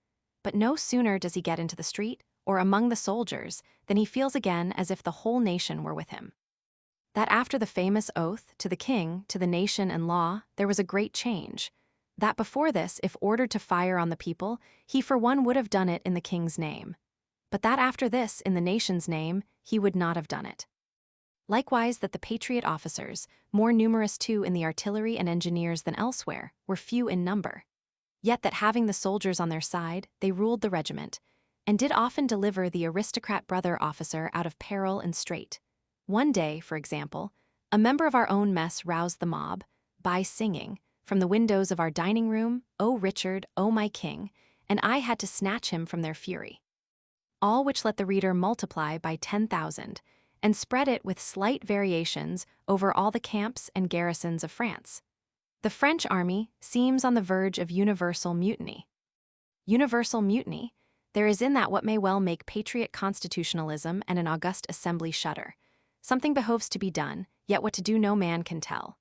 But no sooner does he get into the street or among the soldiers than he feels again as if the whole nation were with him. That after the famous oath to the king, to the nation and law, there was a great change. That before this, if ordered to fire on the people, he for one would have done it in the king's name. But that after this, in the nation's name, he would not have done it. Likewise that the patriot officers, more numerous too in the artillery and engineers than elsewhere, were few in number. Yet that having the soldiers on their side, they ruled the regiment, and did often deliver the aristocrat brother officer out of peril and strait. One day, for example, a member of our own mess roused the mob, by singing, from the windows of our dining room, "O Richard, O my king," and I had to snatch him from their fury. All which let the reader multiply by 10,000, and spread it with slight variations over all the camps and garrisons of France. The French army seems on the verge of universal mutiny. Universal mutiny? There is in that what may well make patriot constitutionalism and an august assembly shudder. Something behoves to be done, yet what to do no man can tell.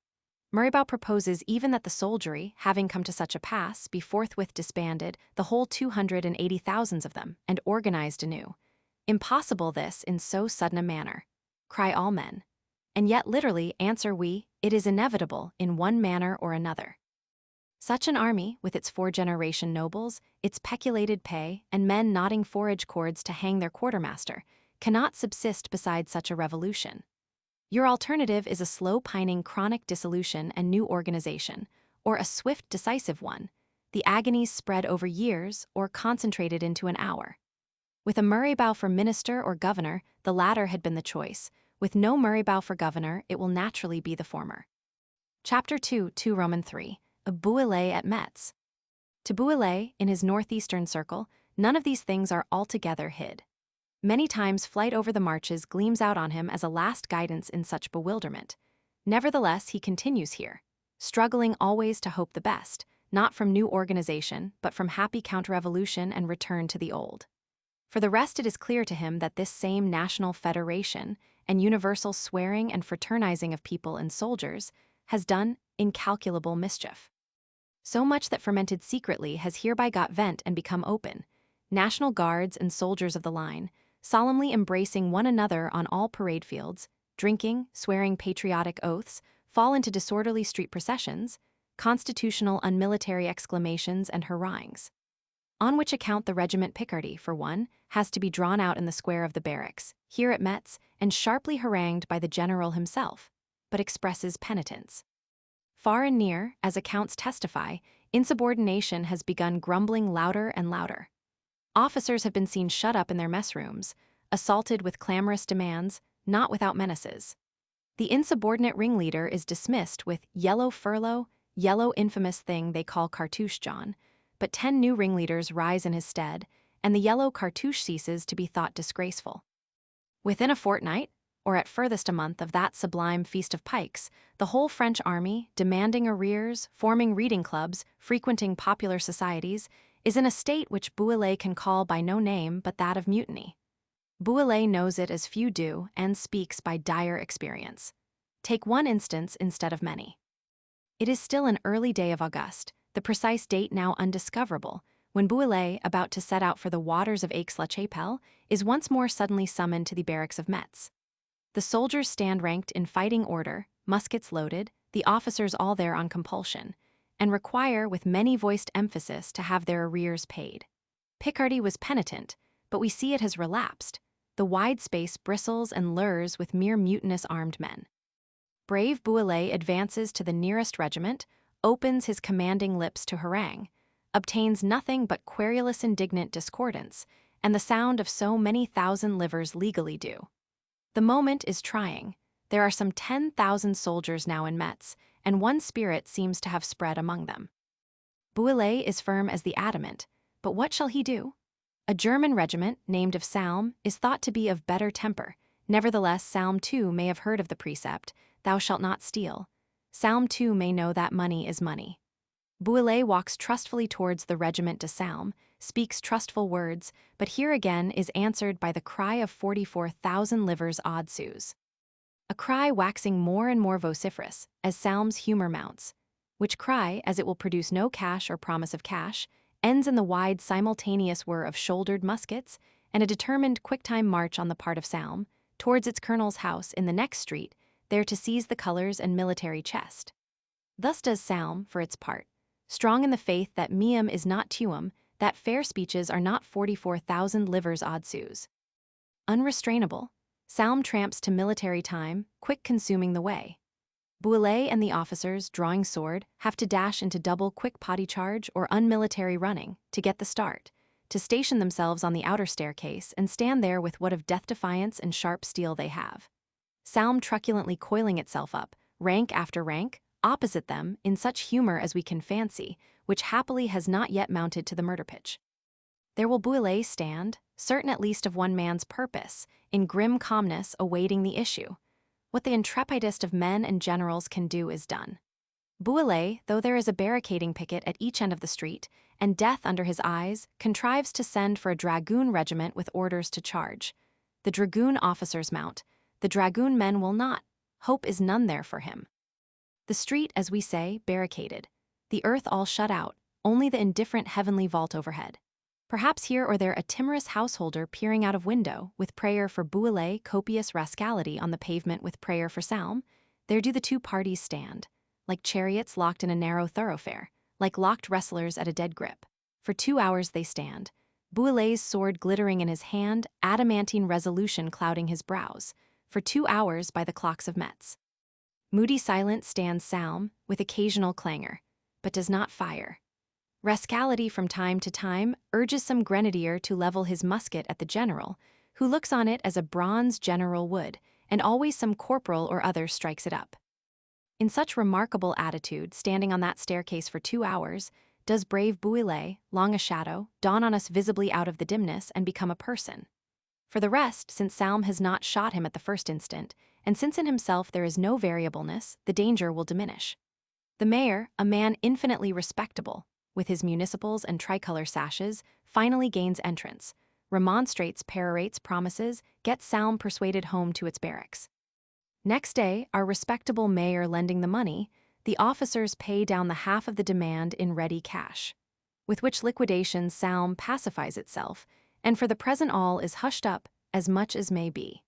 Muribau proposes even that the soldiery, having come to such a pass, be forthwith disbanded, the whole 280,000 of them, and organized anew. Impossible this in so sudden a manner, cry all men. and yet literally answer we, it is inevitable in one manner or another. Such an army, with its 4-generation nobles, its peculated pay, and men knotting forage cords to hang their quartermaster, cannot subsist beside such a revolution. Your alternative is a slow-pining chronic dissolution and new organization, or a swift decisive one, the agonies spread over years or concentrated into an hour. With a Murray-bow for minister or governor, the latter had been the choice. With no Murray-bow for governor, it will naturally be the former. Chapter 2, 2 Roman 3. A Bouillet at Metz. To Bouillet, in his northeastern circle, none of these things are altogether hid. Many times flight over the marches gleams out on him as a last guidance in such bewilderment. Nevertheless, he continues here, struggling always to hope the best, not from new organization, but from happy counter-revolution and return to the old. For the rest, it is clear to him that this same national federation and universal swearing and fraternizing of people and soldiers has done incalculable mischief. So much that fermented secretly has hereby got vent and become open. National guards and soldiers of the line, solemnly embracing one another on all parade fields, drinking, swearing patriotic oaths, fall into disorderly street processions, constitutional unmilitary exclamations and harangues. On which account the regiment Picardy, for one, has to be drawn out in the square of the barracks, here at Metz, and sharply harangued by the general himself, but expresses penitence. Far and near, as accounts testify, insubordination has begun grumbling louder and louder. Officers have been seen shut up in their mess rooms, assaulted with clamorous demands, not without menaces. The insubordinate ringleader is dismissed with yellow furlough, yellow infamous thing they call cartouche John, but 10 new ringleaders rise in his stead, and the yellow cartouche ceases to be thought disgraceful. Within a fortnight, or at furthest a month of that sublime feast of pikes, the whole French army, demanding arrears, forming reading clubs, frequenting popular societies, is in a state which Bouillet can call by no name but that of mutiny. Bouillet knows it as few do and speaks by dire experience. Take one instance instead of many. It is still an early day of August, the precise date now undiscoverable, when Bouillet, about to set out for the waters of Aix-la-Chapelle, is once more suddenly summoned to the barracks of Metz. The soldiers stand ranked in fighting order, muskets loaded, the officers all there on compulsion, and require with many-voiced emphasis to have their arrears paid. Picardy was penitent, but we see it has relapsed. The wide space bristles and lures with mere mutinous armed men. Brave Bouillet advances to the nearest regiment, opens his commanding lips to harangue, obtains nothing but querulous indignant discordance, and the sound of so many thousand livers legally due. The moment is trying. There are some 10,000 soldiers now in Metz, and one spirit seems to have spread among them. Bouillet is firm as the adamant, but what shall he do? A German regiment, named of Salm, is thought to be of better temper. Nevertheless, Salm too may have heard of the precept, "Thou shalt not steal." Salm too may know that money is money. Bouillet walks trustfully towards the regiment de Salm, speaks trustful words, but here again is answered by the cry of 44,000 livres odd sous. A cry waxing more and more vociferous, as Salm's humor mounts, which cry, as it will produce no cash or promise of cash, ends in the wide simultaneous whir of shouldered muskets and a determined quick-time march on the part of Salm, towards its colonel's house in the next street, there to seize the colors and military chest. Thus does Salm, for its part, strong in the faith that meum is not tuum, that fair speeches are not 44,000 livres odd sous. Unrestrainable, Salm tramps to military time, quick consuming the way. Bouillet and the officers, drawing sword, have to dash into double quick potty charge or unmilitary running to get the start, to station themselves on the outer staircase and stand there with what of death defiance and sharp steel they have. Salm truculently coiling itself up, rank after rank, opposite them, in such humor as we can fancy, which happily has not yet mounted to the murder pitch. There will Bouillet stand, certain at least of one man's purpose, in grim calmness awaiting the issue. What the intrepidest of men and generals can do is done. Bouillet, though there is a barricading picket at each end of the street, and death under his eyes, contrives to send for a dragoon regiment with orders to charge. The dragoon officers mount. The dragoon men will not. Hope is none there for him. The street, as we say, barricaded. The earth all shut out, only the indifferent heavenly vault overhead. Perhaps here or there a timorous householder peering out of window, with prayer for Bouillet, copious rascality on the pavement with prayer for Salm. There do the two parties stand, like chariots locked in a narrow thoroughfare, like locked wrestlers at a dead grip. For 2 hours they stand, Bouillet's sword glittering in his hand, adamantine resolution clouding his brows. For 2 hours by the clocks of Metz. Moody silent stands Salm, with occasional clangor, but does not fire. Rascality from time to time urges some grenadier to level his musket at the general, who looks on it as a bronze general would, and always some corporal or other strikes it up. In such remarkable attitude, standing on that staircase for 2 hours, does brave Bouillet, long a shadow, dawn on us visibly out of the dimness and become a person. For the rest, since Salm has not shot him at the first instant, and since in himself there is no variableness, the danger will diminish. The mayor, a man infinitely respectable, with his municipals and tricolor sashes, finally gains entrance, remonstrates, perorates promises, gets Salm persuaded home to its barracks. Next day, our respectable mayor lending the money, the officers pay down the half of the demand in ready cash, with which liquidation Salm pacifies itself, and for the present all is hushed up as much as may be.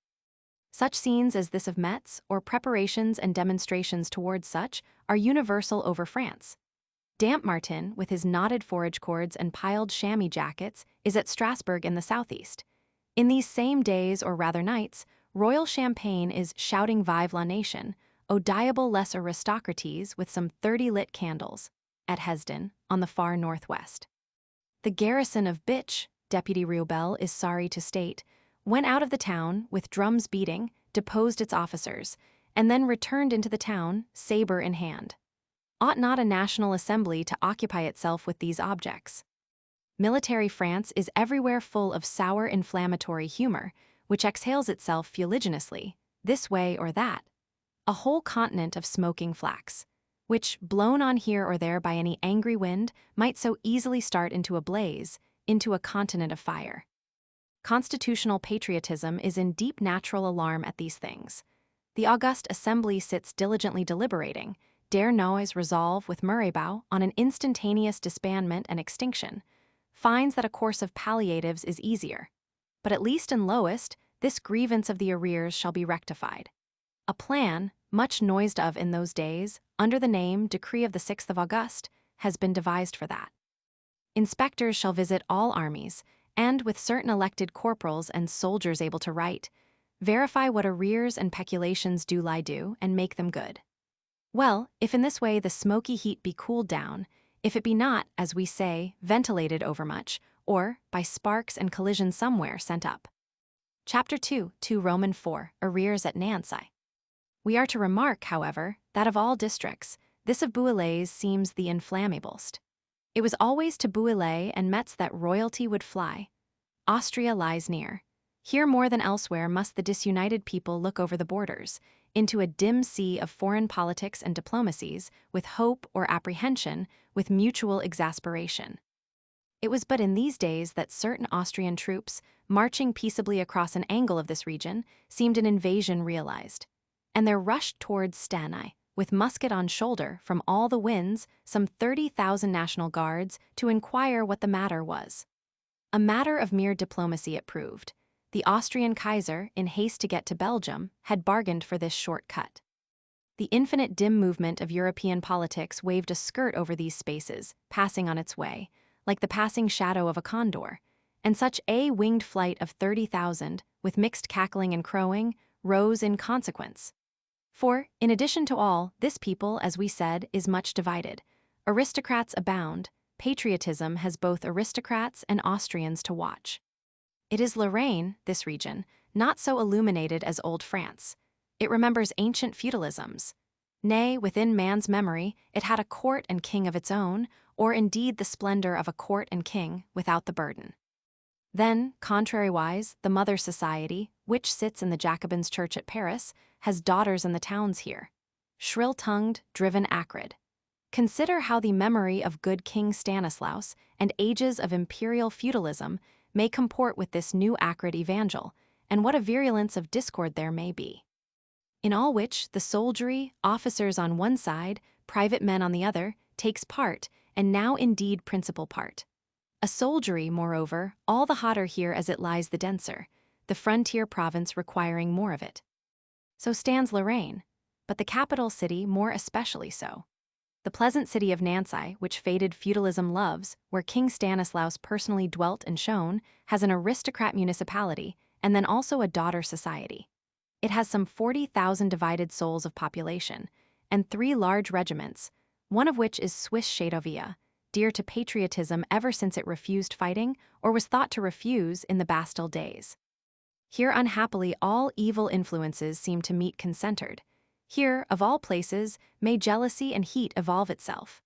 Such scenes as this of Metz, or preparations and demonstrations towards such, are universal over France. Dampmartin, with his knotted forage cords and piled chamois jackets, is at Strasbourg in the southeast. In these same days, or rather nights, royal champagne is shouting Vive la Nation, O diable les aristocrates with some 30 lit candles, at Hesdin, on the far northwest. The garrison of Bitch, Deputy Riobel is sorry to state, went out of the town, with drums beating, deposed its officers, and then returned into the town, saber in hand. Ought not a national assembly to occupy itself with these objects? Military France is everywhere full of sour inflammatory humor, which exhales itself fuliginously, this way or that. A whole continent of smoking flax, which, blown on here or there by any angry wind, might so easily start into a blaze, into a continent of fire. Constitutional patriotism is in deep natural alarm at these things. The august assembly sits diligently deliberating, dare noise resolve with Murraybow on an instantaneous disbandment and extinction, finds that a course of palliatives is easier. But at least and lowest, this grievance of the arrears shall be rectified. A plan, much noised of in those days, under the name Decree of the 6th of August, has been devised for that. Inspectors shall visit all armies, and with certain elected corporals and soldiers able to write, verify what arrears and peculations do lie due, and make them good. Well, if in this way the smoky heat be cooled down, if it be not, as we say, ventilated overmuch, or, by sparks and collision somewhere, sent up. Chapter 2, 2 Roman 4, Arrears at Nancy. We are to remark, however, that of all districts, this of Bouillet's seems the inflammablest. It was always to Bouillet and Metz that royalty would fly. Austria lies near. Here more than elsewhere must the disunited people look over the borders, into a dim sea of foreign politics and diplomacies, with hope or apprehension, with mutual exasperation. It was but in these days that certain Austrian troops, marching peaceably across an angle of this region, seemed an invasion realized. And there rushed towards Stanai, with musket on shoulder, from all the winds, some 30,000 National Guards, to inquire what the matter was. A matter of mere diplomacy it proved. The Austrian Kaiser, in haste to get to Belgium, had bargained for this short cut. The infinite dim movement of European politics waved a skirt over these spaces, passing on its way, like the passing shadow of a condor, and such a winged flight of 30,000, with mixed cackling and crowing, rose in consequence. For, in addition to all, this people, as we said, is much divided. Aristocrats abound, patriotism has both aristocrats and Austrians to watch. It is Lorraine, this region, not so illuminated as old France. It remembers ancient feudalisms. Nay, within man's memory, it had a court and king of its own, or indeed the splendor of a court and king, without the burden. Then, contrariwise, the Mother Society, which sits in the Jacobins' church at Paris, has daughters in the towns here. Shrill-tongued, driven acrid. Consider how the memory of good King Stanislaus and ages of imperial feudalism may comport with this new acrid evangel, and what a virulence of discord there may be. In all which the soldiery, officers on one side, private men on the other, takes part, and now indeed principal part. A soldiery, moreover, all the hotter here as it lies the denser, the frontier province requiring more of it. So stands Lorraine, but the capital city more especially so. The pleasant city of Nancy, which faded feudalism loves, where King Stanislaus personally dwelt and shone, has an aristocrat municipality and then also a daughter society. It has some 40,000 divided souls of population, and 3 large regiments, one of which is Swiss Châteauvieux, dear to patriotism ever since it refused fighting or was thought to refuse in the Bastille days. Here unhappily all evil influences seem to meet concentred. Here, of all places, may jealousy and heat evolve itself.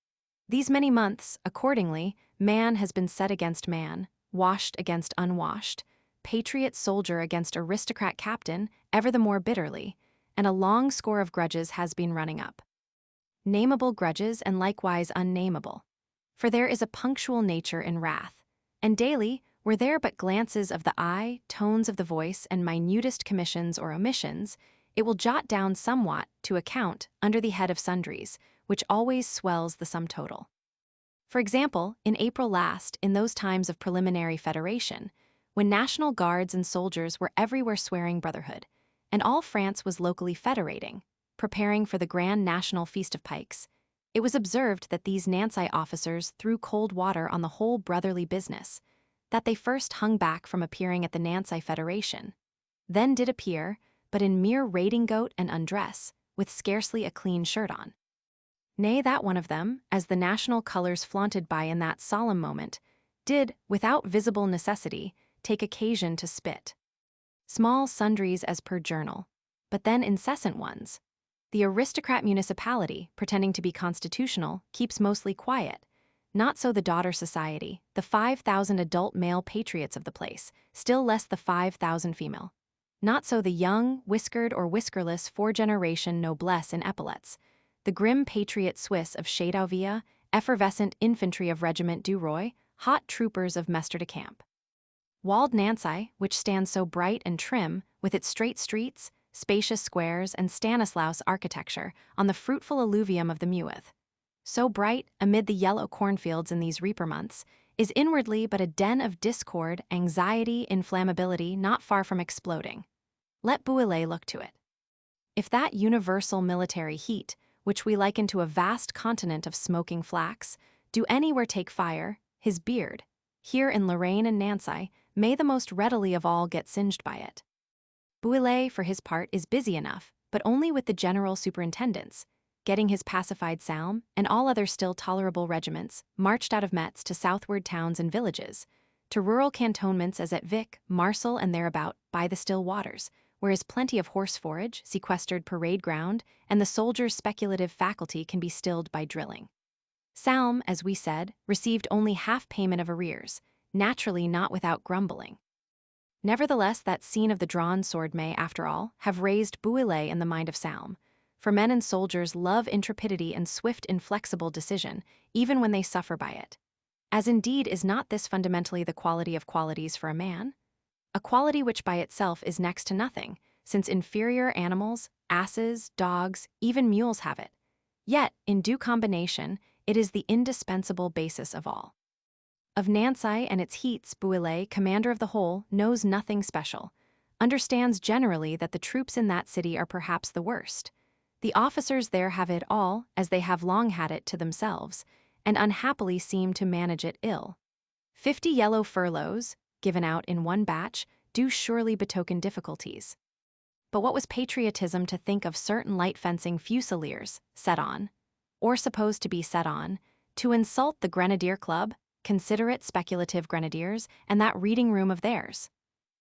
These many months, accordingly, man has been set against man, washed against unwashed, patriot soldier against aristocrat captain, ever the more bitterly, and a long score of grudges has been running up. Nameable grudges and likewise unnameable. For there is a punctual nature in wrath, and daily, were there but glances of the eye, tones of the voice, and minutest commissions or omissions, it will jot down somewhat to account under the head of sundries, which always swells the sum total. For example, in April last, in those times of preliminary federation, when national guards and soldiers were everywhere swearing brotherhood, and all France was locally federating, preparing for the grand national feast of pikes, it was observed that these Nancy officers threw cold water on the whole brotherly business, that they first hung back from appearing at the Nancy Federation, then did appear, but in mere redingote and undress, with scarcely a clean shirt on. Nay, that one of them, as the national colours flaunted by in that solemn moment, did, without visible necessity, take occasion to spit. Small sundries as per journal, but then incessant ones. The aristocrat municipality, pretending to be constitutional, keeps mostly quiet. Not so the daughter society, the 5,000 adult male patriots of the place, still less the 5,000 female. Not so the young, whiskered or whiskerless four-generation noblesse in epaulets, the grim patriot Swiss of Châteauvieux, effervescent infantry of Regiment du Roi, hot troopers of Mester de Camp. Walled Nancy, which stands so bright and trim, with its straight streets, spacious squares, and Stanislaus architecture, on the fruitful alluvium of the Mueth. So bright, amid the yellow cornfields in these reaper months, is inwardly but a den of discord, anxiety, inflammability not far from exploding. Let Bouillet look to it. If that universal military heat, which we liken to a vast continent of smoking flax, do anywhere take fire, his beard, here in Lorraine and Nancy, may the most readily of all get singed by it. Bouillet, for his part, is busy enough, but only with the general superintendents, getting his pacified Salm, and all other still tolerable regiments, marched out of Metz to southward towns and villages, to rural cantonments as at Vic, Marseille, and thereabout, by the still waters, where is plenty of horse forage, sequestered parade ground, and the soldier's speculative faculty can be stilled by drilling. Salm, as we said, received only half payment of arrears, naturally not without grumbling. Nevertheless, that scene of the drawn sword may, after all, have raised Bouillet in the mind of Salm, for men and soldiers love intrepidity and swift, inflexible decision, even when they suffer by it. As indeed is not this fundamentally the quality of qualities for a man? A quality which by itself is next to nothing, since inferior animals, asses, dogs, even mules have it. Yet, in due combination, it is the indispensable basis of all. Of Nancy and its heats, Bouillet, commander of the whole, knows nothing special, understands generally that the troops in that city are perhaps the worst. The officers there have it all, as they have long had it, to themselves, and unhappily seem to manage it ill. 50 yellow furloughs, given out in one batch, do surely betoken difficulties. But what was patriotism to think of certain light fencing fusiliers, set on, or supposed to be set on, to insult the Grenadier Club, considerate speculative grenadiers, and that reading room of theirs?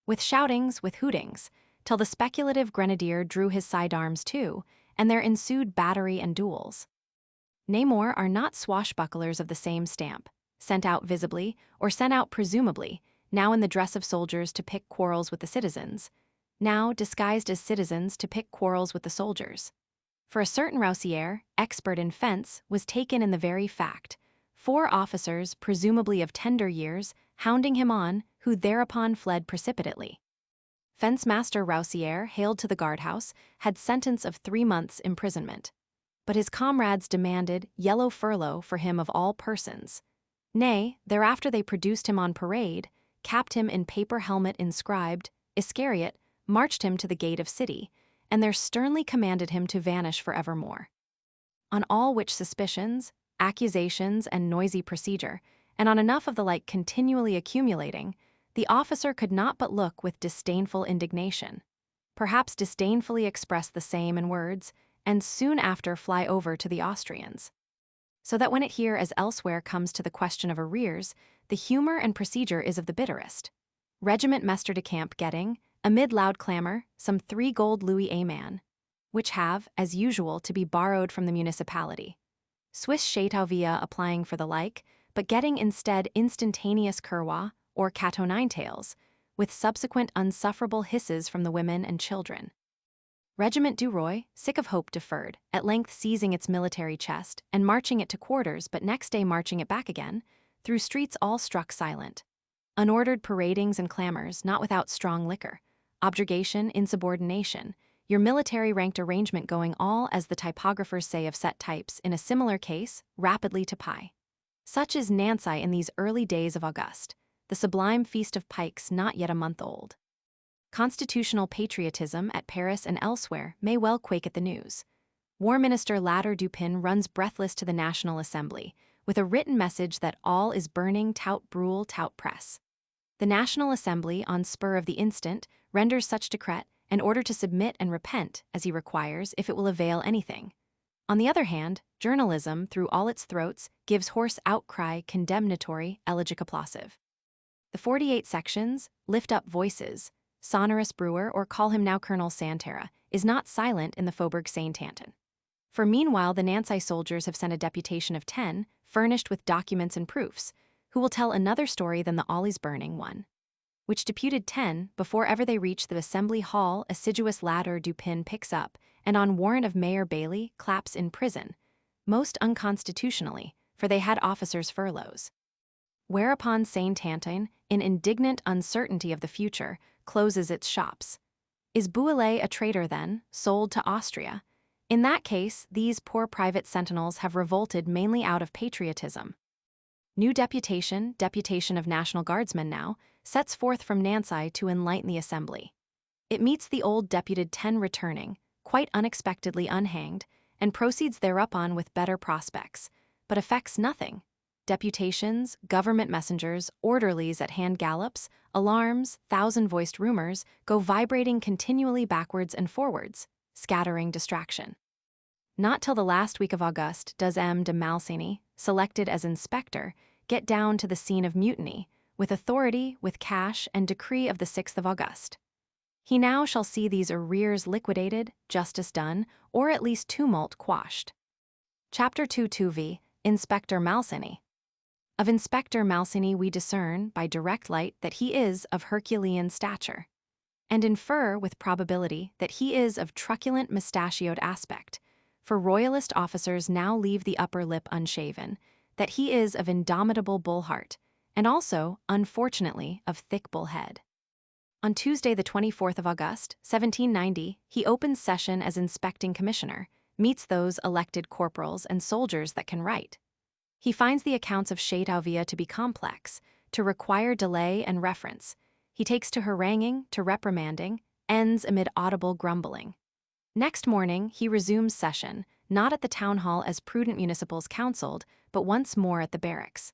With shoutings, with hootings, till the speculative grenadier drew his sidearms too, and there ensued battery and duels. Nay more, are not swashbucklers of the same stamp, sent out visibly, or sent out presumably, now in the dress of soldiers to pick quarrels with the citizens, now disguised as citizens to pick quarrels with the soldiers? For a certain Roussier, expert in fence, was taken in the very fact, 4 officers, presumably of tender years, hounding him on, who thereupon fled precipitately. Fence-master Roussier, hailed to the guardhouse, had sentence of 3 months' imprisonment. But his comrades demanded yellow furlough for him of all persons. Nay, thereafter they produced him on parade, capped him in paper helmet inscribed, Iscariot, marched him to the gate of city, and there sternly commanded him to vanish for evermore. On all which suspicions, accusations, and noisy procedure, and on enough of the like continually accumulating, the officer could not but look with disdainful indignation, perhaps disdainfully express the same in words, and soon after fly over to the Austrians. So that when it here as elsewhere comes to the question of arrears, the humor and procedure is of the bitterest. Regiment Mester de Camp getting, amid loud clamor, some 3 gold louis a man, which have, as usual, to be borrowed from the municipality. Swiss Chateauvilla applying for the like, but getting instead instantaneous curwa, or cat-o'-nine-tails, with subsequent unsufferable hisses from the women and children. Regiment du Roy, sick of hope deferred, at length seizing its military chest, and marching it to quarters but next day marching it back again, through streets all struck silent. Unordered paradings and clamors, not without strong liquor, objurgation, insubordination, your military ranked arrangement going all, as the typographers say of set types, in a similar case, rapidly to pie. Such is Nancy in these early days of August, the sublime feast of pikes not yet a month old. Constitutional patriotism at Paris and elsewhere may well quake at the news. War Minister Latter Dupin runs breathless to the National Assembly, with a written message that all is burning tout brûle tout press. The National Assembly, on spur of the instant, renders such decret, in order to submit and repent, as he requires, if it will avail anything. On the other hand, journalism, through all its throats, gives hoarse outcry condemnatory, elegiac applausive. The 48 sections, lift up voices, sonorous brewer, or call him now Colonel Santerre, is not silent in the Faubourg Saint-Anton. For meanwhile the Nancy soldiers have sent a deputation of 10, furnished with documents and proofs, who will tell another story than the always burning one. Which deputed 10, before ever they reach the Assembly Hall, assiduous Latter Dupin picks up, and on warrant of Mayor Bailey, claps in prison, most unconstitutionally, for they had officers' furloughs. Whereupon Saint-Anton, in indignant uncertainty of the future, closes its shops. Is Bouillet a traitor then, sold to Austria? In that case, these poor private sentinels have revolted mainly out of patriotism. New deputation of National Guardsmen now, sets forth from Nancy to enlighten the Assembly. It meets the old deputed 10 returning, quite unexpectedly unhanged, and proceeds thereupon with better prospects, but effects nothing. Deputations, government messengers, orderlies at hand gallops, alarms, thousand-voiced rumors go vibrating continually backwards and forwards, scattering distraction. Not till the last week of August does M. de Malsigny, selected as inspector, get down to the scene of mutiny, with authority, with cash, and decree of the 6th of August. He now shall see these arrears liquidated, justice done, or at least tumult quashed. Chapter 2 Inspector Malsigny. Of Inspector Malsigny we discern, by direct light, that he is of Herculean stature, and infer with probability that he is of truculent mustachioed aspect, for royalist officers now leave the upper lip unshaven, that he is of indomitable bull heart, and also, unfortunately, of thick bull head. On Tuesday the 24th of August, 1790, he opens session as inspecting commissioner, meets those elected corporals and soldiers that can write. He finds the accounts of Chateauvilla to be complex, to require delay and reference. He takes to haranguing, to reprimanding, ends amid audible grumbling. Next morning, he resumes session, not at the town hall as prudent municipals counseled, but once more at the barracks.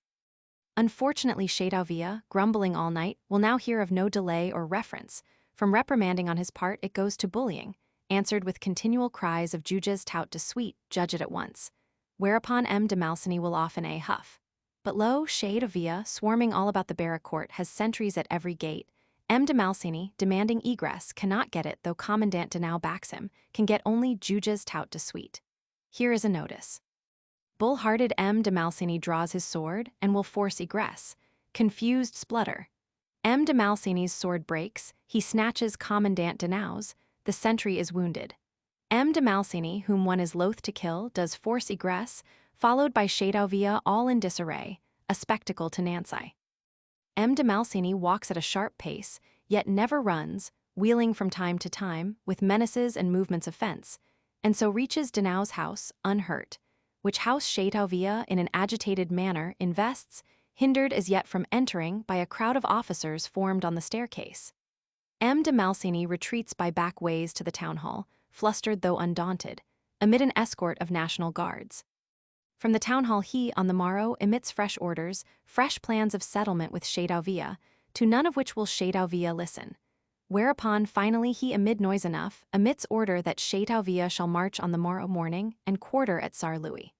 Unfortunately, Chateauvilla, grumbling all night, will now hear of no delay or reference. From reprimanding on his part, it goes to bullying, answered with continual cries of juges tout de suite, judge it at once. Whereupon M. de Malsigny will often huff. But lo, Chateauvilla, swarming all about the barrack court, has sentries at every gate. M. de Malsigny, demanding egress, cannot get it though Commandant Denau backs him, can get only juges tout de suite. Here is a notice. Bull-hearted M. de Malsigny draws his sword, and will force egress. Confused splutter. M. de Malsigny's sword breaks, he snatches Commandant Denau's, the sentry is wounded. M. de Malsigny, whom one is loath to kill, does force egress, followed by Chateauvilla all in disarray, a spectacle to Nancy. M. de Malsigny walks at a sharp pace, yet never runs, wheeling from time to time, with menaces and movements of fence, and so reaches Denau's house, unhurt, which house Chateauvilla in an agitated manner invests, hindered as yet from entering by a crowd of officers formed on the staircase. M. de Mancini retreats by back ways to the town hall, flustered though undaunted, amid an escort of National Guards. From the town hall he, on the morrow, emits fresh orders, fresh plans of settlement with Châteauvieux, to none of which will Châteauvieux listen. Whereupon finally he, amid noise enough, emits order that Châteauvieux shall march on the morrow morning and quarter at Sarre-Louis.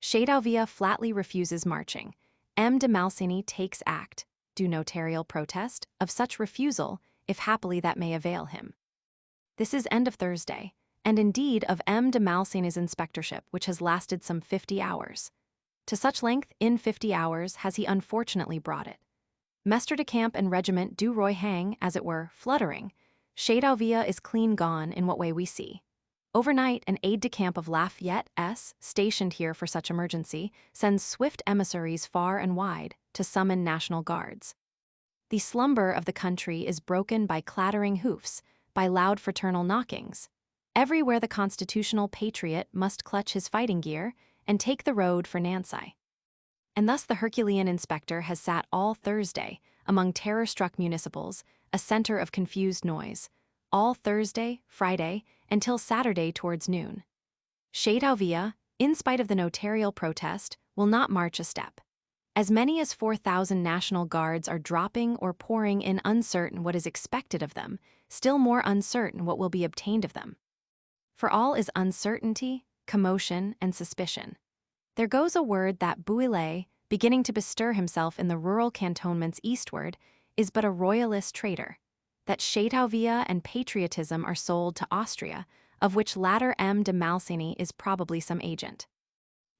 Châteauvieux flatly refuses marching. M. de Mancini takes act, do notarial protest, of such refusal, if happily that may avail him. This is end of Thursday, and indeed of M. de Mancini's inspectorship, which has lasted some 50 hours. To such length, in 50 hours, has he unfortunately brought it. Mestre de Camp and regiment du Roi hang, as it were, fluttering. Châteauvieux is clean gone in what way we see. Overnight, an aide-de-camp of Lafayette S., stationed here for such emergency, sends swift emissaries far and wide to summon National Guards. The slumber of the country is broken by clattering hoofs, by loud fraternal knockings. Everywhere the constitutional patriot must clutch his fighting gear and take the road for Nancy. And thus the Herculean inspector has sat all Thursday among terror-struck municipals, a center of confused noise, all Thursday, Friday, until Saturday towards noon. Châteauvieux, in spite of the notarial protest, will not march a step. As many as 4,000 National Guards are dropping or pouring in, uncertain what is expected of them, still more uncertain what will be obtained of them. For all is uncertainty, commotion, and suspicion. There goes a word that Bouillet, beginning to bestir himself in the rural cantonments eastward, is but a royalist traitor, that Châteauvieux and patriotism are sold to Austria, of which latter M. de Mancini is probably some agent.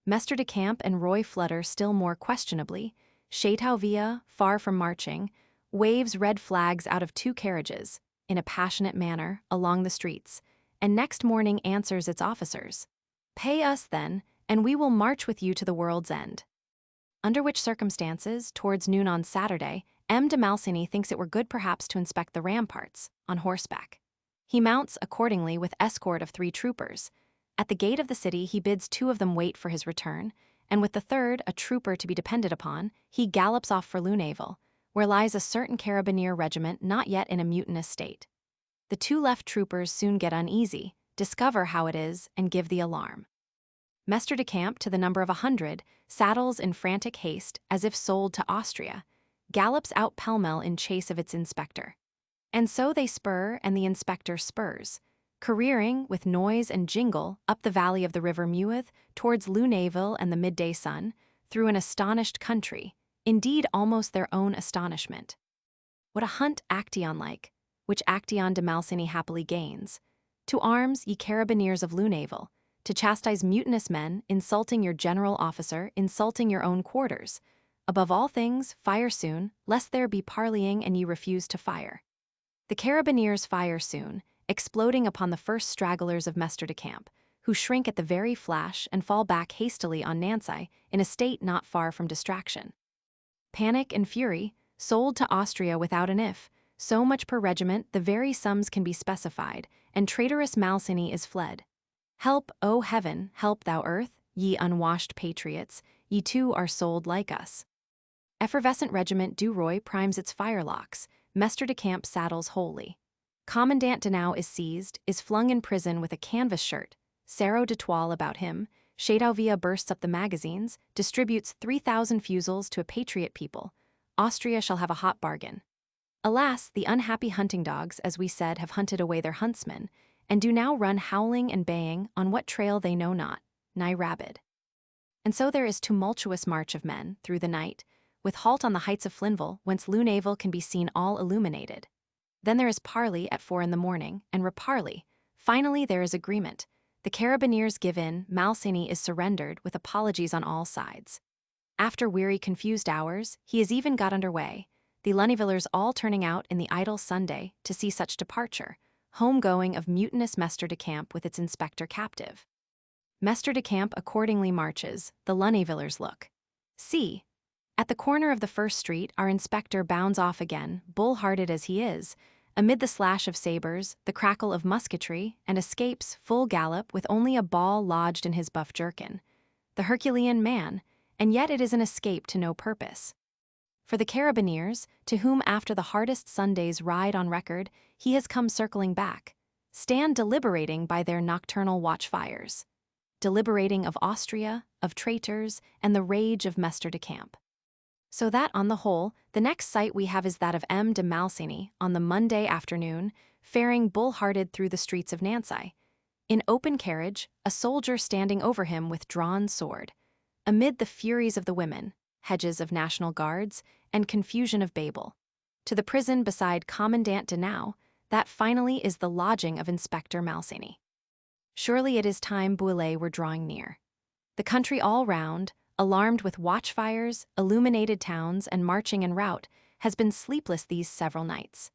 Mestre de Camp and Roy flutter still more questionably. Châteauvieux, far from marching, waves red flags out of 2 carriages, in a passionate manner, along the streets, and next morning answers its officers, "Pay us, then, and we will march with you to the world's end." Under which circumstances, towards noon on Saturday, M. de Mancini thinks it were good perhaps to inspect the ramparts, on horseback. He mounts, accordingly, with escort of 3 troopers. At the gate of the city he bids 2 of them wait for his return, and with the 3rd, a trooper to be depended upon, he gallops off for Lunéville, where lies a certain carabinier regiment not yet in a mutinous state. The 2 left troopers soon get uneasy, discover how it is, and give the alarm. Mestre de Camp, to the number of 100, saddles in frantic haste, as if sold to Austria, gallops out pell-mell in chase of its inspector. And so they spur, and the inspector spurs, careering, with noise and jingle, up the valley of the river Mueth, towards Lunéville and the midday sun, through an astonished country, indeed almost their own astonishment. What a hunt Actaeon-like, which Actaeon de Mancini happily gains. To arms, ye carabineers of Lunéville, to chastise mutinous men, insulting your general officer, insulting your own quarters. Above all things, fire soon, lest there be parleying and ye refuse to fire. The carabineers fire soon, exploding upon the first stragglers of Mestre de Camp, who shrink at the very flash and fall back hastily on Nancy in a state not far from distraction. Panic and fury, sold to Austria without an if, so much per regiment, the very sums can be specified, and traitorous Mancini is fled. Help, O heaven, help thou earth, ye unwashed patriots, ye too are sold like us. Effervescent regiment du Roi primes its firelocks, Mestre de Camp saddles wholly. Commandant Denau is seized, is flung in prison with a canvas shirt, sarrau de toile about him. Châteauvieux bursts up the magazines, distributes 3,000 fusils to a patriot people. Austria shall have a hot bargain. Alas, the unhappy hunting dogs, as we said, have hunted away their huntsmen, and do now run howling and baying on what trail they know not, nigh rabid. And so there is tumultuous march of men, through the night, with halt on the heights of Flinville, whence Lunéville can be seen all illuminated. Then there is parley at 4 in the morning, and reparley. Finally there is agreement. The carabineers give in, Mancini is surrendered with apologies on all sides. After weary confused hours, he is even got under way, the Lunévillers all turning out in the idle Sunday to see such departure, home-going of mutinous Mestre de Camp with its inspector captive. Mestre de Camp accordingly marches, the Lunévillers look. See! At the corner of the first street our inspector bounds off again, bull-hearted as he is, amid the slash of sabres, the crackle of musketry, and escapes, full gallop, with only a ball lodged in his buff jerkin. The Herculean man, and yet it is an escape to no purpose. For the carabineers, to whom after the hardest Sunday's ride on record, he has come circling back, stand deliberating by their nocturnal watchfires, deliberating of Austria, of traitors, and the rage of Mester de Camp. So that, on the whole, the next sight we have is that of M. de Malsigny on the Monday afternoon, faring bull-hearted through the streets of Nancy. In open carriage, a soldier standing over him with drawn sword. Amid the furies of the women, hedges of National Guards, and confusion of Babel. To the prison beside Commandant Denau, that finally is the lodging of Inspector Malsigny. Surely it is time Bouillet were drawing near. The country all round, alarmed with watchfires, illuminated towns, and marching en route, has been sleepless these several nights.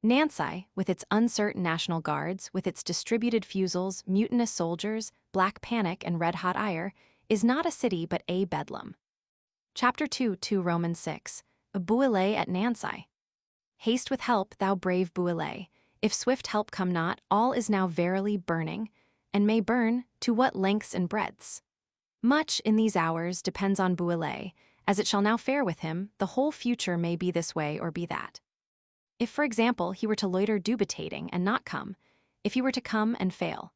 Nancy, with its uncertain National Guards, with its distributed fusils, mutinous soldiers, black panic, and red-hot ire, is not a city but a bedlam. Chapter 2 Romans 6. Bouillet at Nancy. Haste with help, thou brave Bouillet. If swift help come not, all is now verily burning, and may burn to what lengths and breadths. Much, in these hours, depends on Bouillet. As it shall now fare with him, the whole future may be this way or be that. If, for example, he were to loiter dubitating and not come, if he were to come and fail,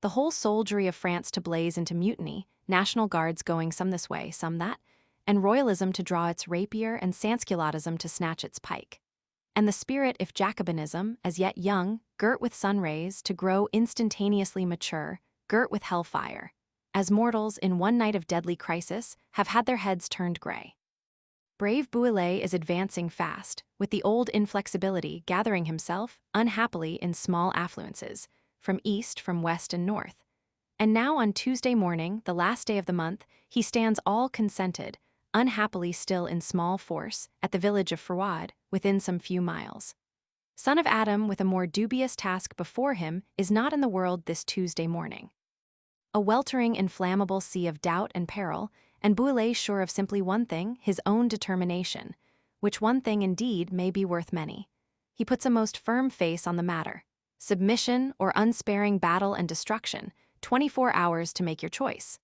the whole soldiery of France to blaze into mutiny, National Guards going some this way, some that, and royalism to draw its rapier and sansculottism to snatch its pike. And the spirit, if Jacobinism, as yet young, girt with sun rays, to grow instantaneously mature, girt with hellfire, as mortals in one night of deadly crisis have had their heads turned gray. Brave Bouillet is advancing fast, with the old inflexibility gathering himself, unhappily, in small affluences, from east, from west, and north. And now on Tuesday morning, the last day of the month, he stands all consented, unhappily still in small force, at the village of Frouade, within some few miles. Son of Adam, with a more dubious task before him, is not in the world this Tuesday morning. A weltering, inflammable sea of doubt and peril, and Bouillet sure of simply one thing, his own determination, which one thing indeed may be worth many. He puts a most firm face on the matter. Submission or unsparing battle and destruction, 24 hours to make your choice.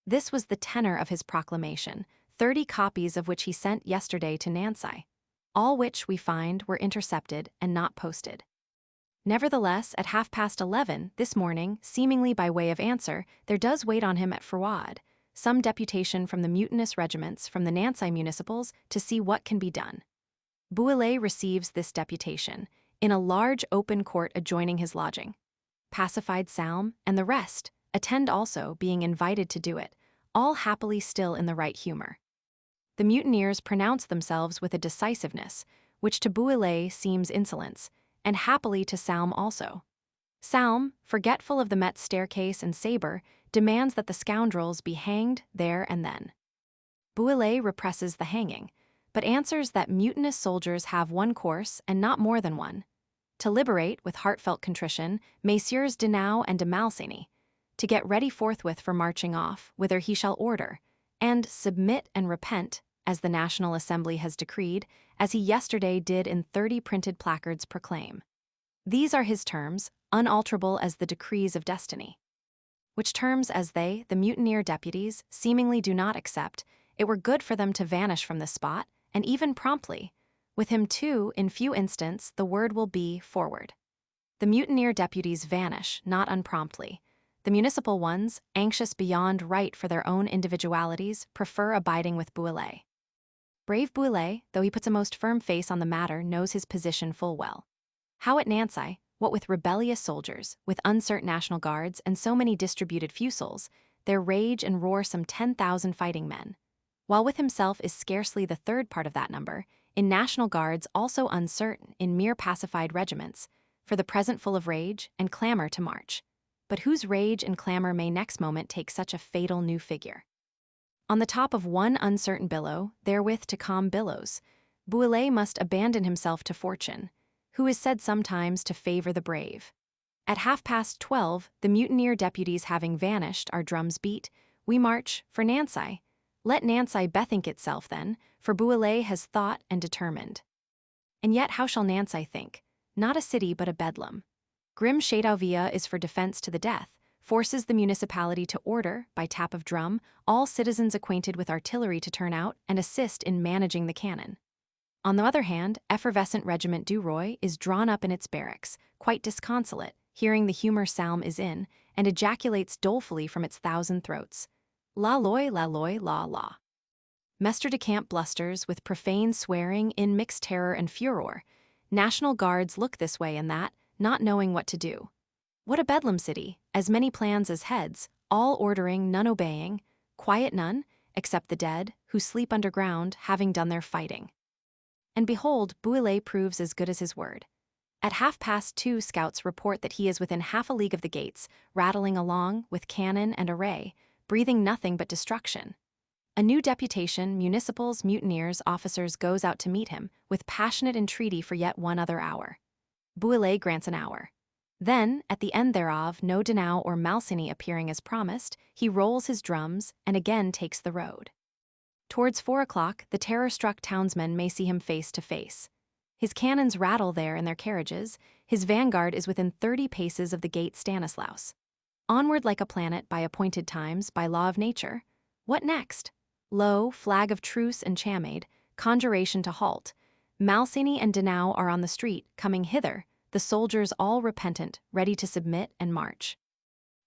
This was the tenor of his proclamation, 30 copies of which he sent yesterday to Nancy, all which, we find, were intercepted and not posted. Nevertheless, at 11:30 this morning, seemingly by way of answer, there does wait on him at Frouade some deputation from the mutinous regiments from the Nancy municipals to see what can be done. Bouillet receives this deputation in a large open court adjoining his lodging. Pacified Salm and the rest attend also, being invited to do it, all happily still in the right humor. The mutineers pronounce themselves with a decisiveness, which to Bouillet seems insolence, and happily to Salm also. Salm, forgetful of the Met's staircase and saber, demands that the scoundrels be hanged there and then. Bouillet represses the hanging, but answers that mutinous soldiers have one course and not more than one: to liberate, with heartfelt contrition, Messieurs Denau and de Malsigny, to get ready forthwith for marching off, whither he shall order, and submit and repent, as the National Assembly has decreed, as he yesterday did in 30 printed placards proclaim. These are his terms, unalterable as the decrees of destiny. Which terms as they, the mutineer deputies, seemingly do not accept, it were good for them to vanish from this spot, and even promptly. With him too, in few instants, the word will be forward. The mutineer deputies vanish, not unpromptly. The municipal ones, anxious beyond right for their own individualities, prefer abiding with Bouillet. Brave Bouillet, though he puts a most firm face on the matter, knows his position full well. How at Nancy, what with rebellious soldiers, with uncertain National Guards, and so many distributed fusils, there rage and roar some 10,000 fighting men, while with himself is scarcely the third part of that number, in National Guards also uncertain, in mere pacified regiments, for the present full of rage and clamor to march, but whose rage and clamor may next moment take such a fatal new figure. On the top of one uncertain billow, therewith to calm billows, Bouillet must abandon himself to fortune, who is said sometimes to favor the brave. At 12:30, the mutineer deputies having vanished, our drums beat, we march for Nancy. Let Nancy bethink itself then, for Bouillet has thought and determined. And yet how shall Nancy think? Not a city but a bedlam. Grim Châteauvieux is for defense to the death, forces the municipality to order, by tap of drum, all citizens acquainted with artillery to turn out and assist in managing the cannon. On the other hand, effervescent Regiment du Roi is drawn up in its barracks, quite disconsolate, hearing the humor psalm is in, and ejaculates dolefully from its thousand throats. La loy, la la. Mester de Camp blusters with profane swearing in mixed terror and furor. National Guards look this way and that, not knowing what to do. What a bedlam city, as many plans as heads, all ordering, none obeying, quiet none, except the dead, who sleep underground, having done their fighting. And behold, Bouillet proves as good as his word. At 2:30, scouts report that he is within half a league of the gates, rattling along, with cannon and array, breathing nothing but destruction. A new deputation, municipals, mutineers, officers goes out to meet him, with passionate entreaty for yet one other hour. Bouillet grants an hour. Then, at the end thereof, no Denau or Malsigny appearing as promised, he rolls his drums and again takes the road. Towards 4 o'clock, the terror-struck townsmen may see him face to face. His cannons rattle there in their carriages, his vanguard is within 30 paces of the gate Stanislaus. Onward like a planet by appointed times, by law of nature. What next? Lo, flag of truce and chamade, conjuration to halt. Malsigny and Denau are on the street, coming hither, the soldiers all repentant, ready to submit and march.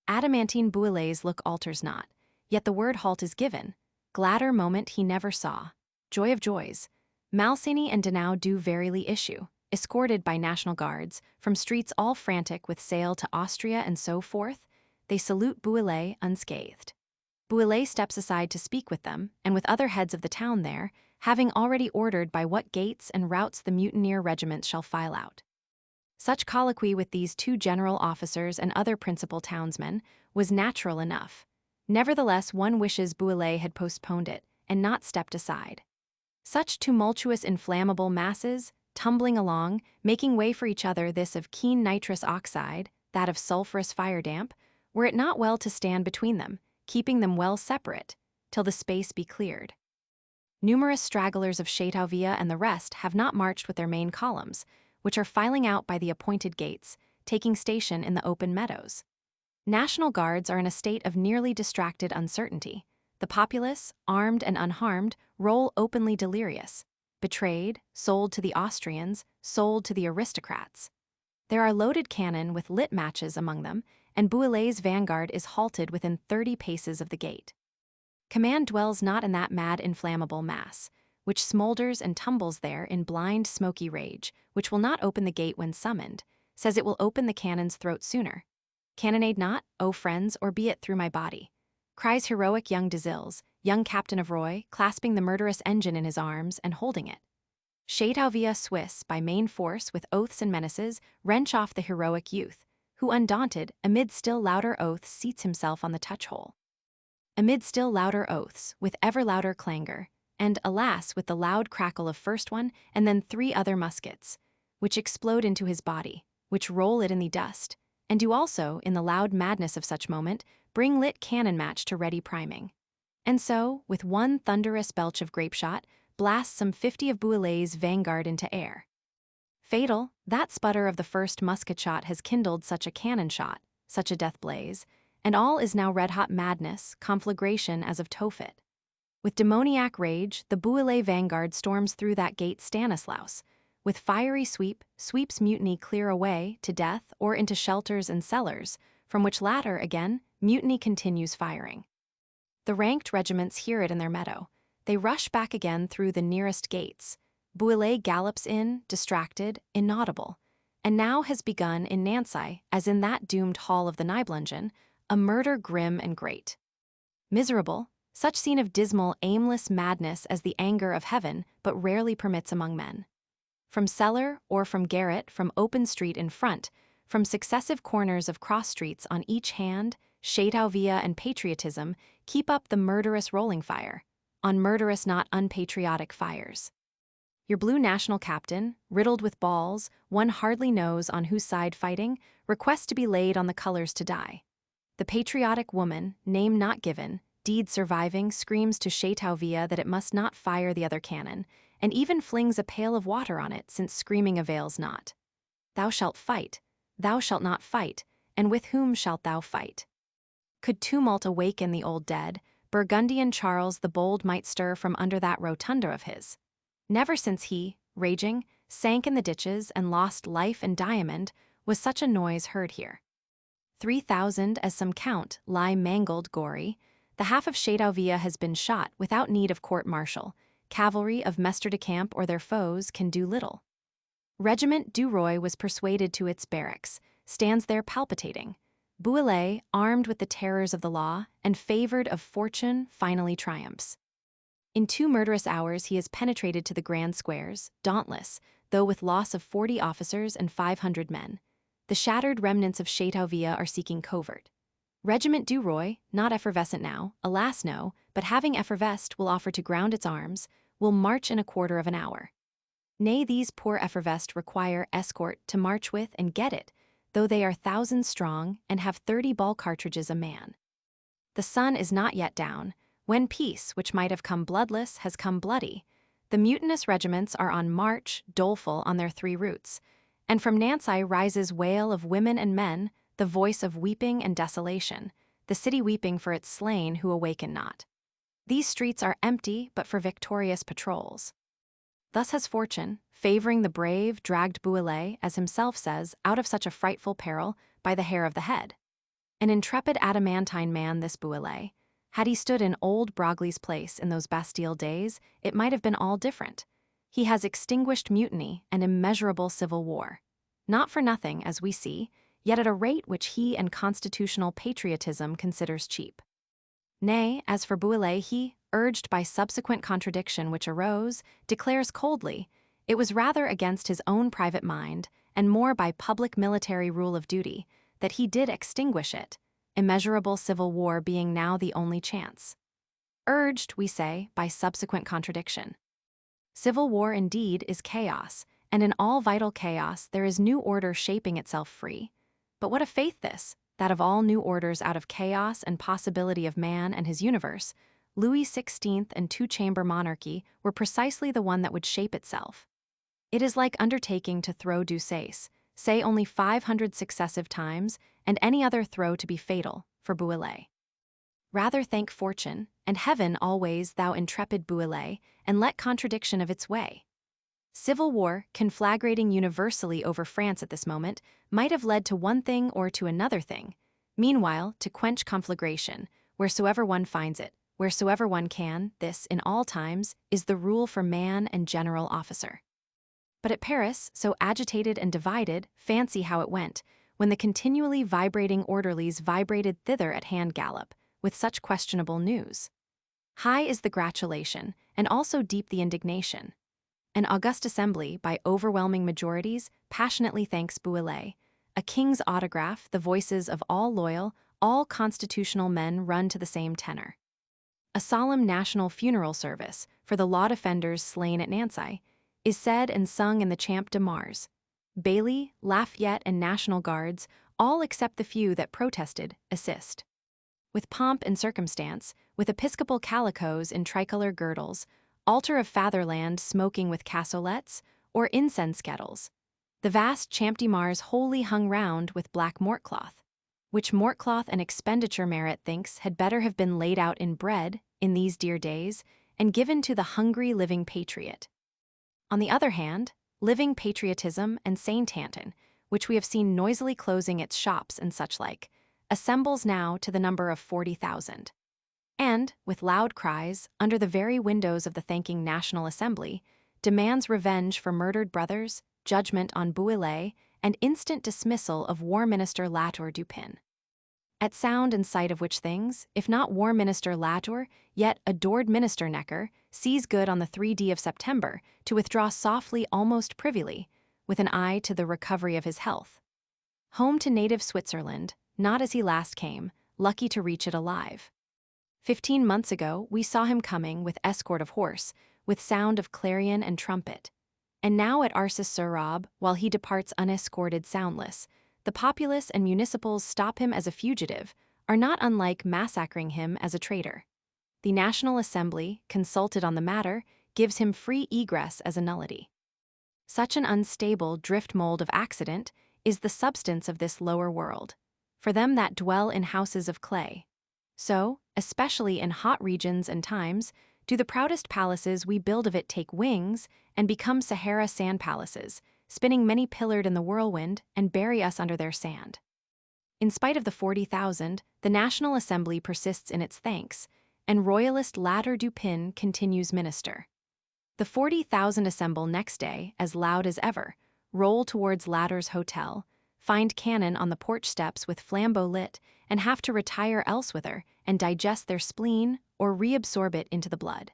Adamantine Bouillet's look alters not, yet the word halt is given. Gladder moment he never saw. Joy of joys. Malsigny and Denau do verily issue, escorted by National Guards, from streets all frantic with sail to Austria and so forth. They salute Bouillet unscathed. Bouillet steps aside to speak with them, and with other heads of the town there, having already ordered by what gates and routes the mutineer regiments shall file out. Such colloquy with these two general officers and other principal townsmen was natural enough. Nevertheless, one wishes Bouillet had postponed it, and not stepped aside. Such tumultuous inflammable masses, tumbling along, making way for each other, this of keen nitrous oxide, that of sulphurous fire damp, were it not well to stand between them, keeping them well separate, till the space be cleared. Numerous stragglers of Chateauvieux and the rest have not marched with their main columns, which are filing out by the appointed gates, taking station in the open meadows. National Guards are in a state of nearly distracted uncertainty. The populace, armed and unharmed, roll openly delirious, betrayed, sold to the Austrians, sold to the aristocrats. There are loaded cannon with lit matches among them, and Bouillet's vanguard is halted within 30 paces of the gate. Command dwells not in that mad inflammable mass, which smolders and tumbles there in blind smoky rage, which will not open the gate when summoned, says it will open the cannon's throat sooner. Cannonade not, O friends, or be it through my body, cries heroic young Desilles, young captain of Roy, clasping the murderous engine in his arms and holding it. Chateauvieux Swiss, by main force, with oaths and menaces, wrench off the heroic youth, who, undaunted, amid still louder oaths, seats himself on the touch-hole. Amid still louder oaths, with ever louder clangor, and, alas, with the loud crackle of first one, and then 3 other muskets, which explode into his body, which roll it in the dust, and do also, in the loud madness of such moment, bring lit cannon match to ready priming. And so, with one thunderous belch of grape-shot, blast some 50 of Bouillet's vanguard into air. Fatal, that sputter of the first musket-shot has kindled such a cannon-shot, such a death blaze, and all is now red-hot madness, conflagration as of Tophet. With demoniac rage, the Bouillet vanguard storms through that gate Stanislaus, with fiery sweep, sweeps mutiny clear away, to death, or into shelters and cellars, from which latter, again, mutiny continues firing. The ranked regiments hear it in their meadow. They rush back again through the nearest gates. Bouillet gallops in, distracted, inaudible, and now has begun in Nancy, as in that doomed hall of the Nibelungen, a murder grim and great. Miserable, such scene of dismal, aimless madness as the anger of heaven but rarely permits among men. From cellar or from garret, from open street in front, from successive corners of cross streets on each hand, Chateauvieux and patriotism keep up the murderous rolling fire, on murderous not unpatriotic fires. Your blue national captain, riddled with balls, one hardly knows on whose side fighting, requests to be laid on the colors to die. The patriotic woman, name not given, deed surviving, screams to Chateauvieux that it must not fire the other cannon, and even flings a pail of water on it, since screaming avails not. Thou shalt not fight, and with whom shalt thou fight? Could tumult awaken the old dead, Burgundian Charles the bold might stir from under that rotunda of his. Never since he, raging, sank in the ditches, and lost life and diamond, was such a noise heard here. 3,000, as some count, lie mangled, gory. The half of Chateauvilla has been shot without need of court-martial. Cavalry of Mestre de Camp or their foes can do little. Regiment du Roy was persuaded to its barracks, stands there palpitating. Bouillet, armed with the terrors of the law and favored of fortune, finally triumphs. In 2 murderous hours he has penetrated to the grand squares, dauntless, though with loss of 40 officers and 500 men. The shattered remnants of Chateauvilla are seeking covert. Regiment du Roy, not effervescent now, alas no, but having effervesced will offer to ground its arms, will march in a quarter of an hour. Nay, these poor effervesced require escort to march with and get it, though they are thousands strong and have 30 ball cartridges a man. The sun is not yet down, when peace, which might have come bloodless, has come bloody. The mutinous regiments are on march, doleful on their 3 routes, and from Nancy rises wail of women and men, the voice of weeping and desolation, the city weeping for its slain who awaken not. These streets are empty but for victorious patrols. Thus has fortune, favoring the brave, dragged Bouillet, as himself says, out of such a frightful peril by the hair of the head. An intrepid adamantine man, this Bouillet. Had he stood in old Broglie's place in those Bastille days, it might have been all different. He has extinguished mutiny and immeasurable civil war. Not for nothing, as we see, yet at a rate which he and constitutional patriotism considers cheap. Nay, as for Bouillet, he, urged by subsequent contradiction which arose, declares coldly, it was rather against his own private mind, and more by public military rule of duty, that he did extinguish it, immeasurable civil war being now the only chance. Urged, we say, by subsequent contradiction. Civil war indeed is chaos, and in all vital chaos there is new order shaping itself free. But what a faith this, that of all new orders out of chaos and possibility of man and his universe, Louis XVI and 2-chamber monarchy were precisely the one that would shape itself. It is like undertaking to throw Deuceace, say only 500 successive times, and any other throw to be fatal, for Bouillet. Rather thank fortune, and heaven always, thou intrepid Bouillet, and let contradiction of its way. Civil war, conflagrating universally over France at this moment, might have led to one thing or to another thing. Meanwhile, to quench conflagration, wheresoever one finds it, wheresoever one can, this, in all times, is the rule for man and general officer. But at Paris, so agitated and divided, fancy how it went, when the continually vibrating orderlies vibrated thither at hand gallop, with such questionable news. High is the gratulation, and also deep the indignation. An august assembly, by overwhelming majorities, passionately thanks Bouillet. A king's autograph, the voices of all loyal, all constitutional men run to the same tenor. A solemn national funeral service, for the law defenders slain at Nancy, is said and sung in the Champ de Mars. Bailey, Lafayette, and National Guards, all except the few that protested, assist. With pomp and circumstance, with episcopal calicoes in tricolor girdles, altar of fatherland smoking with cassolets, or incense kettles. The vast Champ de Mars wholly hung round with black mortcloth, which mortcloth and expenditure merit thinks had better have been laid out in bread, in these dear days, and given to the hungry living patriot. On the other hand, living patriotism and Saint-Anton, which we have seen noisily closing its shops and such like, assembles now to the number of 40,000. And, with loud cries, under the very windows of the thanking National Assembly, demands revenge for murdered brothers, judgment on Bouillet, and instant dismissal of War Minister Latour Dupin. At sound and sight of which things, if not War Minister Latour, yet adored Minister Necker, sees good on the 3d of September to withdraw softly almost privily, with an eye to the recovery of his health. Home to native Switzerland, not as he last came, lucky to reach it alive. 15 months ago, we saw him coming with escort of horse, with sound of clarion and trumpet. And now at Arcis-sur-Aube, while he departs unescorted soundless, the populace and municipals stop him as a fugitive, are not unlike massacring him as a traitor. The National Assembly, consulted on the matter, gives him free egress as a nullity. Such an unstable drift-mold of accident is the substance of this lower world, for them that dwell in houses of clay. So, especially in hot regions and times, do the proudest palaces we build of it take wings and become Sahara sand palaces, spinning many pillared in the whirlwind and bury us under their sand. In spite of the 40,000, the National Assembly persists in its thanks, and Royalist Ladder du Pin continues minister. The 40,000 assemble next day, as loud as ever, roll towards Ladder's hotel, find cannon on the porch steps with flambeau lit, and have to retire elsewhither and digest their spleen or reabsorb it into the blood.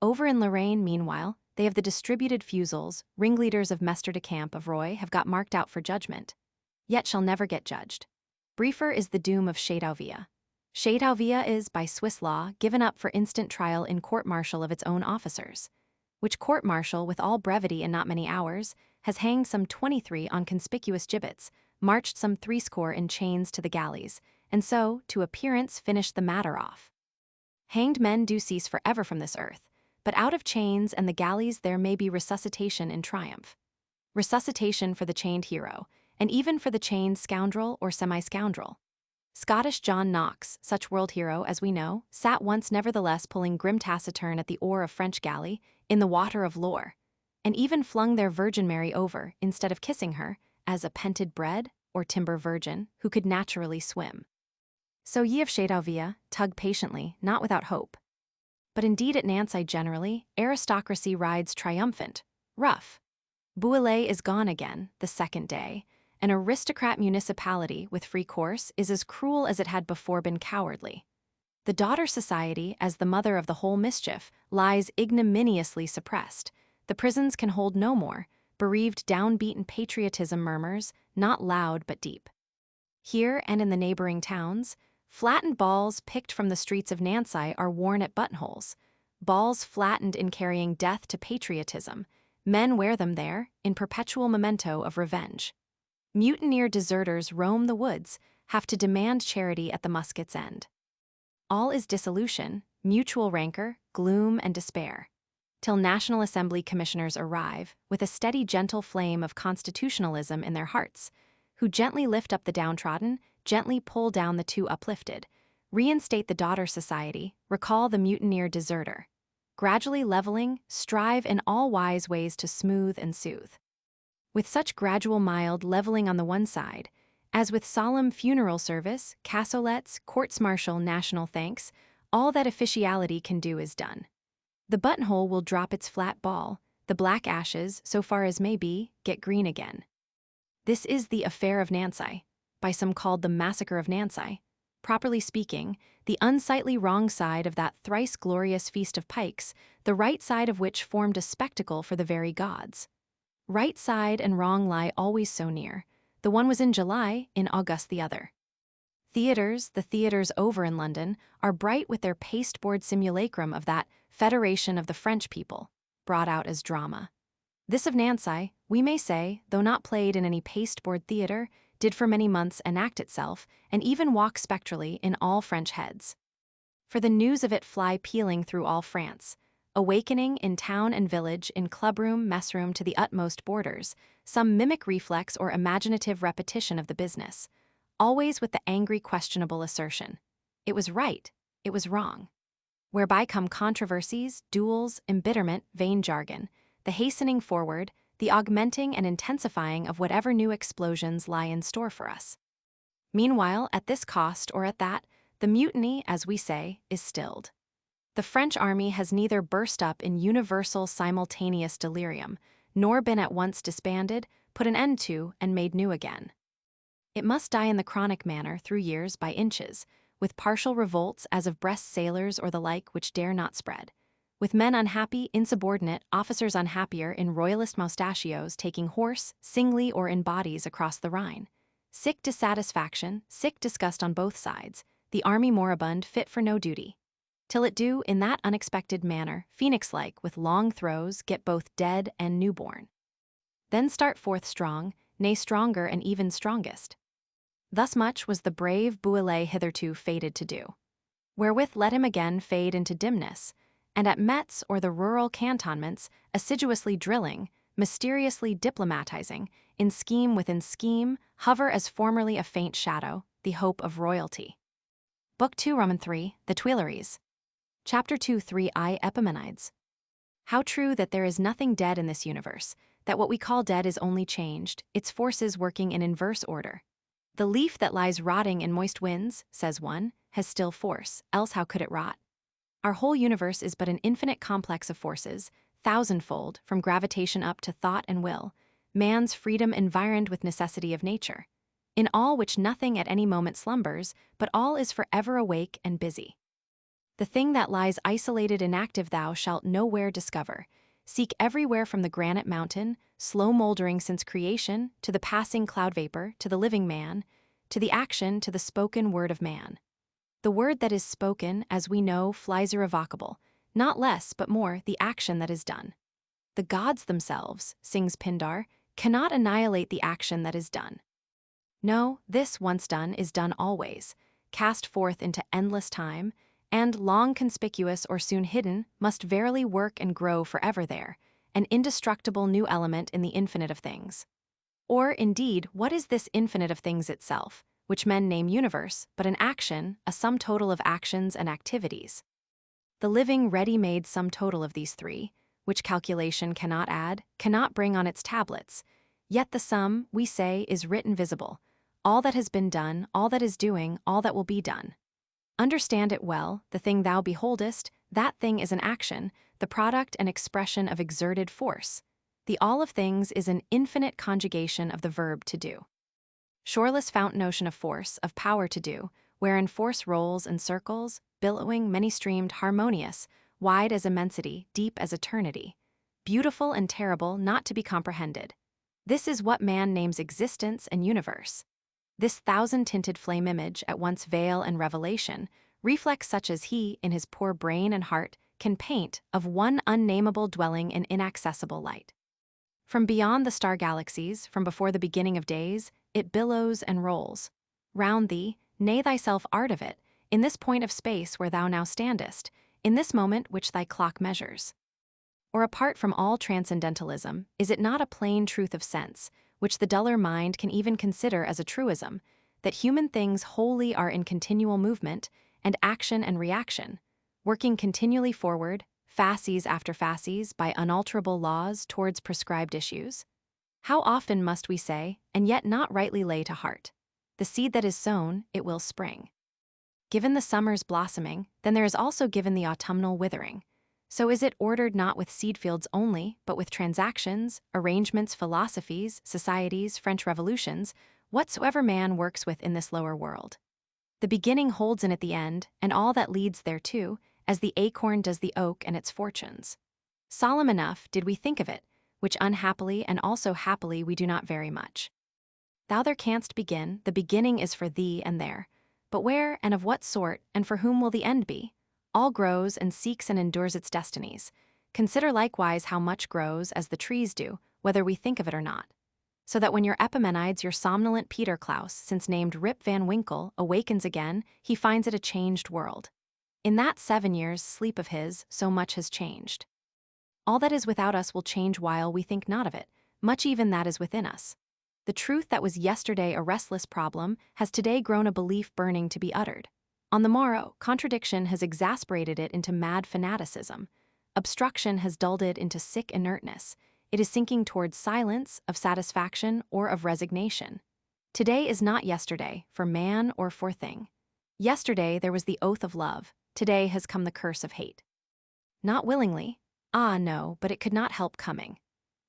Over in Lorraine, meanwhile, they of the distributed fusils, ringleaders of Mester de Camp of Roy, have got marked out for judgment, yet shall never get judged. Briefer is the doom of Châteauvieux. Châteauvieux is, by Swiss law, given up for instant trial in court-martial of its own officers, which court-martial, with all brevity and not many hours, has hanged some 23 on conspicuous gibbets, marched some 60 in chains to the galleys, and so, to appearance, finished the matter off. Hanged men do cease forever from this earth, but out of chains and the galleys there may be resuscitation in triumph. Resuscitation for the chained hero, and even for the chained scoundrel or semi-scoundrel. Scottish John Knox, such world hero as we know, sat once nevertheless pulling grim taciturn at the oar of French galley, in the water of lore, and even flung their Virgin Mary over, instead of kissing her, as a pented bread or timber virgin, who could naturally swim. So ye of Châteauvieux, tug patiently, not without hope. But indeed at Nancy generally, aristocracy rides triumphant, rough. Bouillé is gone again, the second day. An aristocrat municipality with free course is as cruel as it had before been cowardly. The daughter society, as the mother of the whole mischief, lies ignominiously suppressed. The prisons can hold no more. Bereaved, down-beaten patriotism murmurs, not loud but deep. Here and in the neighboring towns, flattened balls picked from the streets of Nancy are worn at buttonholes. Balls flattened in carrying death to patriotism. Men wear them there, in perpetual memento of revenge. Mutineer deserters roam the woods, have to demand charity at the musket's end. All is dissolution, mutual rancor, gloom, and despair. Till National Assembly commissioners arrive, with a steady gentle flame of constitutionalism in their hearts, who gently lift up the downtrodden, gently pull down the too uplifted, reinstate the daughter society, recall the mutineer deserter. Gradually leveling, strive in all wise ways to smooth and soothe. With such gradual mild leveling on the one side, as with solemn funeral service, cassolets, courts-martial, national thanks, all that officiality can do is done. The buttonhole will drop its flat ball, the black ashes, so far as may be, get green again. This is the affair of Nancy, by some called the massacre of Nancy. Properly speaking, the unsightly wrong side of that thrice glorious feast of pikes, the right side of which formed a spectacle for the very gods. Right side and wrong lie always so near. The one was in July, in August the other. Theatres, the theatres over in London, are bright with their pasteboard simulacrum of that Federation of the French people, brought out as drama. This of Nancy, we may say, though not played in any pasteboard theatre, did for many months enact itself, and even walk spectrally in all French heads. For the news of it fly pealing through all France, awakening in town and village, in clubroom, messroom, to the utmost borders, some mimic reflex or imaginative repetition of the business, always with the angry questionable assertion, it was right, it was wrong. Whereby come controversies, duels, embitterment, vain jargon, the hastening forward, the augmenting and intensifying of whatever new explosions lie in store for us. Meanwhile, at this cost or at that, the mutiny, as we say, is stilled. The French army has neither burst up in universal simultaneous delirium, nor been at once disbanded, put an end to, and made new again. It must die in the chronic manner through years by inches, with partial revolts as of Brest sailors or the like which dare not spread, with men unhappy, insubordinate, officers unhappier in royalist moustachios taking horse, singly or in bodies across the Rhine. Sick dissatisfaction, sick disgust on both sides, the army moribund fit for no duty. Till it do, in that unexpected manner, phoenix-like, with long throes, get both dead and newborn. Then start forth strong, nay stronger and even strongest. Thus much was the brave Bouillé hitherto fated to do. Wherewith let him again fade into dimness, and at Metz or the rural cantonments, assiduously drilling, mysteriously diplomatizing, in scheme within scheme, hover as formerly a faint shadow, the hope of royalty. Book 2, Roman 3, The Tuileries. Chapter 2 3I Epimenides. How true that there is nothing dead in this universe, that what we call dead is only changed, its forces working in inverse order. The leaf that lies rotting in moist winds, says one, has still force, else how could it rot? Our whole universe is but an infinite complex of forces, thousandfold, from gravitation up to thought and will, man's freedom environed with necessity of nature, in all which nothing at any moment slumbers, but all is forever awake and busy. The thing that lies isolated inactive thou shalt nowhere discover. Seek everywhere from the granite mountain, slow moldering since creation, to the passing cloud vapor, to the living man, to the action, to the spoken word of man. The word that is spoken, as we know, flies irrevocable, not less but more the action that is done. The gods themselves, sings Pindar, cannot annihilate the action that is done. No, this once done is done always, cast forth into endless time, and, long conspicuous or soon hidden, must verily work and grow forever there, an indestructible new element in the infinite of things. Or, indeed, what is this infinite of things itself, which men name universe, but an action, a sum total of actions and activities? The living ready-made sum total of these three, which calculation cannot add, cannot bring on its tablets, yet the sum, we say, is written visible, all that has been done, all that is doing, all that will be done. Understand it well, the thing thou beholdest, that thing is an action, the product and expression of exerted force. The all of things is an infinite conjugation of the verb to do. Shoreless fount notion of force, of power to do, wherein force rolls and circles, billowing, many-streamed, harmonious, wide as immensity, deep as eternity, beautiful and terrible, not to be comprehended. This is what man names existence and universe. This thousand-tinted flame image, at once veil and revelation, reflects such as he, in his poor brain and heart, can paint, of one unnameable dwelling in inaccessible light. From beyond the star galaxies, from before the beginning of days, it billows and rolls. Round thee, nay thyself art of it, in this point of space where thou now standest, in this moment which thy clock measures. Or apart from all transcendentalism, is it not a plain truth of sense, which the duller mind can even consider as a truism, that human things wholly are in continual movement, and action and reaction, working continually forward, fasces after fasces, by unalterable laws towards prescribed issues? How often must we say, and yet not rightly lay to heart, the seed that is sown, it will spring. Given the summer's blossoming, then there is also given the autumnal withering. So is it ordered not with seed fields only, but with transactions, arrangements, philosophies, societies, French revolutions, whatsoever man works with in this lower world. The beginning holds in it the end, and all that leads thereto, as the acorn does the oak and its fortunes. Solemn enough did we think of it, which unhappily and also happily we do not very much. Thou there canst begin, the beginning is for thee and there, but where and of what sort and for whom will the end be? All grows and seeks and endures its destinies. Consider likewise how much grows, as the trees do, whether we think of it or not. So that when your Epimenides, your somnolent Peter Klaus, since named Rip Van Winkle, awakens again, he finds it a changed world. In that 7 years' sleep of his, so much has changed. All that is without us will change while we think not of it, much even that is within us. The truth that was yesterday a restless problem has today grown a belief burning to be uttered. On the morrow, contradiction has exasperated it into mad fanaticism. Obstruction has dulled it into sick inertness. It is sinking towards silence, of satisfaction, or of resignation. Today is not yesterday, for man or for thing. Yesterday there was the oath of love. Today has come the curse of hate. Not willingly. Ah, no, but it could not help coming.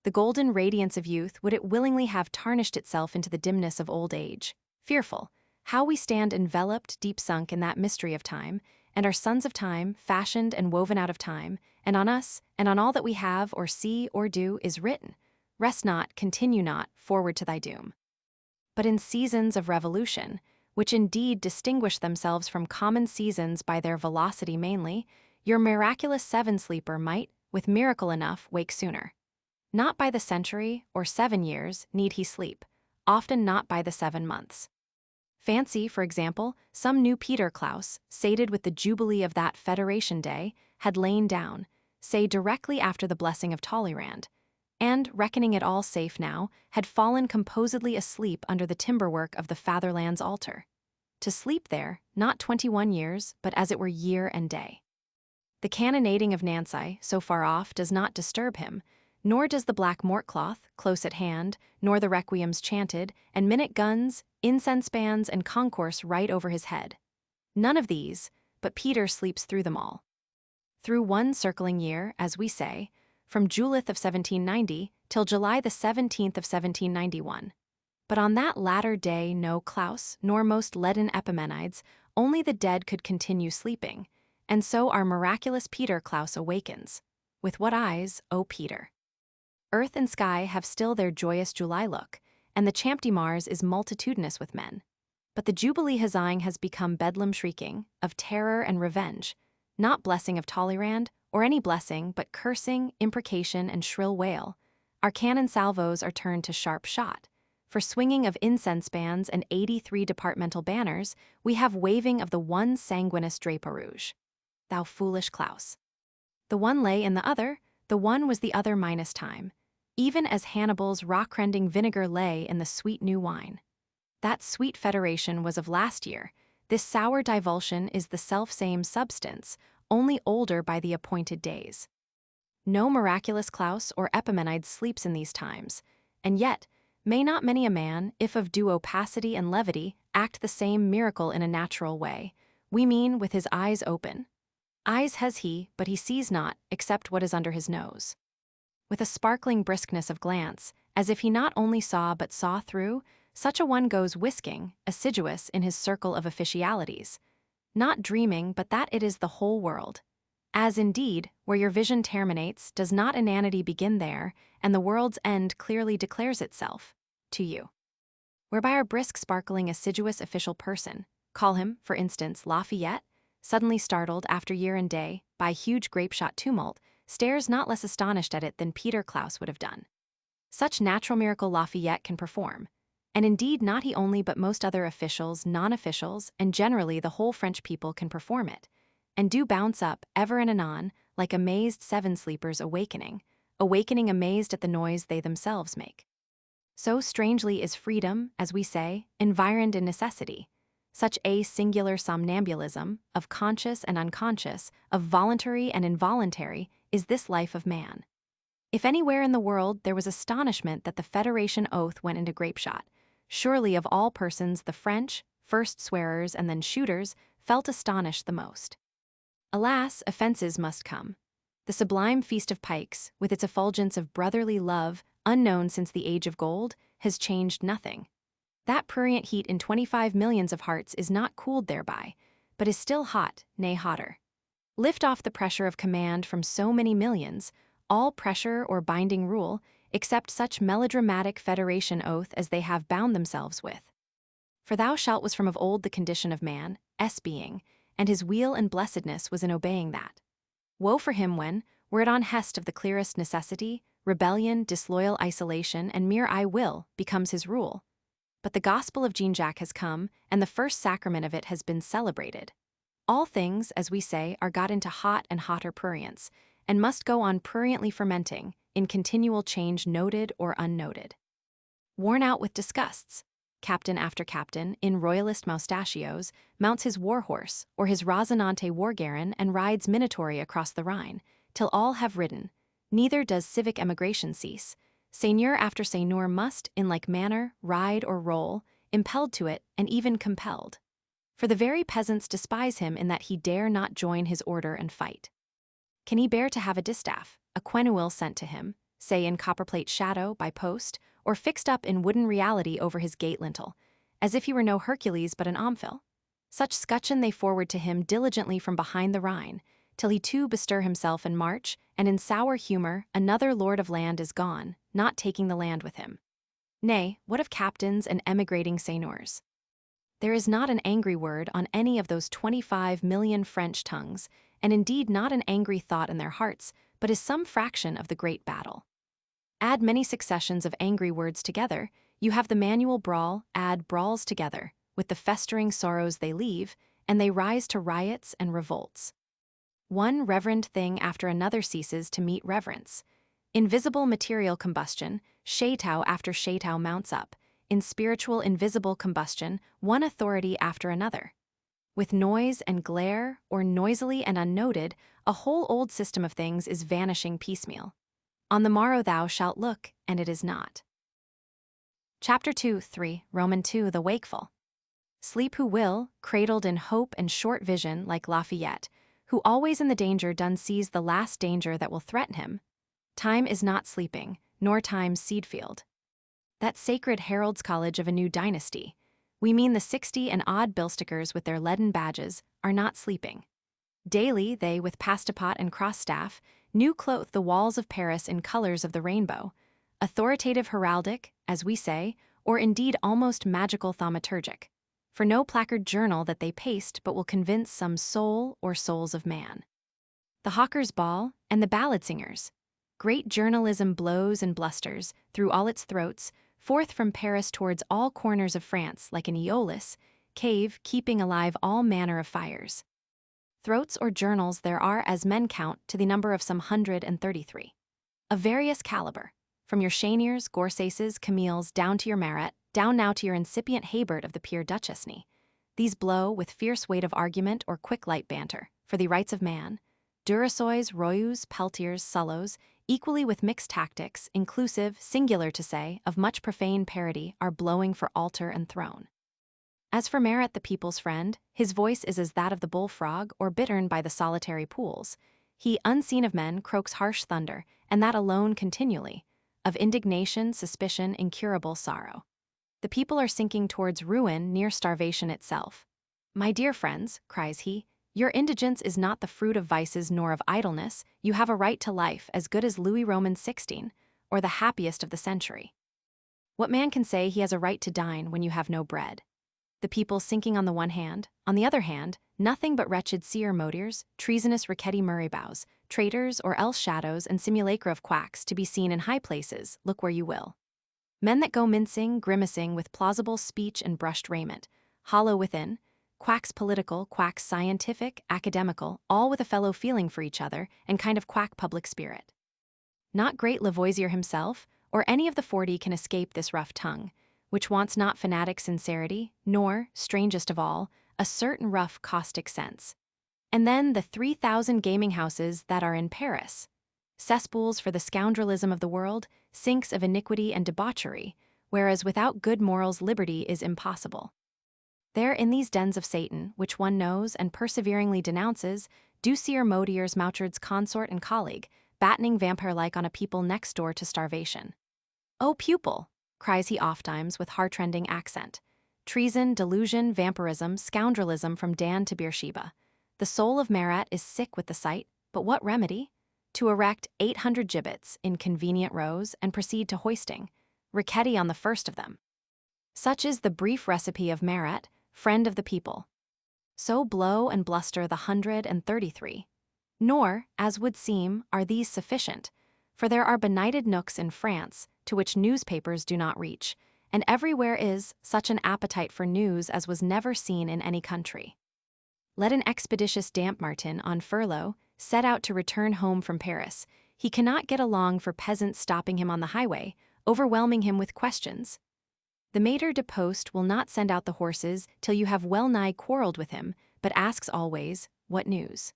The golden radiance of youth, would it willingly have tarnished itself into the dimness of old age? Fearful. How we stand enveloped, deep sunk in that mystery of time, and are sons of time, fashioned and woven out of time, and on us, and on all that we have, or see, or do, is written, rest not, continue not, forward to thy doom. But in seasons of revolution, which indeed distinguish themselves from common seasons by their velocity mainly, your miraculous seven-sleeper might, with miracle enough, wake sooner. Not by the century, or 7 years, need he sleep, often not by the 7 months. Fancy, for example, some new Peter Klaus, sated with the jubilee of that Federation Day, had lain down, say directly after the blessing of Talleyrand, and, reckoning it all safe now, had fallen composedly asleep under the timberwork of the fatherland's altar. To sleep there, not 21 years, but as it were year and day. The cannonading of Nancy, so far off, does not disturb him, nor does the black mortcloth, close at hand, nor the requiems chanted, and minute guns, incense bands, and concourse right over his head. None of these, but Peter sleeps through them all. Through one circling year, as we say, from Julith of 1790 till July the 17th of 1791. But on that latter day no Klaus, nor most leaden Epimenides, only the dead could continue sleeping, and so our miraculous Peter Klaus awakens. With what eyes, O Peter? Earth and sky have still their joyous July look, and the Champ Mars is multitudinous with men. But the Jubilee huzzaing has become bedlam shrieking, of terror and revenge, not blessing of Talleyrand, or any blessing, but cursing, imprecation, and shrill wail. Our cannon salvos are turned to sharp shot. For swinging of incense bands and 83 departmental banners, we have waving of the one sanguineous drapeau rouge. Thou foolish Klaus. The one lay in the other, the one was the other minus time, even as Hannibal's rock-rending vinegar lay in the sweet new wine. That sweet federation was of last year, this sour divulsion is the self-same substance, only older by the appointed days. No miraculous Klaus or Epimenides sleeps in these times, and yet, may not many a man, if of due opacity and levity, act the same miracle in a natural way, we mean with his eyes open. Eyes has he, but he sees not, except what is under his nose. With a sparkling briskness of glance, as if he not only saw but saw through, such a one goes whisking, assiduous in his circle of officialities, not dreaming but that it is the whole world. As indeed, where your vision terminates, does not inanity begin there, and the world's end clearly declares itself to you. Whereby our brisk sparkling assiduous official person, call him, for instance, Lafayette, suddenly startled after year and day by huge grape-shot tumult, stares not less astonished at it than Peter Klaus would have done. Such natural miracle Lafayette can perform, and indeed not he only but most other officials, non-officials, and generally the whole French people can perform it, and do bounce up ever and anon like amazed seven sleepers awakening amazed at the noise they themselves make. So strangely is freedom, as we say, environed in necessity, such a singular somnambulism, of conscious and unconscious, of voluntary and involuntary, is this life of man. If anywhere in the world there was astonishment that the Federation oath went into grapeshot, surely of all persons the French, first swearers and then shooters, felt astonished the most. Alas, offences must come. The sublime feast of pikes, with its effulgence of brotherly love, unknown since the age of gold, has changed nothing. That prurient heat in 25 millions of hearts is not cooled thereby, but is still hot, nay hotter. Lift off the pressure of command from so many millions, all pressure or binding rule, except such melodramatic federation oath as they have bound themselves with. For thou shalt was from of old the condition of man, being, and his weal and blessedness was in obeying that. Woe for him when, were it on hest of the clearest necessity, rebellion, disloyal isolation, and mere I will becomes his rule. But the gospel of Jean-Jacques has come, and the first sacrament of it has been celebrated. All things, as we say, are got into hot and hotter prurience, and must go on pruriently fermenting, in continual change noted or unnoted. Worn out with disgusts, captain after captain, in royalist moustachios, mounts his war horse or his Rosinante wargarin and rides minatory across the Rhine, till all have ridden. Neither does civic emigration cease. Seigneur after seigneur must, in like manner, ride or roll, impelled to it and even compelled. For the very peasants despise him in that he dare not join his order and fight. Can he bear to have a distaff, a quenouille sent to him, say in copperplate shadow by post, or fixed up in wooden reality over his gate lintel, as if he were no Hercules but an Omphale? Such scutcheon they forward to him diligently from behind the Rhine, till he too bestir himself and march, and in sour humour another lord of land is gone, not taking the land with him. Nay, what of captains and emigrating seigneurs? There is not an angry word on any of those 25 million French tongues, and indeed not an angry thought in their hearts, but is some fraction of the great battle. Add many successions of angry words together, you have the manual brawl, add brawls together, with the festering sorrows they leave, and they rise to riots and revolts. One reverend thing after another ceases to meet reverence. Invisible material combustion, Shaitao after Shaitao mounts up, in spiritual invisible combustion, one authority after another. With noise and glare, or noisily and unnoted, a whole old system of things is vanishing piecemeal. On the morrow thou shalt look, and it is not. Chapter 2-3, Roman 2, The Wakeful. Sleep who will, cradled in hope and short vision like Lafayette, who always in the danger done sees the last danger that will threaten him. Time is not sleeping, nor time's seed field. That sacred herald's college of a new dynasty, we mean the 60 and odd billstickers with their leaden badges, are not sleeping. Daily they, with pastapot and cross-staff, new clothe the walls of Paris in colors of the rainbow, authoritative heraldic, as we say, or indeed almost magical thaumaturgic, for no placard journal that they paste but will convince some soul or souls of man. The hawker's ball and the ballad singers. Great journalism blows and blusters, through all its throats, forth from Paris towards all corners of France like an Aeolus cave keeping alive all manner of fires. Throats or journals there are as men count to the number of some 133. Of various caliber, from your Cheniers, Gorsaces, Camille's, down to your Marat, down now to your incipient Haybert of the Peer Duchesne. These blow with fierce weight of argument or quick light banter, for the rights of man, Durasois, Royus, Peltiers, Sullos, equally with mixed tactics, inclusive, singular to say, of much profane parody, are blowing for altar and throne. As for Marat the people's friend, his voice is as that of the bullfrog or bittern by the solitary pools. He, unseen of men, croaks harsh thunder, and that alone continually, of indignation, suspicion, incurable sorrow. The people are sinking towards ruin near starvation itself. My dear friends, cries he, your indigence is not the fruit of vices nor of idleness. You have a right to life as good as Louis Roman 16, or the happiest of the century. What man can say he has a right to dine when you have no bread? The people sinking on the one hand, on the other hand, nothing but wretched seer motiers, treasonous rickety murraybows, traitors or else shadows and simulacra of quacks to be seen in high places, look where you will. Men that go mincing, grimacing with plausible speech and brushed raiment, hollow within, quacks political, quacks scientific, academical, all with a fellow feeling for each other and kind of quack public spirit. Not great Lavoisier himself, or any of the 40 can escape this rough tongue, which wants not fanatic sincerity, nor, strangest of all, a certain rough caustic sense. And then the 3,000 gaming houses that are in Paris. Cesspools for the scoundrelism of the world, sinks of iniquity and debauchery, whereas without good morals liberty is impossible. There in these dens of Satan, which one knows and perseveringly denounces, do seer Modiers Mouchard's consort and colleague, battening vampire-like on a people next door to starvation. O pupil, cries he ofttimes with heartrending accent, treason, delusion, vampirism, scoundrelism from Dan to Beersheba. The soul of Marat is sick with the sight, but what remedy? To erect 800 gibbets in convenient rows and proceed to hoisting, rickety on the first of them. Such is the brief recipe of Marat, friend of the people. So blow and bluster the 133. Nor, as would seem, are these sufficient, for there are benighted nooks in France to which newspapers do not reach, and everywhere is such an appetite for news as was never seen in any country. Let an expeditious Dampmartin on furlough set out to return home from Paris. He cannot get along for peasants stopping him on the highway, overwhelming him with questions. The maître de poste will not send out the horses till you have well-nigh quarreled with him, but asks always, what news?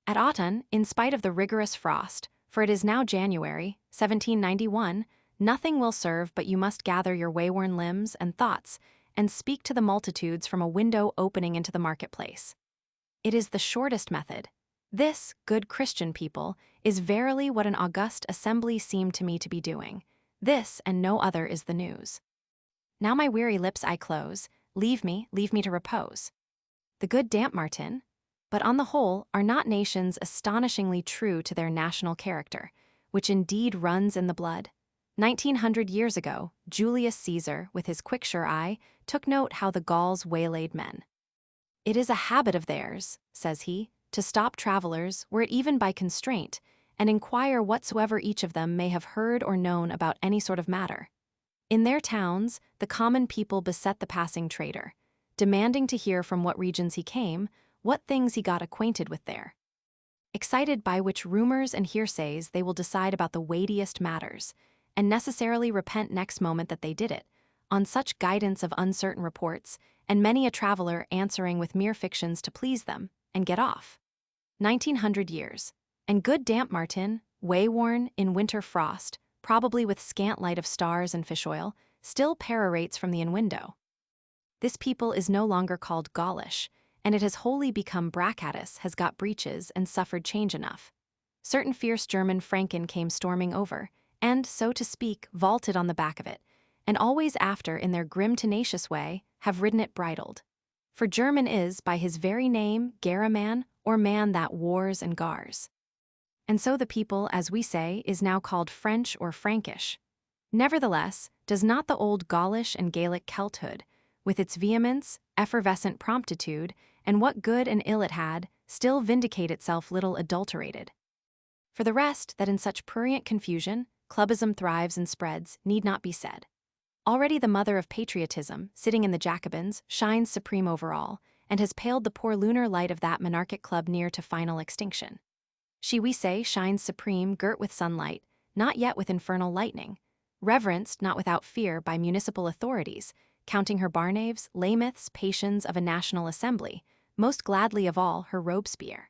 At Autun, in spite of the rigorous frost, for it is now January, 1791, nothing will serve but you must gather your wayworn limbs and thoughts and speak to the multitudes from a window opening into the marketplace. It is the shortest method. This, good Christian people, is verily what an august assembly seemed to me to be doing. This and no other is the news. Now my weary lips I close, leave me to repose. The good Dampmartin, but on the whole are not nations astonishingly true to their national character, which indeed runs in the blood? 1900 years ago, Julius Caesar, with his quick sure eye, took note how the Gauls waylaid men. It is a habit of theirs, says he, to stop travelers, were it even by constraint, and inquire whatsoever each of them may have heard or known about any sort of matter. In their towns, the common people beset the passing trader, demanding to hear from what regions he came, what things he got acquainted with there. Excited by which rumors and hearsays they will decide about the weightiest matters, and necessarily repent next moment that they did it, on such guidance of uncertain reports, and many a traveler answering with mere fictions to please them and get off. 1900 years. And good damp Martin, wayworn in winter frost, probably with scant light of stars and fish oil, still perorates from the inwindow. This people is no longer called Gaulish, and it has wholly become Braccatus has got breeches and suffered change enough. Certain fierce German Franken came storming over, and, so to speak, vaulted on the back of it, and always after, in their grim tenacious way, have ridden it bridled. For German is, by his very name, Garaman, or man that wars and gars. And so the people, as we say, is now called French or Frankish. Nevertheless, does not the old Gaulish and Gaelic Celthood, with its vehemence, effervescent promptitude, and what good and ill it had, still vindicate itself little adulterated? For the rest, that in such prurient confusion, clubism thrives and spreads, need not be said. Already the mother of patriotism, sitting in the Jacobins, shines supreme over all, and has paled the poor lunar light of that monarchic club near to final extinction. She, we say, shines supreme, girt with sunlight, not yet with infernal lightning, reverenced, not without fear, by municipal authorities, counting her Barnaves, Lameths, Patiens of a national assembly, most gladly of all her Robespierre.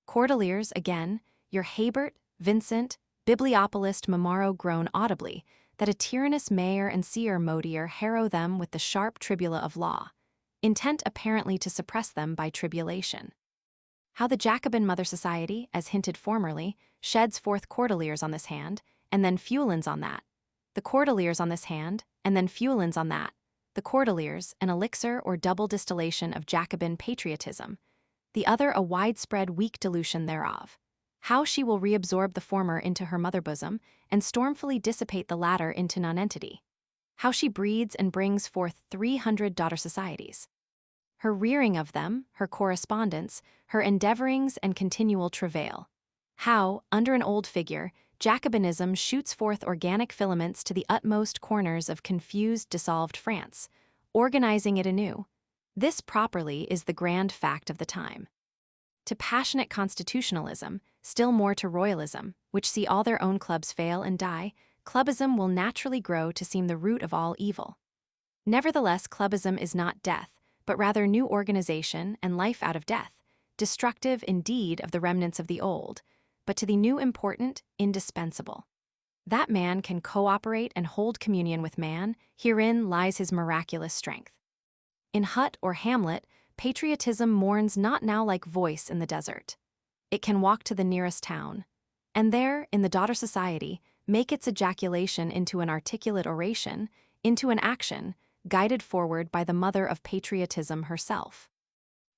Cordeliers, again, your Hebert, Vincent, Bibliopolist Mamaro groan audibly, that a tyrannous mayor and seer modier harrow them with the sharp tribula of law, intent apparently to suppress them by tribulation. How the Jacobin Mother Society, as hinted formerly, sheds forth Cordeliers on this hand, and then Feuillants on that, the Cordeliers on this hand, and then Feuillants on that, the Cordeliers, an elixir or double distillation of Jacobin patriotism, the other a widespread weak dilution thereof. How she will reabsorb the former into her mother bosom, and stormfully dissipate the latter into nonentity. How she breeds and brings forth 300 daughter societies. Her rearing of them, her correspondence, her endeavorings and continual travail. How, under an old figure, Jacobinism shoots forth organic filaments to the utmost corners of confused, dissolved France, organizing it anew. This properly is the grand fact of the time. To passionate constitutionalism, still more to royalism, which see all their own clubs fail and die, clubism will naturally grow to seem the root of all evil. Nevertheless, clubism is not death, but rather new organization and life out of death, destructive indeed of the remnants of the old, but to the new important, indispensable. That man can cooperate and hold communion with man, herein lies his miraculous strength. In hut or hamlet, patriotism mourns not now like voice in the desert. It can walk to the nearest town, and there, in the daughter society, make its ejaculation into an articulate oration, into an action, guided forward by the mother of patriotism herself.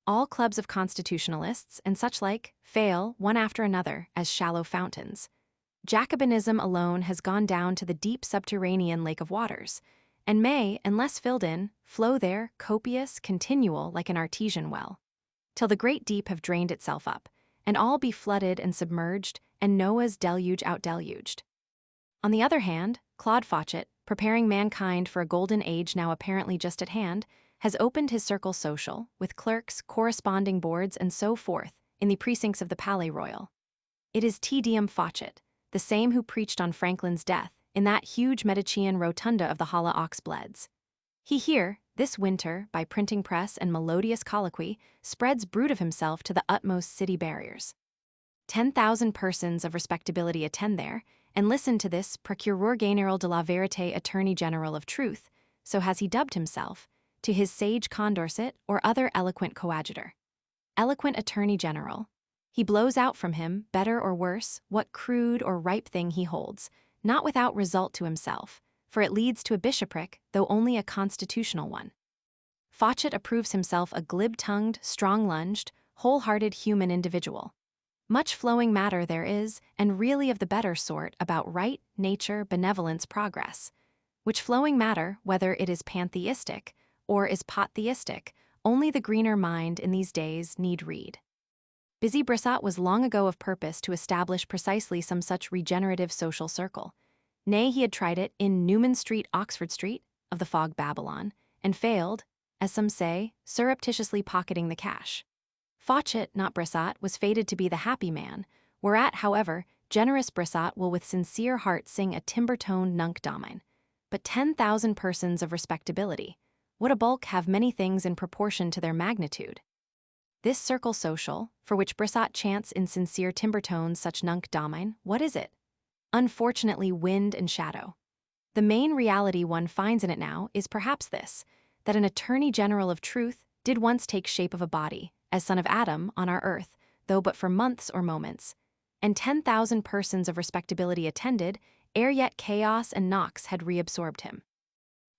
All clubs of constitutionalists and such like fail one after another as shallow fountains. Jacobinism alone has gone down to the deep subterranean lake of waters, and may, unless filled in, flow there, copious, continual, like an artesian well, till the great deep have drained itself up, and all be flooded and submerged, and Noah's deluge outdeluged. On the other hand, Claude Fawcett, preparing mankind for a golden age now apparently just at hand, has opened his circle social, with clerks, corresponding boards, and so forth, in the precincts of the Palais Royal. It is Te Deum Fawcett, the same who preached on Franklin's death, in that huge Medicean rotunda of the Hala Oxblades. He here, this winter, by printing press and melodious colloquy, spreads brood of himself to the utmost city barriers. 10,000 persons of respectability attend there, and listen to this Procureur Général de la Vérité Attorney General of Truth, so has he dubbed himself, to his sage Condorcet or other eloquent coadjutor. Eloquent Attorney General. He blows out from him, better or worse, what crude or ripe thing he holds, not without result to himself, for it leads to a bishopric, though only a constitutional one. Fawcett approves himself a glib-tongued, strong-lunged, whole-hearted human individual. Much flowing matter there is, and really of the better sort, about right, nature, benevolence, progress, which flowing matter, whether it is pantheistic or is potheistic, only the greener mind in these days need read. Busy Brissot was long ago of purpose to establish precisely some such regenerative social circle. Nay, he had tried it in Newman Street, Oxford Street, of the fog Babylon, and failed, as some say, surreptitiously pocketing the cash. Fawcett, not Brissot, was fated to be the happy man, whereat, however, generous Brissot will with sincere heart sing a timber-toned nunc domine. But 10,000 persons of respectability, What a bulk have many things in proportion to their magnitude. This circle social, for which Brissot chants in sincere timbre tones such nunc domine, what is it? Unfortunately, wind and shadow. The main reality one finds in it now is perhaps this, that an attorney general of truth did once take shape of a body, as son of Adam, on our earth, though but for months or moments, and 10,000 persons of respectability attended, ere yet chaos and knocks had reabsorbed him.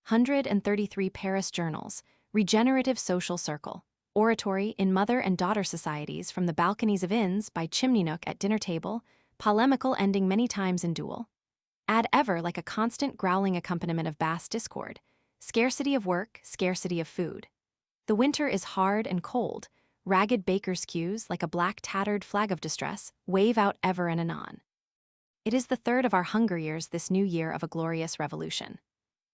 133 Paris journals, regenerative social circle, oratory in mother and daughter societies from the balconies of inns by chimney nook at dinner table, polemical ending many times in duel. Add ever like a constant growling accompaniment of bass discord, scarcity of work, scarcity of food. The winter is hard and cold, ragged bakers' queues like a black tattered flag of distress wave out ever and anon. It is the third of our hunger years this new year of a glorious revolution.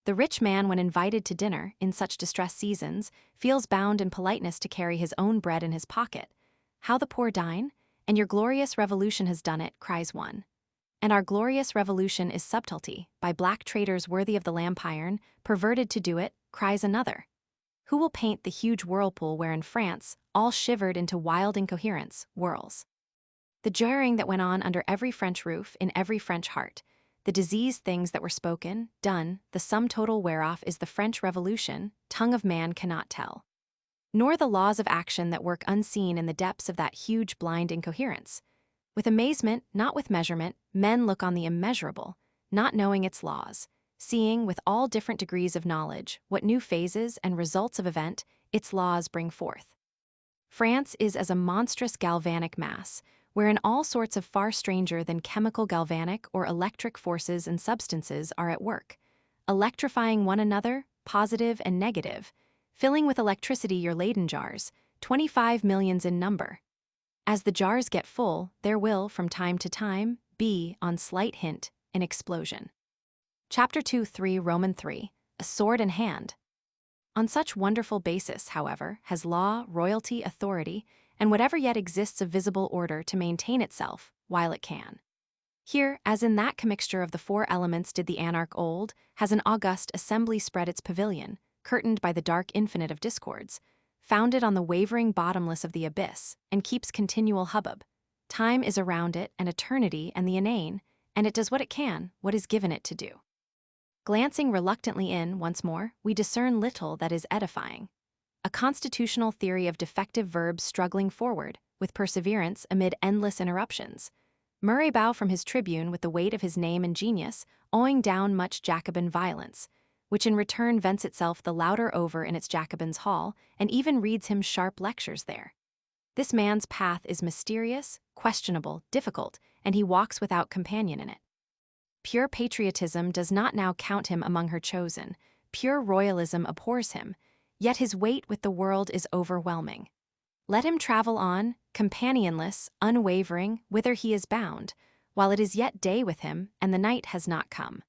The rich man, when invited to dinner in such distress seasons, feels bound in politeness to carry his own bread in his pocket. How the poor dine? And your glorious revolution has done it, cries one. And our glorious revolution is subtlety, by black traitors worthy of the lamp iron, perverted to do it, cries another. Who will paint the huge whirlpool where in France, all shivered into wild incoherence, whirls? The jarring that went on under every French roof, in every French heart, the diseased things that were spoken, done, the sum total whereof is the French Revolution, tongue of man cannot tell. Nor the laws of action that work unseen in the depths of that huge blind incoherence. With amazement, not with measurement, men look on the immeasurable, not knowing its laws, seeing, with all different degrees of knowledge, what new phases and results of event its laws bring forth. France is as a monstrous galvanic mass, wherein all sorts of far stranger than chemical galvanic or electric forces and substances are at work, electrifying one another, positive and negative, filling with electricity your Leyden jars, 25 millions in number. As the jars get full, there will, from time to time, be, on slight hint, an explosion. Chapter 2-3 Roman 3, A Sword in Hand. On such wonderful basis, however, has law, royalty, authority, and whatever yet exists of visible order to maintain itself, while it can. Here, as in that commixture of the four elements did the anarch old, has an august assembly spread its pavilion, curtained by the dark infinite of discords, founded on the wavering bottomless of the abyss, and keeps continual hubbub. Time is around it, and eternity and the inane, and it does what it can, what is given it to do. Glancing reluctantly in, once more, we discern little that is edifying. A constitutional theory of defective verbs struggling forward, with perseverance amid endless interruptions. Murray bow from his tribune with the weight of his name and genius, awing down much Jacobin violence, which in return vents itself the louder over in its Jacobin's hall, and even reads him sharp lectures there. This man's path is mysterious, questionable, difficult, and he walks without companion in it. Pure patriotism does not now count him among her chosen, pure royalism abhors him, yet his weight with the world is overwhelming. Let him travel on, companionless, unwavering, whither he is bound, while it is yet day with him, and the night has not come.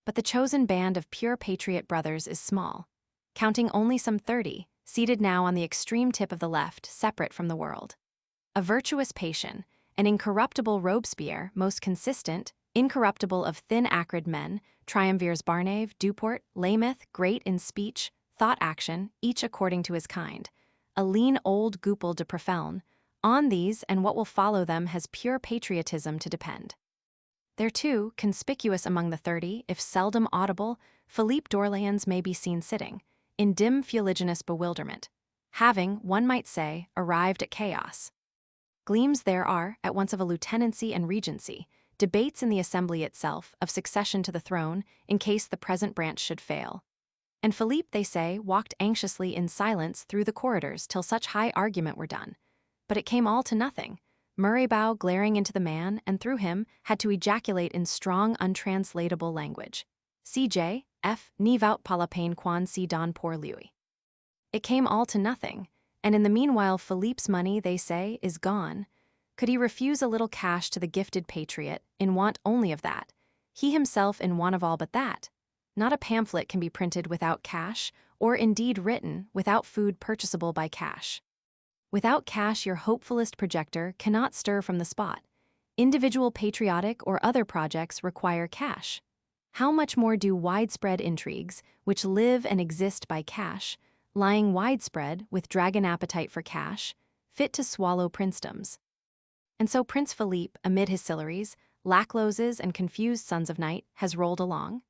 But the chosen band of pure patriot brothers is small, counting only some 30, seated now on the extreme tip of the left, separate from the world. A virtuous Patience, an incorruptible Robespierre, most consistent, incorruptible of thin acrid men, triumvirs Barnave, Duport, Lameth, great in speech, thought action, each according to his kind. A lean old Goupil de Profeln, on these and what will follow them has pure patriotism to depend. There too, conspicuous among the 30, if seldom audible, Philippe d'Orléans may be seen sitting, in dim fuliginous bewilderment, having, one might say, arrived at chaos. Gleams there are, at once of a lieutenancy and regency, debates in the assembly itself of succession to the throne in case the present branch should fail. And Philippe, they say, walked anxiously in silence through the corridors till such high argument were done. But it came all to nothing. Murray-bow, glaring into the man, and through him, had to ejaculate in strong, untranslatable language. CJ, F, ni vaut pas la peine qu'on s'y donne pour lui. It came all to nothing, and in the meanwhile Philippe's money, they say, is gone. Could he refuse a little cash to the gifted patriot, in want only of that, he himself in want of all but that? Not a pamphlet can be printed without cash, or indeed written without food purchasable by cash. Without cash, your hopefulest projector cannot stir from the spot. Individual patriotic or other projects require cash. How much more do widespread intrigues, which live and exist by cash, lying widespread with dragon appetite for cash, fit to swallow princedoms? And so Prince Philippe, amid his Silleries, Lachloses, and confused sons of night, has rolled along,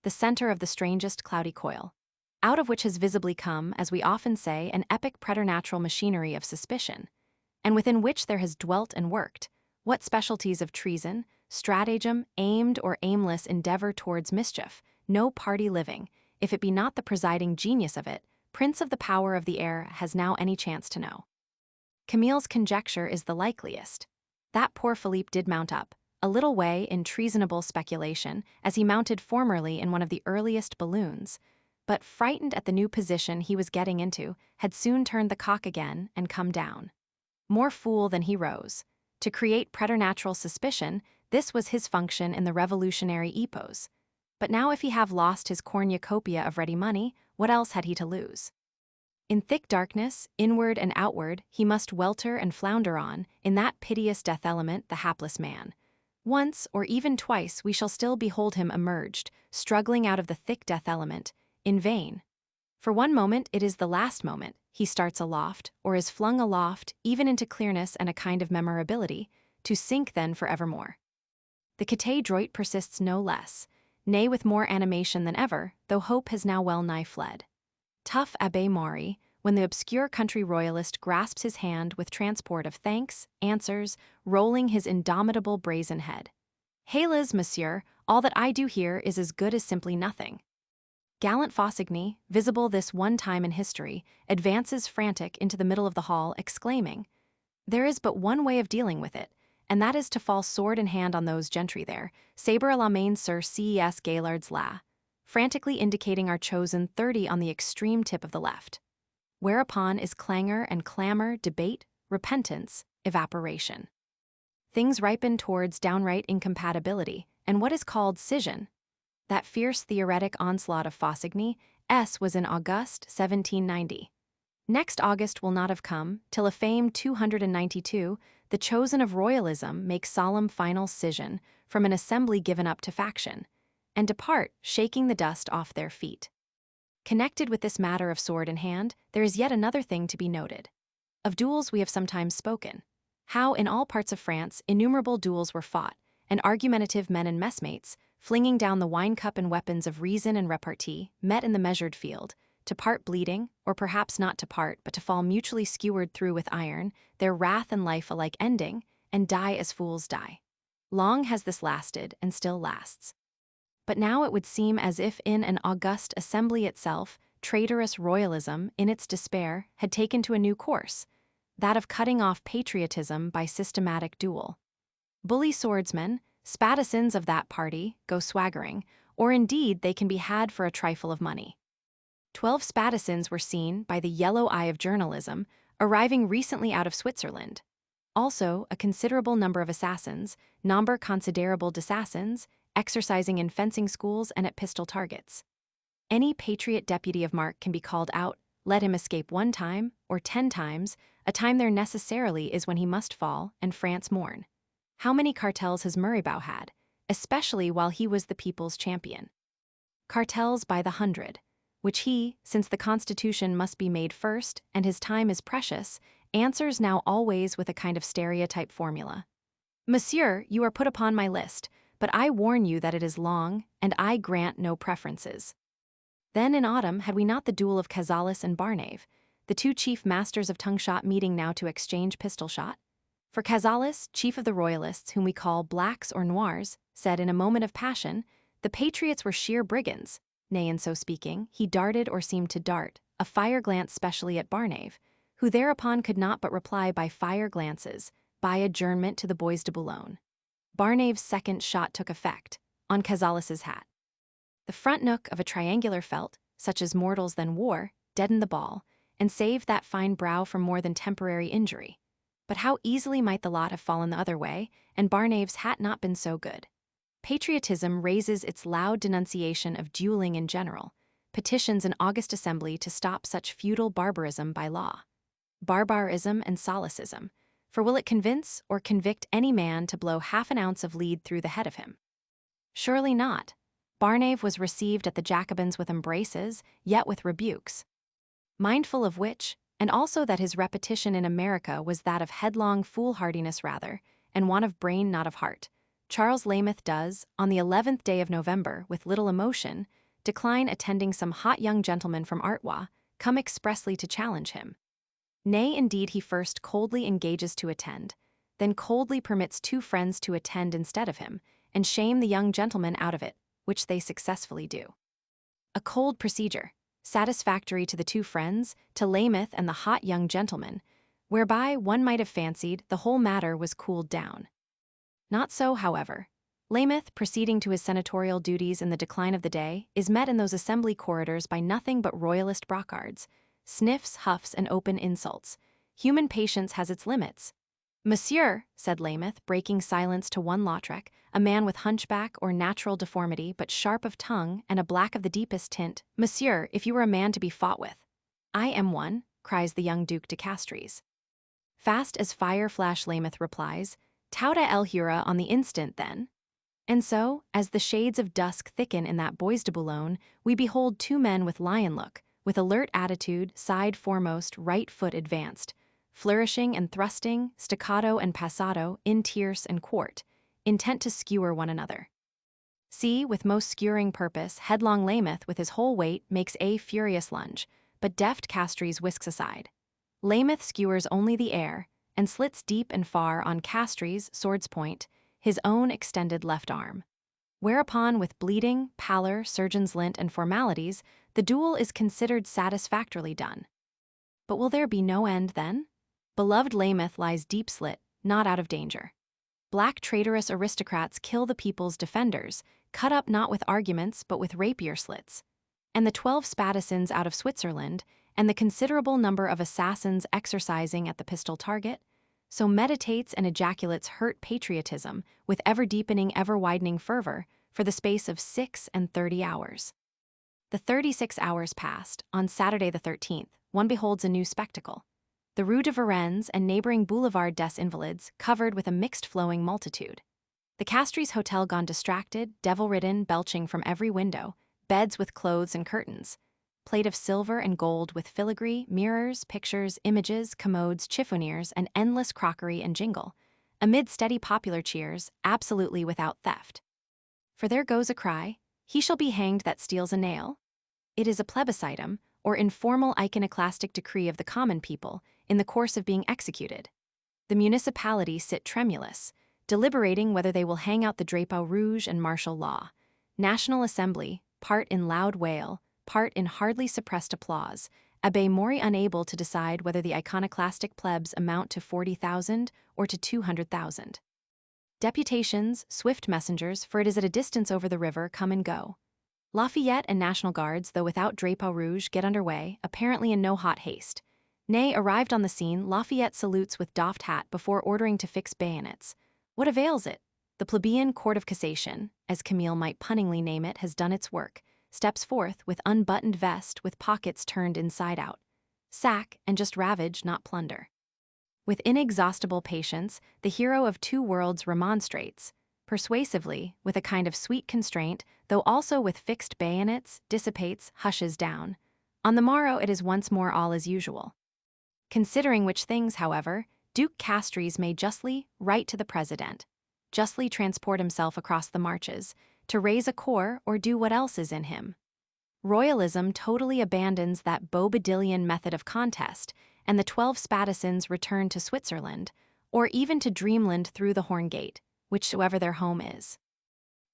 the center of the strangest cloudy coil, out of which has visibly come, as we often say, an epic preternatural machinery of suspicion, and within which there has dwelt and worked, what specialties of treason, stratagem, aimed or aimless endeavor towards mischief, no party living, if it be not the presiding genius of it, prince of the power of the air, has now any chance to know. Camille's conjecture is the likeliest. That poor Philippe did mount up, a little way in treasonable speculation, as he mounted formerly in one of the earliest balloons, but frightened at the new position he was getting into, had soon turned the cock again and come down. More fool than he rose. To create preternatural suspicion, this was his function in the revolutionary epos. But now if he have lost his cornucopia of ready money, what else had he to lose? In thick darkness, inward and outward, he must welter and flounder on, in that piteous death element, the hapless man. Once, or even twice, we shall still behold him emerged, struggling out of the thick death element, in vain. For one moment it is the last moment, he starts aloft, or is flung aloft, even into clearness and a kind of memorability, to sink then for evermore. The quête droit persists no less, nay with more animation than ever, though hope has now well nigh fled. Tough Abbé Maury, when the obscure country royalist grasps his hand with transport of thanks, answers, rolling his indomitable brazen head. Hélas, monsieur, all that I do here is as good as simply nothing. Gallant Faucigny, visible this one time in history, advances frantic into the middle of the hall, exclaiming, "There is but one way of dealing with it, and that is to fall sword in hand on those gentry there, sabre à la main sur ces gaillards là," frantically indicating our chosen 30 on the extreme tip of the left. Whereupon is clangor and clamor, debate, repentance, evaporation. Things ripen towards downright incompatibility, and what is called scission. That fierce theoretic onslaught of Faucigny was in August 1790. Next August will not have come, till a famed 292, the chosen of royalism make solemn final scission from an assembly given up to faction, and depart, shaking the dust off their feet. Connected with this matter of sword in hand, there is yet another thing to be noted. Of duels we have sometimes spoken. How in all parts of France innumerable duels were fought, and argumentative men and messmates, flinging down the wine-cup and weapons of reason and repartee, met in the measured field, to part bleeding, or perhaps not to part, but to fall mutually skewered through with iron, their wrath and life alike ending, and die as fools die. Long has this lasted, and still lasts. But now it would seem as if in an august assembly itself, traitorous royalism, in its despair, had taken to a new course, that of cutting off patriotism by systematic duel. Bully swordsmen, spadasins of that party, go swaggering, or indeed they can be had for a trifle of money. 12 spadasins were seen, by the yellow eye of journalism, arriving recently out of Switzerland. Also, a considerable number of assassins, nombre considerable d'assassins, exercising in fencing schools and at pistol targets. Any patriot deputy of mark can be called out, let him escape 1 time, or 10 times, a time there necessarily is when he must fall, and France mourn. How many cartels has Murraybow had, especially while he was the people's champion? Cartels by the 100, which he, since the Constitution must be made first, and his time is precious, answers now always with a kind of stereotype formula. Monsieur, you are put upon my list, but I warn you that it is long, and I grant no preferences. Then in autumn had we not the duel of Cazalis and Barnave, the 2 chief masters of tongue-shot meeting now to exchange pistol-shot? For Cazalis, chief of the royalists, whom we call blacks or noirs, said in a moment of passion, the patriots were sheer brigands. Nay, in so speaking, he darted or seemed to dart, a fire glance specially at Barnave, who thereupon could not but reply by fire glances, by adjournment to the Bois de Boulogne. Barnave's second shot took effect, on Cazalis's hat. The front nook of a triangular felt, such as mortals then wore, deadened the ball, and saved that fine brow from more than temporary injury. But how easily might the lot have fallen the other way, and Barnave's hat not been so good. Patriotism raises its loud denunciation of dueling in general, petitions an august assembly to stop such feudal barbarism by law. Barbarism and solecism, for will it convince or convict any man to blow half an ounce of lead through the head of him? Surely not. Barnave was received at the Jacobins with embraces, yet with rebukes. Mindful of which, and also that his repetition in America was that of headlong foolhardiness rather, and want of brain not of heart, Charles Lameth does, on the 11th day of November, with little emotion, decline attending some hot young gentleman from Artois, come expressly to challenge him. Nay, indeed, he first coldly engages to attend, then coldly permits two friends to attend instead of him, and shame the young gentleman out of it, which they successfully do. A cold procedure, satisfactory to the two friends, to Lameth and the hot young gentleman, whereby one might have fancied the whole matter was cooled down. Not so, however. Lameth, proceeding to his senatorial duties in the decline of the day, is met in those assembly corridors by nothing but royalist brockards, sniffs, huffs, and open insults. Human patience has its limits. "Monsieur," said Lameth, breaking silence to one Lautrec, a man with hunchback or natural deformity but sharp of tongue and a black of the deepest tint, "Monsieur, if you were a man to be fought with." "I am one," cries the young Duke de Castries. Fast as fire flash Lameth replies, "Tauta el hura on the instant, then." And so, as the shades of dusk thicken in that Bois de Boulogne, we behold two men with lion look, with alert attitude, side foremost, right foot advanced, flourishing and thrusting, staccato and passato, in tierce and quart, intent to skewer one another. See, with most skewering purpose, headlong Lameth with his whole weight makes a furious lunge, but deft Castries whisks aside. Lameth skewers only the air, and slits deep and far on Castries' sword's point, his own extended left arm. Whereupon, with bleeding, pallor, surgeon's lint, and formalities, the duel is considered satisfactorily done. But will there be no end then? Beloved Lameth lies deep slit, not out of danger. Black traitorous aristocrats kill the people's defenders, cut up not with arguments but with rapier slits. And the 12 Spadasins out of Switzerland, and the considerable number of assassins exercising at the pistol target, so meditates and ejaculates hurt patriotism with ever-deepening, ever-widening fervor for the space of 36 hours. The 36 hours past, on Saturday the 13th, one beholds a new spectacle. The Rue de Varennes and neighboring Boulevard des Invalides covered with a mixed flowing multitude. The Castries Hotel gone distracted, devil-ridden, belching from every window, beds with clothes and curtains, plate of silver and gold with filigree, mirrors, pictures, images, commodes, chiffoniers, and endless crockery and jingle, amid steady popular cheers, absolutely without theft. For there goes a cry, "He shall be hanged that steals a nail." It is a plebiscitum, or informal iconoclastic decree of the common people, in the course of being executed. The municipality sit tremulous, deliberating whether they will hang out the drapeau rouge and martial law. National Assembly, part in loud wail, part in hardly suppressed applause, Abbé Mori unable to decide whether the iconoclastic plebs amount to 40,000 or to 200,000. Deputations, swift messengers, for it is at a distance over the river, come and go. Lafayette and National Guards, though without drapeau rouge, get under way, apparently in no hot haste. Nay, arrived on the scene, Lafayette salutes with doffed hat before ordering to fix bayonets. What avails it? The plebeian Court of Cassation, as Camille might punningly name it, has done its work, steps forth with unbuttoned vest with pockets turned inside out. Sack, and just ravage, not plunder. With inexhaustible patience, the hero of two worlds remonstrates, persuasively, with a kind of sweet constraint, though also with fixed bayonets, dissipates, hushes down. On the morrow it is once more all as usual. Considering which things, however, Duke Castries may justly write to the President, justly transport himself across the marches, to raise a corps or do what else is in him. Royalism totally abandons that Bobadillian method of contest, and the 12 Spadasins return to Switzerland, or even to dreamland through the Horn Gate, whichsoever their home is.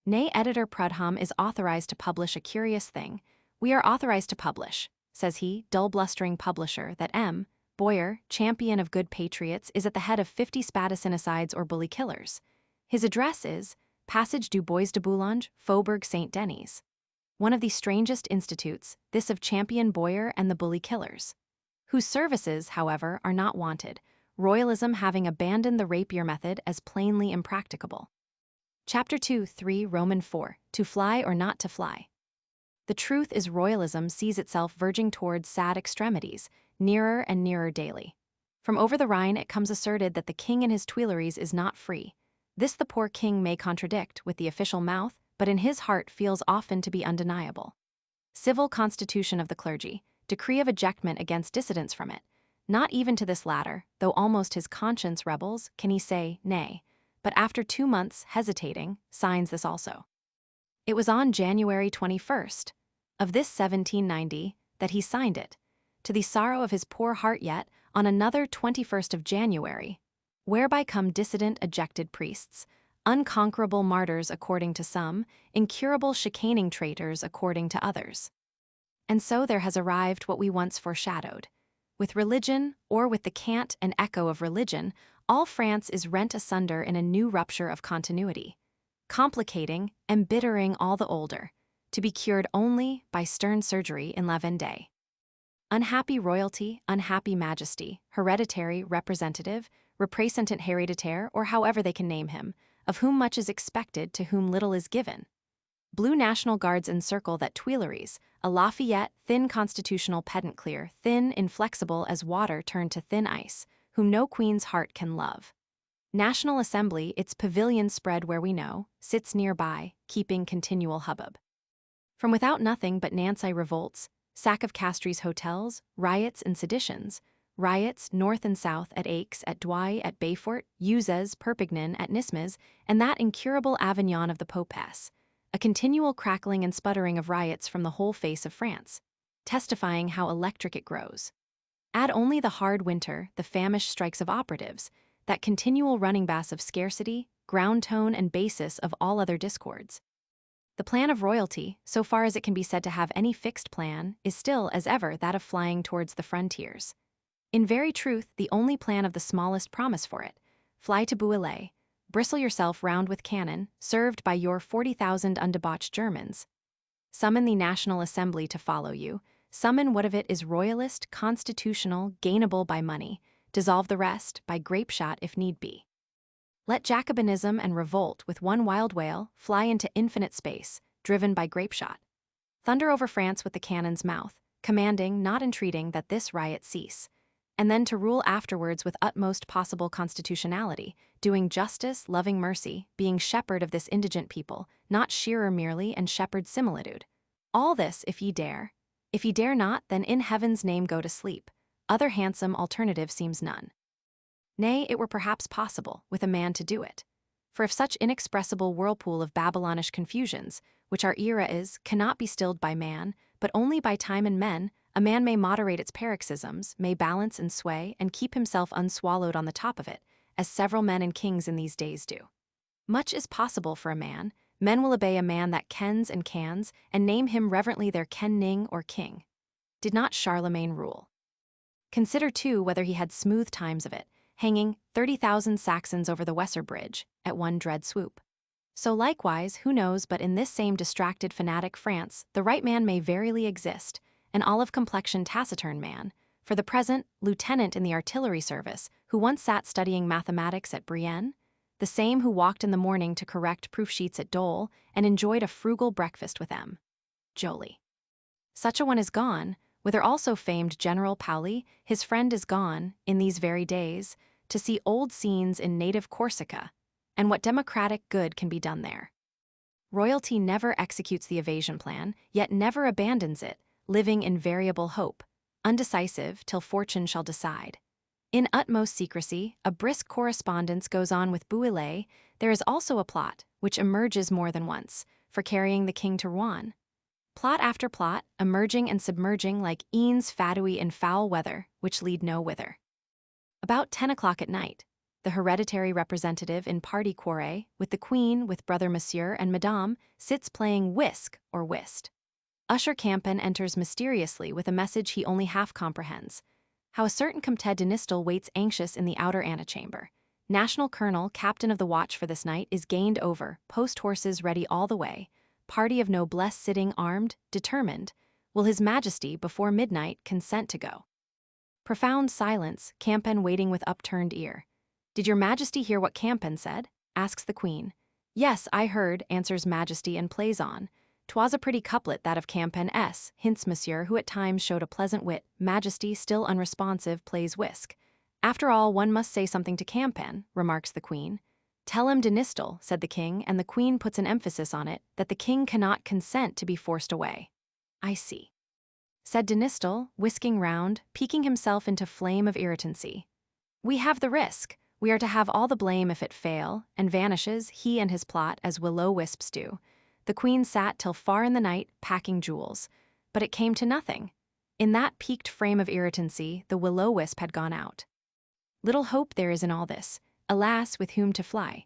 Nay, Editor Prudhomme is authorized to publish a curious thing. "We are authorized to publish," says he, dull-blustering publisher, "that M. Boyer, champion of good patriots, is at the head of 50 Spadassinicides or bully killers. His address is Passage du Bois de Boulogne, Faubourg Saint-Denis. One of the strangest institutes, this of Champion Boyer and the bully killers, whose services, however, are not wanted, royalism having abandoned the rapier method as plainly impracticable." Chapter 2:3 Roman 4, To Fly or Not to Fly. The truth is royalism sees itself verging towards sad extremities, nearer and nearer daily. From over the Rhine it comes asserted that the king in his Tuileries is not free. This the poor king may contradict with the official mouth, but in his heart feels often to be undeniable. Civil constitution of the clergy, decree of ejectment against dissidents from it. Not even to this latter, though almost his conscience rebels, can he say nay, but after 2 months hesitating, signs this also. It was on January 21st of this 1790 that he signed it, to the sorrow of his poor heart yet, on another 21st of January, whereby come dissident ejected priests, unconquerable martyrs according to some, incurable chicaning traitors according to others. And so there has arrived what we once foreshadowed. With religion, or with the cant and echo of religion, all France is rent asunder in a new rupture of continuity, complicating, embittering all the older, to be cured only by stern surgery in La Vendée. Unhappy royalty, unhappy majesty, hereditary, representative, representant hereditaire, or however they can name him, of whom much is expected, to whom little is given. Blue National Guards encircle that Tuileries, a Lafayette, thin constitutional pedant clear, thin, inflexible as water turned to thin ice, whom no queen's heart can love. National Assembly, its pavilion spread where we know, sits nearby, keeping continual hubbub. From without nothing but Nancy revolts, sack of Castries hotels, riots and seditions, riots north and south at Aix, at Douai, at Beaufort, Uzes, Perpignan, at Nismes, and that incurable Avignon of the Popes, a continual crackling and sputtering of riots from the whole face of France, testifying how electric it grows. Add only the hard winter, the famished strikes of operatives, that continual running bass of scarcity, ground tone and basis of all other discords. The plan of royalty, so far as it can be said to have any fixed plan, is still, as ever, that of flying towards the frontiers. In very truth, the only plan of the smallest promise for it. Fly to Bouillé, bristle yourself round with cannon, served by your 40,000 undebauched Germans. Summon the National Assembly to follow you, summon what of it is royalist, constitutional, gainable by money, dissolve the rest by grape-shot if need be. Let Jacobinism and revolt with one wild wail fly into infinite space, driven by grape-shot. Thunder over France with the cannon's mouth, commanding, not entreating, that this riot cease, and then to rule afterwards with utmost possible constitutionality, doing justice, loving mercy, being shepherd of this indigent people, not shearer merely and shepherd similitude. All this if ye dare. If ye dare not, then in heaven's name go to sleep. Other handsome alternative seems none. Nay, it were perhaps possible, with a man to do it. For if such inexpressible whirlpool of Babylonish confusions, which our era is, cannot be stilled by man, but only by time and men, a man may moderate its paroxysms, may balance and sway, and keep himself unswallowed on the top of it, as several men and kings in these days do. Much is possible for a man. Men will obey a man that kens and cans, and name him reverently their ken-ning or king. Did not Charlemagne rule? Consider, too, whether he had smooth times of it, hanging 30,000 Saxons over the Weser Bridge, at one dread swoop. So likewise, who knows but in this same distracted fanatic France, the right man may verily exist, an olive-complexioned taciturn man, for the present, lieutenant in the artillery service, who once sat studying mathematics at Brienne, the same who walked in the morning to correct proof-sheets at Dole, and enjoyed a frugal breakfast with M. Joly. Such a one is gone, whither also famed General Paoli, his friend, is gone, in these very days, to see old scenes in native Corsica, and what democratic good can be done there. Royalty never executes the evasion plan, yet never abandons it, living in variable hope, undecisive till fortune shall decide. In utmost secrecy, a brisk correspondence goes on with Bouillé. There is also a plot, which emerges more than once, for carrying the king to Rouen. Plot after plot, emerging and submerging like eends fadui in foul weather, which lead no whither. About 10 o'clock at night, the hereditary representative in party quarrel, with the queen, with brother Monsieur and Madame, sits playing whisk or whist. Usher Campan enters mysteriously with a message he only half comprehends. How a certain Comte de Nistel waits anxious in the outer antechamber. National Colonel, captain of the watch for this night, is gained over, post horses ready all the way, party of noblesse sitting armed, determined. Will His Majesty, before midnight, consent to go? Profound silence, Campan waiting with upturned ear. Did your Majesty hear what Campan said? Asks the Queen. Yes, I heard, answers Majesty and plays on. 'Twas a pretty couplet that of Campan s, hints Monsieur, who at times showed a pleasant wit. Majesty, still unresponsive, plays whisk. After all, one must say something to Campan, remarks the Queen. Tell him Denistel, said the king, and the queen puts an emphasis on it, that the king cannot consent to be forced away. I see, said Denistel, whisking round, piquing himself into flame of irritancy. We have the risk. We are to have all the blame if it fail, and vanishes, he and his plot, as will-o'-wisps do. The queen sat till far in the night, packing jewels. But it came to nothing. In that piqued frame of irritancy, the will-o'-wisp had gone out. Little hope there is in all this. Alas, with whom to fly?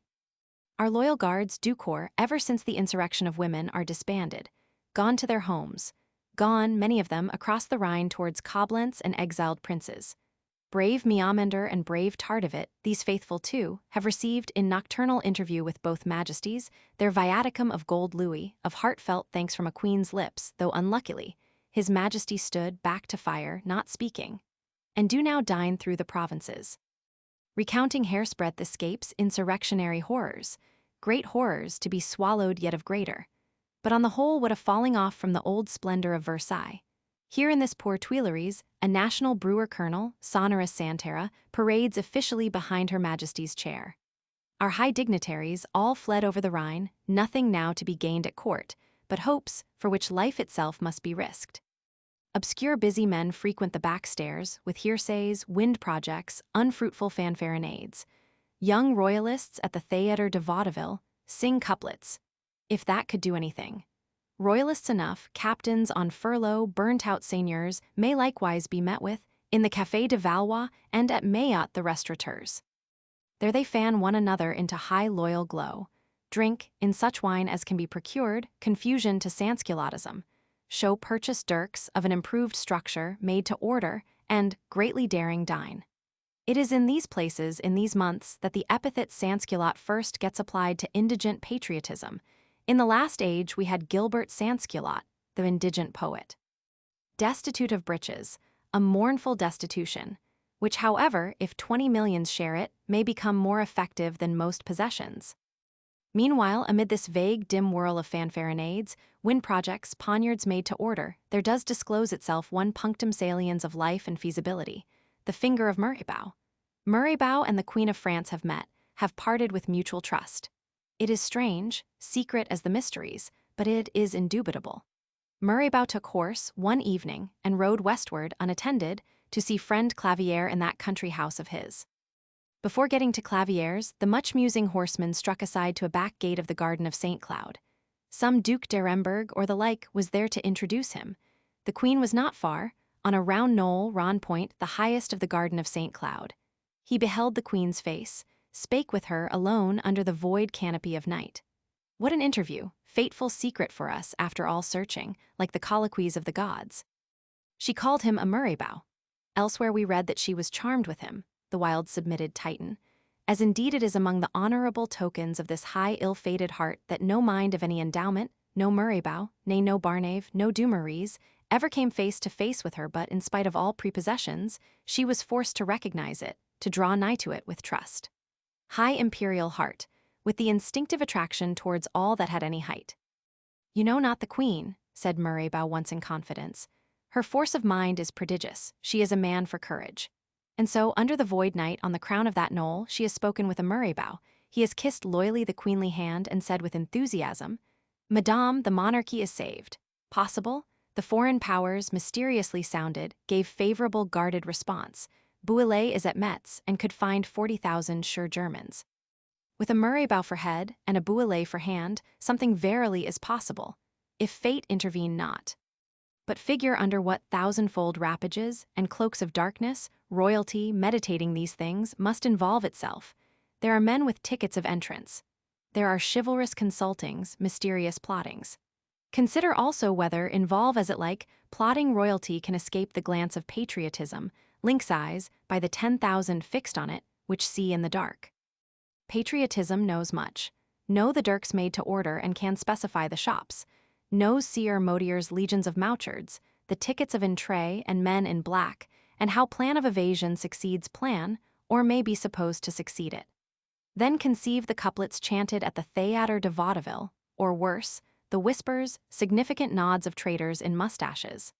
Our loyal guards du corps, ever since the insurrection of women, are disbanded, gone to their homes, gone, many of them, across the Rhine towards Koblenz and exiled princes. Brave Miamander and brave Tardivit, these faithful too, have received, in nocturnal interview with both majesties, their viaticum of gold louis, of heartfelt thanks from a queen's lips, though unluckily, his majesty stood, back to fire, not speaking, and do now dine through the provinces, recounting hairsbreadth escapes, insurrectionary horrors, great horrors to be swallowed yet of greater. But on the whole, what a falling off from the old splendor of Versailles. Here in this poor Tuileries, a national brewer colonel, sonorous Santera, parades officially behind Her Majesty's chair. Our high dignitaries all fled over the Rhine, nothing now to be gained at court, but hopes for which life itself must be risked. Obscure busy men frequent the back stairs, with hearsays, wind projects, unfruitful fanfaronades. Young royalists at the Theatre de Vaudeville sing couplets, if that could do anything. Royalists enough, captains on furlough, burnt-out seigneurs, may likewise be met with in the Café de Valois and at Mayotte the restaurateurs. There they fan one another into high loyal glow, drink, in such wine as can be procured, confusion to sansculottism, show purchased dirks of an improved structure made to order, and, greatly daring, dine. It is in these places, in these months, that the epithet sansculot first gets applied to indigent patriotism. In the last age we had Gilbert Sansculot, the indigent poet. Destitute of breeches, a mournful destitution, which, however, if 20 millions share it, may become more effective than most possessions. Meanwhile, amid this vague, dim whirl of fanfaronades, wind projects, poniards made to order, there does disclose itself one punctum saliens of life and feasibility, the finger of Murraybow. Murraybow and the Queen of France have met, have parted with mutual trust. It is strange, secret as the mysteries, but it is indubitable. Murraybow took horse one evening and rode westward unattended to see friend Clavière in that country house of his. Before getting to Clavière's, the much-musing horseman struck aside to a back gate of the garden of St. Cloud. Some Duc d'Aremberg or the like was there to introduce him. The queen was not far, on a round knoll, Ron Point, the highest of the garden of St. Cloud. He beheld the queen's face, spake with her alone under the void canopy of night. What an interview, fateful secret for us after all searching, like the colloquies of the gods. She called him a Murraybow. Elsewhere we read that she was charmed with him, the Wilde submitted Titan, as indeed it is among the honorable tokens of this high ill-fated heart that no mind of any endowment, no Murraybow, nay no Barnave, no Dumouriez, ever came face to face with her, but in spite of all prepossessions, she was forced to recognize it, to draw nigh to it with trust. High imperial heart, with the instinctive attraction towards all that had any height. You know not the queen, said Murraybow once in confidence. Her force of mind is prodigious, she is a man for courage. And so, under the void night on the crown of that knoll, she has spoken with a Murraybow. He has kissed loyally the queenly hand and said with enthusiasm, Madame, the monarchy is saved. Possible? The foreign powers, mysteriously sounded, gave favorable guarded response. Bouillé is at Metz and could find 40,000 sure Germans. With a Murraybow for head and a Bouillé for hand, something verily is possible, if fate intervene not. But figure under what thousandfold rapages and cloaks of darkness, royalty, meditating these things, must involve itself. There are men with tickets of entrance. There are chivalrous consultings, mysterious plottings. Consider also whether, involve as it like, plotting royalty can escape the glance of patriotism, lynx eyes, by the 10,000 fixed on it, which see in the dark. Patriotism knows much. Know the dirks made to order and can specify the shops. Knows Seer Modier's legions of Mouchards, the tickets of entrée and men in black, and how plan of evasion succeeds plan, or may be supposed to succeed it. Then conceive the couplets chanted at the Théâtre de Vaudeville, or worse, the whispers, significant nods of traitors in mustaches.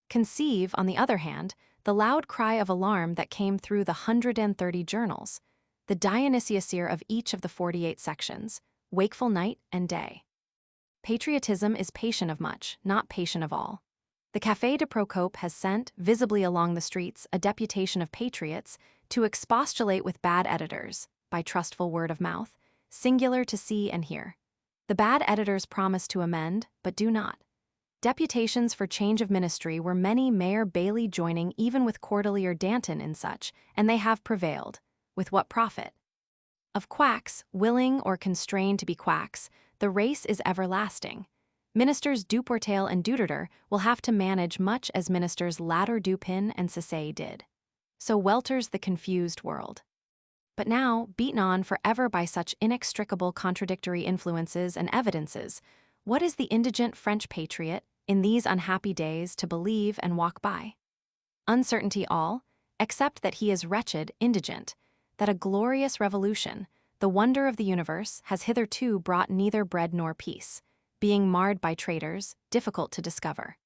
Conceive, on the other hand, the loud cry of alarm that came through the 130 journals. the Dionysiaseer of each of the 48 sections, wakeful night and day. Patriotism is patient of much, not patient of all. The Café de Procope has sent, visibly along the streets, a deputation of patriots to expostulate with bad editors, by trustful word of mouth, singular to see and hear. The bad editors promise to amend, but do not. Deputations for change of ministry were many, Mayor Bailey joining even with Cordelier Danton in such, and they have prevailed. With what profit? Of quacks, willing or constrained to be quacks, the race is everlasting. Ministers Duportail and Duterter will have to manage much as ministers Latter Dupin and Sassay did. So welters the confused world. But now, beaten on forever by such inextricable contradictory influences and evidences, what is the indigent French patriot, in these unhappy days, to believe and walk by? Uncertainty all, except that he is wretched, indigent, that a glorious revolution, the wonder of the universe, has hitherto brought neither bread nor peace, being marred by traitors, difficult to discover.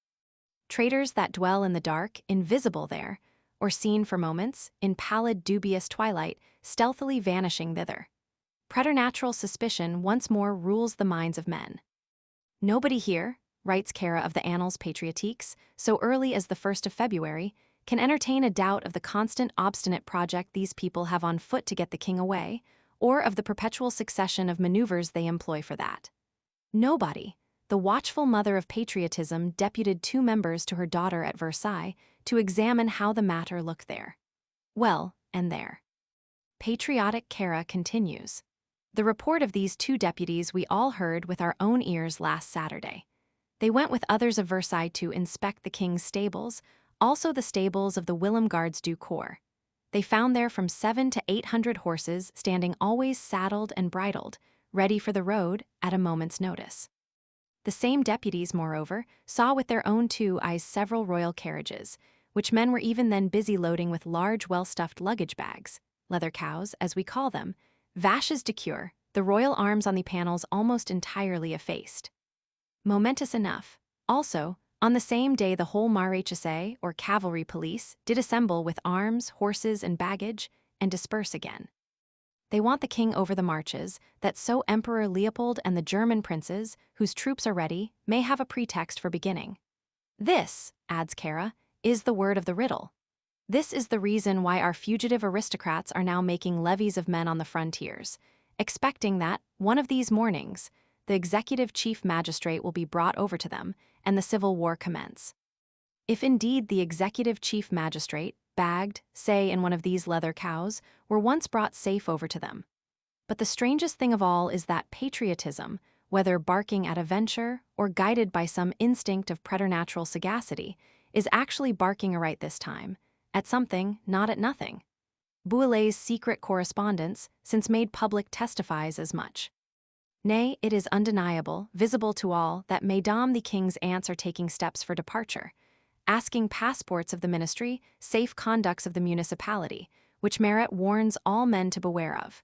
Traitors that dwell in the dark, invisible there, or seen for moments, in pallid dubious twilight, stealthily vanishing thither. Preternatural suspicion once more rules the minds of men. Nobody here, writes Cara of the Annals Patriotiques, so early as the 1st of February, can entertain a doubt of the constant obstinate project these people have on foot to get the king away, or of the perpetual succession of maneuvers they employ for that. Nobody. The watchful mother of patriotism deputed 2 members to her daughter at Versailles to examine how the matter looked there. Well, and there. Patriotic Cara continues. The report of these 2 deputies we all heard with our own ears last Saturday. They went with others of Versailles to inspect the king's stables, also the stables of the Willem Guards du Corps. They found there from 700 to 800 horses standing always saddled and bridled, ready for the road at a moment's notice. The same deputies, moreover, saw with their own 2 eyes several royal carriages, which men were even then busy loading with large well-stuffed luggage bags, leather cows, as we call them, vaches de cure, the royal arms on the panels almost entirely effaced. Momentous enough. Also, on the same day the whole maréchaussée, or cavalry police, did assemble with arms, horses, and baggage, and disperse again. They want the king over the marches, that so Emperor Leopold and the German princes, whose troops are ready, may have a pretext for beginning. This, adds Cara, is the word of the riddle. This is the reason why our fugitive aristocrats are now making levies of men on the frontiers, expecting that, one of these mornings, the executive chief magistrate will be brought over to them, and the civil war commence. If indeed the executive chief magistrate, bagged, say in one of these leather cows, were once brought safe over to them. But the strangest thing of all is that patriotism, whether barking at a venture or guided by some instinct of preternatural sagacity, is actually barking aright this time, at something, not at nothing. Bouillet's secret correspondence, since made public, testifies as much. Nay, it is undeniable, visible to all, that Mesdames the King's aunts are taking steps for departure, asking passports of the ministry, safe conducts of the municipality, which Marat warns all men to beware of.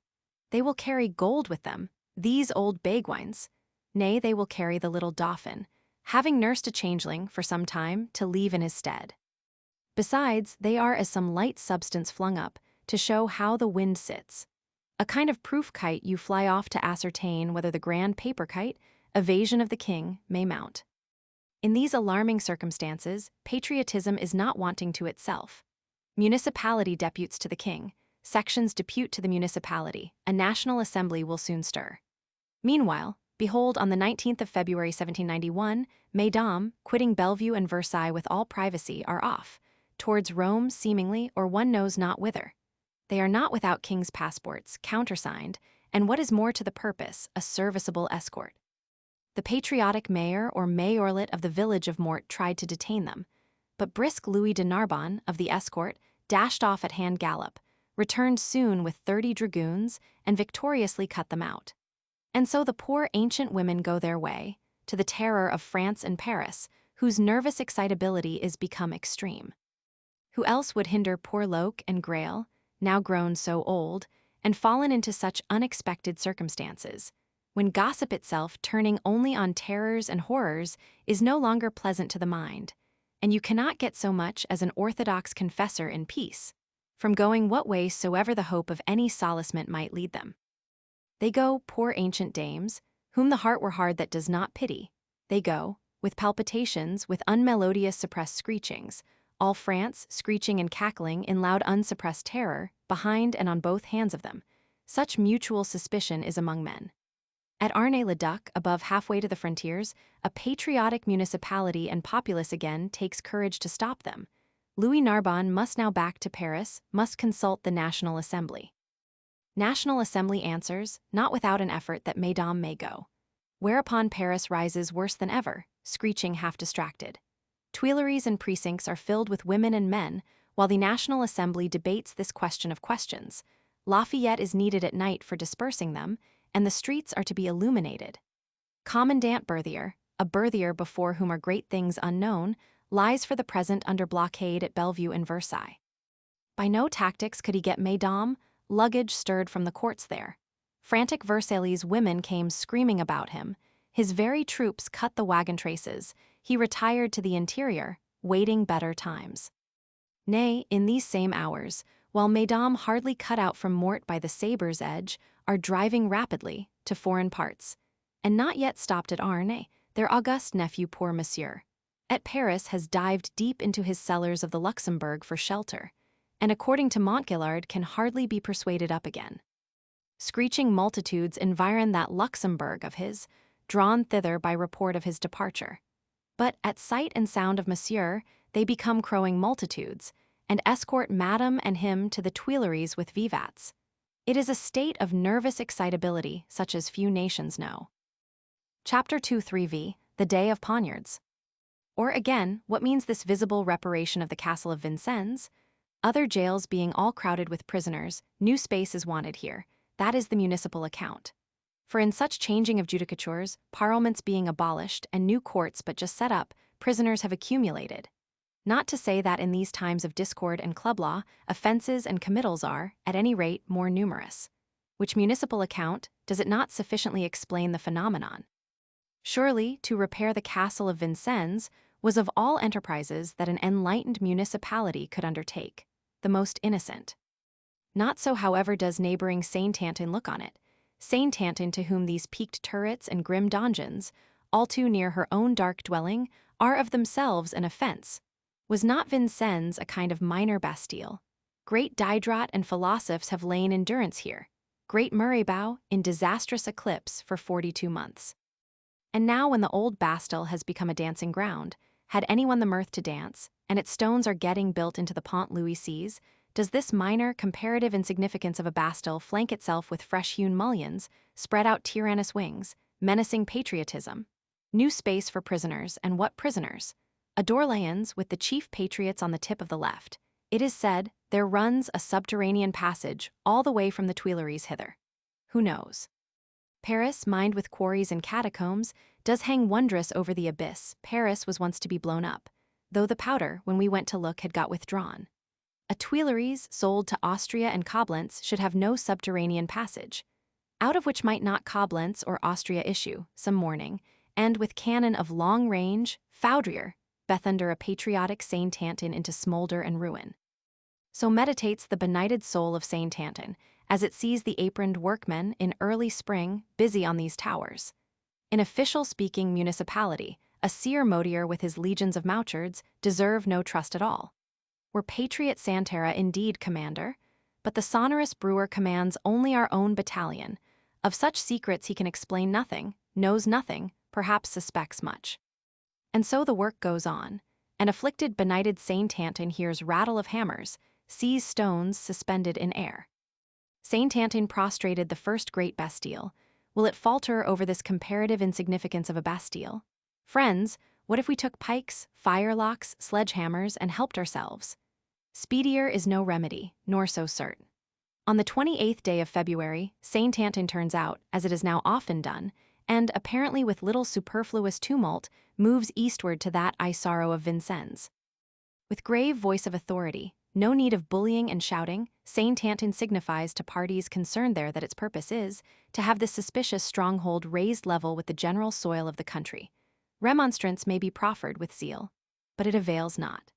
They will carry gold with them, these old Béguines. Nay, they will carry the little Dauphin, having nursed a changeling for some time to leave in his stead. Besides, they are as some light substance flung up, to show how the wind sits. A kind of proof kite you fly off to ascertain whether the grand paper kite, evasion of the king, may mount. In these alarming circumstances, patriotism is not wanting to itself. Municipality deputes to the king, sections depute to the municipality, a national assembly will soon stir. Meanwhile, behold, on the 19th of February 1791, Mesdames, quitting Bellevue and Versailles with all privacy, are off, towards Rome seemingly, or one knows not whither. They are not without king's passports, countersigned, and what is more to the purpose, a serviceable escort. The patriotic mayor or mayorlet of the village of Mort tried to detain them, but brisk Louis de Narbonne of the escort dashed off at hand gallop, returned soon with 30 dragoons, and victoriously cut them out. And so the poor ancient women go their way, to the terror of France and Paris, whose nervous excitability is become extreme. Who else would hinder poor Loque and Grail, now grown so old, and fallen into such unexpected circumstances, when gossip itself, turning only on terrors and horrors, is no longer pleasant to the mind, and you cannot get so much as an orthodox confessor in peace, from going what way soever the hope of any solacement might lead them. They go, poor ancient dames, whom the heart were hard that does not pity. They go, with palpitations, with unmelodious suppressed screechings, all France screeching and cackling in loud unsuppressed terror, behind and on both hands of them. Such mutual suspicion is among men. At Arnay-le-Duc, above halfway to the frontiers, a patriotic municipality and populace again takes courage to stop them. Louis Narbonne must now back to Paris, must consult the National Assembly. National Assembly answers, not without an effort, that Mesdames may go. Whereupon Paris rises worse than ever, screeching half distracted. Tuileries and precincts are filled with women and men, while the National Assembly debates this question of questions. Lafayette is needed at night for dispersing them, and the streets are to be illuminated. Commandant Berthier, a Berthier before whom are great things unknown, lies for the present under blockade at Bellevue and Versailles. By no tactics could he get Mesdames. Luggage stirred from the courts there. Frantic Versailles women came screaming about him. His very troops cut the wagon traces. He retired to the interior, waiting better times. Nay, in these same hours, while Mesdames, hardly cut out from Mort by the sabre's edge, are driving rapidly to foreign parts, and not yet stopped at Arnay, their august nephew, poor Monsieur, at Paris, has dived deep into his cellars of the Luxembourg for shelter, and according to Montgillard can hardly be persuaded up again. Screeching multitudes environ that Luxembourg of his, drawn thither by report of his departure. But at sight and sound of Monsieur, they become crowing multitudes, and escort Madame and him to the Tuileries with vivats. It is a state of nervous excitability such as few nations know. Chapter 2-3v, The Day of Poniards. Or again, what means this visible reparation of the castle of Vincennes? Other jails being all crowded with prisoners, new space is wanted here. That is the municipal account. For in such changing of judicatures, parliaments being abolished and new courts but just set up, prisoners have accumulated. Not to say that in these times of discord and club law, offenses and committals are, at any rate, more numerous. Which municipal account, does it not sufficiently explain the phenomenon? Surely, to repair the castle of Vincennes was of all enterprises that an enlightened municipality could undertake, the most innocent. Not so, however, does neighboring Saint-Antin look on it. Saint-Antin, to whom these peaked turrets and grim donjons, all too near her own dark dwelling, are of themselves an offense. Was not Vincennes a kind of minor Bastille? Great Diderot and philosophers have lain in durance here. Great Murraybow in disastrous eclipse for 42 months. And now when the old Bastille has become a dancing ground, had anyone the mirth to dance, and its stones are getting built into the Pont Louis Seize, does this minor, comparative insignificance of a Bastille flank itself with fresh-hewn mullions, spread out tyrannous wings, menacing patriotism? New space for prisoners, and what prisoners? Adorleans, with the chief patriots on the tip of the left. It is said, there runs a subterranean passage all the way from the Tuileries hither. Who knows? Paris, mined with quarries and catacombs, does hang wondrous over the abyss. Paris was once to be blown up, though the powder, when we went to look, had got withdrawn. A Tuileries sold to Austria and Koblenz should have no subterranean passage, out of which might not Koblenz or Austria issue, some morning, and with cannon of long range, Foudrier, beth under a patriotic Saint-Antin into smolder and ruin. So meditates the benighted soul of Saint-Antin, as it sees the aproned workmen in early spring busy on these towers. In official-speaking municipality, a seer Modier with his legions of Mouchards deserve no trust at all. Were patriot Santera indeed commander, but the sonorous brewer commands only our own battalion. Of such secrets he can explain nothing, knows nothing, perhaps suspects much. And so the work goes on. An afflicted, benighted Saint-Antin hears rattle of hammers, sees stones suspended in air. Saint-Antin prostrated the first great Bastille. Will it falter over this comparative insignificance of a Bastille? Friends, what if we took pikes, firelocks, sledgehammers, and helped ourselves? Speedier is no remedy, nor so certain. On the 28th day of February, Saint-Antin turns out, as it is now often done, and, apparently with little superfluous tumult, moves eastward to that Isaro of Vincennes. With grave voice of authority, no need of bullying and shouting, Saint-Antin signifies to parties concerned there that its purpose is to have this suspicious stronghold raised level with the general soil of the country. Remonstrance may be proffered with zeal, but it avails not.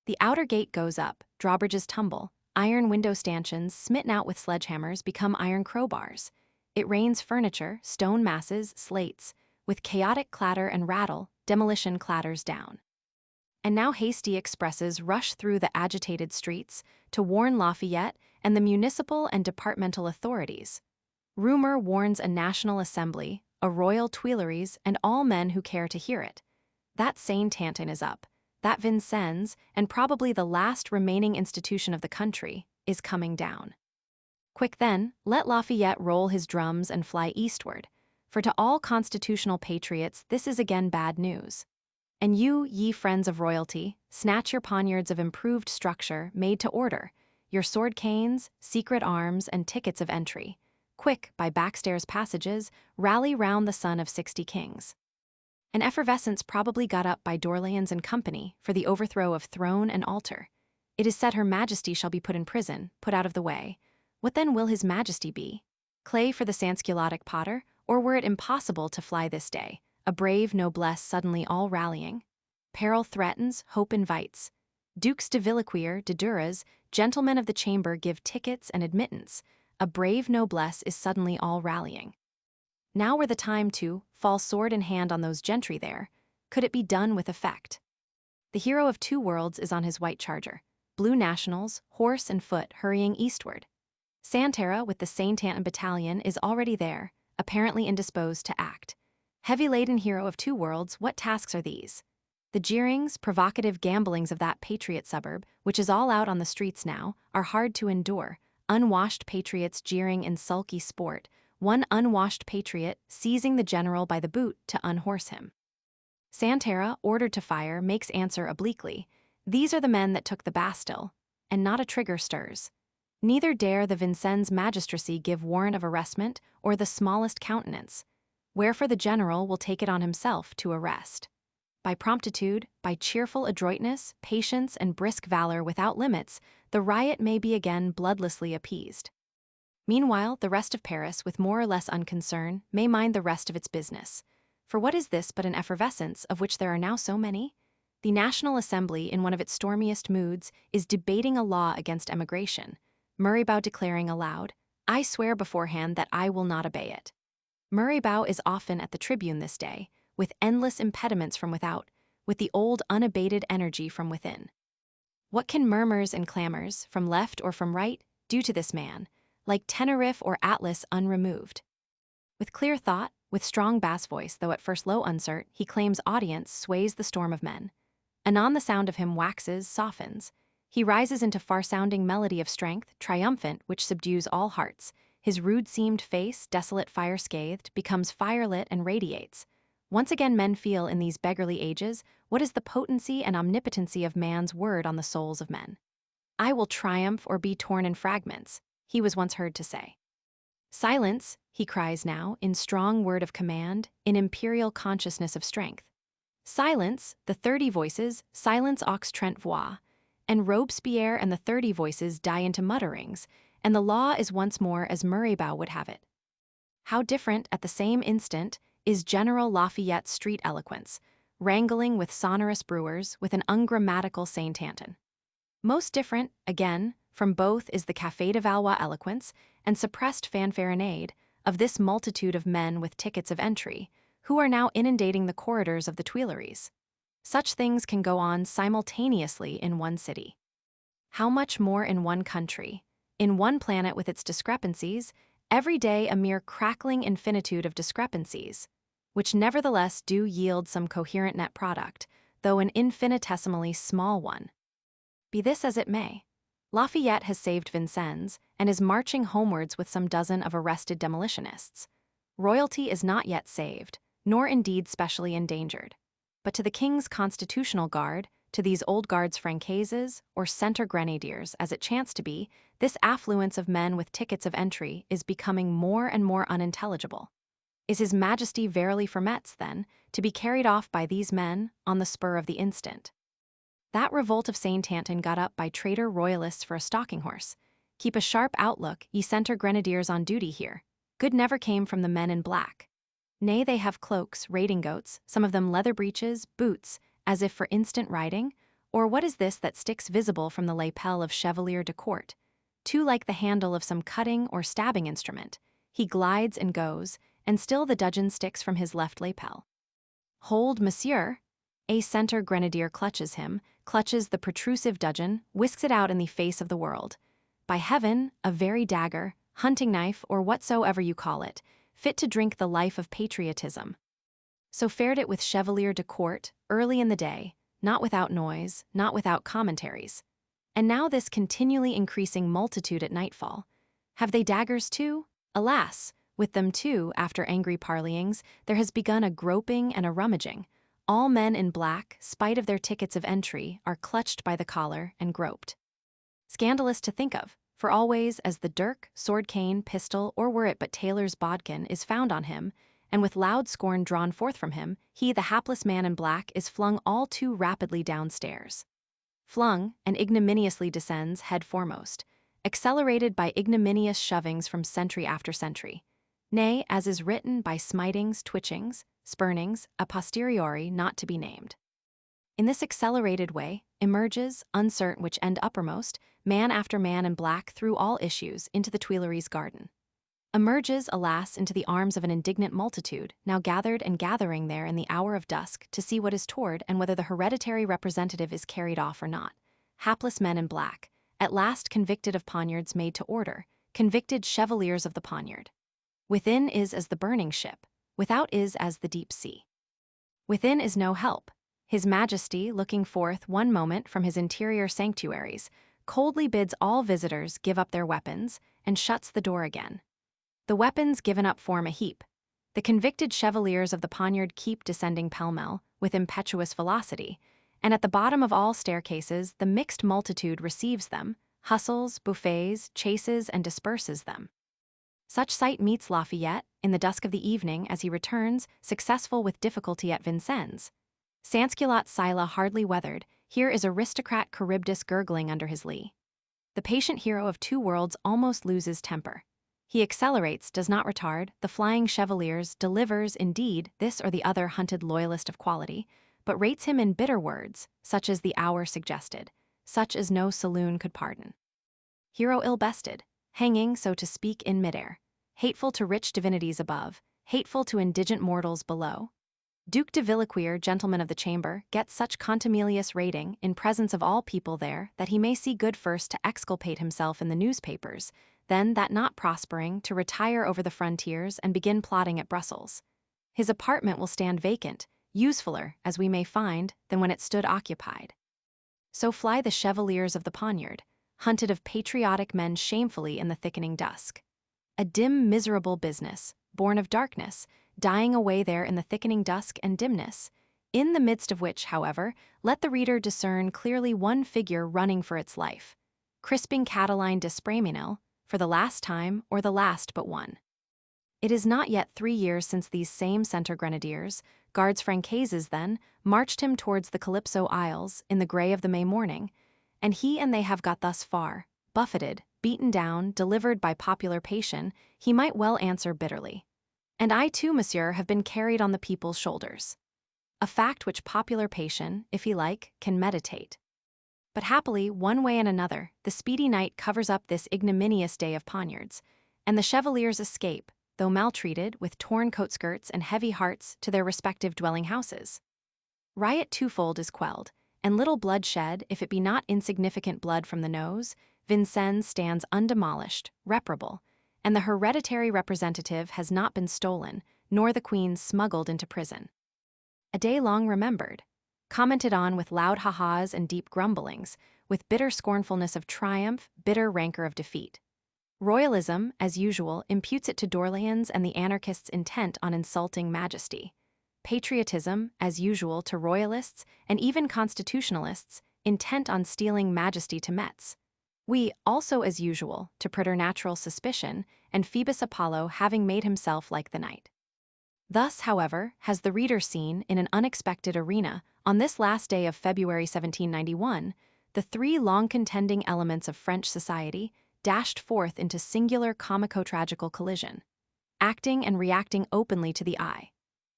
The outer gate goes up, drawbridges tumble, Iron window stanchions, smitten out with sledgehammers, become iron crowbars. It rains furniture, stone masses, slates. With chaotic clatter and rattle, demolition clatters down. And now hasty expresses rush through the agitated streets to warn Lafayette and the municipal and departmental authorities. Rumor warns a national assembly, a royal Tuileries, and all men who care to hear it. That Saint-Anton is up. That Vincennes, and probably the last remaining institution of the country, is coming down. Quick then, let Lafayette roll his drums and fly eastward, for to all constitutional patriots this is again bad news. And you, ye friends of royalty, snatch your poniards of improved structure made to order, your sword canes, secret arms, and tickets of entry. Quick, by backstairs passages, rally round the son of 60 kings. An effervescence probably got up by D'Orléans and company for the overthrow of throne and altar. It is said Her Majesty shall be put in prison, put out of the way. What then will His Majesty be? Clay for the Sansculottic potter, or were it impossible to fly this day, a brave noblesse suddenly all rallying? Peril threatens, hope invites. Dukes de Villequier, de Duras, gentlemen of the chamber give tickets and admittance. A brave noblesse is suddenly all rallying. Now were the time to fall sword in hand on those gentry there. Could it be done with effect? The hero of two worlds is on his white charger. Blue nationals, horse and foot, hurrying eastward. Santerre, with the Saint-Anton battalion, is already there, apparently indisposed to act. Heavy-laden hero of two worlds, what tasks are these? The jeerings, provocative gamblings of that patriot suburb, which is all out on the streets now, are hard to endure. Unwashed patriots jeering in sulky sport, one unwashed patriot seizing the general by the boot to unhorse him. Santerre, ordered to fire, makes answer obliquely, "These are the men that took the Bastille," and not a trigger stirs. Neither dare the Vincennes magistracy give warrant of arrestment or the smallest countenance, wherefore the general will take it on himself to arrest. By promptitude, by cheerful adroitness, patience, and brisk valor without limits, the riot may be again bloodlessly appeased. Meanwhile, the rest of Paris, with more or less unconcern, may mind the rest of its business. For what is this but an effervescence of which there are now so many? The National Assembly, in one of its stormiest moods, is debating a law against emigration, Murraybow declaring aloud, "I swear beforehand that I will not obey it." Murraybow is often at the tribune this day, with endless impediments from without, with the old unabated energy from within. What can murmurs and clamors, from left or from right, do to this man, like Tenerife or Atlas unremoved? With clear thought, with strong bass voice, though at first low uncert, he claims audience, sways the storm of men. Anon the sound of him waxes, softens. He rises into far-sounding melody of strength, triumphant, which subdues all hearts. His rude-seamed face, desolate fire-scathed, becomes fire-lit and radiates. Once again men feel in these beggarly ages what is the potency and omnipotency of man's word on the souls of men. "I will triumph or be torn in fragments," he was once heard to say. "Silence," he cries now, in strong word of command, in imperial consciousness of strength. "Silence, the 30 voices, silence aux 30 voix," and Robespierre and the 30 voices die into mutterings, and the law is once more as Murraybow would have it. How different, at the same instant, is General Lafayette's street eloquence, wrangling with sonorous brewers with an ungrammatical Saint-Anton. Most different, again, from both is the Café de Valois eloquence and suppressed fanfaronade of this multitude of men with tickets of entry, who are now inundating the corridors of the Tuileries. Such things can go on simultaneously in one city. How much more in one country, in one planet with its discrepancies, every day a mere crackling infinitude of discrepancies, which nevertheless do yield some coherent net product, though an infinitesimally small one. Be this as it may, Lafayette has saved Vincennes and is marching homewards with some dozen of arrested demolitionists. Royalty is not yet saved, nor indeed specially endangered. But to the King's Constitutional Guard, to these old Guards Francaises, or Centre Grenadiers, as it chanced to be, this affluence of men with tickets of entry is becoming more and more unintelligible. Is His Majesty verily for Metz, then, to be carried off by these men on the spur of the instant? That revolt of Saint-Anton got up by traitor royalists for a stalking horse. Keep a sharp outlook, ye Centre Grenadiers on duty here. Good never came from the men in black. Nay, they have cloaks, redingotes, some of them leather breeches, boots, as if for instant riding, or what is this that sticks visible from the lapel of Chevalier de Court? too like the handle of some cutting or stabbing instrument. He glides and goes, and still the dudgeon sticks from his left lapel. Hold, monsieur! A center grenadier clutches him, clutches the protrusive dudgeon, whisks it out in the face of the world. By heaven, a very dagger, hunting knife, or whatsoever you call it, fit to drink the life of patriotism. So fared it with Chevalier de Court, early in the day, not without noise, not without commentaries. And now this continually increasing multitude at nightfall. Have they daggers too? Alas, with them too, after angry parleyings, there has begun a groping and a rummaging. All men in black, spite of their tickets of entry, are clutched by the collar and groped. Scandalous to think of, for always as the dirk, sword cane, pistol, or were it but tailor's bodkin, is found on him, and with loud scorn drawn forth from him, he, the hapless man in black, is flung all too rapidly downstairs. Flung, and ignominiously descends head foremost, accelerated by ignominious shovings from sentry after sentry. Nay, as is written, by smitings, twitchings, spurnings, a posteriori not to be named. In this accelerated way, emerges, uncertain which end uppermost, man after man in black through all issues into the Tuileries garden. Emerges, alas, into the arms of an indignant multitude, now gathered and gathering there in the hour of dusk to see what is toward and whether the hereditary representative is carried off or not. Hapless men in black, at last convicted of poniards made to order, convicted chevaliers of the poniard. Within is as the burning ship, without is as the deep sea. Within is no help. His Majesty, looking forth one moment from his interior sanctuaries, coldly bids all visitors give up their weapons, and shuts the door again. The weapons given up form a heap. The convicted chevaliers of the poniard keep descending pell-mell, with impetuous velocity, and at the bottom of all staircases the mixed multitude receives them, hustles, buffets, chases, and disperses them. Such sight meets Lafayette, in the dusk of the evening, as he returns, successful with difficulty at Vincennes. Sansculotte Scylla hardly weathered, here is aristocrat Charybdis gurgling under his lee. The patient hero of two worlds almost loses temper. He accelerates, does not retard, the flying chevaliers, delivers, indeed, this or the other hunted loyalist of quality, but rates him in bitter words, such as the hour suggested, such as no saloon could pardon. Hero ill-bested, hanging, so to speak, in midair, hateful to rich divinities above, hateful to indigent mortals below. Duke de Villequier, gentleman of the chamber, gets such contumelious rating in presence of all people there that he may see good first to exculpate himself in the newspapers, then, that not prospering, to retire over the frontiers and begin plotting at Brussels. His apartment will stand vacant, usefuller, as we may find, than when it stood occupied. So fly the chevaliers of the poniard, hunted of patriotic men shamefully in the thickening dusk. A dim, miserable business, born of darkness, dying away there in the thickening dusk and dimness, in the midst of which, however, let the reader discern clearly one figure running for its life, crisping Catiline d'Espremesnil, for the last time or the last but one. It is not yet 3 years since these same center grenadiers, guards Francaises then, marched him towards the Calypso Isles in the grey of the May morning, and he and they have got thus far, buffeted, beaten down, delivered by popular passion, he might well answer bitterly. And I too, monsieur, have been carried on the people's shoulders. A fact which popular passion, if he like, can meditate. But happily, one way and another, the speedy night covers up this ignominious day of poniards, and the chevaliers escape, though maltreated, with torn coat-skirts and heavy hearts, to their respective dwelling houses. Riot twofold is quelled, and little blood shed, if it be not insignificant blood from the nose, Vincennes stands undemolished, reparable, and the hereditary representative has not been stolen, nor the queen smuggled into prison. A day long remembered, commented on with loud ha-has and deep grumblings, with bitter scornfulness of triumph, bitter rancor of defeat. Royalism, as usual, imputes it to d'Orléans and the anarchists intent on insulting majesty. Patriotism, as usual, to royalists and even constitutionalists intent on stealing majesty to Metz. We, also as usual, to preternatural suspicion, and Phoebus Apollo having made himself like the night. Thus, however, has the reader seen, in an unexpected arena, on this last day of February 1791, the three long-contending elements of French society dashed forth into singular comico-tragical collision, acting and reacting openly to the eye.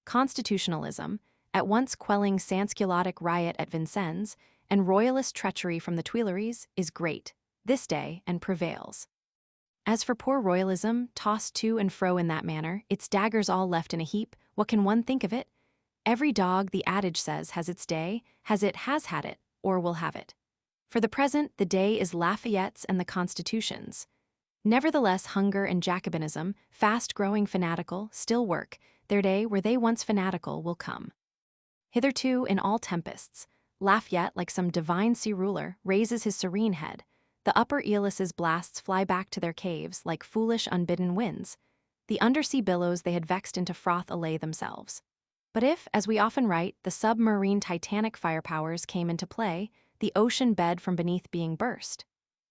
Constitutionalism, at once quelling sansculottic riot at Vincennes, and royalist treachery from the Tuileries, is great, this day, and prevails. As for poor royalism, tossed to and fro in that manner, its daggers all left in a heap, what can one think of it? Every dog, the adage says, has its day, has had it, or will have it. For the present, the day is Lafayette's and the Constitution's. Nevertheless, hunger and Jacobinism, fast-growing fanatical, still work. Their day, where they once fanatical, will come. Hitherto, in all tempests, Lafayette, like some divine sea ruler, raises his serene head. The upper Eolus's blasts fly back to their caves like foolish unbidden winds. The undersea billows they had vexed into froth allay themselves. But if, as we often write, the submarine titanic firepowers came into play, the ocean bed from beneath being burst,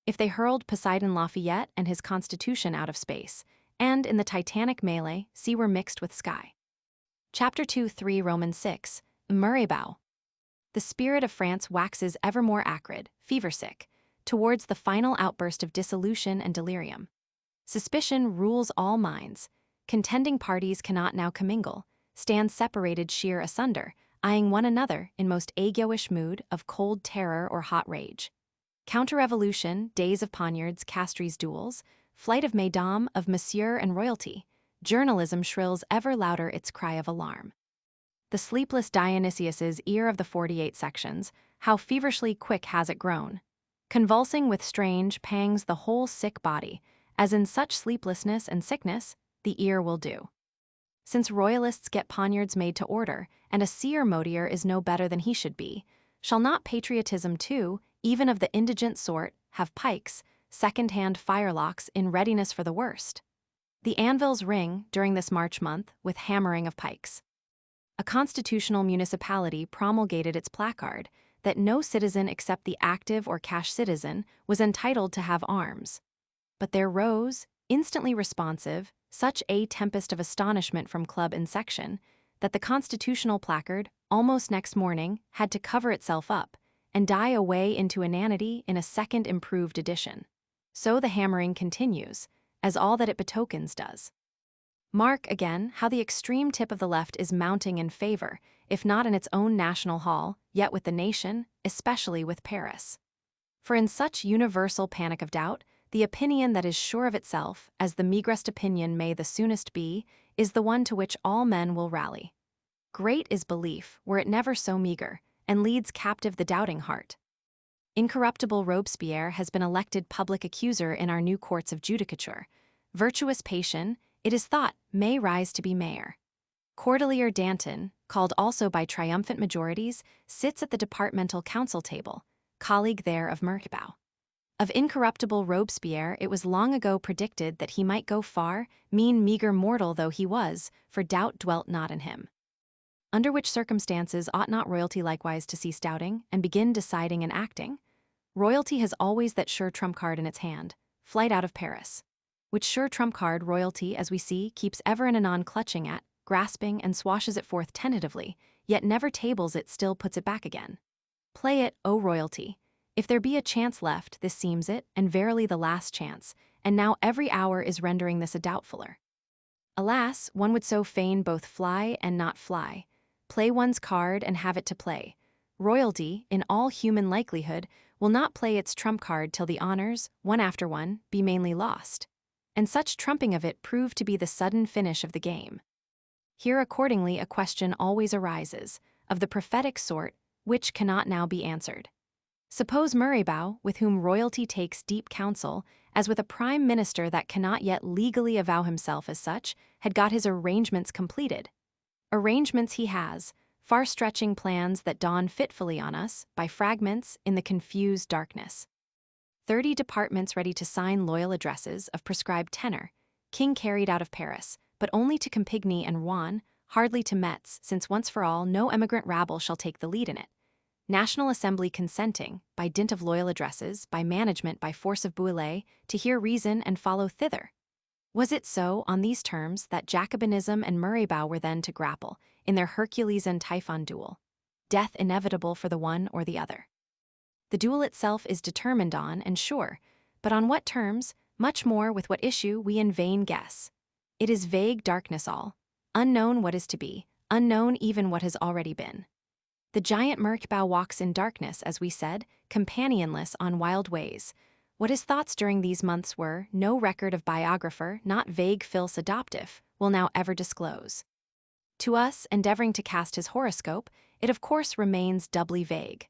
if they hurled Poseidon Lafayette and his Constitution out of space, and in the titanic melee, sea were mixed with sky. Chapter 2:3 Romans 6, Murray-bow. The spirit of France waxes ever more acrid, fever-sick, towards the final outburst of dissolution and delirium. Suspicion rules all minds. Contending parties cannot now commingle, stand separated sheer asunder, eyeing one another in most aguish mood of cold terror or hot rage. Counter-revolution, days of poniards, Castries duels, flight of mesdames, of monsieur and royalty, journalism shrills ever louder its cry of alarm. The sleepless Dionysius's ear of the 48 sections, how feverishly quick has it grown, convulsing with strange pangs the whole sick body, as in such sleeplessness and sickness, the ear will do. Since royalists get poniards made to order, and a seer modier is no better than he should be, shall not patriotism too, even of the indigent sort, have pikes, second-hand firelocks in readiness for the worst? The anvils ring, during this March month, with hammering of pikes. A constitutional municipality promulgated its placard that no citizen except the active or cash citizen was entitled to have arms. But there rose, instantly responsive, such a tempest of astonishment from club and section, that the constitutional placard, almost next morning, had to cover itself up and die away into inanity in a second improved edition. So the hammering continues, as all that it betokens does. Mark, again, how the extreme tip of the left is mounting in favor, if not in its own national hall, yet with the nation, especially with Paris. For in such universal panic of doubt, the opinion that is sure of itself, as the meagrest opinion may the soonest be, is the one to which all men will rally. Great is belief, were it never so meager, and leads captive the doubting heart. Incorruptible Robespierre has been elected public accuser in our new courts of judicature. Virtuous Patience, it is thought, may rise to be mayor. Cordelier Danton, called also by triumphant majorities, sits at the departmental council table, colleague there of Murray-bow. Of incorruptible Robespierre it was long ago predicted that he might go far, mean meager mortal though he was, for doubt dwelt not in him. Under which circumstances ought not royalty likewise to cease doubting, and begin deciding and acting? Royalty has always that sure trump card in its hand, flight out of Paris. Which sure trump card royalty, as we see, keeps ever and anon clutching at, grasping, and swashes it forth tentatively, yet never tables it, still puts it back again. Play it, O royalty! If there be a chance left, this seems it, and verily the last chance, and now every hour is rendering this a doubtfuller. Alas, one would so fain both fly and not fly, play one's card and have it to play. Royalty, in all human likelihood, will not play its trump card till the honors, one after one, be mainly lost, and such trumping of it prove to be the sudden finish of the game. Here accordingly a question always arises, of the prophetic sort, which cannot now be answered. Suppose Murray-bow, with whom royalty takes deep counsel, as with a prime minister that cannot yet legally avow himself as such, had got his arrangements completed. Arrangements he has, far-stretching plans that dawn fitfully on us, by fragments, in the confused darkness. 30 departments ready to sign loyal addresses of prescribed tenor, king carried out of Paris, but only to Campigny and Rouen, hardly to Metz, since once for all no emigrant rabble shall take the lead in it. National Assembly consenting, by dint of loyal addresses, by management by force of bouillet, to hear reason and follow thither. Was it so, on these terms, that Jacobinism and Murray-bow were then to grapple, in their Hercules and Typhon duel? Death inevitable for the one or the other. The duel itself is determined on and sure, but on what terms, much more with what issue, we in vain guess. It is vague darkness all, unknown what is to be, unknown even what has already been. The giant Murray-bow walks in darkness, as we said, companionless on wild ways, What his thoughts during these months were, no record of biographer, not vague fils adoptif, will now ever disclose. To us, endeavoring to cast his horoscope, it of course remains doubly vague.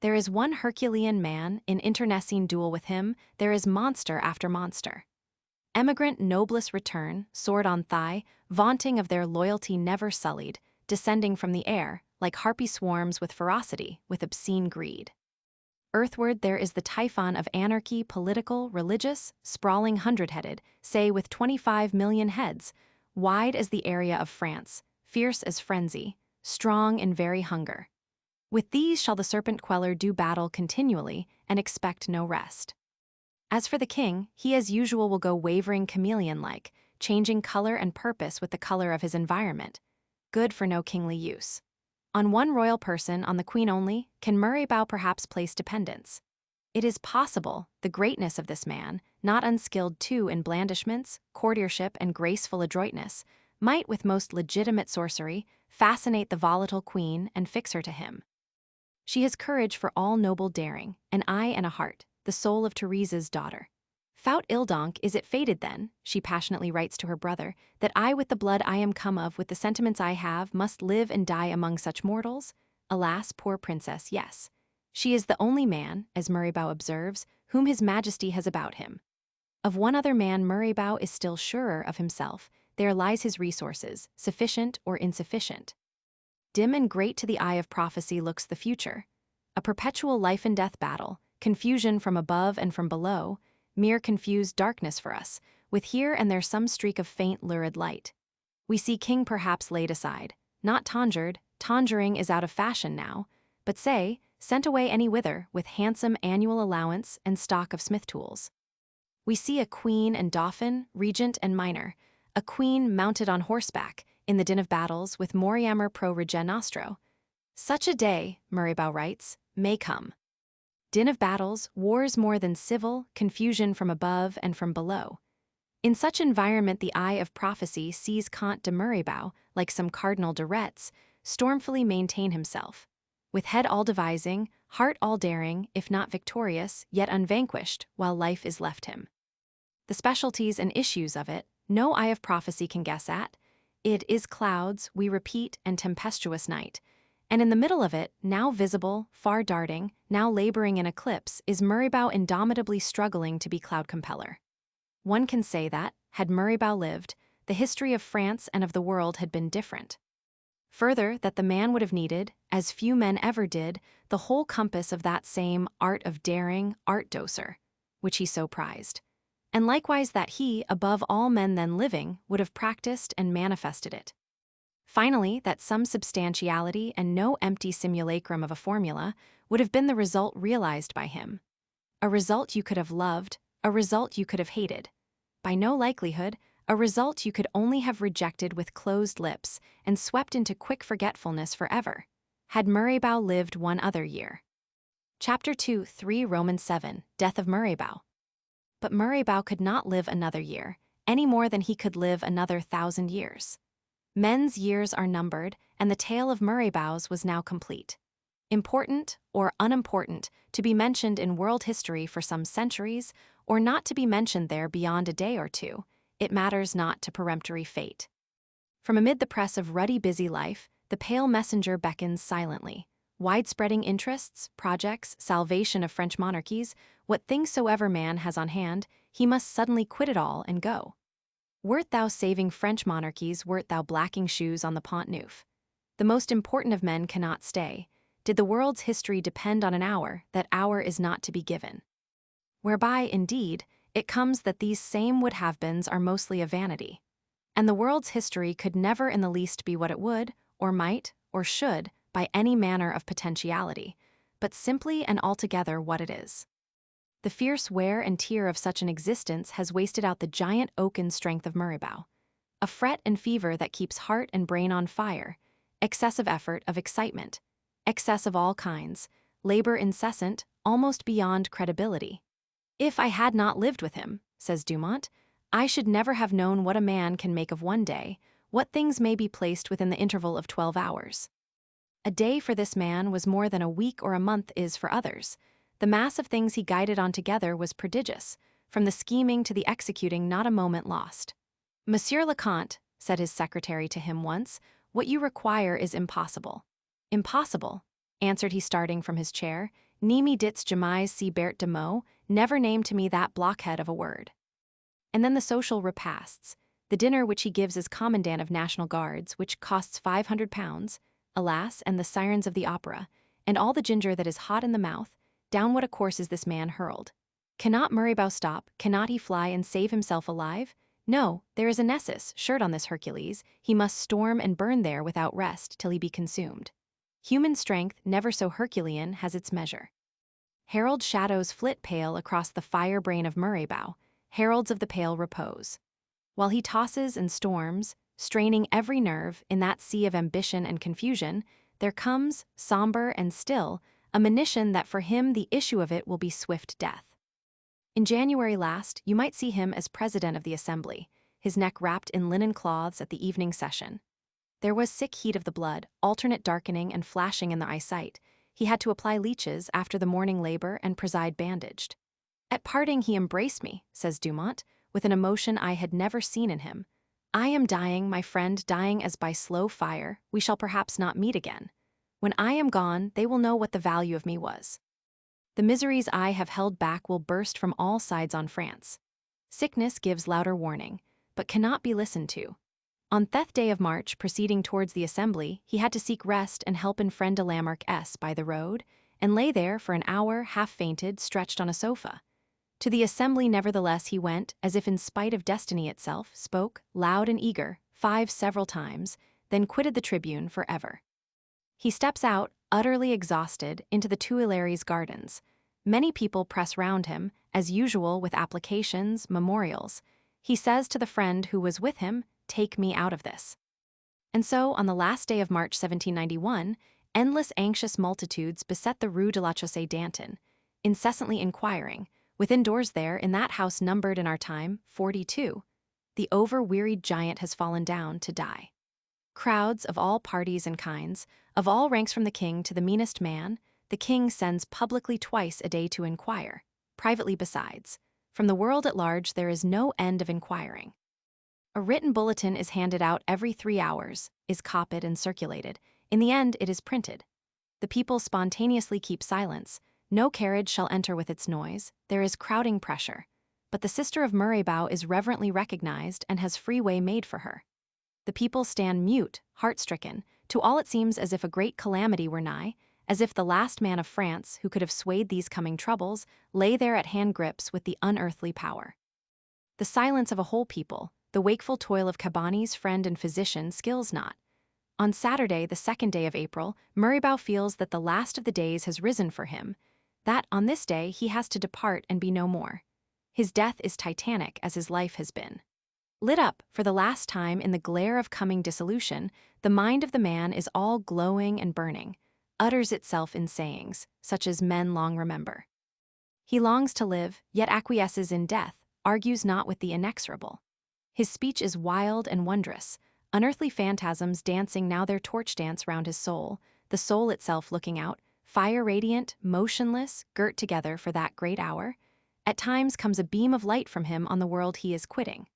There is one Herculean man, in internecine duel with him, there is monster after monster. Emigrant noblesse return, sword on thigh, vaunting of their loyalty never sullied, descending from the air, like harpy swarms with ferocity, with obscene greed. Earthward there is the typhon of anarchy, political, religious, sprawling hundred-headed, say with 25 million heads, wide as the area of France, fierce as frenzy, strong in very hunger. With these shall the serpent queller do battle continually, and expect no rest. As for the king, he as usual will go wavering chameleon-like, changing color and purpose with the color of his environment, good for no kingly use. On one royal person, on the queen only, can Murray-Bow perhaps place dependence. It is possible the greatness of this man, not unskilled too in blandishments, courtiership, and graceful adroitness, might with most legitimate sorcery fascinate the volatile queen and fix her to him. She has courage for all noble daring, an eye and a heart, the soul of Therese's daughter. Faut il donc is it fated then, she passionately writes to her brother, that I with the blood I am come of, with the sentiments I have, must live and die among such mortals? Alas, poor princess, yes. She is the only man, as Murray-Bow observes, whom his majesty has about him. Of one other man Murray-Bow is still surer of himself, there lies his resources, sufficient or insufficient. Dim and great to the eye of prophecy looks the future. A perpetual life and death battle, confusion from above and from below, mere confused darkness for us, with here and there some streak of faint lurid light. We see king perhaps laid aside, not tonsured, tonsuring is out of fashion now, but say, sent away any whither with handsome annual allowance and stock of smith tools. We see a queen and dauphin, regent and minor, a queen mounted on horseback, in the din of battles with moriamur pro rege nostro. Such a day, Murray-Bow writes, may come. Din of battles, wars more than civil, confusion from above and from below. In such environment the eye of prophecy sees Comte de Murray-Bow, like some Cardinal de Retz, stormfully maintain himself. With head all devising, heart all daring, if not victorious, yet unvanquished, while life is left him. The specialties and issues of it, no eye of prophecy can guess at. It is clouds, we repeat, and tempestuous night. And in the middle of it, now visible, far darting, now laboring in eclipse, is Murray-Bow indomitably struggling to be cloud compeller. One can say that, had Murray-Bow lived, the history of France and of the world had been different. Further, that the man would have needed, as few men ever did, the whole compass of that same art of daring, art doser, which he so prized. And likewise that he, above all men then living, would have practiced and manifested it. Finally, that some substantiality and no empty simulacrum of a formula would have been the result realized by him. A result you could have loved, a result you could have hated. By no likelihood, a result you could only have rejected with closed lips and swept into quick forgetfulness forever, had Murray-Bow lived one other year. Chapter 2, 3 Romans 7, Death of Murray-Bow. But Murray-Bow could not live another year, any more than he could live another 1,000 years. Men's years are numbered, and the tale of Murray-Bow's was now complete. Important, or unimportant, to be mentioned in world history for some centuries, or not to be mentioned there beyond a day or two, it matters not to peremptory fate. From amid the press of ruddy busy life, the pale messenger beckons silently. Widespreading interests, projects, salvation of French monarchies, what things soever man has on hand, he must suddenly quit it all and go. Wert thou saving French monarchies, wert thou blacking shoes on the Pont Neuf? The most important of men cannot stay. Did the world's history depend on an hour, that hour is not to be given. Whereby, indeed, it comes that these same would-have-beens are mostly a vanity. And the world's history could never in the least be what it would, or might, or should, by any manner of potentiality, but simply and altogether what it is. The fierce wear and tear of such an existence has wasted out the giant oaken strength of Murray-Bow. A fret and fever that keeps heart and brain on fire, excessive effort of excitement, excess of all kinds, labor incessant, almost beyond credibility. If I had not lived with him, says Dumont, I should never have known what a man can make of one day, what things may be placed within the interval of 12 hours. A day for this man was more than a week or a month is for others. The mass of things he guided on together was prodigious. From the scheming to the executing, not a moment lost. "Monsieur le Comte," said his secretary to him once, "what you require is impossible." "Impossible," answered he, starting from his chair. "Ne me dits jamais si bert de mot, never name to me that blockhead of a word." And then the social repasts, the dinner which he gives as commandant of National Guards, which costs £500, alas, and the sirens of the opera, and all the ginger that is hot in the mouth, down what a course is this man hurled. Cannot Murraybow stop, cannot he fly and save himself alive? No, there is a Nessus, shirt on this Hercules, he must storm and burn there without rest till he be consumed. Human strength, never so Herculean, has its measure. Herald shadows flit pale across the fire-brain of Murraybow, heralds of the pale repose. While he tosses and storms, straining every nerve in that sea of ambition and confusion, there comes, somber and still, a monition that for him the issue of it will be swift death. In January last, you might see him as president of the Assembly, his neck wrapped in linen cloths at the evening session. There was sick heat of the blood, alternate darkening and flashing in the eyesight. He had to apply leeches after the morning labor and preside bandaged. "At parting he embraced me," says Dumont, with an emotion I had never seen in him. "I am dying, my friend, dying as by slow fire. We shall perhaps not meet again. When I am gone, they will know what the value of me was. The miseries I have held back will burst from all sides on France. Sickness gives louder warning, but cannot be listened to." On that day of March, proceeding towards the Assembly, he had to seek rest and help in friend de Lamarck S. by the road, and lay there for an hour, half-fainted, stretched on a sofa. To the Assembly, nevertheless, he went, as if in spite of destiny itself, spoke, loud and eager, 5 several times, then quitted the tribune for ever. He steps out, utterly exhausted, into the Tuileries gardens. Many people press round him, as usual with applications, memorials. He says to the friend who was with him, "Take me out of this." And so, on the last day of March 1791, endless anxious multitudes beset the Rue de la Chaussée d'Antin, incessantly inquiring, within doors there, in that house numbered in our time, 42, the over-wearied giant has fallen down to die. Crowds of all parties and kinds, of all ranks from the king to the meanest man, the king sends publicly twice a day to inquire, privately besides. From the world at large there is no end of inquiring. A written bulletin is handed out every 3 hours, is copied and circulated. In the end it is printed. The people spontaneously keep silence. No carriage shall enter with its noise. There is crowding pressure. But the sister of Murraybow is reverently recognized and has free way made for her. The people stand mute, heart-stricken, to all it seems as if a great calamity were nigh, as if the last man of France who could have swayed these coming troubles lay there at hand grips with the unearthly power. The silence of a whole people, the wakeful toil of Cabanis, friend and physician, skills not. On Saturday, the 2nd day of April, Murraybow feels that the last of the days has risen for him, that on this day he has to depart and be no more. His death is titanic as his life has been. Lit up, for the last time in the glare of coming dissolution, the mind of the man is all glowing and burning, utters itself in sayings, such as men long remember. He longs to live, yet acquiesces in death, argues not with the inexorable. His speech is wild and wondrous, unearthly phantasms dancing now their torch dance round his soul, the soul itself looking out, fire-radiant, motionless, girt together for that great hour. At times comes a beam of light from him on the world he is quitting.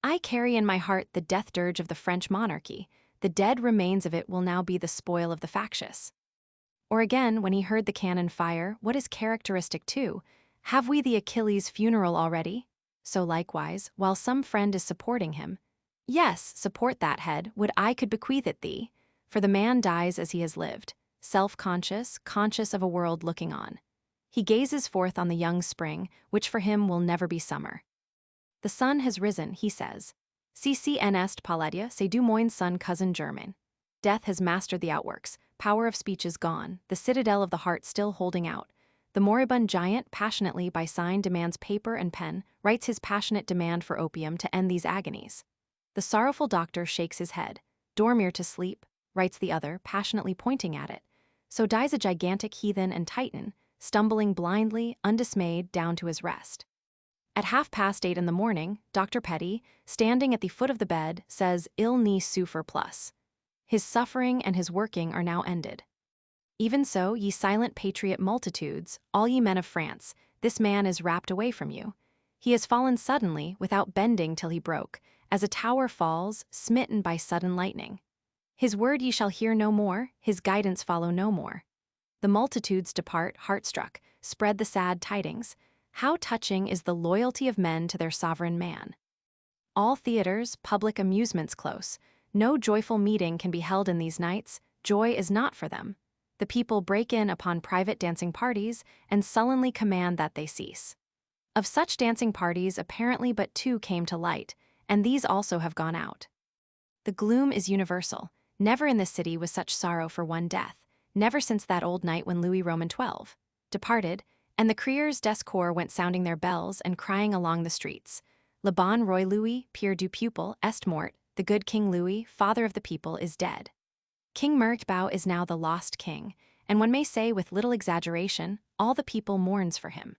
"I carry in my heart the death dirge of the French monarchy. The dead remains of it will now be the spoil of the factious." Or again, when he heard the cannon fire, what is characteristic too, "Have we the Achilles' funeral already?" So likewise, while some friend is supporting him, "Yes, support that head, would I could bequeath it thee," for the man dies as he has lived, self-conscious, conscious of a world looking on. He gazes forth on the young spring, which for him will never be summer. The sun has risen, he says. Si en est paladia, c'est du moins son cousin germain. Death has mastered the outworks, power of speech is gone, the citadel of the heart still holding out. The moribund giant passionately by sign demands paper and pen, writes his passionate demand for opium to end these agonies. The sorrowful doctor shakes his head. "Dormir to sleep," writes the other, passionately pointing at it. So dies a gigantic heathen and titan, stumbling blindly, undismayed, down to his rest. At 8:30 in the morning, Dr. Petty, standing at the foot of the bed, says, "Il n'y souffre plus." His suffering and his working are now ended. Even so, ye silent patriot multitudes, all ye men of France, this man is rapt away from you. He has fallen suddenly, without bending till he broke, as a tower falls, smitten by sudden lightning. His word ye shall hear no more, his guidance follow no more. The multitudes depart, heart-struck, spread the sad tidings. How touching is the loyalty of men to their sovereign man! All theaters, public amusements close. No joyful meeting can be held in these nights. Joy is not for them. The people break in upon private dancing parties and sullenly command that they cease. Of such dancing parties apparently but two came to light, and these also have gone out. The gloom is universal. Never in this city was such sorrow for one death, never since that old night when Louis Roman XII departed, and the criers d'escour went sounding their bells and crying along the streets. Le bon roi Louis, pere du peuple, est mort, the good King Louis, father of the people, is dead. King Moribow is now the lost king, and one may say with little exaggeration, all the people mourns for him.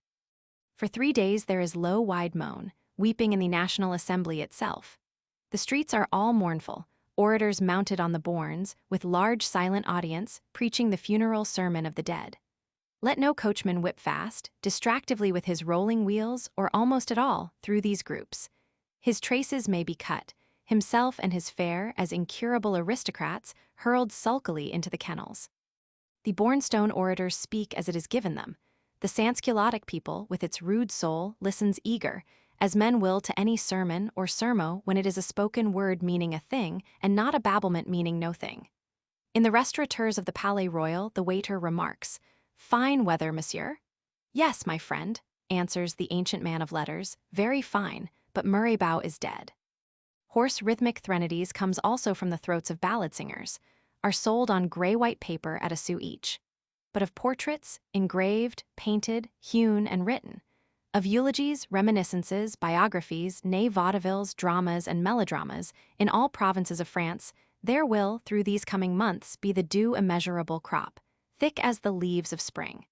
For 3 days there is low wide moan, weeping in the National Assembly itself. The streets are all mournful, orators mounted on the bournes, with large silent audience, preaching the funeral sermon of the dead. Let no coachman whip fast, distractively with his rolling wheels, or almost at all, through these groups. His traces may be cut, himself and his fair, as incurable aristocrats, hurled sulkily into the kennels. The Bornstone orators speak as it is given them. The sansculottic people, with its rude soul, listens eager, as men will to any sermon or sermo when it is a spoken word meaning a thing, and not a babblement meaning no thing. In the restaurateurs of the Palais Royal, the waiter remarks, "Fine weather, monsieur?" "Yes, my friend," answers the ancient man of letters, "very fine, but Moribow is dead." Hoarse rhythmic threnodies comes also from the throats of ballad singers, are sold on gray-white paper at a sou each. But of portraits, engraved, painted, hewn, and written, of eulogies, reminiscences, biographies, nay vaudevilles, dramas, and melodramas, in all provinces of France, there will, through these coming months, be the due immeasurable crop, thick as the leaves of spring.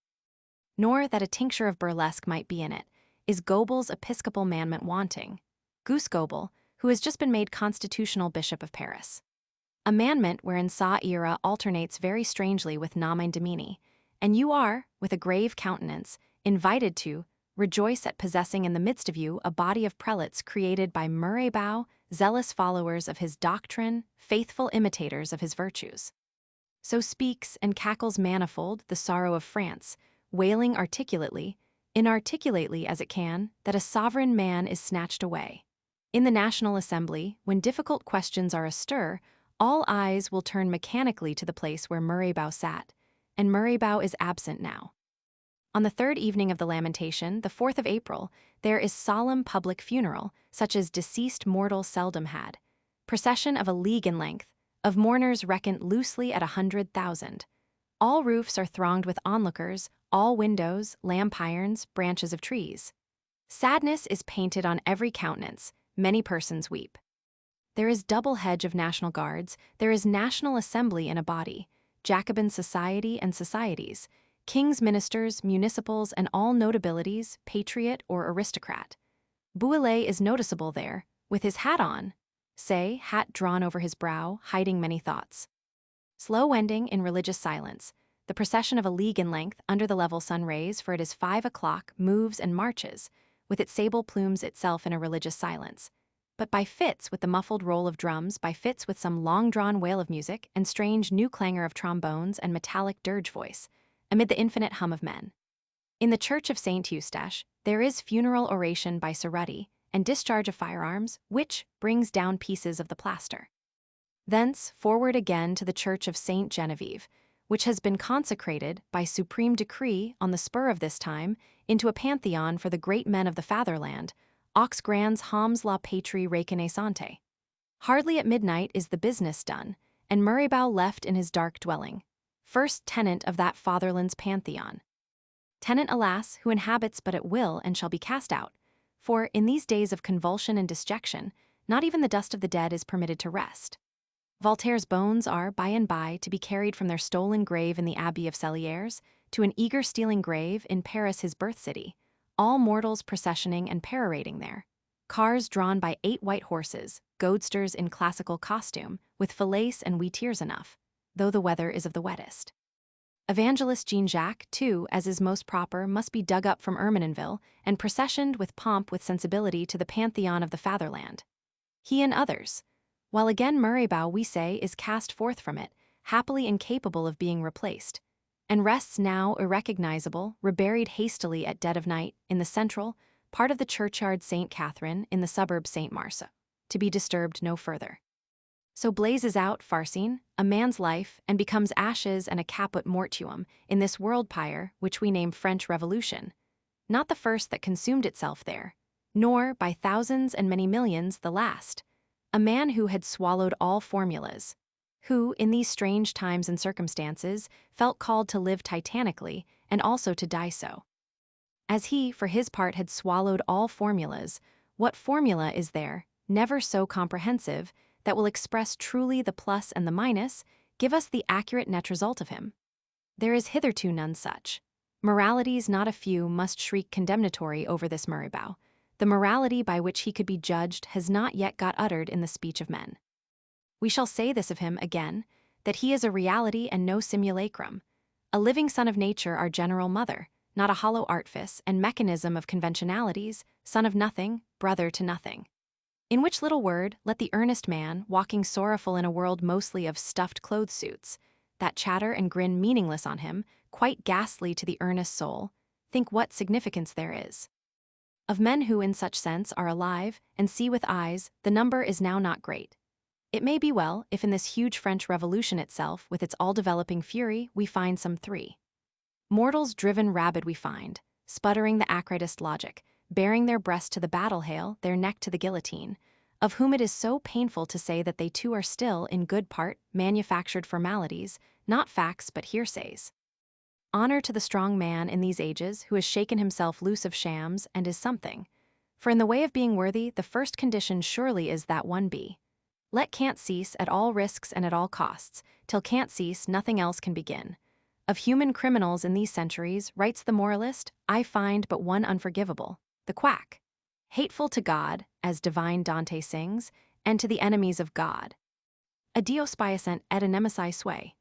Nor that a tincture of burlesque might be in it, is Gobel's episcopal mandment wanting. Goose Gobel, who has just been made constitutional bishop of Paris. A mandment wherein sa ira alternates very strangely with nomen domini, and you are, with a grave countenance, invited to rejoice at possessing in the midst of you a body of prelates created by Moribow, zealous followers of his doctrine, faithful imitators of his virtues. So speaks and cackles manifold the sorrow of France, wailing articulately, inarticulately as it can, that a sovereign man is snatched away. In the National Assembly, when difficult questions are astir, all eyes will turn mechanically to the place where Moribow sat, and Moribow is absent now. On the third evening of the lamentation, the 4th of April, there is solemn public funeral, such as deceased mortal seldom had. Procession of a league in length, of mourners reckoned loosely at 100,000. All roofs are thronged with onlookers, all windows, lamp irons, branches of trees. Sadness is painted on every countenance, many persons weep. There is double hedge of National Guards, there is National Assembly in a body, Jacobin society and societies, king's ministers, municipals, and all notabilities, patriot or aristocrat. Bouillet is noticeable there, with his hat on, say, hat drawn over his brow, hiding many thoughts. Slow wending in religious silence, the procession of a league in length under the level sun rays, for it is 5 o'clock, moves and marches, with its sable plumes itself in a religious silence, but by fits with the muffled roll of drums, by fits with some long-drawn wail of music, and strange new clangor of trombones and metallic dirge voice, amid the infinite hum of men. In the church of St. Eustache, there is funeral oration by Cerruti, and discharge of firearms, which brings down pieces of the plaster. Thence, forward again to the church of St. Genevieve, which has been consecrated, by supreme decree on the spur of this time, into a pantheon for the great men of the fatherland, aux grands hommes la patrie reconnaissante. Hardly at midnight is the business done, and Moribow left in his dark dwelling, first tenant of that fatherland's pantheon. Tenant, alas, who inhabits but at will and shall be cast out, for, in these days of convulsion and disjection, not even the dust of the dead is permitted to rest. Voltaire's bones are, by and by, to be carried from their stolen grave in the Abbey of Celiers to an eager stealing grave in Paris, his birth city, all mortals processioning and perorating there. Cars drawn by 8 white horses, goadsters in classical costume, with fillets and wheatears enough, though the weather is of the wettest. Evangelist Jean-Jacques, too, as is most proper, must be dug up from Ermenonville and processioned with pomp with sensibility to the pantheon of the fatherland. He and others. While again Murraybow, we say, is cast forth from it, happily incapable of being replaced, and rests now irrecognizable, reburied hastily at dead of night, in the central part of the churchyard St. Catherine in the suburb St. Marsa, to be disturbed no further. So blazes out, Farcine, a man's life, and becomes ashes and a caput mortuum in this world pyre which we name French Revolution, not the first that consumed itself there, nor, by thousands and many millions, the last. A man who had swallowed all formulas, who, in these strange times and circumstances, felt called to live titanically and also to die so. As he, for his part, had swallowed all formulas, what formula is there, never so comprehensive, that will express truly the plus and the minus, give us the accurate net result of him? There is hitherto none such. Moralities not a few must shriek condemnatory over this Murraybow. The morality by which he could be judged has not yet got uttered in the speech of men. We shall say this of him again, that he is a reality and no simulacrum, a living son of nature, our general mother, not a hollow artifice and mechanism of conventionalities, son of nothing, brother to nothing. In which little word, let the earnest man, walking sorrowful in a world mostly of stuffed clothes suits, that chatter and grin meaningless on him, quite ghastly to the earnest soul, think what significance there is. Of men who in such sense are alive and see with eyes, the number is now not great. It may be well if in this huge French Revolution itself, with its all-developing fury, we find some 3. Mortals driven rabid we find, sputtering the acridest logic, bearing their breast to the battle-hail, their neck to the guillotine, of whom it is so painful to say that they too are still, in good part, manufactured formalities, not facts but hearsays. Honor to the strong man in these ages who has shaken himself loose of shams and is something. For in the way of being worthy, the first condition surely is that one be. Let cant cease at all risks and at all costs, till cant cease nothing else can begin. Of human criminals in these centuries, writes the moralist, I find but one unforgivable, the quack. Hateful to God, as divine Dante sings, and to the enemies of God. Adios spiacent et inemici sui.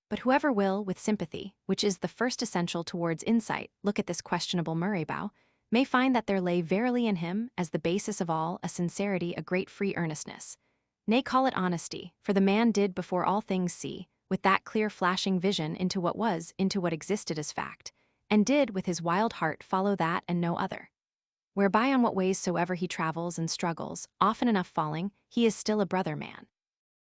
But whoever will, with sympathy, which is the first essential towards insight, look at this questionable Murraybow, may find that there lay verily in him, as the basis of all, a sincerity, a great free earnestness. Nay, call it honesty, for the man did before all things see, with that clear flashing vision into what was, into what existed as fact, and did with his wild heart follow that and no other. Whereby on what ways soever he travels and struggles, often enough falling, he is still a brother man.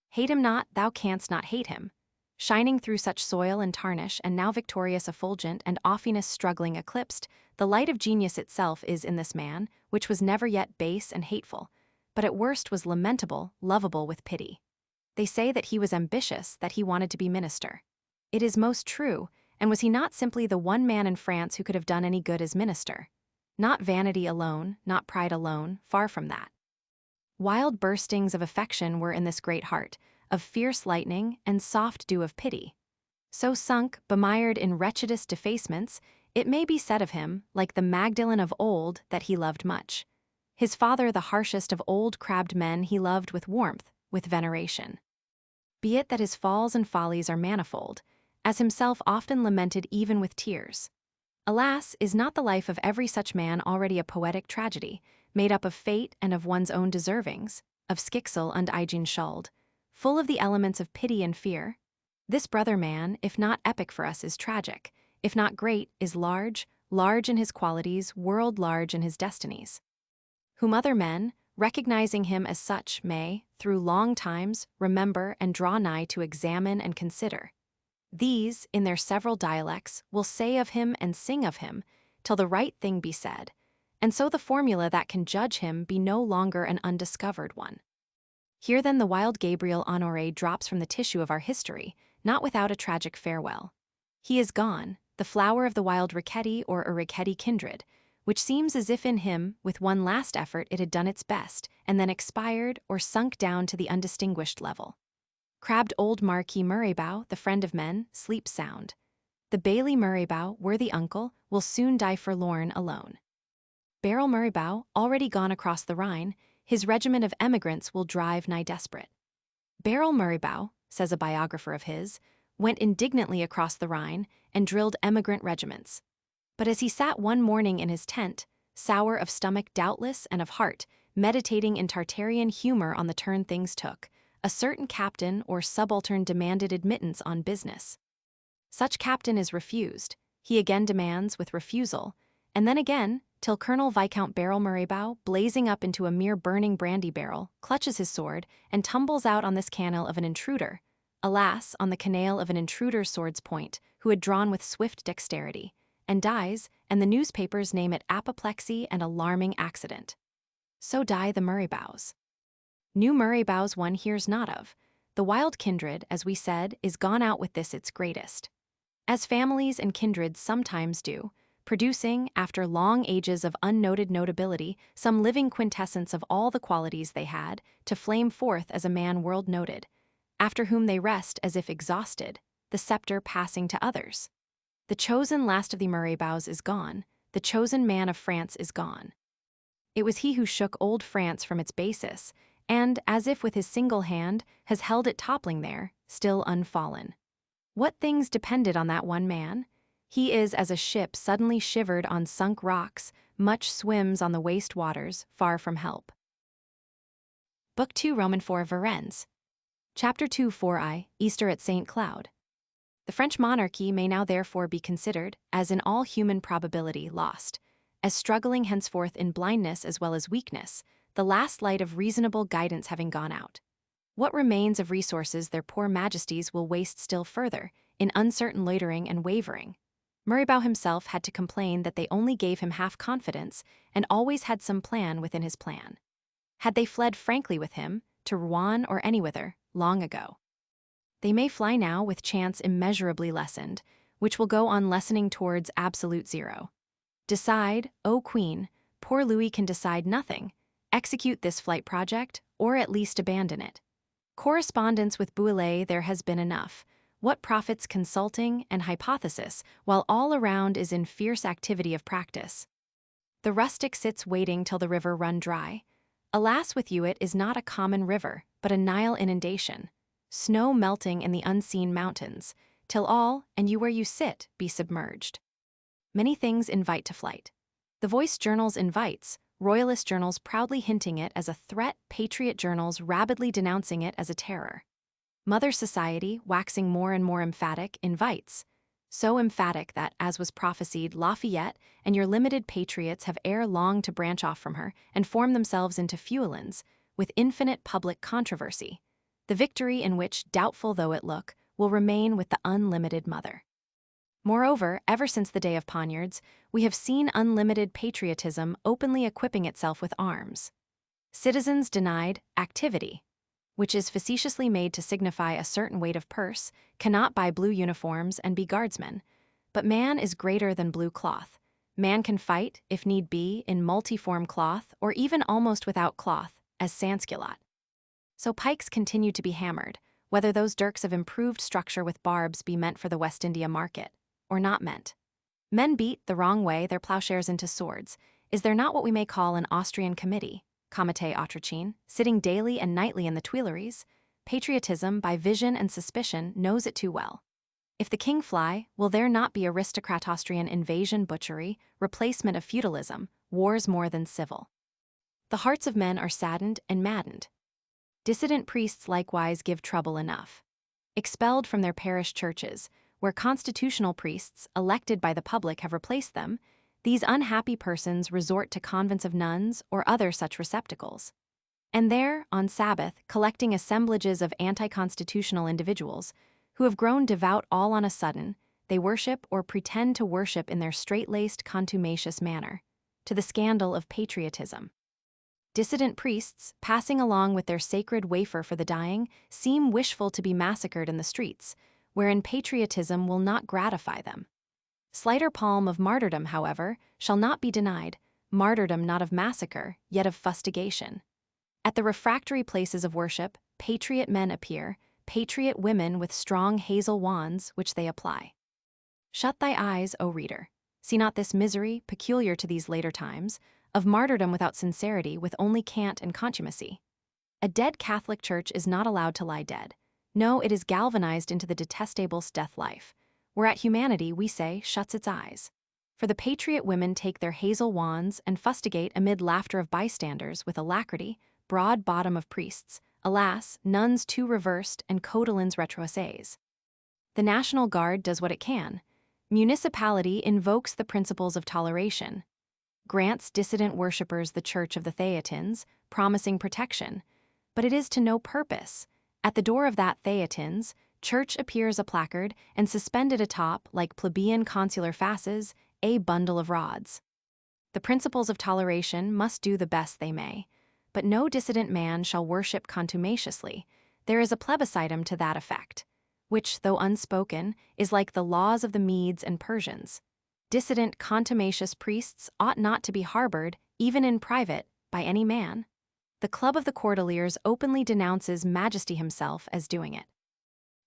Hate him not, thou canst not hate him. Shining through such soil and tarnish, and now victorious effulgent, and oftenest struggling eclipsed, the light of genius itself is in this man, which was never yet base and hateful, but at worst was lamentable, lovable with pity. They say that he was ambitious, that he wanted to be minister. It is most true, and was he not simply the one man in France who could have done any good as minister? Not vanity alone, not pride alone, far from that. Wild burstings of affection were in this great heart, of fierce lightning and soft dew of pity. So sunk, bemired in wretchedest defacements, it may be said of him, like the Magdalen of old, that he loved much. His father, the harshest of old crabbed men, he loved with warmth, with veneration. Be it that his falls and follies are manifold, as himself often lamented even with tears. Alas, is not the life of every such man already a poetic tragedy, made up of fate and of one's own deservings, of Schicksal und Eigen Schuld, full of the elements of pity and fear? This brother man, if not epic for us, is tragic, if not great, is large, large in his qualities, world large in his destinies. Whom other men, recognizing him as such, may, through long times, remember and draw nigh to examine and consider. These, in their several dialects, will say of him and sing of him, till the right thing be said, and so the formula that can judge him be no longer an undiscovered one. Here then the wild Gabriel Honoré drops from the tissue of our history, not without a tragic farewell. He is gone, the flower of the wild Riquetti or a Riquetti kindred, which seems as if in him, with one last effort, it had done its best, and then expired or sunk down to the undistinguished level. Crabbed old Marquis Murraybow, the friend of men, sleeps sound. The Bailey Murraybow, worthy uncle, will soon die forlorn alone. Beryl Murraybow, already gone across the Rhine, his regiment of emigrants will drive nigh desperate. Beryl Murraybow, says a biographer of his, went indignantly across the Rhine and drilled emigrant regiments. But as he sat one morning in his tent, sour of stomach doubtless and of heart, meditating in Tartarian humor on the turn things took, a certain captain or subaltern demanded admittance on business. Such captain is refused, he again demands with refusal, and then again, till Colonel Viscount Barrel Murraybow, blazing up into a mere burning brandy barrel, clutches his sword, and tumbles out on this canal of an intruder, alas, on the canal of an intruder's sword's point, who had drawn with swift dexterity, and dies, and the newspapers name it apoplexy and alarming accident. So die the Murraybows. New Murraybows one hears not of. The Wilde kindred, as we said, is gone out with this its greatest. As families and kindreds sometimes do, producing, after long ages of unnoted notability, some living quintessence of all the qualities they had, to flame forth as a man world-noted, after whom they rest as if exhausted, the scepter passing to others. The chosen last of the Murraybows is gone, the chosen man of France is gone. It was he who shook old France from its basis, and, as if with his single hand, has held it toppling there, still unfallen. What things depended on that one man? He is as a ship suddenly shivered on sunk rocks, much swims on the waste waters, far from help. Book 2, Roman 4, Varennes. Chapter 2, 4I, Easter at St. Cloud. The French monarchy may now therefore be considered, as in all human probability, lost, as struggling henceforth in blindness as well as weakness, the last light of reasonable guidance having gone out. What remains of resources their poor majesties will waste still further, in uncertain loitering and wavering. Murraybow himself had to complain that they only gave him half confidence and always had some plan within his plan. Had they fled frankly with him, to Rouen or anywhither, long ago. They may fly now with chance immeasurably lessened, which will go on lessening towards absolute zero. Decide, O Queen, poor Louis can decide nothing, execute this flight project, or at least abandon it. Correspondence with Bouillet there has been enough. What profits consulting and hypothesis, while all around is in fierce activity of practice? The rustic sits waiting till the river run dry. Alas, with you it is not a common river, but a Nile inundation. Snow melting in the unseen mountains, till all, and you where you sit, be submerged. Many things invite to flight. The Voice journals invites, Royalist journals proudly hinting it as a threat, patriot journals rabidly denouncing it as a terror. Mother Society, waxing more and more emphatic, invites. So emphatic that, as was prophesied, Lafayette and your limited patriots have ere long to branch off from her and form themselves into Feuillants, with infinite public controversy. The victory in which, doubtful though it look, will remain with the unlimited mother. Moreover, ever since the day of poniards, we have seen unlimited patriotism openly equipping itself with arms. Citizens denied activity, which is facetiously made to signify a certain weight of purse, cannot buy blue uniforms and be guardsmen. But man is greater than blue cloth. Man can fight, if need be, in multiform cloth or even almost without cloth, as sansculotte. So pikes continue to be hammered, whether those dirks of improved structure with barbs be meant for the West India market, or not meant. Men beat, the wrong way, their plowshares into swords. Is there not what we may call an Austrian committee, Comité Autrichien, sitting daily and nightly in the Tuileries? Patriotism, by vision and suspicion, knows it too well. If the king fly, will there not be aristocrat Austrian invasion, butchery, replacement of feudalism, wars more than civil? The hearts of men are saddened and maddened. Dissident priests likewise give trouble enough. Expelled from their parish churches, where constitutional priests, elected by the public, have replaced them, these unhappy persons resort to convents of nuns or other such receptacles. And there, on Sabbath, collecting assemblages of anti-constitutional individuals, who have grown devout all on a sudden, they worship or pretend to worship in their straight-laced, contumacious manner, to the scandal of patriotism. Dissident priests, passing along with their sacred wafer for the dying, seem wishful to be massacred in the streets, wherein patriotism will not gratify them. Slighter palm of martyrdom, however, shall not be denied, martyrdom not of massacre, yet of fustigation. At the refractory places of worship, patriot men appear, patriot women with strong hazel wands which they apply. Shut thy eyes, O reader. See not this misery, peculiar to these later times, of martyrdom without sincerity, with only cant and contumacy. A dead Catholic Church is not allowed to lie dead. No, it is galvanized into the detestable death life, whereat humanity, we say, shuts its eyes. For the patriot women take their hazel wands and fustigate amid laughter of bystanders with alacrity, broad bottom of priests, alas, nuns too reversed and codolins retroessays. The National Guard does what it can. Municipality invokes the principles of toleration, grants dissident worshippers the Church of the Theatins, promising protection. But it is to no purpose. At the door of that Theatins, church appears a placard, and suspended atop, like plebeian consular fasces, a bundle of rods. The principles of toleration must do the best they may, but no dissident man shall worship contumaciously. There is a plebiscitum to that effect, which, though unspoken, is like the laws of the Medes and Persians. Dissident contumacious priests ought not to be harbored, even in private, by any man. The Club of the Cordeliers openly denounces Majesty himself as doing it.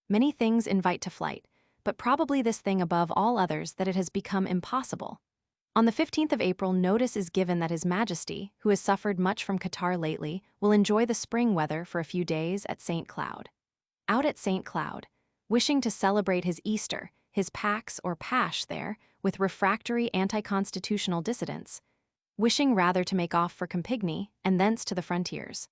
Many things invite to flight, but probably this thing above all others that it has become impossible. On the 15th of April, notice is given that His Majesty, who has suffered much from catarrh lately, will enjoy the spring weather for a few days at St. Cloud. Out at St. Cloud, wishing to celebrate his Easter, his Pax or Pasch there, with refractory anti-constitutional dissidents, wishing rather to make off for Campigny and thence to the frontiers.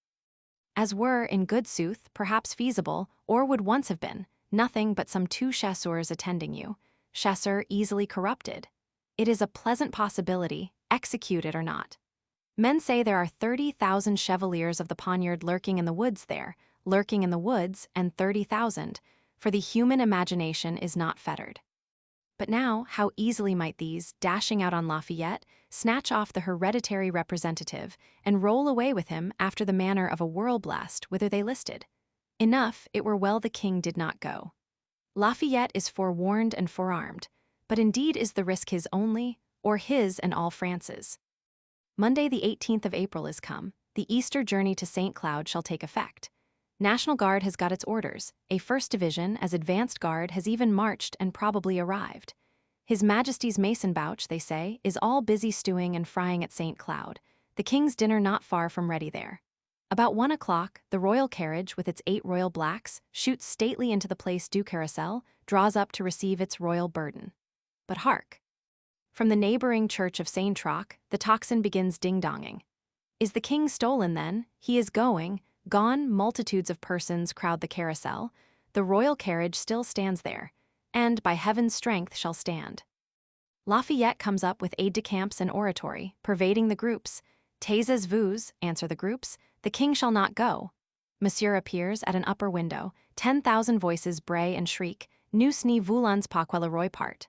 As were, in good sooth, perhaps feasible, or would once have been, nothing but some 2 chasseurs attending you, chasseur easily corrupted. It is a pleasant possibility, execute it or not. Men say there are 30,000 chevaliers of the poniard lurking in the woods there, lurking in the woods, and 30,000, for the human imagination is not fettered. But now, how easily might these, dashing out on Lafayette, snatch off the hereditary representative and roll away with him after the manner of a whirlblast whither they listed. Enough, it were well the king did not go. Lafayette is forewarned and forearmed, but indeed is the risk his only, or his and all France's? Monday the 18th of April is come, the Easter journey to St. Cloud shall take effect. National Guard has got its orders, a 1st Division as advanced guard has even marched and probably arrived. His Majesty's mason bouch, they say, is all busy stewing and frying at St. Cloud, the king's dinner not far from ready there. About 1 o'clock, the royal carriage with its 8 royal blacks shoots stately into the Place du Carrousel, draws up to receive its royal burden. But hark! From the neighboring church of Saint Troch, the tocsin begins ding-donging. Is the king stolen then? He is going. Gone, multitudes of persons crowd the carousel. The royal carriage still stands there, and by heaven's strength shall stand. Lafayette comes up with aide-de-camps and oratory, pervading the groups. Taisez-vous, answer the groups, the king shall not go. Monsieur appears at an upper window, 10,000 voices bray and shriek, nous ne voulons pas que le roi parte.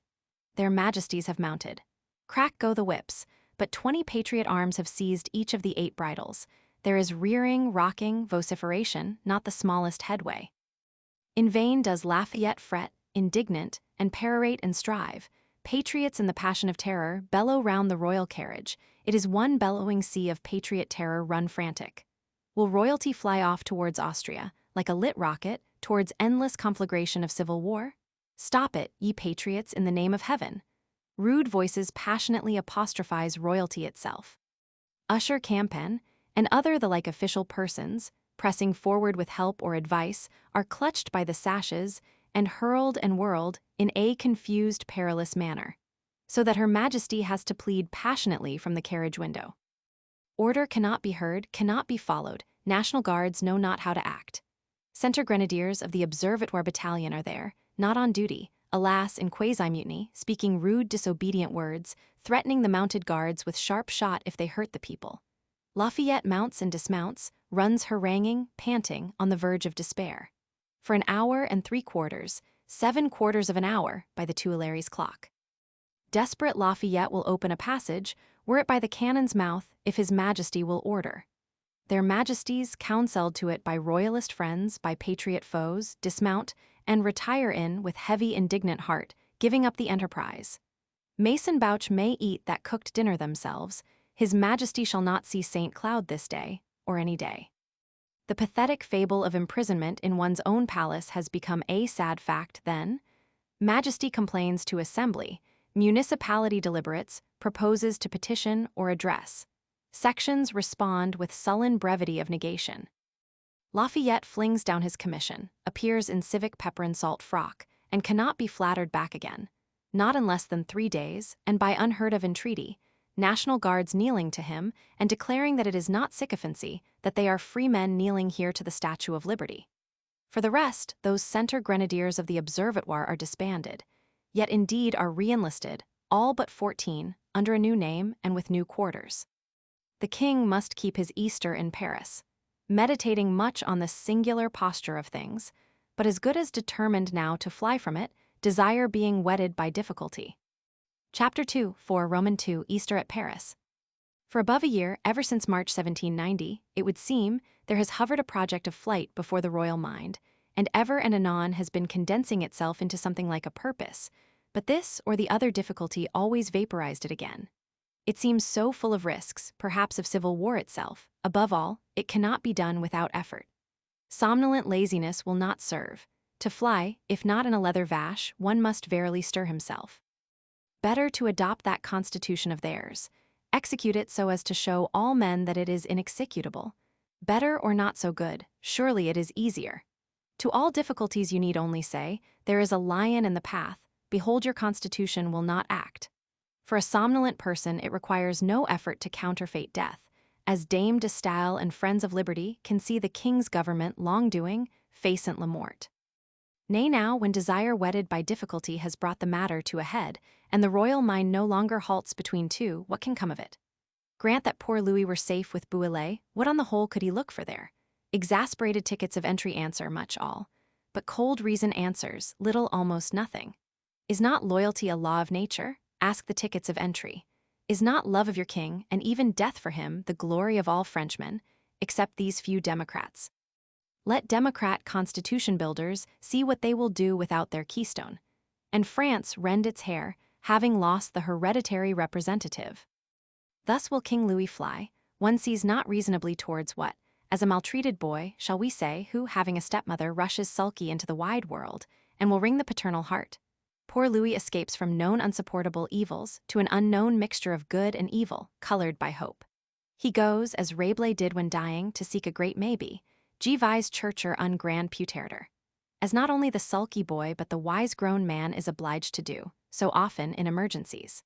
Their majesties have mounted. Crack go the whips, but 20 patriot arms have seized each of the 8 bridles. There is rearing, rocking, vociferation, not the smallest headway. In vain does Lafayette fret, indignant, and perorate and strive. Patriots in the passion of terror bellow round the royal carriage. It is one bellowing sea of patriot terror run frantic. Will royalty fly off towards Austria, like a lit rocket, towards endless conflagration of civil war? Stop it, ye patriots, in the name of heaven. Rude voices passionately apostrophize royalty itself. Usher Campen, and other the like official persons, pressing forward with help or advice, are clutched by the sashes and hurled and whirled in a confused, perilous manner, so that Her Majesty has to plead passionately from the carriage window. Order cannot be heard, cannot be followed. National Guards know not how to act. Centre Grenadiers of the Observatoire Battalion are there, not on duty, alas, in quasi-mutiny, speaking rude, disobedient words, threatening the mounted guards with sharp shot if they hurt the people. Lafayette mounts and dismounts, runs haranguing, panting, on the verge of despair. For an hour and 3/4, 7/4 of an hour by the Tuileries clock. Desperate Lafayette will open a passage, were it by the cannon's mouth, if His Majesty will order. Their Majesties, counselled to it by royalist friends, by patriot foes, dismount, and retire in with heavy indignant heart, giving up the enterprise. Mason Bouch may eat that cooked dinner themselves. His Majesty shall not see St. Cloud this day, or any day. The pathetic fable of imprisonment in one's own palace has become a sad fact then. Majesty complains to Assembly, municipality deliberates, proposes to petition or address. Sections respond with sullen brevity of negation. Lafayette flings down his commission, appears in civic pepper and salt frock, and cannot be flattered back again. Not in less than 3 days, and by unheard of entreaty, National Guards kneeling to him and declaring that it is not sycophancy, that they are free men kneeling here to the Statue of Liberty. For the rest, those center grenadiers of the Observatoire are disbanded, yet indeed are re-enlisted, all but 14, under a new name and with new quarters. The king must keep his Easter in Paris, meditating much on this singular posture of things, but as good as determined now to fly from it, desire being wedded by difficulty. Chapter 2, 4 Roman 2 Easter at Paris. For above a year, ever since March 1790, it would seem, there has hovered a project of flight before the royal mind, and ever and anon has been condensing itself into something like a purpose, but this or the other difficulty always vaporized it again. It seems so full of risks, perhaps of civil war itself. Above all, it cannot be done without effort. Somnolent laziness will not serve. To fly, if not in a leather vash, one must verily stir himself. Better to adopt that constitution of theirs, execute it so as to show all men that it is inexecutable. Better or not so good, surely it is easier. To all difficulties you need only say, there is a lion in the path, behold your constitution will not act. For a somnolent person it requires no effort to counterfeit death, as Dame de Staël and Friends of Liberty can see the king's government long doing, facent la mort. Nay now, when desire wedded by difficulty has brought the matter to a head, and the royal mind no longer halts between two, what can come of it? Grant that poor Louis were safe with Bouillé, what on the whole could he look for there? Exasperated tickets of entry answer much all, but cold reason answers little almost nothing. Is not loyalty a law of nature? Ask the tickets of entry. Is not love of your king, and even death for him, the glory of all Frenchmen, except these few Democrats? Let Democrat constitution builders see what they will do without their keystone. And France rend its hair, having lost the hereditary representative. Thus will King Louis fly, one sees not reasonably towards what, as a maltreated boy, shall we say, who, having a stepmother, rushes sulky into the wide world, and will wring the paternal heart. Poor Louis escapes from known unsupportable evils to an unknown mixture of good and evil, colored by hope. He goes, as Rabelais did when dying, to seek a great maybe, Givais churcher un grand puterter. As not only the sulky boy but the wise grown man is obliged to do, so often in emergencies.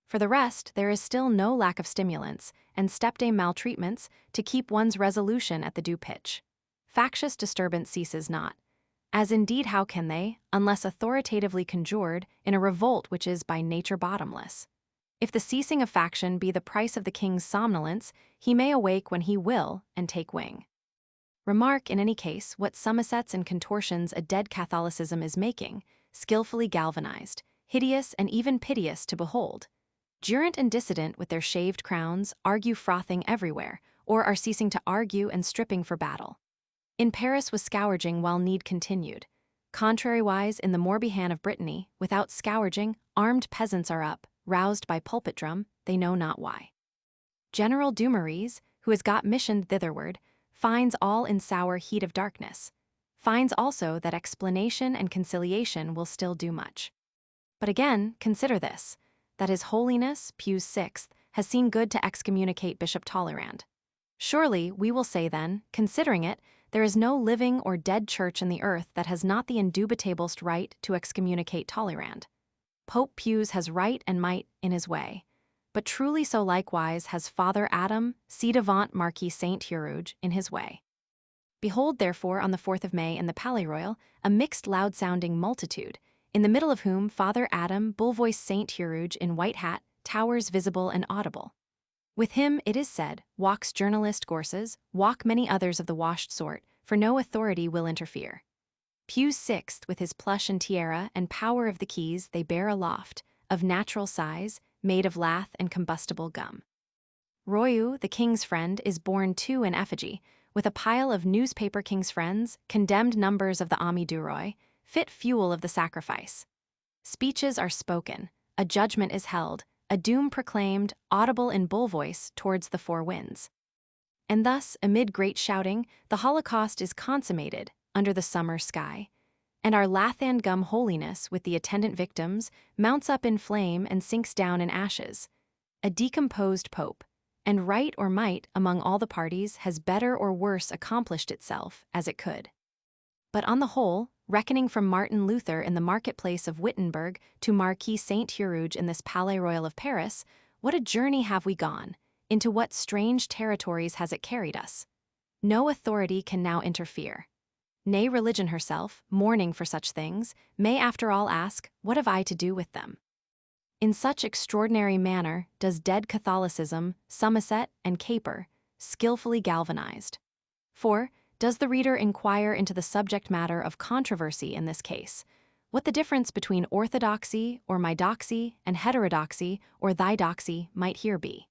For the rest, there is still no lack of stimulants and stepdame maltreatments to keep one's resolution at the due pitch. Factious disturbance ceases not. As indeed how can they, unless authoritatively conjured, in a revolt which is by nature bottomless? If the ceasing of faction be the price of the king's somnolence, he may awake when he will, and take wing. Remark, in any case, what somersets and contortions a dead Catholicism is making, skillfully galvanized, hideous and even piteous to behold. Jurant and dissident with their shaved crowns argue frothing everywhere, or are ceasing to argue and stripping for battle. In Paris was scourging while need continued. Contrariwise, in the Morbihan of Brittany, without scourging, armed peasants are up, roused by pulpit drum, they know not why. General Dumouriez, who has got missioned thitherward, finds all in sour heat of darkness, finds also that explanation and conciliation will still do much. But again, consider this, that His Holiness, Pius VI, has seen good to excommunicate Bishop Talleyrand. Surely, we will say then, considering it, there is no living or dead church in the earth that has not the indubitablest right to excommunicate Talleyrand. Pope Pius has right and might in his way, but truly so likewise has Father Adam, ci-devant Marquis Saint-Huruge, in his way. Behold therefore on the 4th of May in the Palais Royal a mixed loud-sounding multitude, in the middle of whom Father Adam, bull-voiced Saint-Huruge in white hat, towers visible and audible. With him, it is said, walks journalist Gorses, walk many others of the washed sort, for no authority will interfere. Pius VI, with his plush and tiara and power of the keys they bear aloft, of natural size, made of lath and combustible gum. Royou, the king's friend, is borne too in effigy, with a pile of newspaper king's friends, condemned numbers of the Ami du Roi, fit fuel of the sacrifice. Speeches are spoken, a judgment is held, a doom proclaimed, audible in bull voice towards the four winds. And thus, amid great shouting, the Holocaust is consummated under the summer sky, and our Lathan gum holiness with the attendant victims mounts up in flame and sinks down in ashes. A decomposed pope, and right or might among all the parties has better or worse accomplished itself as it could. But on the whole, reckoning from Martin Luther in the marketplace of Wittenberg to Marquis Saint-Huruge in this Palais Royal of Paris, what a journey have we gone, into what strange territories has it carried us? No authority can now interfere. Nay, religion herself, mourning for such things, may after all ask, what have I to do with them? In such extraordinary manner does dead Catholicism, Somerset, and caper, skillfully galvanized. For, does the reader inquire into the subject matter of controversy in this case, what the difference between orthodoxy or mydoxy and heterodoxy or thydoxy might here be?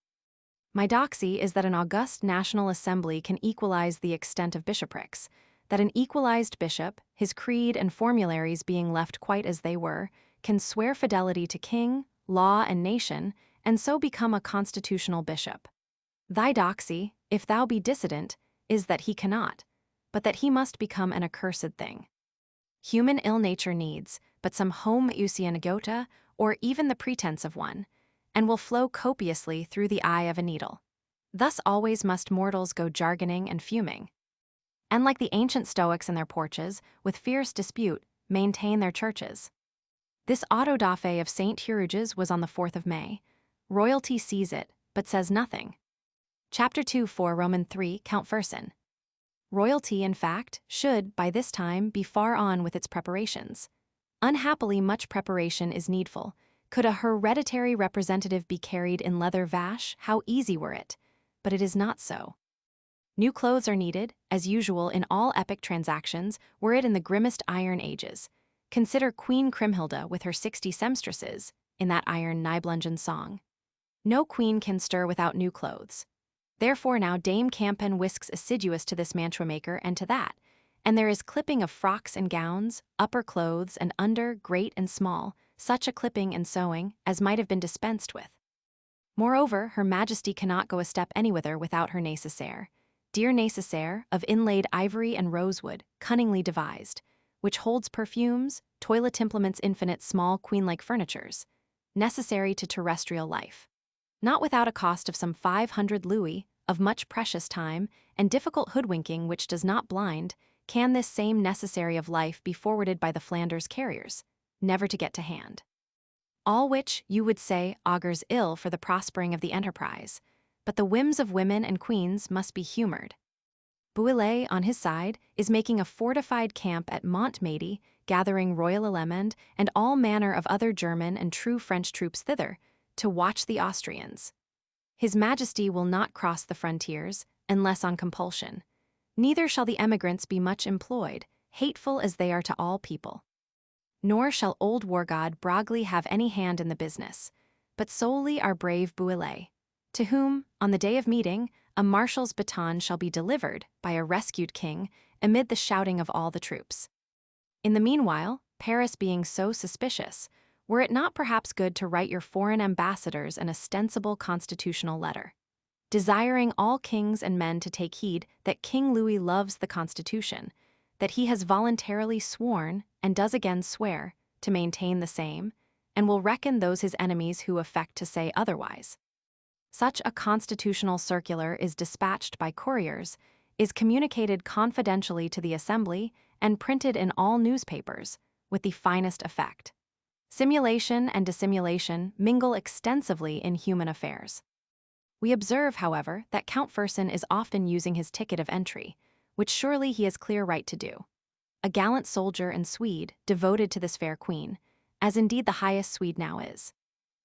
Mydoxy is that an august national assembly can equalize the extent of bishoprics, that an equalized bishop, his creed and formularies being left quite as they were, can swear fidelity to king, law, and nation, and so become a constitutional bishop. Thydoxy, if thou be dissident, is that he cannot, but that he must become an accursed thing. Human ill nature needs but some homoousianagota, or even the pretense of one, and will flow copiously through the eye of a needle. Thus always must mortals go jargoning and fuming. And like the ancient Stoics in their porches, with fierce dispute, maintain their churches. This auto-da-fe of St. Huruge's was on the 4th of May. Royalty sees it, but says nothing. Chapter 2 4 Roman 3 Count Fersen. Royalty, in fact, should, by this time, be far on with its preparations. Unhappily, much preparation is needful. Could a hereditary representative be carried in leather vash, how easy were it? But it is not so. New clothes are needed, as usual in all epic transactions, were it in the grimmest iron ages. Consider Queen Kriemhilde with her 60 seamstresses, in that iron Nibelungen song. No queen can stir without new clothes. Therefore now Dame Campen whisks assiduous to this mantua-maker and to that, and there is clipping of frocks and gowns, upper clothes and under, great and small, such a clipping and sewing as might have been dispensed with. Moreover, her majesty cannot go a step anywhither without her nécessaire, dear nécessaire, of inlaid ivory and rosewood, cunningly devised, which holds perfumes, toilet implements infinite small queen-like furnitures, necessary to terrestrial life. Not without a cost of some 500 louis, of much precious time, and difficult hoodwinking which does not blind, can this same necessary of life be forwarded by the Flanders carriers, never to get to hand. All which, you would say, augurs ill for the prospering of the enterprise, but the whims of women and queens must be humored. Bouillé, on his side, is making a fortified camp at Montmédy, gathering royal element and all manner of other German and true French troops thither, to watch the Austrians. His Majesty will not cross the frontiers, unless on compulsion. Neither shall the emigrants be much employed, hateful as they are to all people. Nor shall old war god Broglie have any hand in the business, but solely our brave Bouillé, to whom, on the day of meeting, a marshal's baton shall be delivered by a rescued king amid the shouting of all the troops. In the meanwhile, Paris being so suspicious, were it not perhaps good to write your foreign ambassadors an ostensible constitutional letter, desiring all kings and men to take heed that King Louis loves the Constitution, that he has voluntarily sworn, and does again swear, to maintain the same, and will reckon those his enemies who affect to say otherwise. Such a constitutional circular is dispatched by couriers, is communicated confidentially to the Assembly, and printed in all newspapers, with the finest effect. Simulation and dissimulation mingle extensively in human affairs. We observe, however, that Count Fersen is often using his ticket of entry, which surely he has clear right to do. A gallant soldier and Swede devoted to this fair queen, as indeed the highest Swede now is.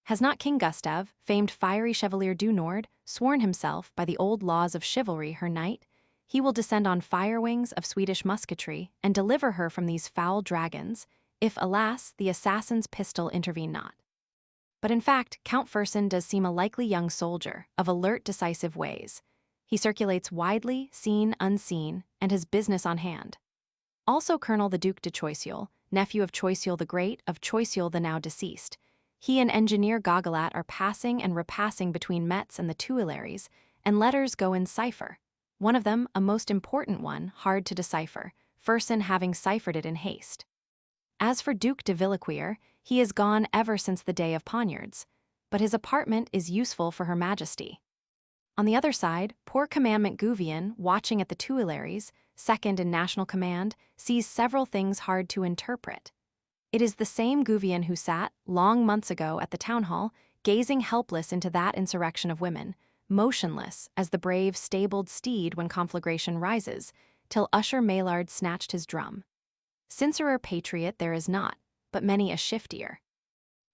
Has not King Gustav, famed fiery Chevalier du Nord, sworn himself by the old laws of chivalry her knight? He will descend on fire wings of Swedish musketry and deliver her from these foul dragons, if, alas, the assassin's pistol intervene not. But in fact, Count Fersen does seem a likely young soldier, of alert, decisive ways. He circulates widely, seen, unseen, and has business on hand. Also Colonel the Duc de Choiseul, nephew of Choiseul the Great, of Choiseul the now deceased. He and Engineer Goguelat are passing and repassing between Metz and the Tuileries, and letters go in cipher. One of them, a most important one, hard to decipher, Fersen having ciphered it in haste. As for Duc de Villequier, he is gone ever since the day of poniards, but his apartment is useful for Her Majesty. On the other side, poor commandment Gouvion, watching at the Tuileries, second in national command, sees several things hard to interpret. It is the same Gouvion who sat, long months ago at the town hall, gazing helpless into that insurrection of women, motionless as the brave stabled steed when conflagration rises, till Usher Maillard snatched his drum. Sincerer patriot there is not, but many a shiftier.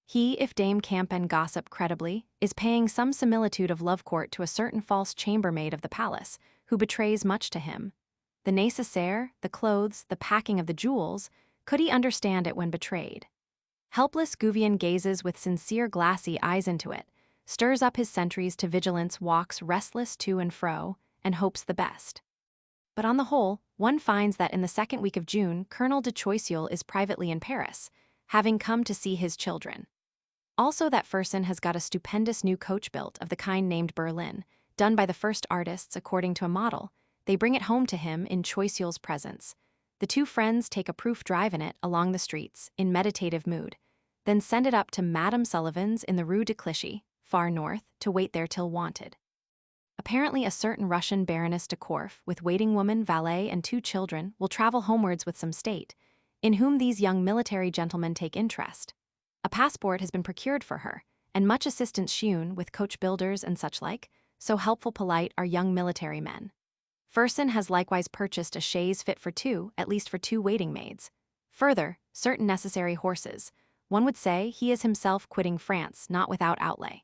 He, if Dame Campen gossip credibly, is paying some similitude of love court to a certain false chambermaid of the palace, who betrays much to him. The nécessaire, the clothes, the packing of the jewels, could he understand it when betrayed? Helpless Gouvion gazes with sincere glassy eyes into it, stirs up his sentries to vigilance, walks restless to and fro, and hopes the best. But on the whole, one finds that in the second week of June, Colonel de Choiseul is privately in Paris, having come to see his children. Also that Fersen has got a stupendous new coach built of the kind named Berlin, done by the first artists according to a model. They bring it home to him in Choiseul's presence. The two friends take a proof drive in it along the streets, in meditative mood, then send it up to Madame Sullivan's in the Rue de Clichy, far north, to wait there till wanted. Apparently a certain Russian Baroness de Korff, with waiting woman, valet, and 2 children, will travel homewards with some state, in whom these young military gentlemen take interest. A passport has been procured for her, and much assistance shewn with coach builders and such like, so helpful polite are young military men. Fersen has likewise purchased a chaise fit for 2, at least for 2 waiting maids. Further, certain necessary horses. One would say he is himself quitting France, not without outlay.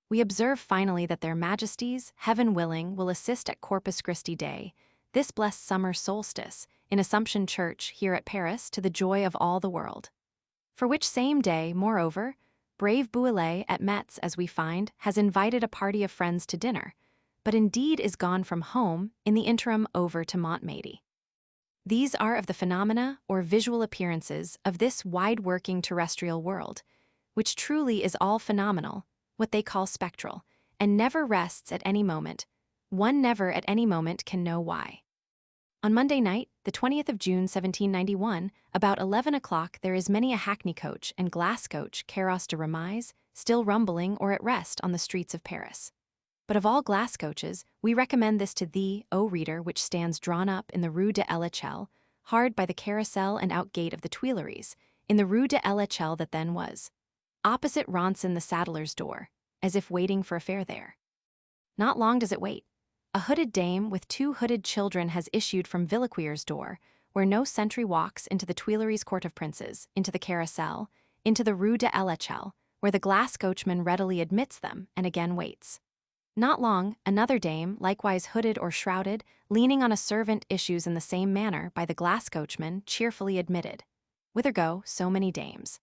We observe finally that their majesties, heaven willing, will assist at Corpus Christi Day, this blessed summer solstice, in Assumption Church here at Paris, to the joy of all the world. For which same day, moreover, brave Bouillet at Metz, as we find, has invited a party of friends to dinner, but indeed is gone from home, in the interim over to Montmédy. These are of the phenomena, or visual appearances, of this wide-working terrestrial world, which truly is all phenomenal, what they call spectral, and never rests at any moment. One never at any moment can know why. On Monday night, the 20th of June 1791, about 11 o'clock, there is many a hackney coach and glass coach, carrosse de remise, still rumbling or at rest on the streets of Paris. But of all glass coaches, we recommend this to thee, O reader, which stands drawn up in the Rue de l'Echelle, hard by the carousel and outgate of the Tuileries, in the Rue de l'Echelle that then was, opposite Ronson the saddler's door, as if waiting for a fare there. Not long does it wait. A hooded dame with 2 hooded children has issued from Villequier's door, where no sentry walks, into the Tuileries Court of Princes, into the carousel, into the Rue de l'Echelle, where the glass coachman readily admits them and again waits. Not long, another dame, likewise hooded or shrouded, leaning on a servant, issues in the same manner by the glass coachman, cheerfully admitted. Whither go so many dames?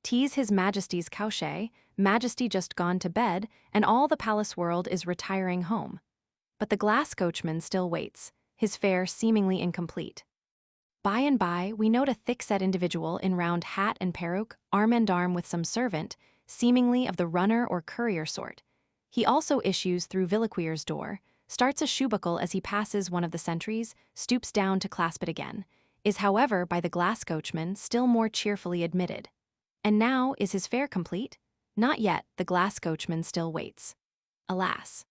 Tease his majesty's couche, majesty just gone to bed, and all the palace world is retiring home. But the glass coachman still waits, his fare seemingly incomplete. By and by, we note a thick-set individual in round hat and peruke, arm-and-arm with some servant, seemingly of the runner or courier sort. He also issues through Villequier's door, starts a shoebuckle as he passes one of the sentries, stoops down to clasp it again, is however by the glass coachman still more cheerfully admitted. And now, is his fare complete? Not yet, the glass coachman still waits. Alas!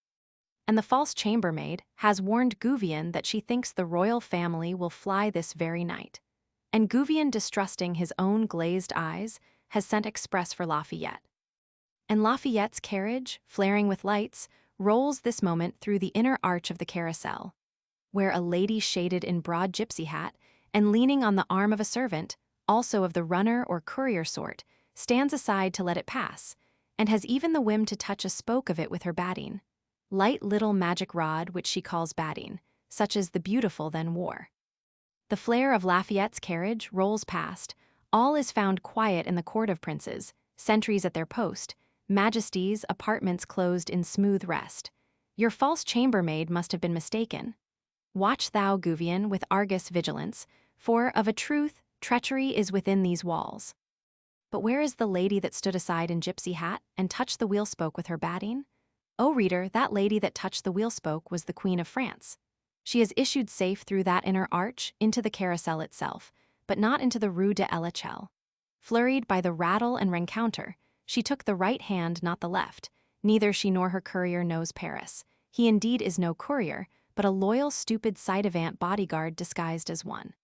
And the false chambermaid has warned Gouvion that she thinks the royal family will fly this very night. And Gouvion, distrusting his own glazed eyes, has sent express for Lafayette. And Lafayette's carriage, flaring with lights, rolls this moment through the inner arch of the carousel, where a lady shaded in broad gypsy hat, and leaning on the arm of a servant, also of the runner or courier sort, stands aside to let it pass, and has even the whim to touch a spoke of it with her batting. Light little magic rod which she calls batting, such as the beautiful then wore. The flare of Lafayette's carriage rolls past, all is found quiet in the court of princes, sentries at their post, majesties, apartments closed in smooth rest. Your false chambermaid must have been mistaken. Watch thou, Gouvion, with Argus vigilance, for, of a truth, treachery is within these walls. But where is the lady that stood aside in gypsy hat, and touched the wheel-spoke with her batting? O reader, that lady that touched the wheel-spoke was the Queen of France. She has issued safe through that inner arch into the carousel itself, but not into the Rue de l'Echelle. Flurried by the rattle and rencounter, she took the right hand, not the left. Neither she nor her courier knows Paris. he indeed is no courier, but a loyal stupid ci-devant bodyguard disguised as one.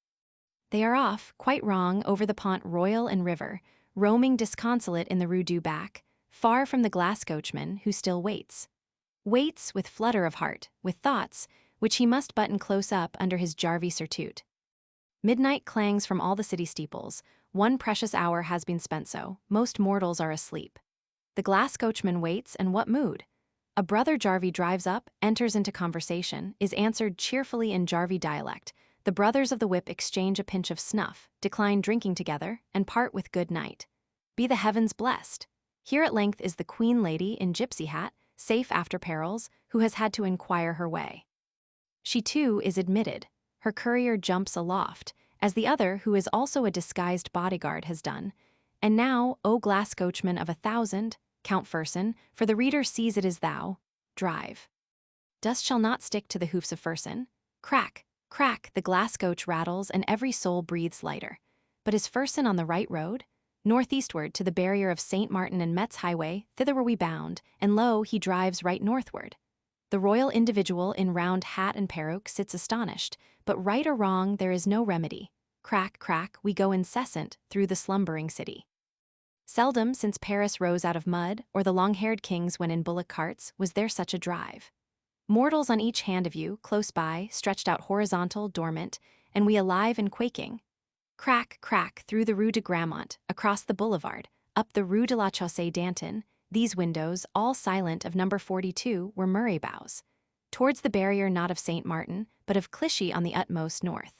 They are off, quite wrong, over the Pont Royal and river, roaming disconsolate in the Rue du Bac, far from the glass coachman who still waits. Waits with flutter of heart, with thoughts, which he must button close up under his jarvey surtout. Midnight clangs from all the city steeples. One precious hour has been spent so, most mortals are asleep. The glass coachman waits, and what mood? A brother jarvey drives up, enters into conversation, is answered cheerfully in jarvey dialect. The brothers of the whip exchange a pinch of snuff, decline drinking together, and part with good night. Be the heavens blessed. Here at length is the queen lady in gypsy hat, safe after perils, who has had to inquire her way. She too is admitted. Her courier jumps aloft, as the other, who is also a disguised bodyguard, has done. And now, O glass coachman of 1,000, Count Fersen, for the reader sees it as thou, drive. Dust shall not stick to the hoofs of Fersen. Crack, crack, the glass coach rattles, and every soul breathes lighter. But is Fersen on the right road? Northeastward to the barrier of St. Martin and Metz Highway, thither were we bound, and lo, he drives right northward. The royal individual in round hat and peruke sits astonished, but right or wrong there is no remedy. Crack, crack, we go incessant through the slumbering city. Seldom since Paris rose out of mud, or the long-haired kings went in bullock carts, was there such a drive. Mortals on each hand of you, close by, stretched out horizontal, dormant, and we alive and quaking. Crack, crack, through the Rue de Grammont, across the boulevard, up the Rue de la Chaussée d'Antin. These windows, all silent of number 42, were Murray bows. Towards the barrier not of St. Martin, but of Clichy on the utmost north.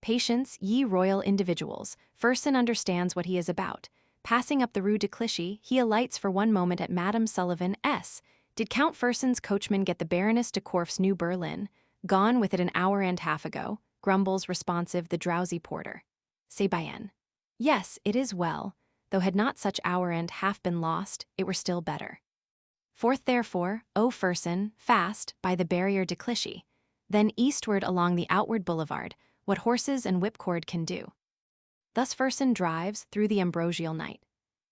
Patience, ye royal individuals, Fersen understands what he is about. Passing up the Rue de Clichy, he alights for one moment at Madame Sullivan S. Did Count Fersen's coachman get the Baroness de Korf's new berlin? Gone with it an hour and half ago, grumbles responsive the drowsy porter. C'est bien. Yes, it is well. Though had not such hour and half been lost, it were still better. Forth therefore, O Fersen, fast, by the barrier de Clichy. Then eastward along the outward boulevard, what horses and whipcord can do. Thus Fersen drives through the ambrosial night.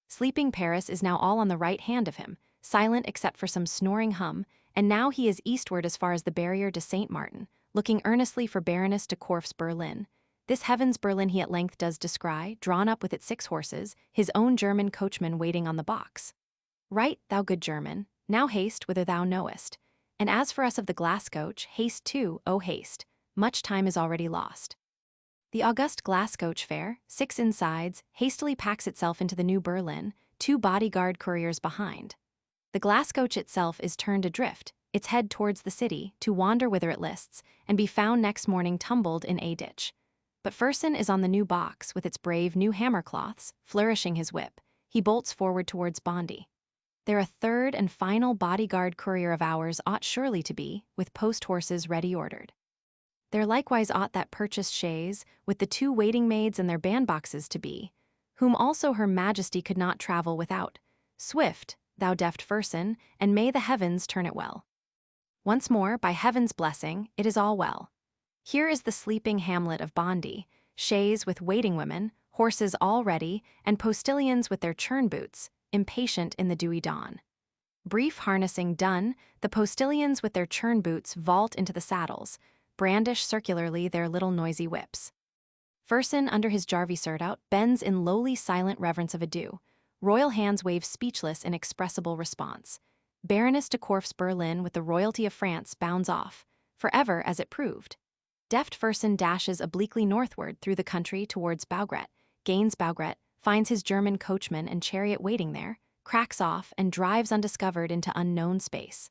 Sleeping Paris is now all on the right hand of him, silent except for some snoring hum, and now he is eastward as far as the barrier de St. Martin, looking earnestly for Baroness de Korf's berlin. This heaven's berlin he at length does descry, drawn up with its 6 horses, his own German coachman waiting on the box. Right, thou good German, now haste whither thou knowest. And as for us of the glass coach, haste too, O haste. Much time is already lost. The august glass coach fare, 6 insides, hastily packs itself into the new berlin, 2 bodyguard couriers behind. The glass coach itself is turned adrift, its head towards the city, to wander whither it lists, and be found next morning tumbled in a ditch. But Fersen is on the new box with its brave new hammercloths, flourishing his whip. He bolts forward towards Bondy. There a third and final bodyguard courier of ours ought surely to be, with post-horses ready ordered. There likewise ought that purchased chaise, with the 2 waiting maids and their bandboxes to be, whom also her majesty could not travel without. Swift, thou deft Fersen, and may the heavens turn it well. Once more, by heaven's blessing, it is all well. Here is the sleeping hamlet of Bondy, chaise with waiting women, horses all ready, and postilions with their churn boots, impatient in the dewy dawn. Brief harnessing done, the postilions with their churn boots vault into the saddles, brandish circularly their little noisy whips. Fersen, under his jarvey surtout, bends in lowly silent reverence of adieu. Royal hands wave speechless inexpressible response. Baroness de Korf's berlin with the royalty of France bounds off, forever as it proved. Deft Fersen dashes obliquely northward through the country towards Baugret, gains Baugret, finds his German coachman and chariot waiting there, cracks off, and drives undiscovered into unknown space.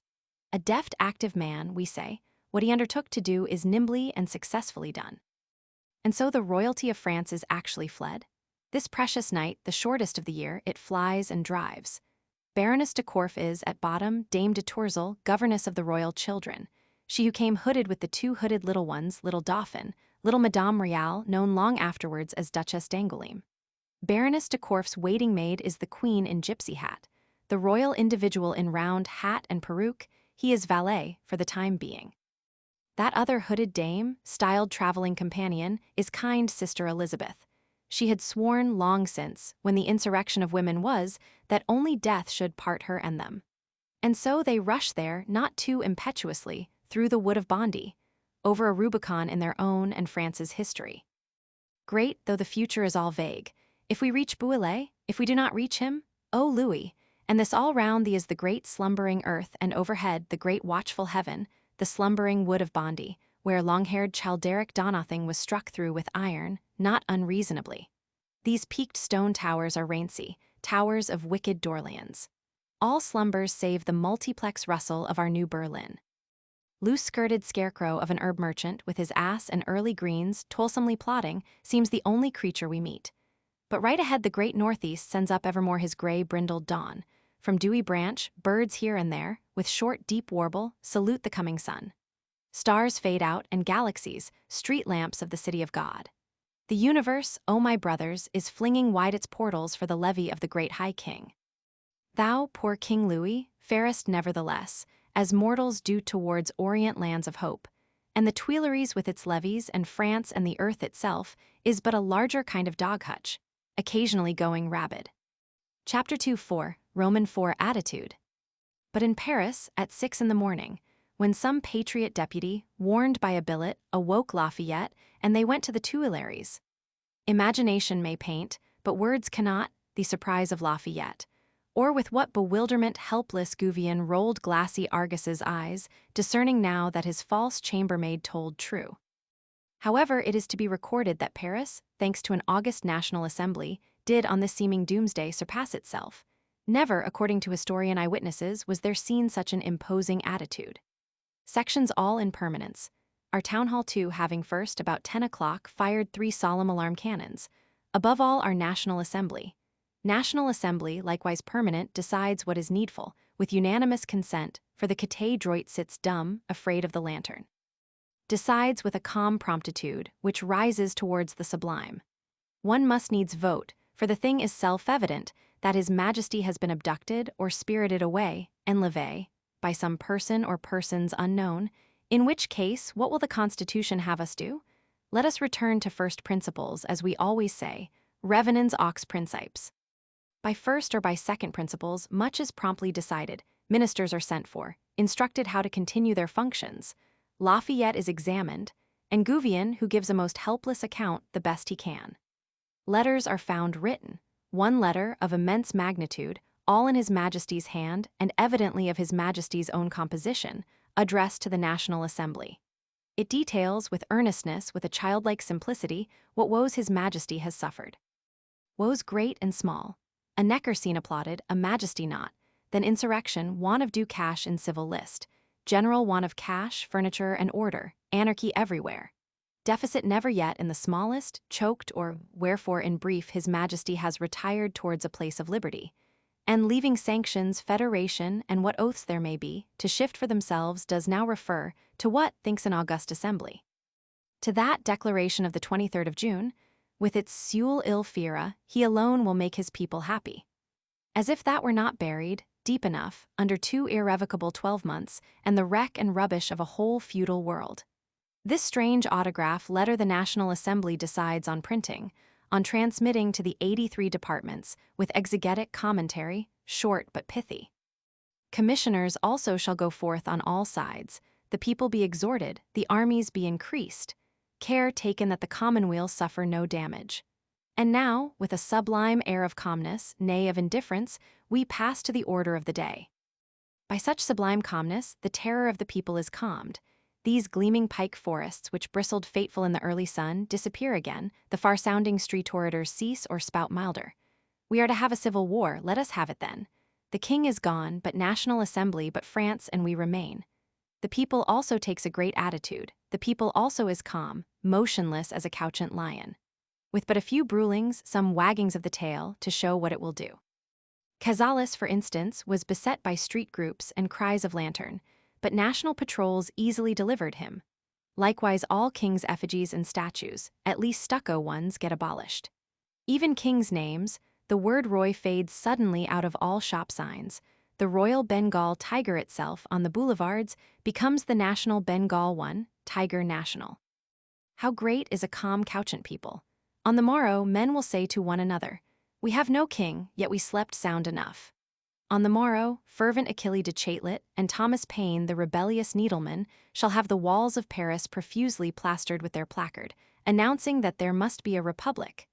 A deft, active man, we say, what he undertook to do is nimbly and successfully done. And so the royalty of France is actually fled? This precious night, the shortest of the year, it flies and drives. Baroness de Korf is, at bottom, Dame de Tourzel, governess of the royal children. She who came hooded with the 2 hooded little ones, little Dauphin, little Madame Royale, known long afterwards as Duchess d'Angoulême. Baroness de Korf's waiting maid is the queen in gypsy hat. The royal individual in round hat and peruke, he is valet for the time being. That other hooded dame, styled traveling companion, is kind Sister Elizabeth. She had sworn long since, when the insurrection of women was, that only death should part her and them. And so they rush there, not too impetuously, through the wood of Bondy, over a Rubicon in their own and France's history. Great, though the future is all vague. If we reach Bouillet, if we do not reach him, oh Louis, and this all round thee is the great slumbering earth, and overhead the great watchful heaven, the slumbering wood of Bondy, where long-haired Chalderic Donothing was struck through with iron, not unreasonably. These peaked stone towers are Rainsey, towers of wicked Dorlians. All slumbers save the multiplex rustle of our New Berlin. Loose-skirted scarecrow of an herb merchant with his ass and early greens toilsomely plodding seems the only creature we meet. But right ahead the great northeast sends up evermore his gray brindled dawn. From dewy branch, birds here and there, with short deep warble, salute the coming sun. Stars fade out and galaxies, street lamps of the city of God. The universe, O my brothers, is flinging wide its portals for the levee of the great High King. Thou, poor King Louis, farest nevertheless, as mortals do towards Orient lands of hope, and the Tuileries with its levees and France and the earth itself is but a larger kind of dog hutch, occasionally going rabid. Chapter 2:4, Roman 4 Attitude. But in Paris, at 6 in the morning, when some patriot deputy, warned by a billet, awoke Lafayette, and they went to the Tuileries. Imagination may paint, but words cannot, the surprise of Lafayette, or with what bewilderment helpless Gouvion rolled glassy Argus's eyes, discerning now that his false chambermaid told true. However, it is to be recorded that Paris, thanks to an august National Assembly, did on this seeming doomsday surpass itself. Never, according to historian eyewitnesses, was there seen such an imposing attitude. Sections all in permanence. Our town hall too having first, about 10 o'clock, fired 3 solemn alarm cannons. Above all, our National Assembly. National Assembly, likewise permanent, decides what is needful, with unanimous consent, for the Cathe-droit sits dumb, afraid of the lantern. Decides with a calm promptitude, which rises towards the sublime. One must needs vote, for the thing is self-evident, that His Majesty has been abducted or spirited away, enlevé, by some person or persons unknown, in which case, what will the Constitution have us do? Let us return to first principles, as we always say, revenens aux principes. By first or by second principles, much is promptly decided, ministers are sent for, instructed how to continue their functions. Lafayette is examined, and Gouvion, who gives a most helpless account, the best he can. Letters are found written, one letter of immense magnitude, all in His Majesty's hand and evidently of His Majesty's own composition, addressed to the National Assembly. It details with earnestness, with a childlike simplicity, what woes His Majesty has suffered. Woes great and small. A necker scene applauded, a majesty not, then insurrection, want of due cash in civil list, general want of cash, furniture, and order, anarchy everywhere. Deficit never yet in the smallest, choked, or wherefore in brief His Majesty has retired towards a place of liberty, and leaving sanctions, federation, and what oaths there may be, to shift for themselves does now refer to what, thinks an august assembly. To that declaration of the 23rd of June, with its Seul il fira, he alone will make his people happy. As if that were not buried, deep enough, under 2 irrevocable 12 months, and the wreck and rubbish of a whole feudal world. This strange autograph letter the National Assembly decides on printing, on transmitting to the 83 departments, with exegetic commentary, short but pithy. Commissioners also shall go forth on all sides, the people be exhorted, the armies be increased, care taken that the commonweal suffer no damage. And now, with a sublime air of calmness, nay of indifference, we pass to the order of the day. By such sublime calmness, the terror of the people is calmed. These gleaming pike forests, which bristled fateful in the early sun, disappear again, the far-sounding street orators cease or spout milder. We are to have a civil war, let us have it then. The king is gone, but National Assembly, but France, and we remain. The people also takes a great attitude, the people also is calm, motionless as a couchant lion, with but a few brewlings, some waggings of the tail, to show what it will do. Cazalis, for instance, was beset by street groups and cries of lantern, but national patrols easily delivered him. Likewise all kings' effigies and statues, at least stucco ones, get abolished. Even kings' names, the word Roy fades suddenly out of all shop signs. The Royal Bengal tiger itself on the boulevards becomes the national Bengal one, Tiger National. How great is a calm couchant people! On the morrow men will say to one another, "We have no king, yet we slept sound enough." On the morrow, fervent Achille de Chatelet and Thomas Paine, the rebellious needleman, shall have the walls of Paris profusely plastered with their placard, announcing that there must be a republic.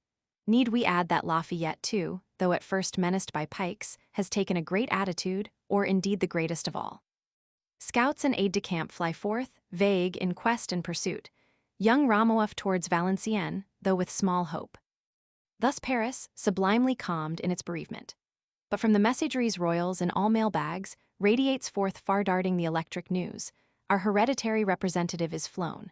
Need we add that Lafayette, too, though at first menaced by pikes, has taken a great attitude, or indeed the greatest of all? Scouts and aides-de-camp fly forth, vague, in quest and pursuit. Young Rameauff towards Valenciennes, though with small hope. Thus Paris, sublimely calmed in its bereavement. But from the messageries royals in all mail-bags radiates forth far-darting the electric news. Our hereditary representative is flown.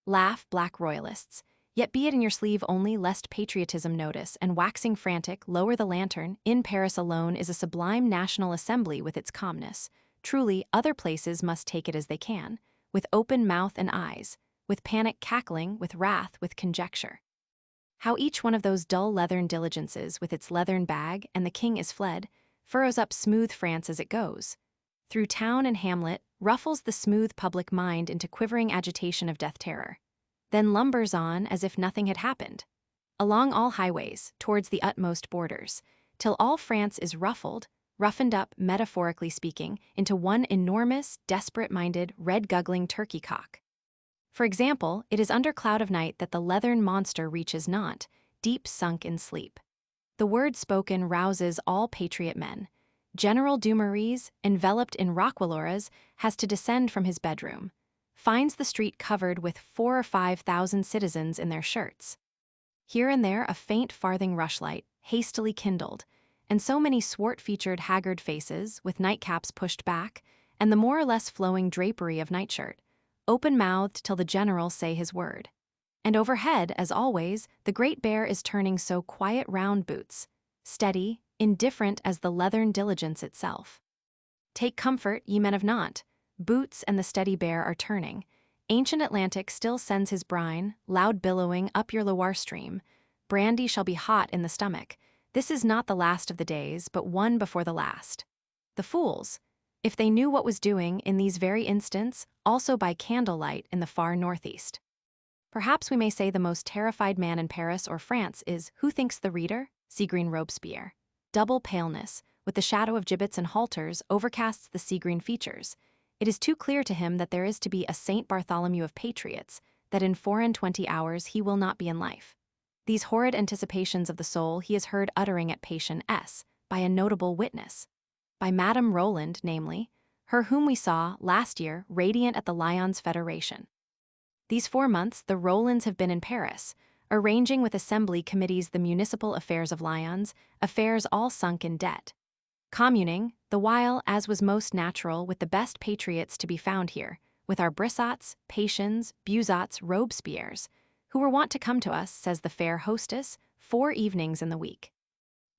Laugh, black royalists. Yet be it in your sleeve only, lest patriotism notice, and waxing frantic, lower the lantern. In Paris alone is a sublime national assembly with its calmness. Truly, other places must take it as they can, with open mouth and eyes, with panic cackling, with wrath, with conjecture. How each one of those dull leathern diligences with its leathern bag, and the king is fled, furrows up smooth France as it goes. Through town and hamlet, ruffles the smooth public mind into quivering agitation of death terror. Then lumbers on as if nothing had happened. Along all highways, towards the utmost borders, till all France is roughened up, metaphorically speaking, into one enormous, desperate-minded, red-guggling turkey cock. For example, it is under cloud of night that the leathern monster reaches Nantes, deep sunk in sleep. The word spoken rouses all patriot men. General Dumouriez, enveloped in roquelaures, has to descend from his bedroom. Finds the street covered with 4,000 or 5,000 citizens in their shirts. Here and there a faint farthing rushlight, hastily kindled, and so many swart-featured haggard faces, with nightcaps pushed back, and the more or less flowing drapery of nightshirt, open-mouthed till the general say his word. And overhead, as always, the great bear is turning so quiet round boots, steady, indifferent as the leathern diligence itself. Take comfort, ye men of Nantes. Boots and the steady bear are turning. Ancient Atlantic still sends his brine, loud billowing, up your Loire stream. Brandy shall be hot in the stomach. This is not the last of the days, but one before the last. The fools, if they knew what was doing in these very instants, also by candlelight in the far northeast. Perhaps we may say the most terrified man in Paris or France is, who thinks the reader? Sea-green Robespierre. Double paleness, with the shadow of gibbets and halters, overcasts the sea-green features. It is too clear to him that there is to be a Saint Bartholomew of patriots, that in 24 hours he will not be in life. These horrid anticipations of the soul he is heard uttering at Patient S, by a notable witness. By Madame Roland, namely, her whom we saw, last year, radiant at the Lions Federation. These 4 months the Rolands have been in Paris, arranging with assembly committees the municipal affairs of Lyons, affairs all sunk in debt. Communing, the while, as was most natural, with the best patriots to be found here, with our Brissots, Patiens, Buzots, Robespierres, who were wont to come to us, says the fair hostess, 4 evenings in the week.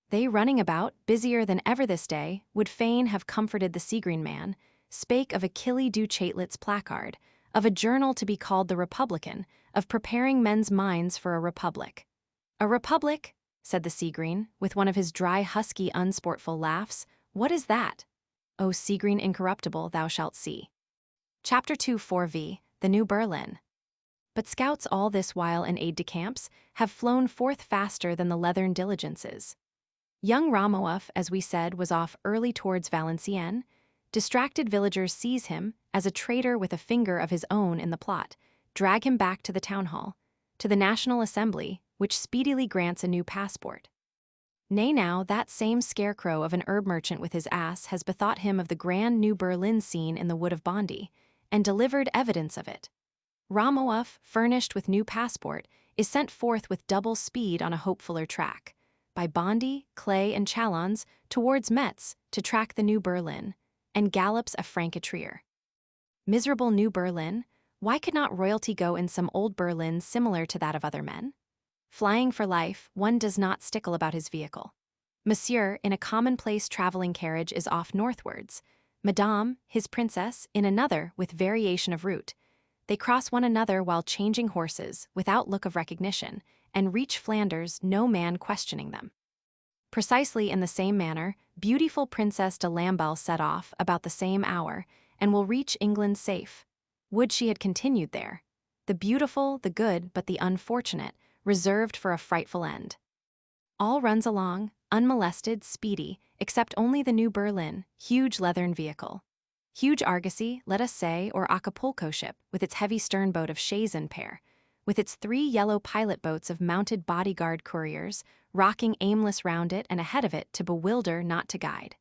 They running about, busier than ever this day, would fain have comforted the sea-green man, spake of Achille du Chatelet's placard, of a journal to be called the Republican, of preparing men's minds for a republic. A republic, said the sea-green, with one of his dry, husky, unsportful laughs. What is that? O sea-green incorruptible, thou shalt see. Chapter 2 4v, the New Berlin. But scouts all this while and aides-de-camps have flown forth faster than the leathern diligences. Young Rameauff, as we said, was off early towards Valenciennes. Distracted villagers seize him, as a traitor with a finger of his own in the plot, drag him back to the town hall, to the National Assembly, which speedily grants a new passport. Nay now, that same scarecrow of an herb merchant with his ass has bethought him of the grand New Berlin scene in the Wood of Bondy, and delivered evidence of it. Rameauff, furnished with new passport, is sent forth with double speed on a hopefuller track, by Bondy, Clay, and Chalons, towards Metz, to track the New Berlin, and gallops a Franc-Tireur. Miserable New Berlin, why could not royalty go in some old Berlin similar to that of other men? Flying for life, one does not stickle about his vehicle. Monsieur, in a commonplace traveling carriage, is off northwards. Madame, his princess, in another, with variation of route. They cross one another while changing horses, without look of recognition, and reach Flanders, no man questioning them. Precisely in the same manner, beautiful Princess de Lamballe set off, about the same hour, and will reach England safe. Would she had continued there. The beautiful, the good, but the unfortunate, reserved for a frightful end. All runs along, unmolested, speedy, except only the New Berlin, huge leathern vehicle. Huge argosy, let us say, or Acapulco ship, with its heavy sternboat of chaise and pair, with its 3 yellow pilot boats of mounted bodyguard couriers, rocking aimless round it and ahead of it to bewilder, not to guide.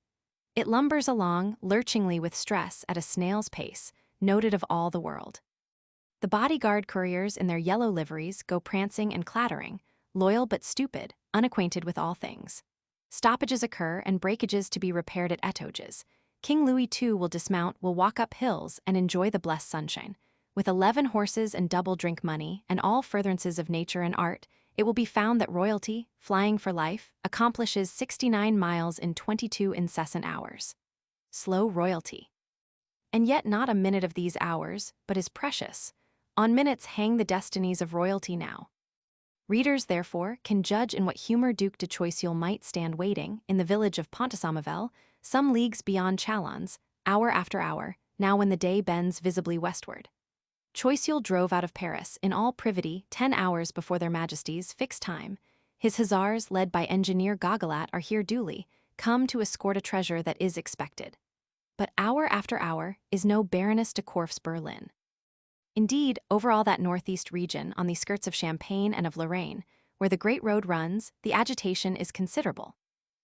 It lumbers along, lurchingly with stress, at a snail's pace, noted of all the world. The bodyguard couriers in their yellow liveries go prancing and clattering, loyal but stupid, unacquainted with all things. Stoppages occur and breakages to be repaired at etoges. King Louis II will dismount, will walk up hills, and enjoy the blessed sunshine. With 11 horses and double drink money, and all furtherances of nature and art, it will be found that royalty, flying for life, accomplishes 69 miles in 22 incessant hours. Slow royalty. And yet not a minute of these hours, but is precious. On minutes hang the destinies of royalty now. Readers, therefore, can judge in what humor Duc de Choiseul might stand waiting, in the village of Pont-à-Samavelle, some leagues beyond Chalons, hour after hour, now when the day bends visibly westward. Choiseul drove out of Paris, in all privity, 10 hours before their Majesties' fixed time. His hussars, led by Engineer Goguelat, are here duly, come to escort a treasure that is expected. But hour after hour is no Baroness de Korff's Berlin. Indeed, over all that northeast region, on the skirts of Champagne and of Lorraine, where the great road runs, the agitation is considerable.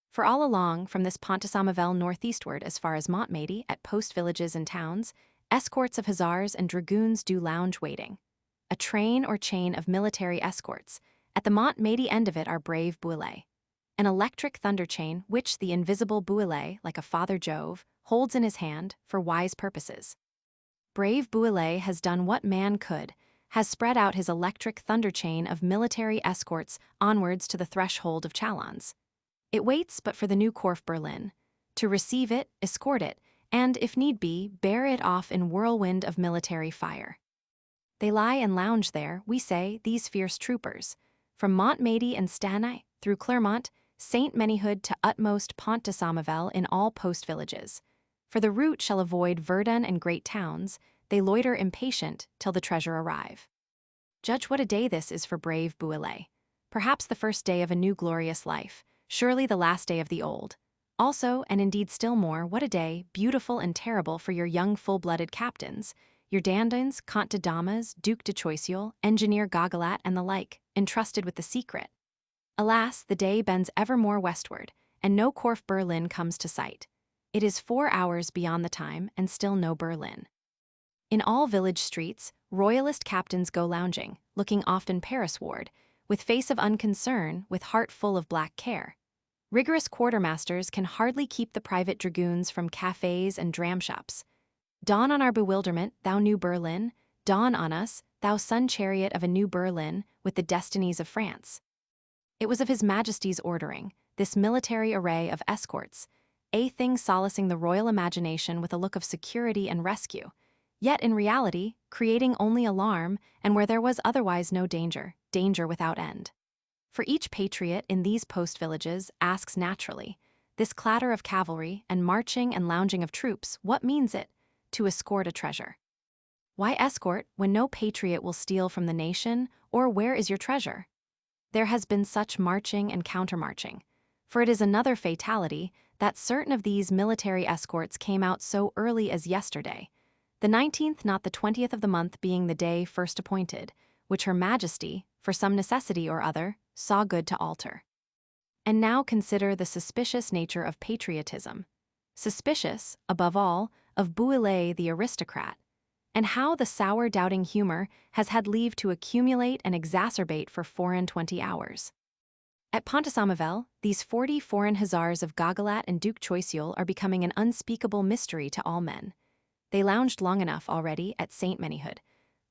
For all along, from this Pont-à-Samavelle northeastward as far as Montmédy, at post villages and towns, escorts of hussars and dragoons do lounge waiting. A train or chain of military escorts. At the Montmédy end of it are brave Bouillé. An electric thunder chain which the invisible Bouillé, like a Father Jove, holds in his hand for wise purposes. Brave Bouillé has done what man could, has spread out his electric thunder chain of military escorts onwards to the threshold of Chalons. It waits but for the new Korff Berlin, to receive it, escort it, and, if need be, bear it off in whirlwind of military fire. They lie and lounge there, we say, these fierce troopers, from Montmédy and Stanay, through Clermont, Saint-Menehould to utmost Pont-de-Samavelle in all post villages. For the route shall avoid Verdun and great towns, they loiter impatient till the treasure arrive. Judge what a day this is for brave Bouillé. Perhaps the first day of a new glorious life, surely the last day of the old. Also, and indeed still more, what a day, beautiful and terrible for your young full-blooded captains, your Dandins, Comte de Damas, Duc de Choiseul, Engineer Goguelat, and the like, entrusted with the secret. Alas, the day bends ever more westward, and no Korff Berlin comes to sight. It is 4 hours beyond the time, and still no Berlin. In all village streets, royalist captains go lounging, looking often Paris-ward, with face of unconcern, with heart full of black care. Rigorous quartermasters can hardly keep the private dragoons from cafes and dram-shops. Dawn on our bewilderment, thou New Berlin, dawn on us, thou sun-chariot of a New Berlin, with the destinies of France. It was of His Majesty's ordering, this military array of escorts, a thing solacing the royal imagination with a look of security and rescue, yet in reality, creating only alarm, and where there was otherwise no danger, danger without end. For each patriot in these post villages asks naturally, this clatter of cavalry and marching and lounging of troops, what means it? To escort a treasure. Why escort when no patriot will steal from the nation, or where is your treasure? There has been such marching and countermarching. For it is another fatality that certain of these military escorts came out so early as yesterday, the 19th, not the 20th of the month being the day first appointed, which Her Majesty, for some necessity or other, saw good to alter. And now consider the suspicious nature of patriotism. Suspicious, above all, of Bouillé the aristocrat, and how the sour doubting humor has had leave to accumulate and exacerbate for 24 hours. At Pont-à-Samavelle, these 40 foreign hussars of Goguelat and Duc Choiseul are becoming an unspeakable mystery to all men. They lounged long enough already at Saint-Menehould,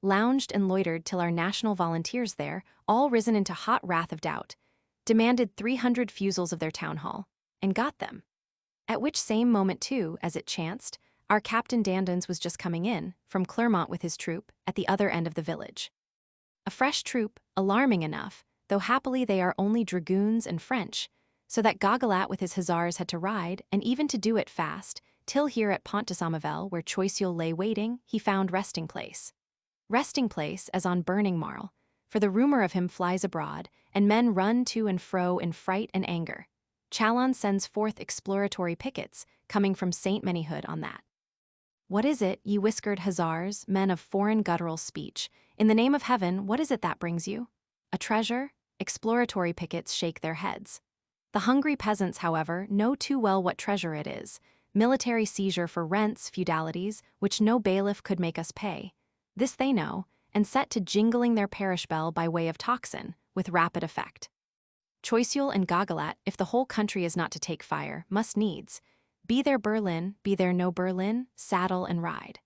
lounged and loitered till our national volunteers there, all risen into hot wrath of doubt, demanded 300 fusils of their town hall, and got them. At which same moment too, as it chanced, our Captain Dandins was just coming in, from Clermont with his troop, at the other end of the village. A fresh troop, alarming enough, though happily they are only dragoons and French, so that Goguelat with his hussars had to ride, and even to do it fast, till here at Pont-de-Samavelle, where Choiseul lay waiting, he found resting place. Resting place as on burning marl, for the rumor of him flies abroad, and men run to and fro in fright and anger. Chalon sends forth exploratory pickets, coming from Saint Manyhood on that. What is it, ye whiskered hussars, men of foreign guttural speech? In the name of heaven, what is it that brings you? A treasure? Exploratory pickets shake their heads. The hungry peasants, however, know too well what treasure it is. Military seizure for rents, feudalities, which no bailiff could make us pay. This they know, and set to jingling their parish bell by way of tocsin, with rapid effect. Choiseul and Gogolat, if the whole country is not to take fire, must needs, be there Berlin, be there no Berlin, saddle and ride.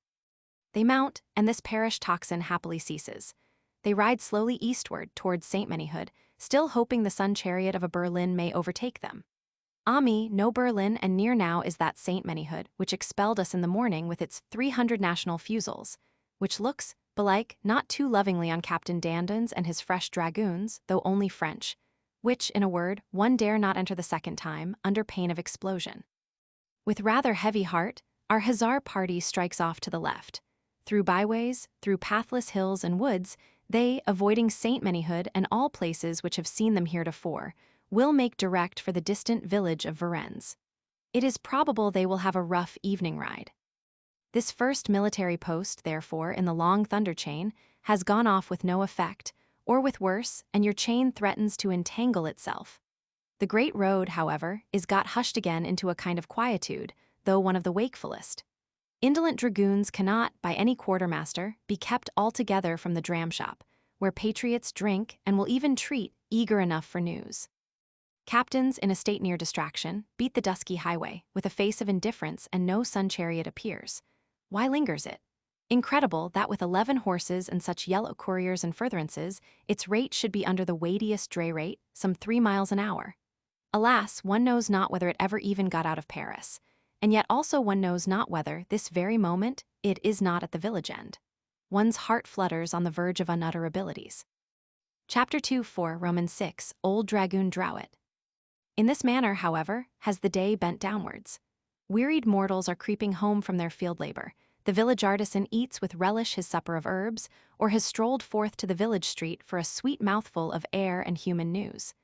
They mount, and this parish tocsin happily ceases. They ride slowly eastward towards Saint Manyhood, still hoping the sun chariot of a Berlin may overtake them. Ah me, no Berlin, and near now is that Saint Manyhood, which expelled us in the morning with its 300 national fusils, which looks, belike, not too lovingly on Captain Dandons and his fresh dragoons, though only French, which, in a word, one dare not enter the second time, under pain of explosion. With rather heavy heart, our hussar party strikes off to the left. Through byways, through pathless hills and woods, they, avoiding Saint Manyhood and all places which have seen them heretofore, will make direct for the distant village of Varennes. It is probable they will have a rough evening ride. This first military post, therefore, in the long thunder chain, has gone off with no effect, or with worse, and your chain threatens to entangle itself. The great road, however, is got hushed again into a kind of quietude, though one of the wakefulest. Indolent dragoons cannot, by any quartermaster, be kept altogether from the dram shop, where patriots drink and will even treat, eager enough for news. Captains, in a state near distraction, beat the dusky highway, with a face of indifference, and no sun chariot appears. Why lingers it? Incredible that with 11 horses and such yellow couriers and furtherances, its rate should be under the weightiest dray rate, some 3 miles an hour. Alas, one knows not whether it ever even got out of Paris, and yet also one knows not whether, this very moment, it is not at the village end. One's heart flutters on the verge of unutterabilities. Chapter 2:4, Romans 6, Old Dragoon Drought. In this manner, however, has the day bent downwards. Wearied mortals are creeping home from their field labor. The village artisan eats with relish his supper of herbs, or has strolled forth to the village street for a sweet mouthful of air and human news.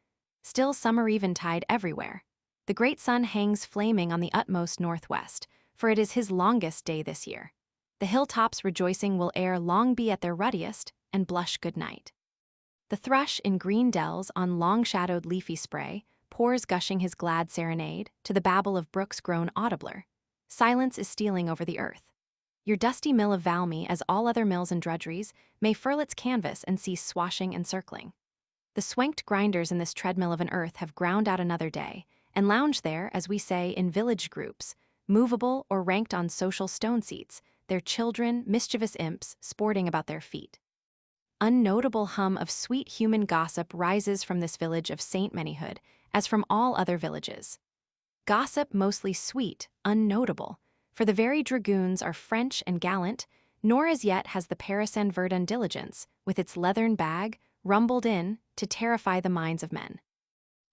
Still summer eventide everywhere. The great sun hangs flaming on the utmost northwest, for it is his longest day this year. The hilltops rejoicing will ere long be at their ruddiest, and blush good night. The thrush in green dells on long-shadowed leafy spray pours gushing his glad serenade to the babble of brooks grown audibler. Silence is stealing over the earth. Your dusty mill of Valmy, as all other mills and drudgeries, may furl its canvas and cease swashing and circling. The swanked grinders in this treadmill of an earth have ground out another day, and lounge there, as we say, in village groups, movable or ranked on social stone seats, their children, mischievous imps, sporting about their feet. Unnotable hum of sweet human gossip rises from this village of Saint Manyhood, as from all other villages. Gossip mostly sweet, unnotable, for the very dragoons are French and gallant, nor as yet has the Paris and Verdun diligence, with its leathern bag, rumbled in, to terrify the minds of men.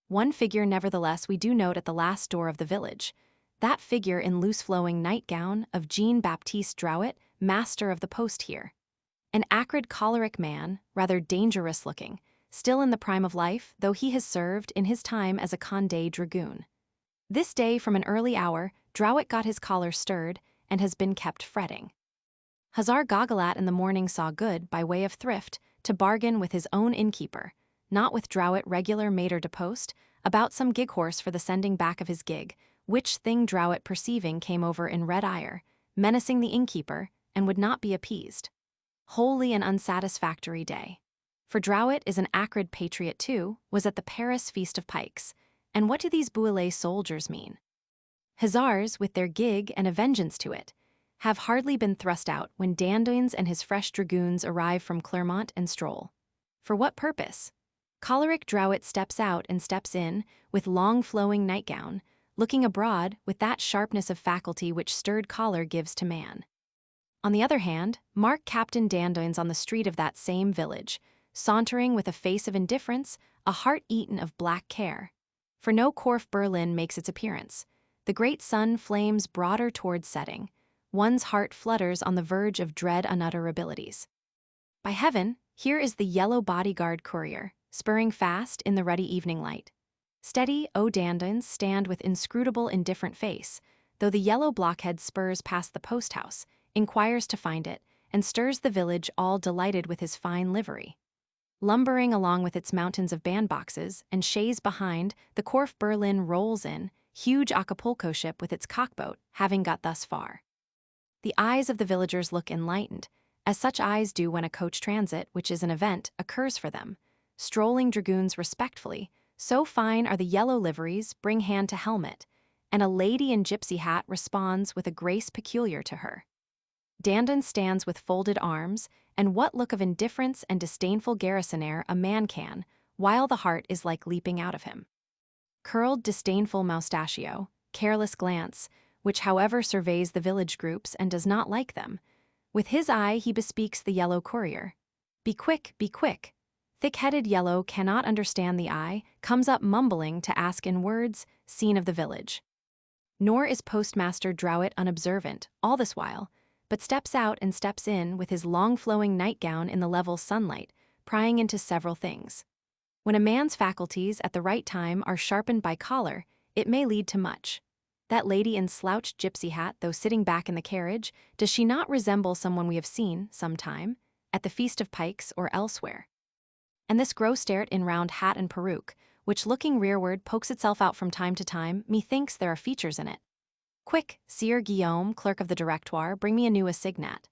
One figure, nevertheless, we do note at the last door of the village, that figure in loose-flowing nightgown of Jean-Baptiste Drouet, master of the post here. An acrid choleric man, rather dangerous-looking, still in the prime of life, though he has served in his time as a Condé dragoon. This day, from an early hour, Drouet got his collar stirred, and has been kept fretting. Hussar Gogolat in the morning saw good, by way of thrift, to bargain with his own innkeeper, not with Drouet regular maître de poste, about some gig horse for the sending back of his gig, which thing Drouet perceiving came over in red ire, menacing the innkeeper, and would not be appeased. Wholly an unsatisfactory day. For Drouet is an acrid patriot too, was at the Paris Feast of Pikes, and what do these Bouillé soldiers mean? Hussars, with their gig and a vengeance to it, have hardly been thrust out when Dandins and his fresh dragoons arrive from Clermont and stroll. For what purpose? Choleric Drouet steps out and steps in, with long flowing nightgown, looking abroad with that sharpness of faculty which stirred choler gives to man. On the other hand, mark Captain Dandins on the street of that same village, sauntering with a face of indifference, a heart eaten of black care. For no Corfe Berlin makes its appearance. The great sun flames broader towards setting. One's heart flutters on the verge of dread unutterabilities. By heaven, here is the yellow bodyguard courier, spurring fast in the ruddy evening light. Steady O'Dandons stand with inscrutable indifferent face, though the yellow blockhead spurs past the post house, inquires to find it, and stirs the village all delighted with his fine livery. Lumbering along with its mountains of bandboxes and chaise behind, the Corfe Berlin rolls in, huge Acapulco ship with its cockboat, having got thus far. The eyes of the villagers look enlightened, as such eyes do when a coach transit, which is an event, occurs for them. Strolling dragoons respectfully, so fine are the yellow liveries, bring hand to helmet, and a lady in gypsy hat responds with a grace peculiar to her. Dandon stands with folded arms, and what look of indifference and disdainful garrisonaire a man can, while the heart is like leaping out of him. Curled disdainful moustachio, careless glance, which however surveys the village groups and does not like them. With his eye he bespeaks the yellow courier. Be quick, be quick. Thick-headed yellow cannot understand the eye, comes up mumbling to ask in words, scene of the village. Nor is postmaster Drowett unobservant, all this while, but steps out and steps in with his long-flowing nightgown in the level sunlight, prying into several things. When a man's faculties at the right time are sharpened by choler, it may lead to much. That lady in slouched gypsy hat, though sitting back in the carriage, does she not resemble someone we have seen, sometime, at the Feast of Pikes or elsewhere? And this gros-stert in round hat and peruke, which looking rearward pokes itself out from time to time, methinks there are features in it. Quick, Sieur Guillaume, clerk of the Directoire, bring me a new assignat.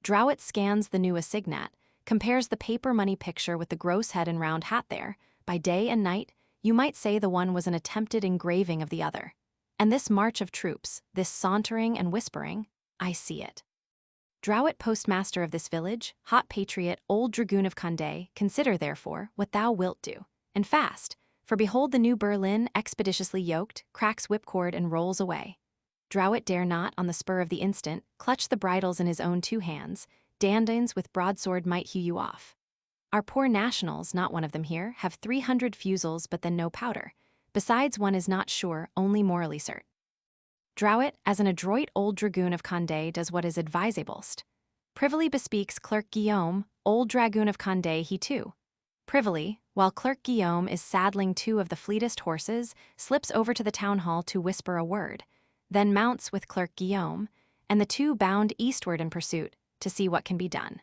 Drowett scans the new assignat, compares the paper money picture with the gross head and round hat there. By day and night, you might say the one was an attempted engraving of the other. And this march of troops, this sauntering and whispering, I see it. Drowett, postmaster of this village, hot patriot, old dragoon of Condé, consider, therefore, what thou wilt do, and fast, for behold the new Berlin, expeditiously yoked, cracks whipcord and rolls away. Drowett dare not, on the spur of the instant, clutch the bridles in his own two hands. Dandins with broadsword might hew you off. Our poor nationals, not one of them here, have 300 fusils but then no powder. Besides, one is not sure, only morally cert. Drowett, as an adroit old dragoon of Condé, does what is advisablest. Privily bespeaks Clerk Guillaume, old dragoon of Condé he too. Privily, while Clerk Guillaume is saddling two of the fleetest horses, slips over to the town hall to whisper a word, then mounts with Clerk Guillaume, and the two bound eastward in pursuit, to see what can be done.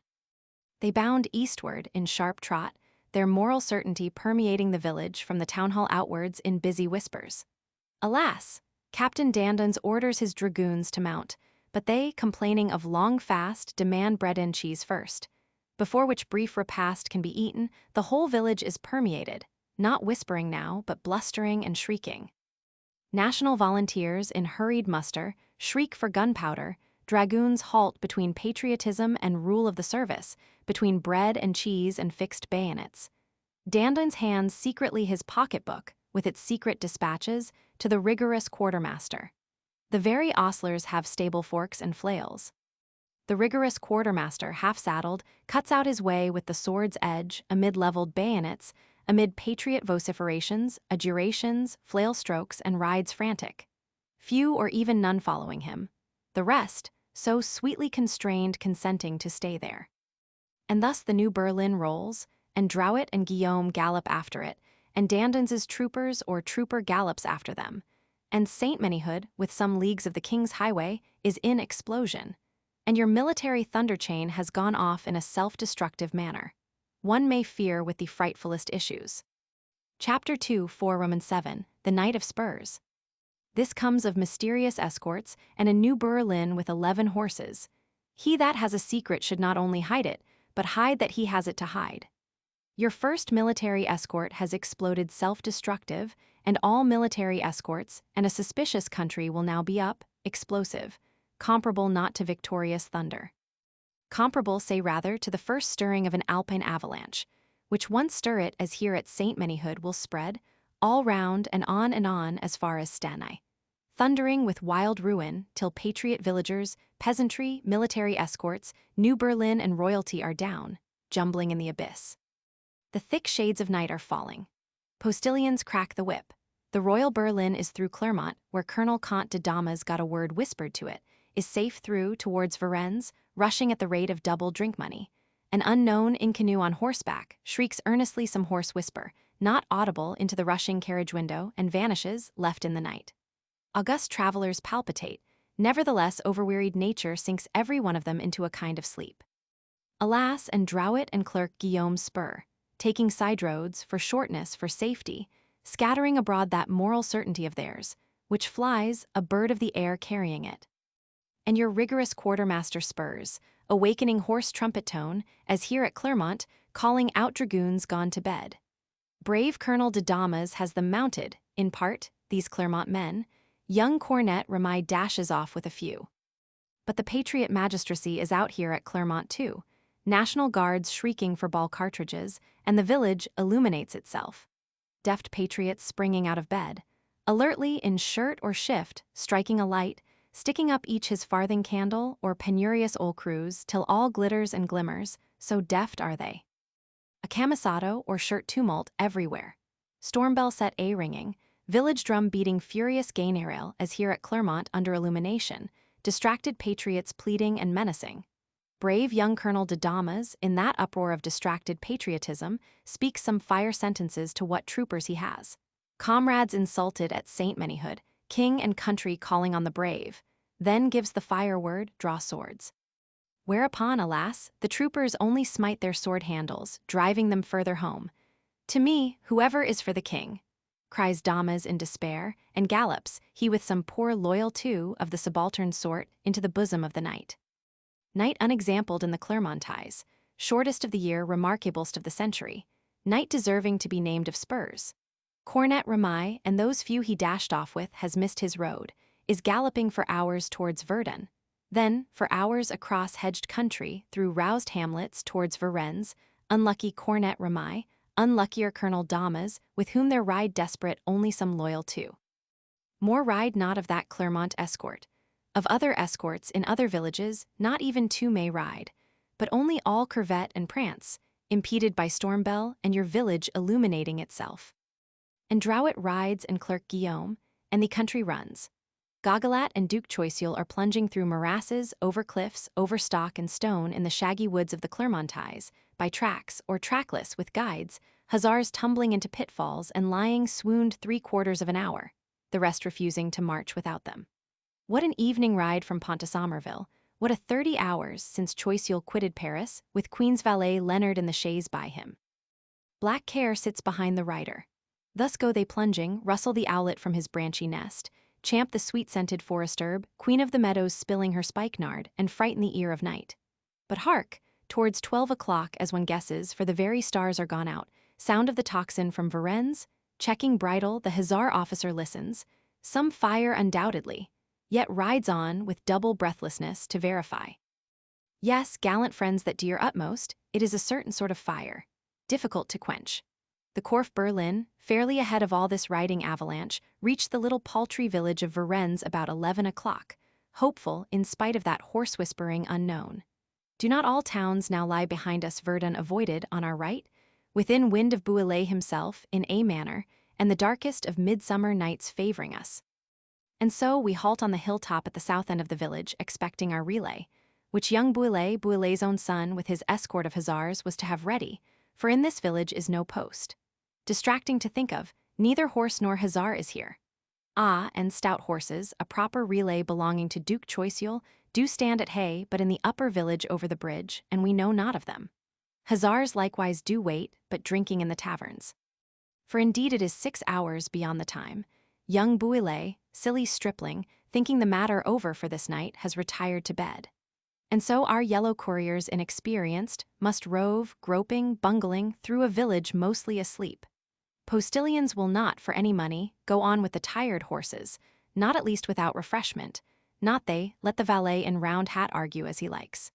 They bound eastward in sharp trot, their moral certainty permeating the village from the town hall outwards in busy whispers. Alas! Captain Dandons orders his dragoons to mount, but they, complaining of long fast, demand bread and cheese first. Before which brief repast can be eaten, the whole village is permeated, not whispering now, but blustering and shrieking. National volunteers, in hurried muster, shriek for gunpowder. Dragoons halt between patriotism and rule of the service, between bread and cheese and fixed bayonets. Dandons hands secretly his pocketbook, with its secret dispatches, to the rigorous quartermaster. The very ostlers have stable forks and flails. The rigorous quartermaster, half-saddled, cuts out his way with the sword's edge, amid leveled bayonets, amid patriot vociferations, adjurations, flail strokes, and rides frantic. Few or even none following him. The rest, so sweetly constrained, consenting to stay there. And thus the new Berlin rolls, and Drowett and Guillaume gallop after it, and Dandons's troopers or trooper gallops after them, and Saint Manyhood, with some leagues of the King's highway, is in explosion, and your military thunder chain has gone off in a self-destructive manner. One may fear with the frightfulest issues. Chapter 2, 4 Roman 7, The Knight of Spurs. This comes of mysterious escorts and a new Berlin with 11 horses. He that has a secret should not only hide it, but hide that he has it to hide. Your first military escort has exploded self-destructive, and all military escorts and a suspicious country will now be up, explosive, comparable not to victorious thunder. Comparable, say rather, to the first stirring of an alpine avalanche, which once stir it as here at Saint Manyhood will spread, all round and on as far as Stanai. Thundering with wild ruin, till patriot villagers, peasantry, military escorts, New Berlin and royalty are down, jumbling in the abyss. The thick shades of night are falling. Postilions crack the whip. The Royal Berlin is through Clermont, where Colonel Comte de Damas got a word whispered to it, is safe through towards Varennes, rushing at the rate of double drink money. An unknown in canoe on horseback shrieks earnestly some hoarse whisper, not audible into the rushing carriage window, and vanishes, left in the night. August travelers palpitate, nevertheless overwearied nature sinks every one of them into a kind of sleep. Alas, and Drouet and clerk Guillaume spur, taking side roads, for shortness, for safety, scattering abroad that moral certainty of theirs, which flies, a bird of the air carrying it. And your rigorous quartermaster spurs, awakening hoarse trumpet tone, as here at Clermont, calling out dragoons gone to bed. Brave Colonel de Damas has them mounted, in part, these Clermont men. Young Cornet Ramay dashes off with a few. But the patriot magistracy is out here at Clermont too, National Guards shrieking for ball cartridges, and the village illuminates itself. Deft patriots springing out of bed, alertly in shirt or shift, striking a light, sticking up each his farthing candle or penurious old crews till all glitters and glimmers, so deft are they. A camisado or shirt tumult everywhere. Storm bell set ringing, village drum beating furious gainerail as here at Clermont under illumination, distracted patriots pleading and menacing. Brave young Colonel de Damas, in that uproar of distracted patriotism, speaks some fire sentences to what troopers he has. Comrades insulted at Saint Manyhood, king and country calling on the brave, then gives the fire word, draw swords. Whereupon, alas, the troopers only smite their sword handles, driving them further home. To me, whoever is for the king, cries Damas in despair, and gallops, he with some poor loyal too, of the subaltern sort, into the bosom of the night. Night unexampled in the Clermontais, shortest of the year, remarkablest of the century, night deserving to be named of spurs. Cornet Ramay, and those few he dashed off with, has missed his road, is galloping for hours towards Verdun, then for hours across hedged country, through roused hamlets towards Varennes, unlucky Cornet Ramay, unluckier Colonel Damas, with whom there ride desperate only some loyal two. More ride not of that Clermont escort. Of other escorts in other villages, not even two may ride, but only all curvet and prance, impeded by storm bell and your village illuminating itself. And Drouet rides and clerk Guillaume, and the country runs. Goguelat and Duke Choiseul are plunging through morasses, over cliffs, over stock and stone in the shaggy woods of the Clermontais, by tracks or trackless with guides, hussars tumbling into pitfalls and lying swooned 3/4 of an hour, the rest refusing to march without them. What an evening ride from Pont de Somerville, what a 30 hours since Choiseul quitted Paris, with Queen's valet Leonard in the chaise by him. Black Care sits behind the rider. Thus go they plunging, rustle the owlet from his branchy nest, champ the sweet-scented forest herb, queen of the meadows spilling her spikenard, and frighten the ear of night. But hark, towards 12 o'clock as one guesses, for the very stars are gone out, sound of the tocsin from Varennes, checking bridle, the hussar officer listens, some fire undoubtedly, yet rides on with double breathlessness to verify. Yes, gallant friends that do your utmost, it is a certain sort of fire, difficult to quench. The Corf Berlin, fairly ahead of all this riding avalanche, reached the little paltry village of Varennes about 11 o'clock, hopeful in spite of that horse-whispering unknown. Do not all towns now lie behind us, Verdun avoided on our right, within wind of Bouillet himself, in a manner, and the darkest of midsummer nights favoring us? And so we halt on the hilltop at the south end of the village, expecting our relay, which young Bouillet, Bouillet's own son, with his escort of hussars, was to have ready, for in this village is no post. Distracting to think of, neither horse nor hussar is here. Ah, and stout horses, a proper relay belonging to Duke Choiseul, do stand at hay but in the upper village over the bridge, and we know not of them. Hussars likewise do wait, but drinking in the taverns. For indeed it is 6 hours beyond the time. Young Bouillet, silly stripling, thinking the matter over for this night, has retired to bed. And so our yellow couriers, inexperienced, must rove, groping, bungling, through a village mostly asleep. Postilions will not, for any money, go on with the tired horses, not at least without refreshment. Not they, let the valet in round hat argue as he likes.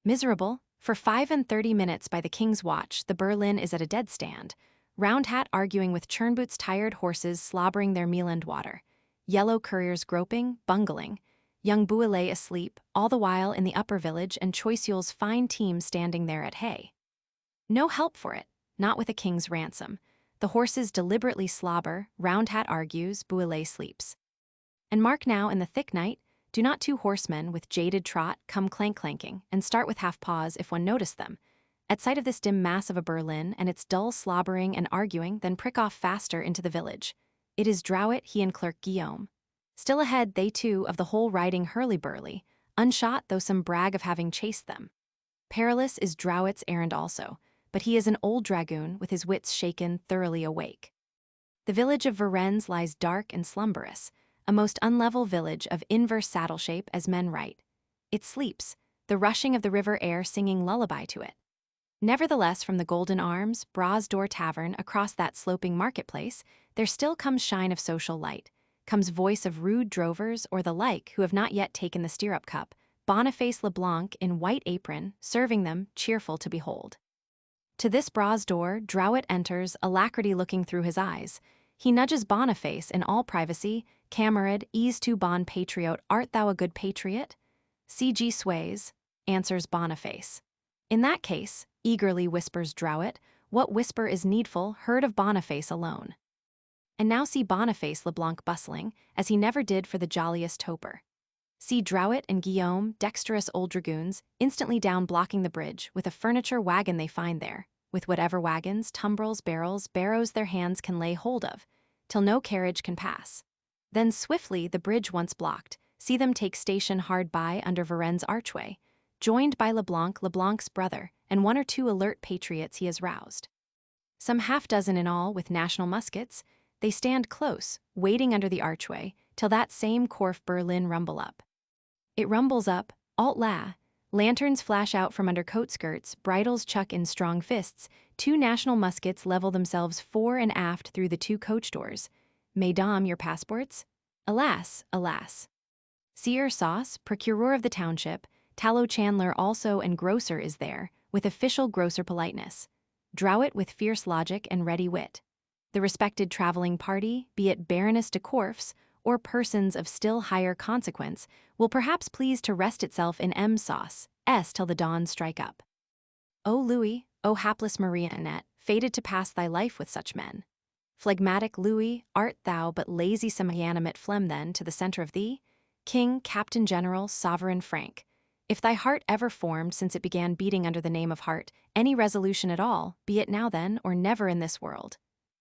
Miserable, for 35 minutes by the king's watch, the Berlin is at a dead stand, round hat arguing with churnboot's tired horses slobbering their meal and water, yellow couriers groping, bungling, young Bouillet asleep, all the while in the upper village, and Choiseul's fine team standing there at hay. No help for it, not with a king's ransom. The horses deliberately slobber, round hat argues, Bouillet sleeps. And mark now, in the thick night, do not two horsemen with jaded trot come clank-clanking, and start with half paws if one notice them, At sight of this dim mass of a Berlin and its dull slobbering and arguing, then prick off faster into the village. It is Drouet, he and Clerk Guillaume. Still ahead, they too, of the whole riding hurly-burly, unshot though some brag of having chased them. Perilous is Drouet's errand also, but he is an old dragoon with his wits shaken, thoroughly awake. The village of Varennes lies dark and slumberous, a most unlevel village of inverse saddle shape as men write. It sleeps, the rushing of the river air singing lullaby to it. Nevertheless, from the Golden Arms, Bras d'Or Tavern, across that sloping marketplace, there still comes shine of social light, comes voice of rude drovers or the like who have not yet taken the stirrup cup, Boniface Leblanc in white apron, serving them, cheerful to behold. To this Bras d'Or, Drouet enters, alacrity looking through his eyes. He nudges Boniface in all privacy. Camarade, ease to bon patriot, art thou a good patriot? C.G. sways, answers Boniface. In that case, eagerly whispers Drouet, what whisper is needful, heard of Boniface alone. And now see Boniface Leblanc bustling, as he never did for the jolliest toper. See Drouet and Guillaume, dexterous old dragoons, instantly down blocking the bridge, with a furniture wagon they find there, with whatever wagons, tumbrils, barrows their hands can lay hold of, till no carriage can pass. Then swiftly, the bridge once blocked, see them take station hard by under Varennes' archway, joined by Leblanc's brother, and 1 or 2 alert patriots he has roused. Some half-dozen in all, with national muskets, they stand close, waiting under the archway, till that same Corfe Berlin rumble up. It rumbles up, alt la, lanterns flash out from under coat skirts, bridles chuck in strong fists, 2 national muskets level themselves fore and aft through the 2 coach doors. Mesdames, your passports? Alas, alas. Sieur Sauce, procureur of the township, tallow chandler also and grocer is there, with official grocer politeness. Drouet with fierce logic and ready wit. The respected traveling party, be it Baroness de Corfes, or persons of still higher consequence, will perhaps please to rest itself in M. Sauce, S. till the dawn strike up. O Louis, O hapless Maria Annette, fated to pass thy life with such men. Phlegmatic Louis, art thou but lazy semi-animate phlegm then to the centre of thee? King, Captain General, Sovereign Frank, if thy heart ever formed since it began beating under the name of heart, any resolution at all, be it now then or never in this world.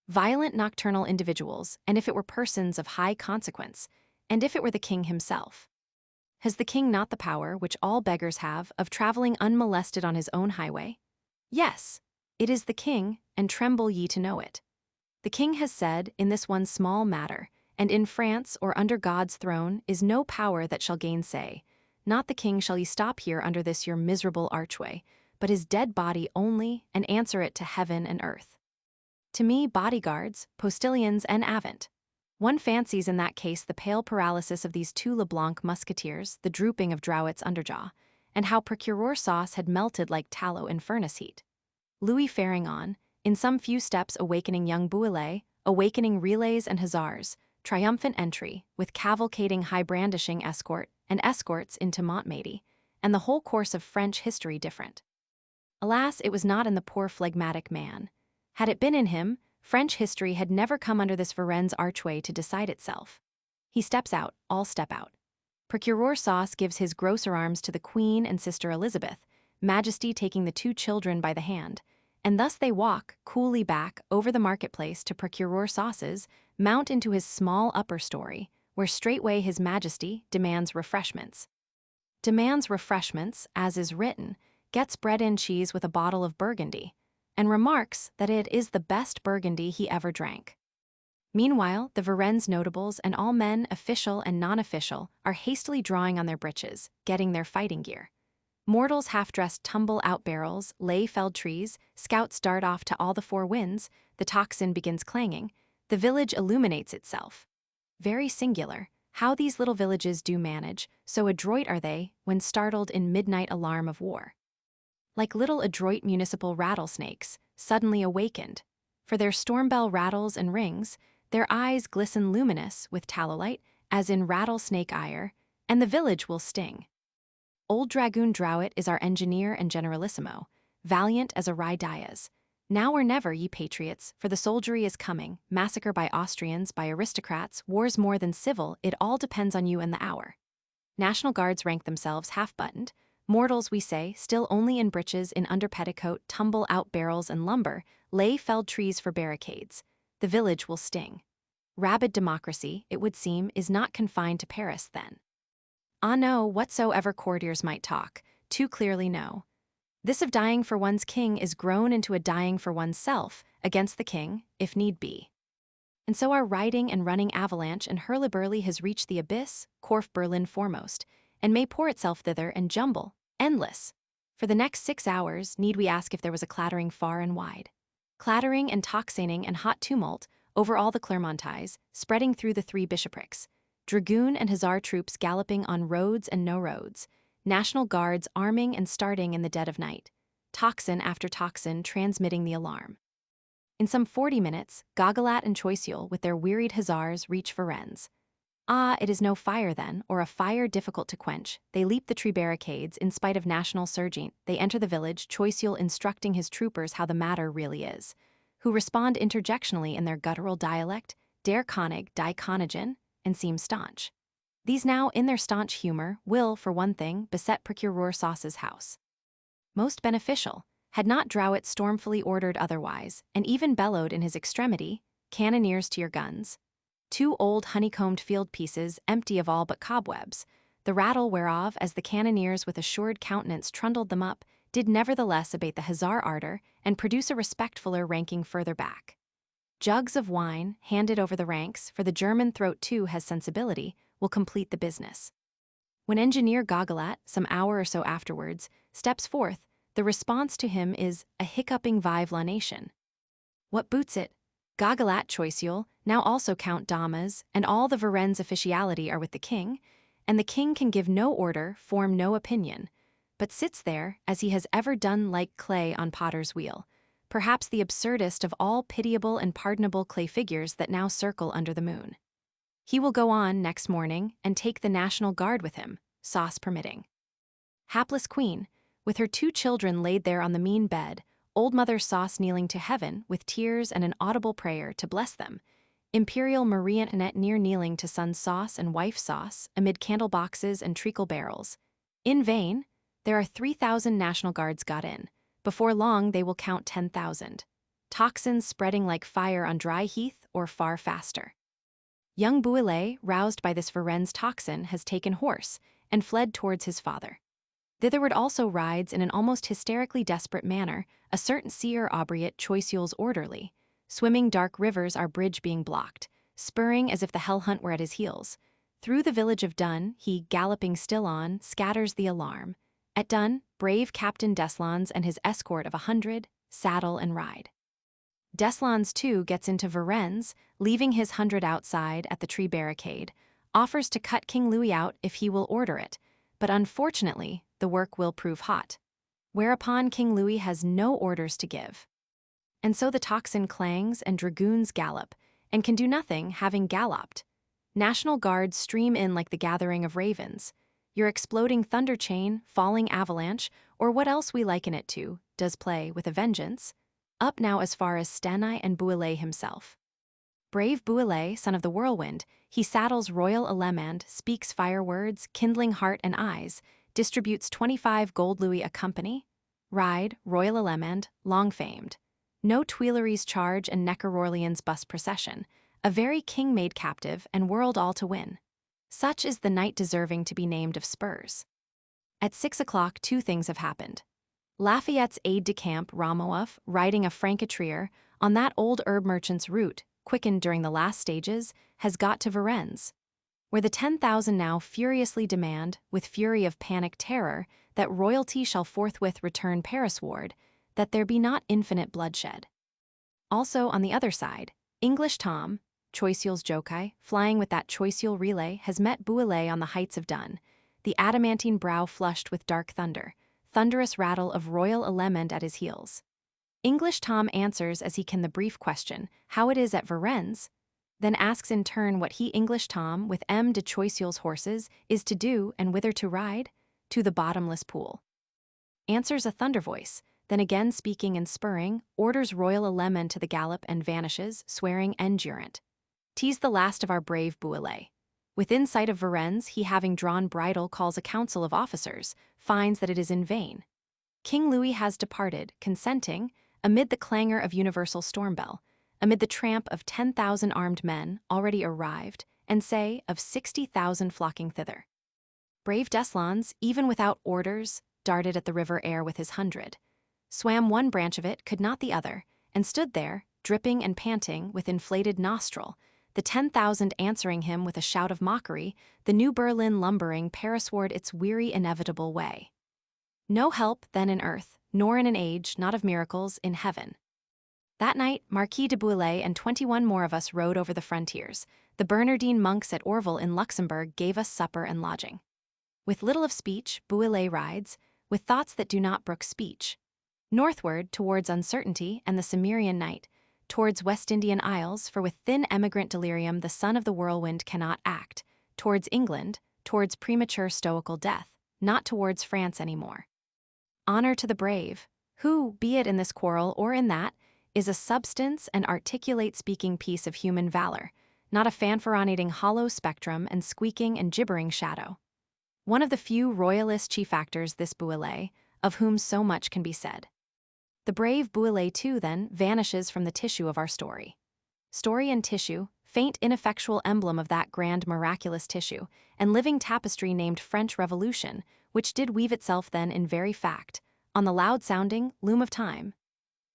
Violent nocturnal individuals, and if it were persons of high consequence, and if it were the king himself. Has the king not the power, which all beggars have, of traveling unmolested on his own highway? Yes, it is the king, and tremble ye to know it. The king has said, in this one small matter, and in France or under God's throne is no power that shall gainsay. Not the king shall ye stop here under this your miserable archway, but his dead body only, and answer it to heaven and earth. To me, bodyguards, postilions, and avant. One fancies in that case the pale paralysis of these 2 Leblanc musketeers, the drooping of Drouet's underjaw, and how Procureur Sauce had melted like tallow in furnace heat. Louis faring on, in some few steps awakening young Bouillet, awakening relays and hussars, triumphant entry, with cavalcading high-brandishing escort, and escorts into Montmédy, and the whole course of French history different. Alas, it was not in the poor phlegmatic man. Had it been in him, French history had never come under this Varennes archway to decide itself. He steps out, all step out. Procureur Sauce gives his grocer arms to the Queen and Sister Elizabeth, Majesty taking the 2 children by the hand, and thus they walk coolly back over the marketplace to Procureur Sauce's, mount into his small upper story, where straightway his Majesty demands refreshments. Demands refreshments, as is written, gets bread and cheese with a bottle of Burgundy, and remarks that it is the best Burgundy he ever drank. Meanwhile, the Varennes notables and all men, official and non-official, are hastily drawing on their breeches, getting their fighting gear. Mortals half-dressed tumble out barrels, lay felled trees, scouts dart off to all the 4 winds, the tocsin begins clanging, the village illuminates itself. Very singular, how these little villages do manage, so adroit are they, when startled in midnight alarm of war. Like little adroit municipal rattlesnakes, suddenly awakened, for their storm bell rattles and rings, their eyes glisten luminous with tallow light, as in rattlesnake ire, and the village will sting. Old Dragoon Drouet is our engineer and generalissimo, valiant as a Rye Diaz. Now or never, ye patriots, for the soldiery is coming, massacre by Austrians, by aristocrats, wars more than civil, it all depends on you and the hour. National Guards rank themselves half-buttoned, Mortals, we say, still only in breeches, in under petticoat, tumble out barrels and lumber, lay felled trees for barricades. The village will sting. Rabid democracy, it would seem, is not confined to Paris then. Ah no, whatsoever courtiers might talk, too clearly no. This of dying for one's king is grown into a dying for one's self, against the king, if need be. And so our riding and running avalanche and hurly-burly has reached the abyss, Corfe Berlin foremost, and may pour itself thither and jumble, endless. For the next 6 hours, need we ask if there was a clattering far and wide? Clattering and tocsining and hot tumult, over all the Clermonties, spreading through the 3 bishoprics. Dragoon and hussar troops galloping on roads and no roads. National Guards arming and starting in the dead of night. Tocsin after tocsin transmitting the alarm. In some 40 minutes, Gauguelat and Choiseul with their wearied hussars reach Varennes. Ah, it is no fire then, or a fire difficult to quench. They leap the tree barricades in spite of national surging. They enter the village, Choiseul instructing his troopers how the matter really is, who respond interjectionally in their guttural dialect, der Konig, die Königin, and seem staunch. These now, in their staunch humor, will, for one thing, beset Procureur Sauce's house. Most beneficial, had not Drouet stormfully ordered otherwise, and even bellowed in his extremity, "Cannoneers to your guns." 2 old honeycombed field pieces, empty of all but cobwebs, the rattle whereof, as the cannoneers with assured countenance trundled them up, did nevertheless abate the hussar ardor and produce a respectfuller ranking further back. Jugs of wine, handed over the ranks, for the German throat too has sensibility, will complete the business. When Engineer Gauguelat, some hour or so afterwards, steps forth, the response to him is a hiccuping vive la nation. What boots it? Gauguelat, Choiseul, now also Count Damas, and all the Varennes officiality are with the king, and the king can give no order, form no opinion, but sits there, as he has ever done like clay on potter's wheel, perhaps the absurdest of all pitiable and pardonable clay figures that now circle under the moon. He will go on next morning and take the National Guard with him, sauce permitting. Hapless queen, with her 2 children laid there on the mean bed, old Mother Sauce kneeling to heaven with tears and an audible prayer to bless them, Imperial Marie Antoinette near kneeling to son Sauce and wife Sauce amid candle boxes and treacle barrels. In vain, there are 3,000 National Guards got in. Before long they will count 10,000. Toxins spreading like fire on dry heath or far faster. Young Bouillet, roused by this Varennes tocsin, has taken horse and fled towards his father. Thitherward also rides in an almost hysterically desperate manner a certain Sieur Aubriot, Choiseul's orderly. Swimming dark rivers, our bridge being blocked, spurring as if the hell hunt were at his heels. Through the village of Dun, he, galloping still on, scatters the alarm. At Dun, brave Captain Deslans and his escort of 100, saddle and ride. Deslans, too, gets into Varennes, leaving his 100 outside at the tree barricade, offers to cut King Louis out if he will order it, but unfortunately, the work will prove hot. Whereupon King Louis has no orders to give. And so the tocsin clangs and dragoons gallop, and can do nothing, having galloped. National Guards stream in like the gathering of ravens. Your exploding thunder chain, falling avalanche, or what else we liken it to, does play with a vengeance. Up now as far as Stenai and Bouillet himself. Brave Bouillet, son of the whirlwind, he saddles Royal Allemand, speaks fire words, kindling heart and eyes, distributes 25 gold louis a company. Ride, Royal Allemand, long famed. No Tuileries charge and Necker Orleans bus procession, a very king made captive and world all to win. Such is the knight deserving to be named of spurs. At 6 o'clock 2 things have happened. Lafayette's aide-de-camp, Rameauff, riding a franc-à-trier, on that old herb merchant's route, quickened during the last stages, has got to Varennes, where the 10,000 now furiously demand, with fury of panic terror, that royalty shall forthwith return Paris-ward, that there be not infinite bloodshed. Also, on the other side, English Tom, Choiseul's jockey, flying with that Choiseul relay, has met Bouillet on the heights of Dun, the adamantine brow flushed with dark thunder, thunderous rattle of Royal Allemand at his heels. English Tom answers as he can the brief question, how it is at Varennes, then asks in turn what he English Tom, with M. de Choiseul's horses, is to do and whither to ride, to the bottomless pool. Answers a thunder voice, then again speaking and spurring, orders Royal Allemand to the gallop and vanishes, swearing endurant. 'Tis the last of our brave Bouillet. Within sight of Varennes, he, having drawn bridle, calls a council of officers, finds that it is in vain. King Louis has departed, consenting, amid the clangor of universal storm bell, amid the tramp of 10,000 armed men already arrived, and say, of 60,000 flocking thither. Brave Deslans, even without orders, darted at the river air with his 100. Swam one branch of it, could not the other, and stood there, dripping and panting, with inflated nostril, the 10,000 answering him with a shout of mockery, the New Berlin lumbering Parisward its weary inevitable way. No help, then, in earth, nor in an age, not of miracles, in heaven. That night, Marquis de Bouillé and 21 more of us rode over the frontiers. The Bernardine monks at Orville in Luxembourg gave us supper and lodging. With little of speech, Bouillé rides, with thoughts that do not brook speech. Northward, towards uncertainty and the Cimmerian night, towards West Indian Isles, for with thin emigrant delirium the son of the whirlwind cannot act, towards England, towards premature stoical death, not towards France any more. Honor to the brave, who, be it in this quarrel or in that, is a substance and articulate speaking piece of human valor, not a fanfaronating hollow spectrum and squeaking and gibbering shadow. One of the few royalist chief actors, this Bouillé, of whom so much can be said. The brave Bouillé, too, then, vanishes from the tissue of our story. Story and tissue, faint ineffectual emblem of that grand miraculous tissue, and living tapestry named French Revolution, which did weave itself then in very fact, on the loud-sounding loom of time.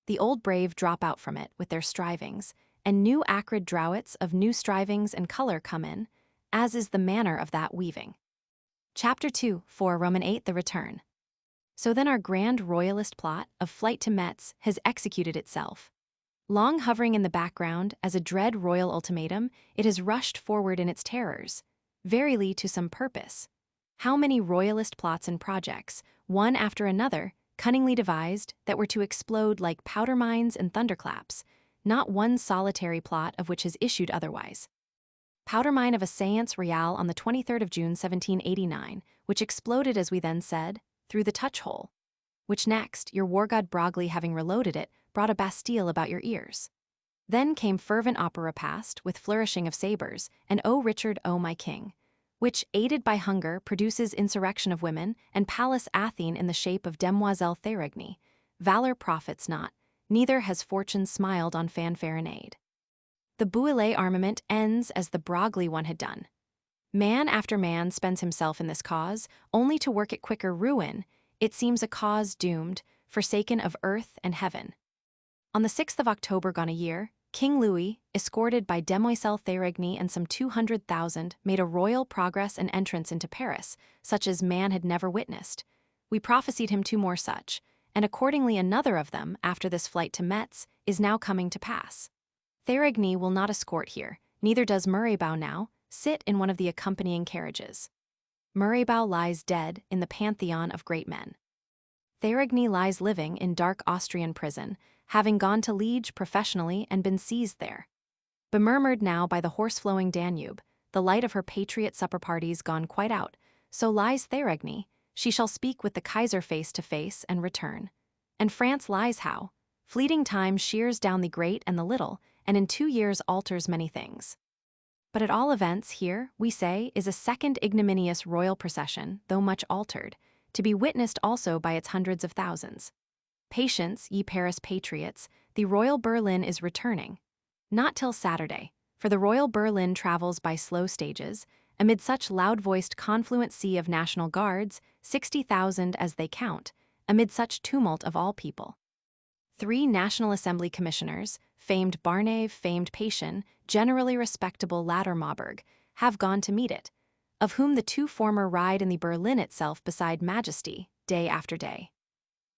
The old brave drop out from it with their strivings, and new acrid draughts of new strivings and color come in, as is the manner of that weaving. Chapter 2, 4 Roman 8 The Return. So then our grand royalist plot of flight to Metz has executed itself. Long hovering in the background as a dread royal ultimatum, it has rushed forward in its terrors, verily to some purpose. How many royalist plots and projects, one after another, cunningly devised, that were to explode like powder mines and thunderclaps, not one solitary plot of which has issued otherwise. Powder mine of a séance royale on the 23rd of June 1789, which exploded, as we then said, through the touch-hole, which next, your war god Broglie having reloaded it, brought a Bastille about your ears. Then came fervent opera past, with flourishing of sabres, and O Richard, O my king, which, aided by hunger, produces insurrection of women, and Pallas Athene in the shape of Demoiselle Thérigny. Valor profits not, neither has fortune smiled on fanfare and aid. The Bouillé armament ends as the Broglie one had done. Man after man spends himself in this cause, only to work it quicker ruin. It seems a cause doomed, forsaken of earth and heaven. On the 6th of October gone a year, King Louis, escorted by Demoiselle Thérigny and some 200,000, made a royal progress and entrance into Paris, such as man had never witnessed. We prophesied him 2 more such, and accordingly another of them, after this flight to Metz, is now coming to pass. Thérigny will not escort here, neither does Murraybow now sit in one of the accompanying carriages. Murraybow lies dead in the pantheon of great men. Thérigny lies living in dark Austrian prison, having gone to Liege professionally and been seized there. Bemurmured now by the horse-flowing Danube, the light of her patriot supper parties gone quite out, so lies Thérigny. She shall speak with the Kaiser face to face and return. And France lies how? Fleeting time shears down the great and the little, and in 2 years alters many things. But at all events here, we say, is a second ignominious royal procession, though much altered, to be witnessed also by its hundreds of thousands. Patience, ye Paris patriots, the Royal Berlin is returning. Not till Saturday, for the Royal Berlin travels by slow stages, amid such loud-voiced confluent sea of National Guards, 60,000 as they count, amid such tumult of all people. 3 National Assembly commissioners, famed Barnave, famed Patian, generally respectable latter Marburg, have gone to meet it, of whom the 2 former ride in the Berlin itself beside Majesty, day after day.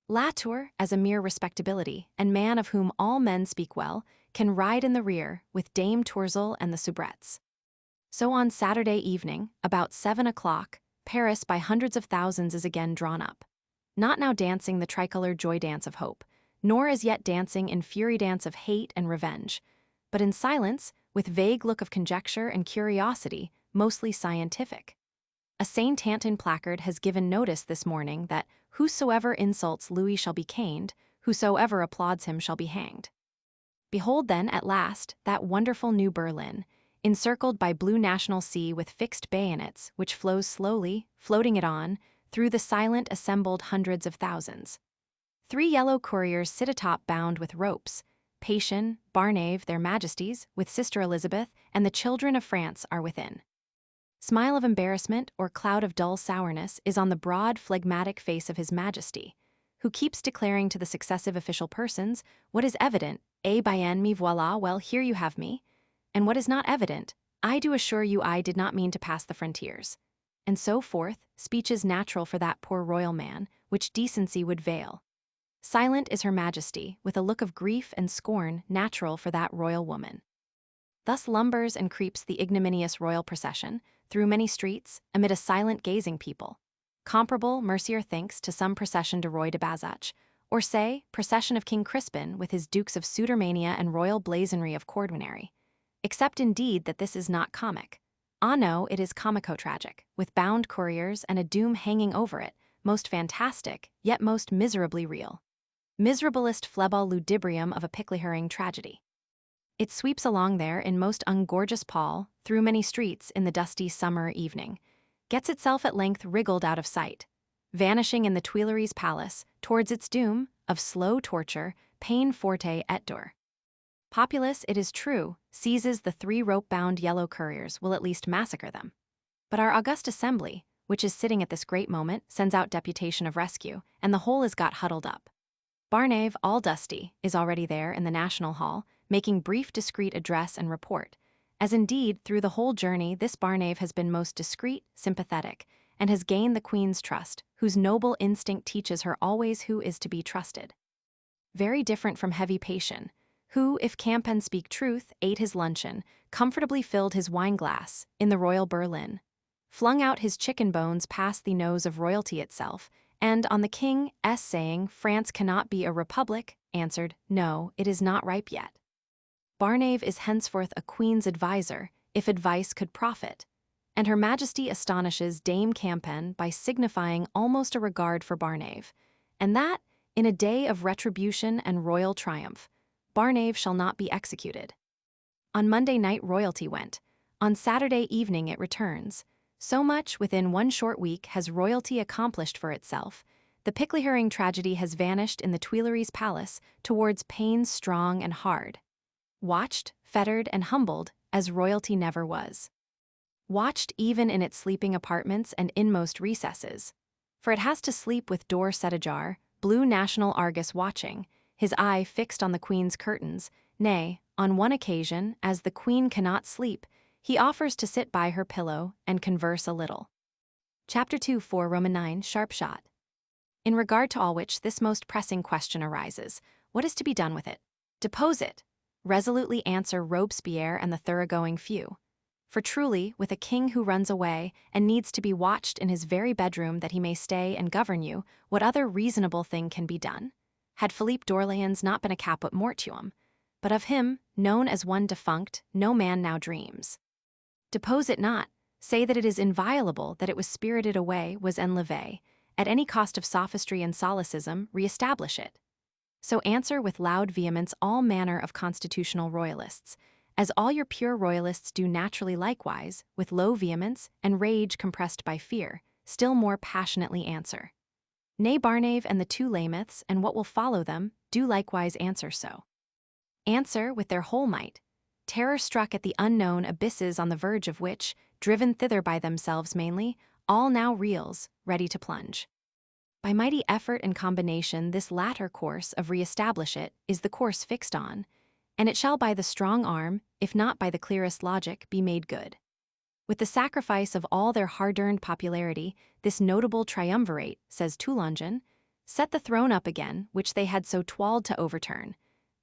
Latour, as a mere respectability, and man of whom all men speak well, can ride in the rear with Dame Tourzel and the soubrettes. So on Saturday evening, about 7 o'clock, Paris by hundreds of thousands is again drawn up. Not now dancing the tricolor joy dance of hope, nor as yet dancing in fury dance of hate and revenge, but in silence, with vague look of conjecture and curiosity, mostly scientific. A Saint Anton placard has given notice this morning that whosoever insults Louis shall be caned, whosoever applauds him shall be hanged. Behold then, at last, that wonderful New Berlin, encircled by blue national sea with fixed bayonets, which flows slowly, floating it on, through the silent assembled hundreds of thousands. 3 yellow couriers sit atop bound with ropes. Patience, Barnave, their majesties, with Sister Elizabeth, and the children of France are within. Smile of embarrassment or cloud of dull sourness is on the broad, phlegmatic face of His Majesty, who keeps declaring to the successive official persons what is evident, "Eh bien, me voilà, well, here you have me," and what is not evident, "I do assure you I did not mean to pass the frontiers," and so forth, speeches natural for that poor royal man, which decency would veil. Silent is Her Majesty, with a look of grief and scorn natural for that royal woman. Thus lumbers and creeps the ignominious royal procession, through many streets, amid a silent gazing people. Comparable, Mercier thinks, to some procession de Roy de Bazac, or say, procession of King Crispin with his dukes of Sudermania and royal blazonry of Cordwainary. Except indeed that this is not comic. Ah no, it is comico-tragic, with bound couriers and a doom hanging over it, most fantastic, yet most miserably real. Miserablest flebal ludibrium of a pickly-hurrying tragedy. It sweeps along there in most ungorgeous pall, through many streets in the dusty summer evening, gets itself at length wriggled out of sight, vanishing in the Tuileries Palace, towards its doom, of slow torture, peine forte et dure. Populace, it is true, seizes the 3 rope-bound yellow couriers, will at least massacre them. But our august assembly, which is sitting at this great moment, sends out deputation of rescue, and the whole is got huddled up. Barnave, all dusty, is already there in the National Hall, making brief discreet address and report, as indeed through the whole journey this Barnave has been most discreet, sympathetic, and has gained the Queen's trust, whose noble instinct teaches her always who is to be trusted. Very different from heavy Patience, who, if Campen speak truth, ate his luncheon, comfortably filled his wine-glass, in the royal Berlin, flung out his chicken bones past the nose of royalty itself, and on the King's saying France cannot be a republic, answered, "No, it is not ripe yet." Barnave is henceforth a Queen's adviser, if advice could profit, and Her Majesty astonishes Dame Campen by signifying almost a regard for Barnave, and that, in a day of retribution and royal triumph, Barnave shall not be executed. On Monday night royalty went, on Saturday evening it returns. So much within 1 short week has royalty accomplished for itself. The pickly-hurrying tragedy has vanished in the Tuileries Palace towards pains strong and hard. Watched, fettered, and humbled, as royalty never was. Watched even in its sleeping apartments and inmost recesses. For it has to sleep with door set ajar, blue national Argus watching, his eye fixed on the Queen's curtains, nay, on one occasion, as the Queen cannot sleep, he offers to sit by her pillow and converse a little. Chapter 2 4 Roman 9 Sharp shot. In regard to all which this most pressing question arises, what is to be done with it? Depose it. Resolutely answer Robespierre and the thoroughgoing few. For truly, with a king who runs away and needs to be watched in his very bedroom that he may stay and govern you, what other reasonable thing can be done? Had Philippe d'Orléans not been a caput mortuum, but of him, known as one defunct, no man now dreams. Depose it not, say that it is inviolable, that it was spirited away, was enlevé, at any cost of sophistry and solecism, re-establish it. So answer with loud vehemence all manner of constitutional royalists, as all your pure royalists do naturally likewise, with low vehemence and rage compressed by fear, still more passionately answer. Nay, Barnave and the 2 Lameths, and what will follow them, do likewise answer so. Answer with their whole might, terror-struck at the unknown abysses on the verge of which, driven thither by themselves mainly, all now reels, ready to plunge. By mighty effort and combination this latter course of re-establish it is the course fixed on, and it shall by the strong arm, if not by the clearest logic, be made good. With the sacrifice of all their hard-earned popularity, this notable triumvirate, says Toulongen, set the throne up again which they had so toiled to overturn,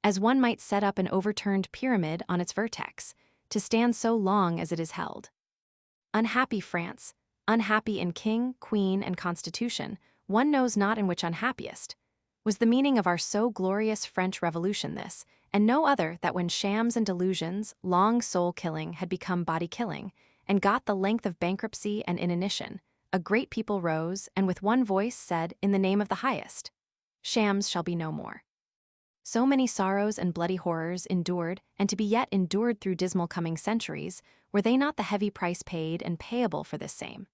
as one might set up an overturned pyramid on its vertex, to stand so long as it is held. Unhappy France, unhappy in king, queen, and constitution, one knows not in which unhappiest. Was the meaning of our so glorious French Revolution this, and no other, that when shams and delusions, long soul-killing, had become body-killing, and got the length of bankruptcy and inanition, a great people rose, and with one voice said, in the name of the highest, shams shall be no more. So many sorrows and bloody horrors endured, and to be yet endured through dismal coming centuries, were they not the heavy price paid and payable for this same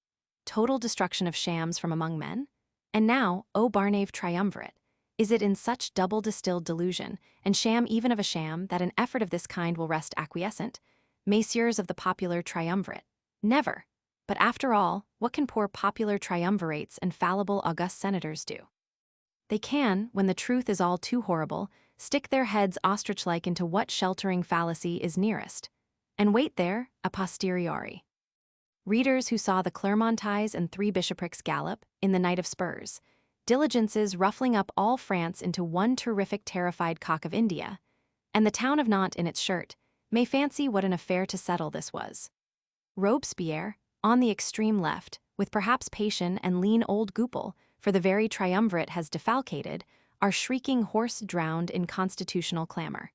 total destruction of shams from among men? And now, O Barnave triumvirate, is it in such double distilled delusion, and sham even of a sham, that an effort of this kind will rest acquiescent? Messieurs of the popular triumvirate, never. But after all, what can poor popular triumvirates and fallible august senators do? They can, when the truth is all too horrible, stick their heads ostrich-like into what sheltering fallacy is nearest, and wait there a posteriori. Readers who saw the Clermontides and three bishoprics gallop, in the night of spurs, diligences ruffling up all France into one terrific terrified cock of India, and the town of Nantes in its shirt, may fancy what an affair to settle this was. Robespierre, on the extreme left, with perhaps Patience and lean old Goupil, for the very triumvirate has defalcated, are shrieking hoarse drowned in constitutional clamor.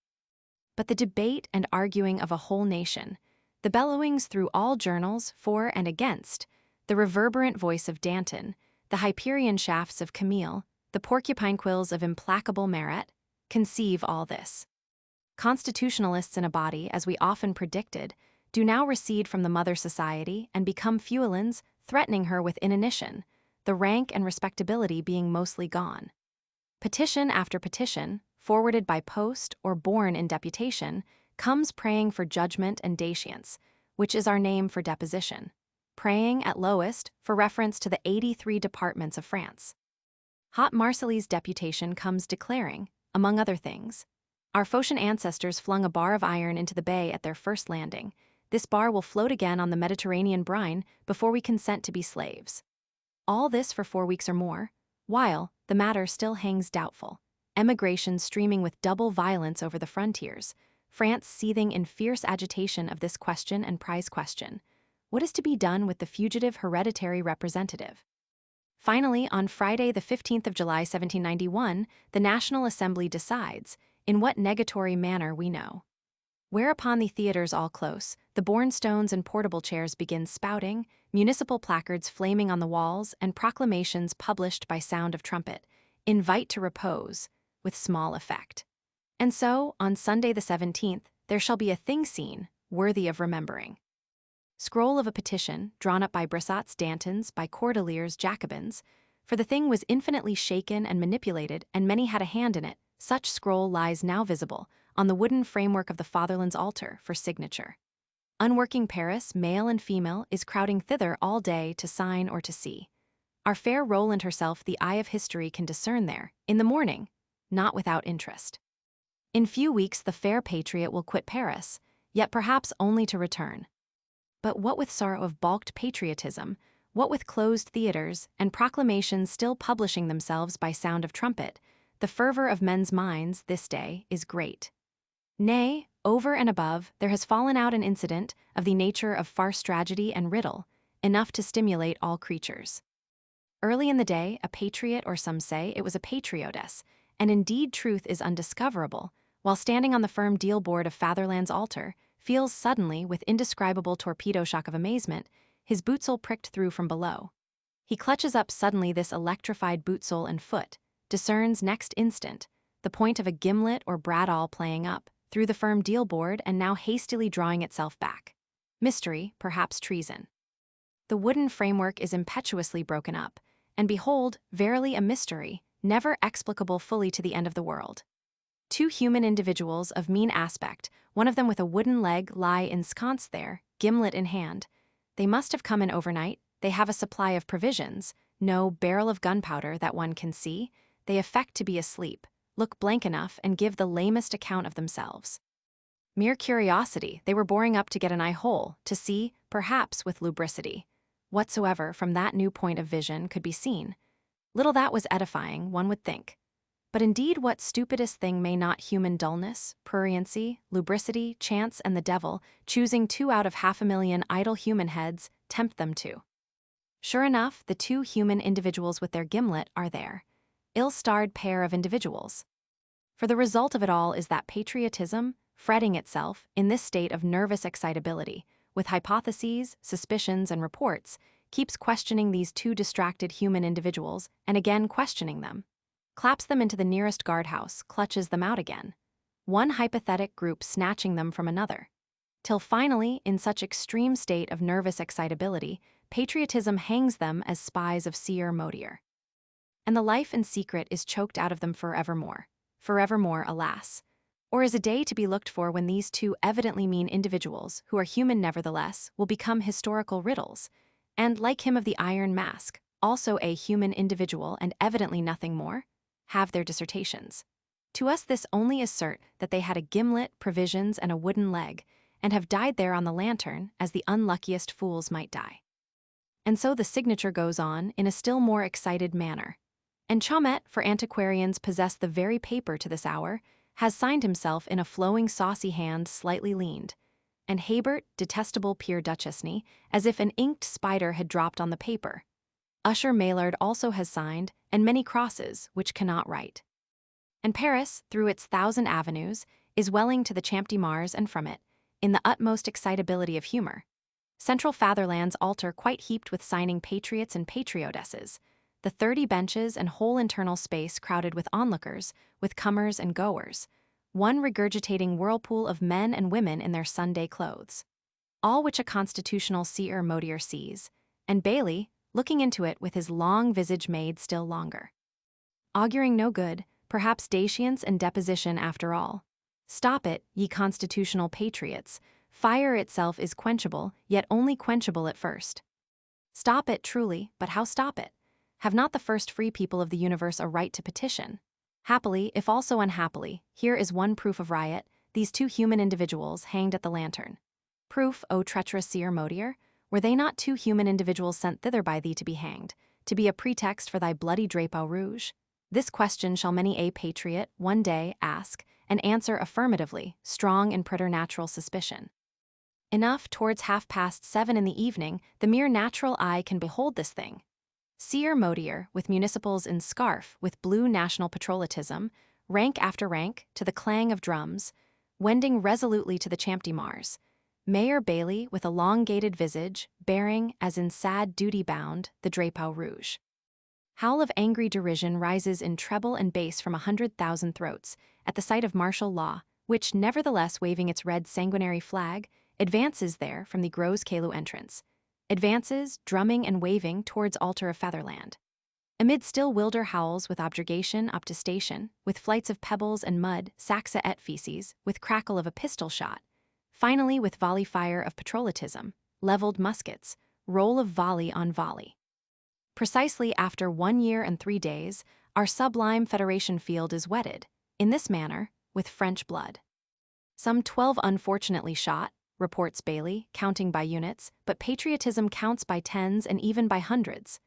But the debate and arguing of a whole nation, the bellowings through all journals for and against, the reverberant voice of Danton, the Hyperion shafts of Camille, the porcupine quills of implacable Marat, conceive all this. Constitutionalists in a body, as we often predicted, do now recede from the mother society and become Feuillants, threatening her with inanition, the rank and respectability being mostly gone. Petition after petition, forwarded by post or borne in deputation, comes praying for judgment and datience, which is our name for deposition, praying at lowest for reference to the 83 departments of France. Hot Marseilles deputation comes declaring, among other things, our Phocian ancestors flung a bar of iron into the bay at their first landing. This bar will float again on the Mediterranean brine before we consent to be slaves. All this for 4 weeks or more, while the matter still hangs doubtful, emigration streaming with double violence over the frontiers, France seething in fierce agitation of this question and prize question. What is to be done with the fugitive hereditary representative? Finally, on Friday the 15th of July 1791, the National Assembly decides, in what negatory manner we know. Whereupon the theatres all close, the born stones and portable chairs begin spouting, municipal placards flaming on the walls, and proclamations published by sound of trumpet, invite to repose, with small effect. And so, on Sunday the 17th, there shall be a thing seen, worthy of remembering. Scroll of a petition, drawn up by Brissot's Dantons, by Cordelier's Jacobins, for the thing was infinitely shaken and manipulated, and many had a hand in it. Such scroll lies now visible, on the wooden framework of the fatherland's altar, for signature. Unworking Paris, male and female, is crowding thither all day to sign or to see. Our fair Roland herself the eye of history can discern there, in the morning, not without interest. In few weeks the fair patriot will quit Paris, yet perhaps only to return. But what with sorrow of balked patriotism, what with closed theatres, and proclamations still publishing themselves by sound of trumpet, the fervour of men's minds this day is great. Nay, over and above, there has fallen out an incident of the nature of farce tragedy and riddle, enough to stimulate all creatures. Early in the day, a patriot, or some say it was a patriotess, and indeed truth is undiscoverable, while standing on the firm deal board of Fatherland's altar, feels suddenly, with indescribable torpedo shock of amazement, his bootsole pricked through from below. He clutches up suddenly this electrified bootsole and foot, discerns next instant the point of a gimlet or bradawl playing up through the firm deal board and now hastily drawing itself back. Mystery, perhaps treason. The wooden framework is impetuously broken up, and behold, verily a mystery, never explicable fully to the end of the world. 2 human individuals of mean aspect, one of them with a wooden leg, lie ensconced there, gimlet in hand. They must have come in overnight, they have a supply of provisions, no barrel of gunpowder that one can see. They affect to be asleep, look blank enough, and give the lamest account of themselves. Mere curiosity, they were boring up to get an eye hole, to see, perhaps with lubricity, whatsoever from that new point of vision could be seen. Little that was edifying, one would think. But indeed what stupidest thing may not human dullness, pruriency, lubricity, chance, and the devil, choosing 2 out of 500,000 idle human heads, tempt them to? Sure enough, the 2 human individuals with their gimlet are there. Ill-starred pair of individuals. For the result of it all is that patriotism, fretting itself, in this state of nervous excitability, with hypotheses, suspicions, and reports, keeps questioning these 2 distracted human individuals, and again questioning them. claps them into the nearest guardhouse, clutches them out again, one hypothetic group snatching them from another, till finally, in such extreme state of nervous excitability, patriotism hangs them as spies of seer Modier. And the life and secret is choked out of them forevermore. Forevermore, alas. Or is a day to be looked for when these two evidently mean individuals, who are human nevertheless, will become historical riddles, and, like him of the Iron Mask, also a human individual and evidently nothing more, have their dissertations. To us this only assert that they had a gimlet, provisions, and a wooden leg, and have died there on the lantern, as the unluckiest fools might die. And so the signature goes on in a still more excited manner. And Chomet, for antiquarians possess the very paper to this hour, has signed himself in a flowing saucy hand slightly leaned, and Hebert, detestable Peer Duchesne, as if an inked spider had dropped on the paper. Usher Maillard also has signed, and many crosses, which cannot write. And Paris, through its 1,000 avenues, is welling to the Champ de Mars and from it, in the utmost excitability of humor. Central Fatherland's altar quite heaped with signing patriots and patriotesses, the 30 benches and whole internal space crowded with onlookers, with comers and goers, one regurgitating whirlpool of men and women in their Sunday clothes. All which a constitutional seer Modier sees, and Bailey, looking into it with his long visage made still longer. Auguring no good, perhaps defiance and deposition after all. Stop it, ye constitutional patriots, fire itself is quenchable, yet only quenchable at first. Stop it truly, but how stop it? Have not the first free people of the universe a right to petition? Happily, if also unhappily, here is one proof of riot, these two human individuals hanged at the lantern. Proof, O treacherous seer Modier, were they not two human individuals sent thither by thee to be hanged, to be a pretext for thy bloody drapeau rouge? This question shall many a patriot, one day, ask, and answer affirmatively, strong in preternatural suspicion. Enough, towards 7:30 in the evening, the mere natural eye can behold this thing. Seer Modier, with municipals in scarf, with blue national patriotism, rank after rank, to the clang of drums, wending resolutely to the Champ de Mars. Mayor Bailey, with elongated visage, bearing, as in sad duty bound, the drapeau rouge. Howl of angry derision rises in treble and bass from 100,000 throats, at the sight of martial law, which, nevertheless waving its red sanguinary flag, advances there from the Gros Caillou entrance. Advances, drumming and waving, towards altar of Fatherland. Amid still wilder howls with objurgation up to station, with flights of pebbles and mud, saxa et feces, with crackle of a pistol shot, finally with volley fire of patriotism, leveled muskets, roll of volley on volley. Precisely after 1 year and 3 days, our sublime Federation field is wetted, in this manner, with French blood. Some 12 unfortunately shot, reports Bailey, counting by units, but patriotism counts by tens and even by hundreds.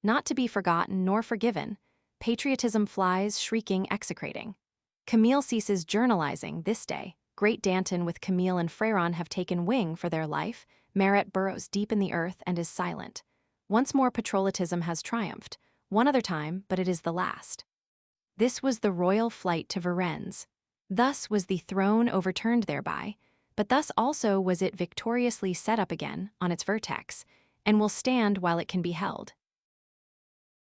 Not to be forgotten nor forgiven, patriotism flies, shrieking, execrating. Camille ceases journalizing this day. Great Danton with Camille and Fréron have taken wing for their life. Marat burrows deep in the earth and is silent. Once more patriotism has triumphed, one other time, but it is the last. This was the royal flight to Varennes. Thus was the throne overturned thereby, but thus also was it victoriously set up again on its vertex, and will stand while it can be held.